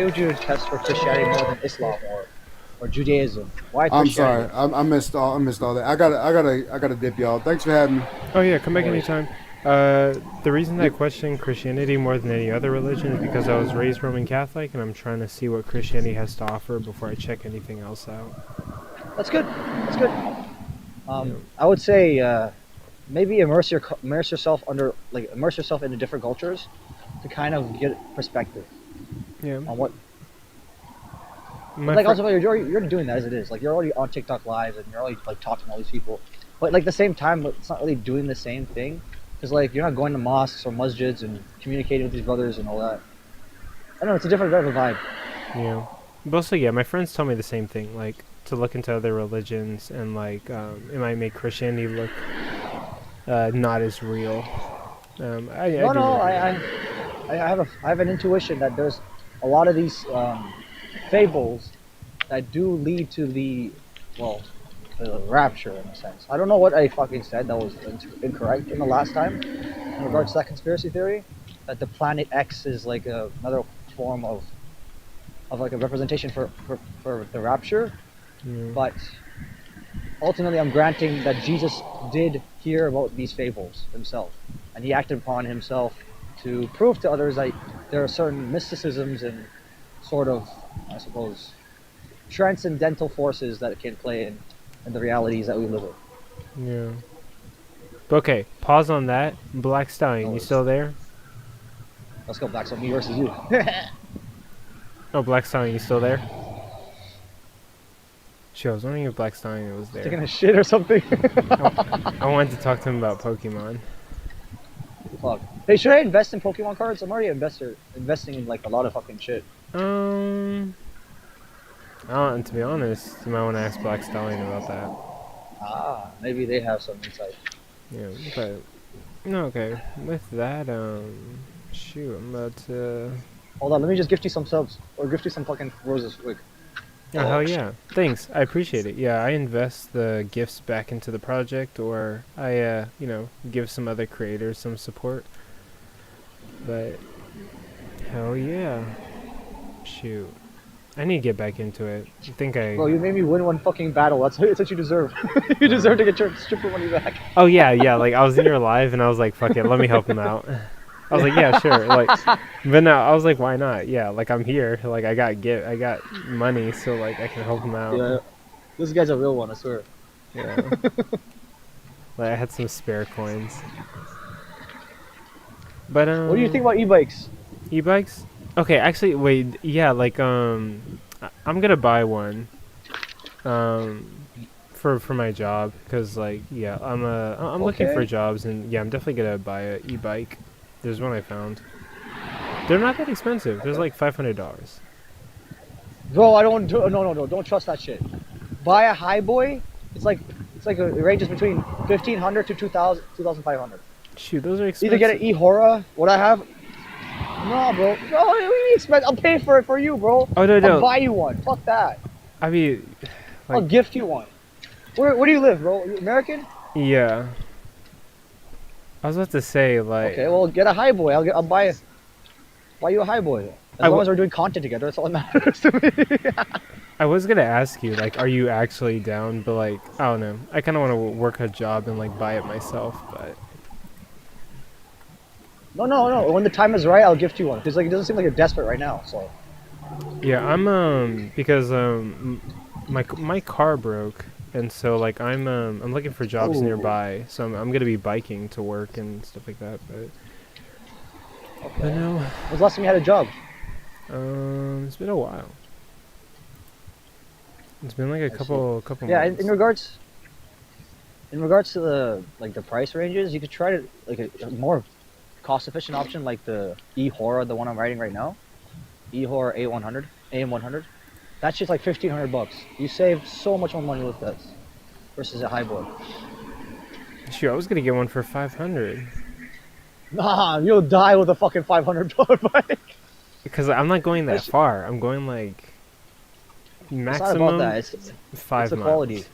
would you test for Christianity more than Islam or Judaism? Why I'm Christianity? sorry. I missed all that. I gotta dip, y'all. Thanks for having me. Oh yeah, come back anytime. The reason I question Christianity more than any other religion is because I was raised Roman Catholic, and I'm trying to see what Christianity has to offer before I check anything else out. That's good. That's good. I would say maybe immerse yourself into different cultures to kind of get perspective. Yeah. On what. Like also, you're doing that as it is. Like you're already on TikTok lives and you're already like talking to all these people, but like at the same time, it's not really doing the same thing. Because like you're not going to mosques or masjids and communicating with these brothers and all that. I don't know, it's a different type of vibe. Yeah. But also, yeah, my friends tell me the same thing. Like to look into other religions and like it might make Christianity look not as real. I have an intuition that there's a lot of these fables that do lead to the rapture in a sense. I don't know what I fucking said that was incorrect in the last time in regards to that conspiracy theory that the planet X is like another form of like a representation for the rapture. But ultimately I'm granting that Jesus did hear about these fables himself and he acted upon himself to prove to others that there are certain mysticisms and sort of, I suppose, transcendental forces that can play in the realities that we live in. Yeah. Okay, pause on that. Black Stallion, you still there? Let's go back. So me versus you. Oh, Black Stallion, you still there? Shoot, I was wondering if Black Stallion was there. Taking a shit or something. I wanted to talk to him about Pokemon. Fuck. Hey, should I invest in Pokemon cards? I'm already investing in like a lot of fucking shit. And to be honest, you might want to ask Black Stallion about that. Ah, maybe they have some insight. Yeah, but no, okay. With that, shoot, I'm about to. Hold on, let me just gift you some subs or gift you some fucking roses quick. Oh, hell yeah. Thanks. I appreciate it. Yeah, I invest the gifts back into the project, or I, give some other creators some support. But, hell yeah. Shoot. I need to get back into it. I think I... Bro, you made me win one fucking battle. That's what you deserve. You deserve to get your stripper money back. Oh, yeah, like, I was in your live, and I was like, fuck it, let me help him out. I was like, yeah, sure. Like, but no, I was like, why not? Yeah, like, I'm here. Like, I got money, so like, I can help him out. Yeah, this guy's a real one, I swear. Yeah. Like, I had some spare coins. But what do you think about e-bikes? E-bikes? Okay, actually, wait. Yeah, like I'm gonna buy one. For my job, because like yeah, I'm looking for jobs, and yeah, I'm definitely gonna buy a e-bike. There's one I found. They're not that expensive. There's like $500. Bro, I don't no, don't trust that shit. Buy a high boy. It's like it ranges between 1,500 to 2,000, 2,500. Shoot, those are expensive. Either get an e-Hora. What I have? No, bro. No, we expect. I'll pay for it for you, bro. Oh no. I'll buy you one. Fuck that. I mean, like, I'll gift you one. Where do you live, bro? You American? Yeah. I was about to say, like... Okay, well, get a high boy. I'll buy you a high boy. As long as we're doing content together, that's all that matters to me. I was gonna ask you, like, are you actually down? But, like, I don't know. I kind of want to work a job and, like, buy it myself, but... No. When the time is right, I'll gift you one. Because, like, it doesn't seem like you're desperate right now, so... Yeah, I'm, because, my car broke. And so, like, I'm looking for jobs nearby, so I'm gonna be biking to work and stuff like that. But no. When's the last time you had a job? It's been a while. It's been like a couple Yeah, months. in regards to the price ranges, you could try to like a more cost-efficient option, like the e-Hora, the one I'm riding right now, e-Hora A100, AM100. That shit's like $1,500. You save so much more money with this versus a high boy. Shoot, I was gonna get one for 500. Nah, you'll die with a fucking $500 bike. Because I'm not going that far. I'm going like maximum. It's not about that. It's 5 the miles. quality.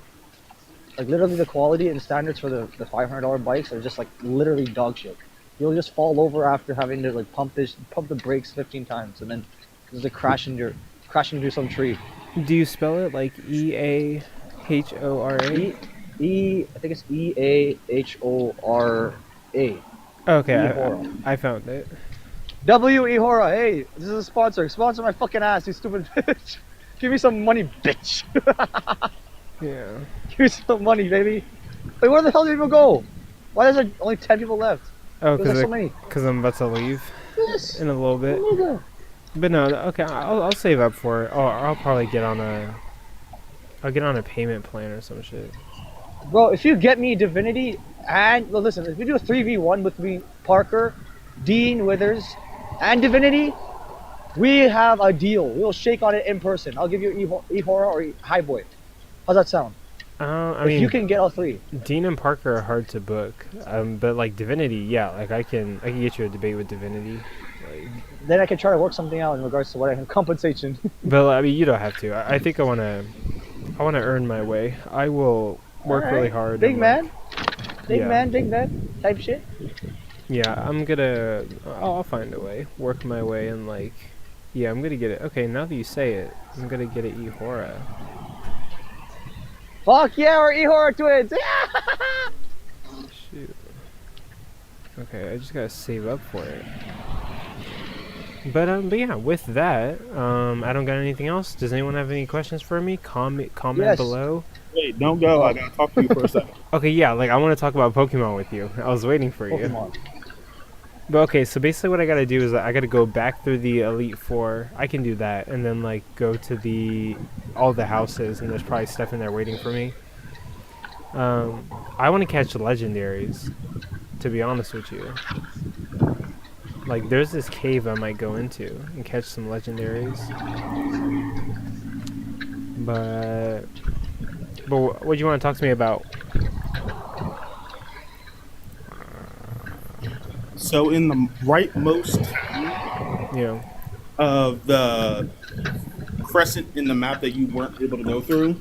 Like literally, the quality and standards for the $500 bikes are just like literally dog shit. You'll just fall over after having to like pump the brakes 15 times, and then there's a crashing into some tree. Do you spell it like E-A-H-O-R-A? I think it's E-A-H-O-R-A. Okay, I found it. W e-Hora. Hey, this is a sponsor. Sponsor my fucking ass, you stupid bitch. Give me some money, bitch. Yeah. Give me some money, baby. Wait, where the hell did people go? Why is there only 10 people left? Oh, because so many. Because I'm about to leave Yes. in a little bit. But no, okay, I'll save up for it. Or I'll probably get on a payment plan or some shit. Bro, if you get me Divinity and well, listen, if we do a 3v1 with me, Parker, Dean, Withers, and Divinity, we have a deal. We'll shake on it in person. I'll give you e-Hora or High Boy. How's that sound? I mean, you can get all three. Dean and Parker are hard to book, but like Divinity, yeah, like I can get you a debate with Divinity. Like, then I can try to work something out in regards to what I can compensation. But I mean, you don't have to. I think I wanna earn my way. I will work really hard. Big man, like, big man, type shit. Yeah, I'll find a way, work my way, and like, yeah, I'm gonna get it. Okay, now that you say it, I'm gonna get an e-Hora. Fuck yeah, we're e-Hora twins! Shoot. Okay, I just gotta save up for it. But yeah, with that, I don't got anything else. Does anyone have any questions for me? Comment Yes. below. Wait, don't go. I gotta talk to you for a second. Okay, yeah, like I want to talk about Pokemon with you. I was waiting for you. Pokemon. But okay, so basically what I gotta do is I gotta go back through the Elite Four. I can do that, and then like go to all the houses, and there's probably stuff in there waiting for me. I want to catch legendaries, to be honest with you. Like, there's this cave I might go into and catch some legendaries. But what do you want to talk to me about? So in the rightmost of the crescent in the map that you weren't able to go through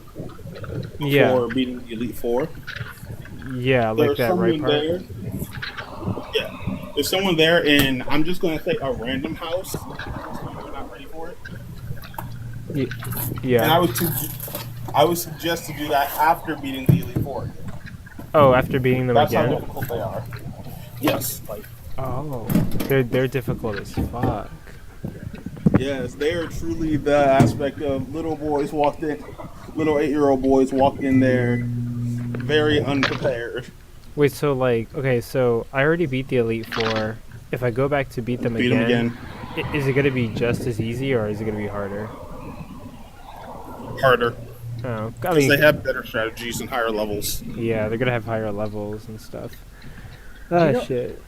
before beating the Elite Four. Yeah, like that right part. There. Yeah, there's someone there, and I'm just gonna say a random house. You're not ready for it. Yeah. And I would suggest to do that after beating the Elite Four. Oh, after beating them again. That's how difficult they are. Yes. Oh, they're difficult as fuck. Yes, they are truly the aspect of little 8-year-old boys walk in there very unprepared. Wait, so like, okay, so I already beat the Elite Four. If I go back to beat them again, is it gonna be just as easy or is it gonna be harder? Harder. Oh, because they have better strategies and higher levels. Yeah, they're gonna have higher levels and stuff. Shit.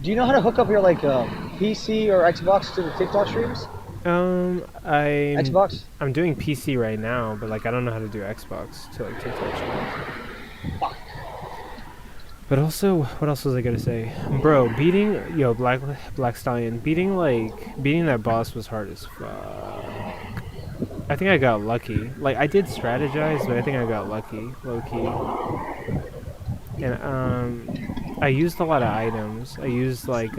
Do you know how to hook up your PC or Xbox to the TikTok streams? Xbox? I'm doing PC right now, but like I don't know how to do Xbox to like TikTok streams. Fuck. But also, what else was I gonna say, bro? Beating Black Stallion, beating that boss was hard as fuck. I think I got lucky. Like I did strategize, but I think I got lucky, low key. And I used a lot of items. I used like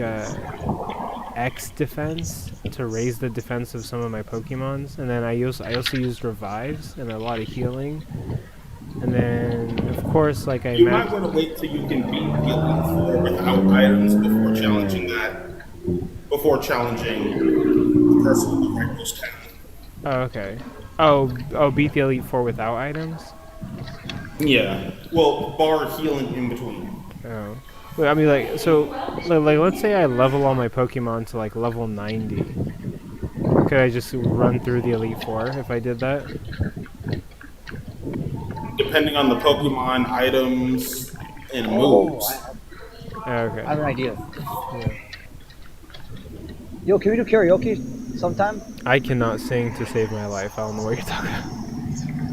X defense to raise the defense of some of my Pokemons, and then I also used revives and a lot of healing. And then of course, like you might want to wait till you can beat the Elite Four without items before challenging that. Before challenging the person in the rightmost town. Oh, okay. Oh, beat the Elite Four without items? Yeah. Well, bar healing in between. Oh. Wait, I mean, like, so, like, let's say I level all my Pokemon to, like, level 90. Could I just run through the Elite Four if I did that? Depending on the Pokemon, items, and moves. Okay. I have an idea. Yeah. Yo, can we do karaoke sometime? I cannot sing to save my life. I don't know what you're talking about.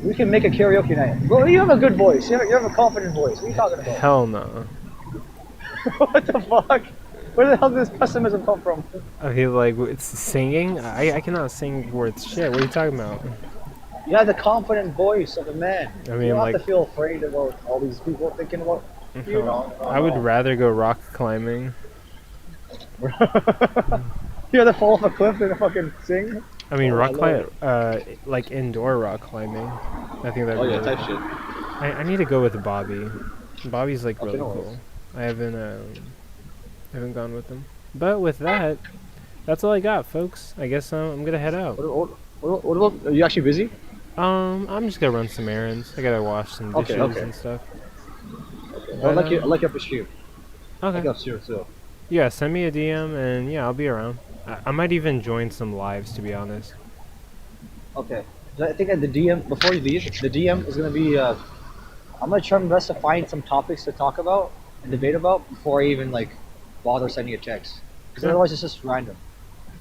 We can make a karaoke night. Bro, you have a good voice. You have a confident voice. What are you talking about? Hell no. What the fuck? Where the hell did this pessimism come from? Okay, like, it's singing? I cannot sing worth shit. What are you talking about? You have the confident voice of a man. I mean, you don't like, have to feel afraid about all these people thinking about you. I would rather go rock climbing. You rather fall off a cliff than fucking sing? I mean, like indoor rock climbing. I think that'd be really type shit. I need to go with Bobby. Bobby's like really cool. I haven't gone with him. But with that, that's all I got, folks. I guess I'm gonna head out. What about? Are you actually busy? I'm just gonna run some errands. I gotta wash some dishes and stuff. Okay. But, I like your stream. Okay. I got you too. Yeah, send me a DM and yeah, I'll be around. I might even join some lives, to be honest. Okay. I think at the DM, before you leave, the DM is going to be, I'm going to try my best to find some topics to talk about and debate about before I even, bother sending a text. Because otherwise it's just random.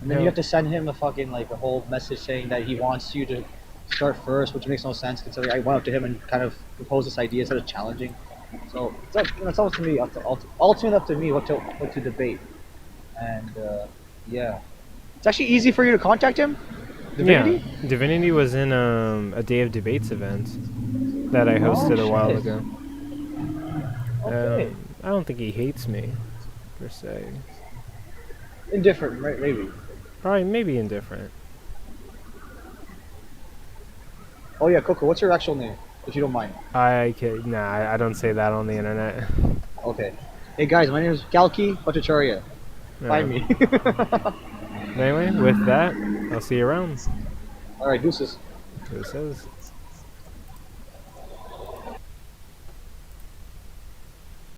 And then you have to send him a whole message saying that he wants you to start first, which makes no sense considering I went up to him and kind of proposed this idea instead of challenging. So, it's up to me, ultimately up to me what to debate. And, yeah. It's actually easy for you to contact him? Divinity? Yeah, Divinity was in a Day of Debates event that I hosted a while ago. Okay. I don't think he hates me, per se. Indifferent, right? Maybe. Probably, maybe indifferent. Oh yeah, Coco, what's your actual name, if you don't mind? I don't say that on the internet. Okay. Hey guys, my name is Kalki Bhattacharya. Find me. Anyway, with that, I'll see you around. All right, deuces. Deuces.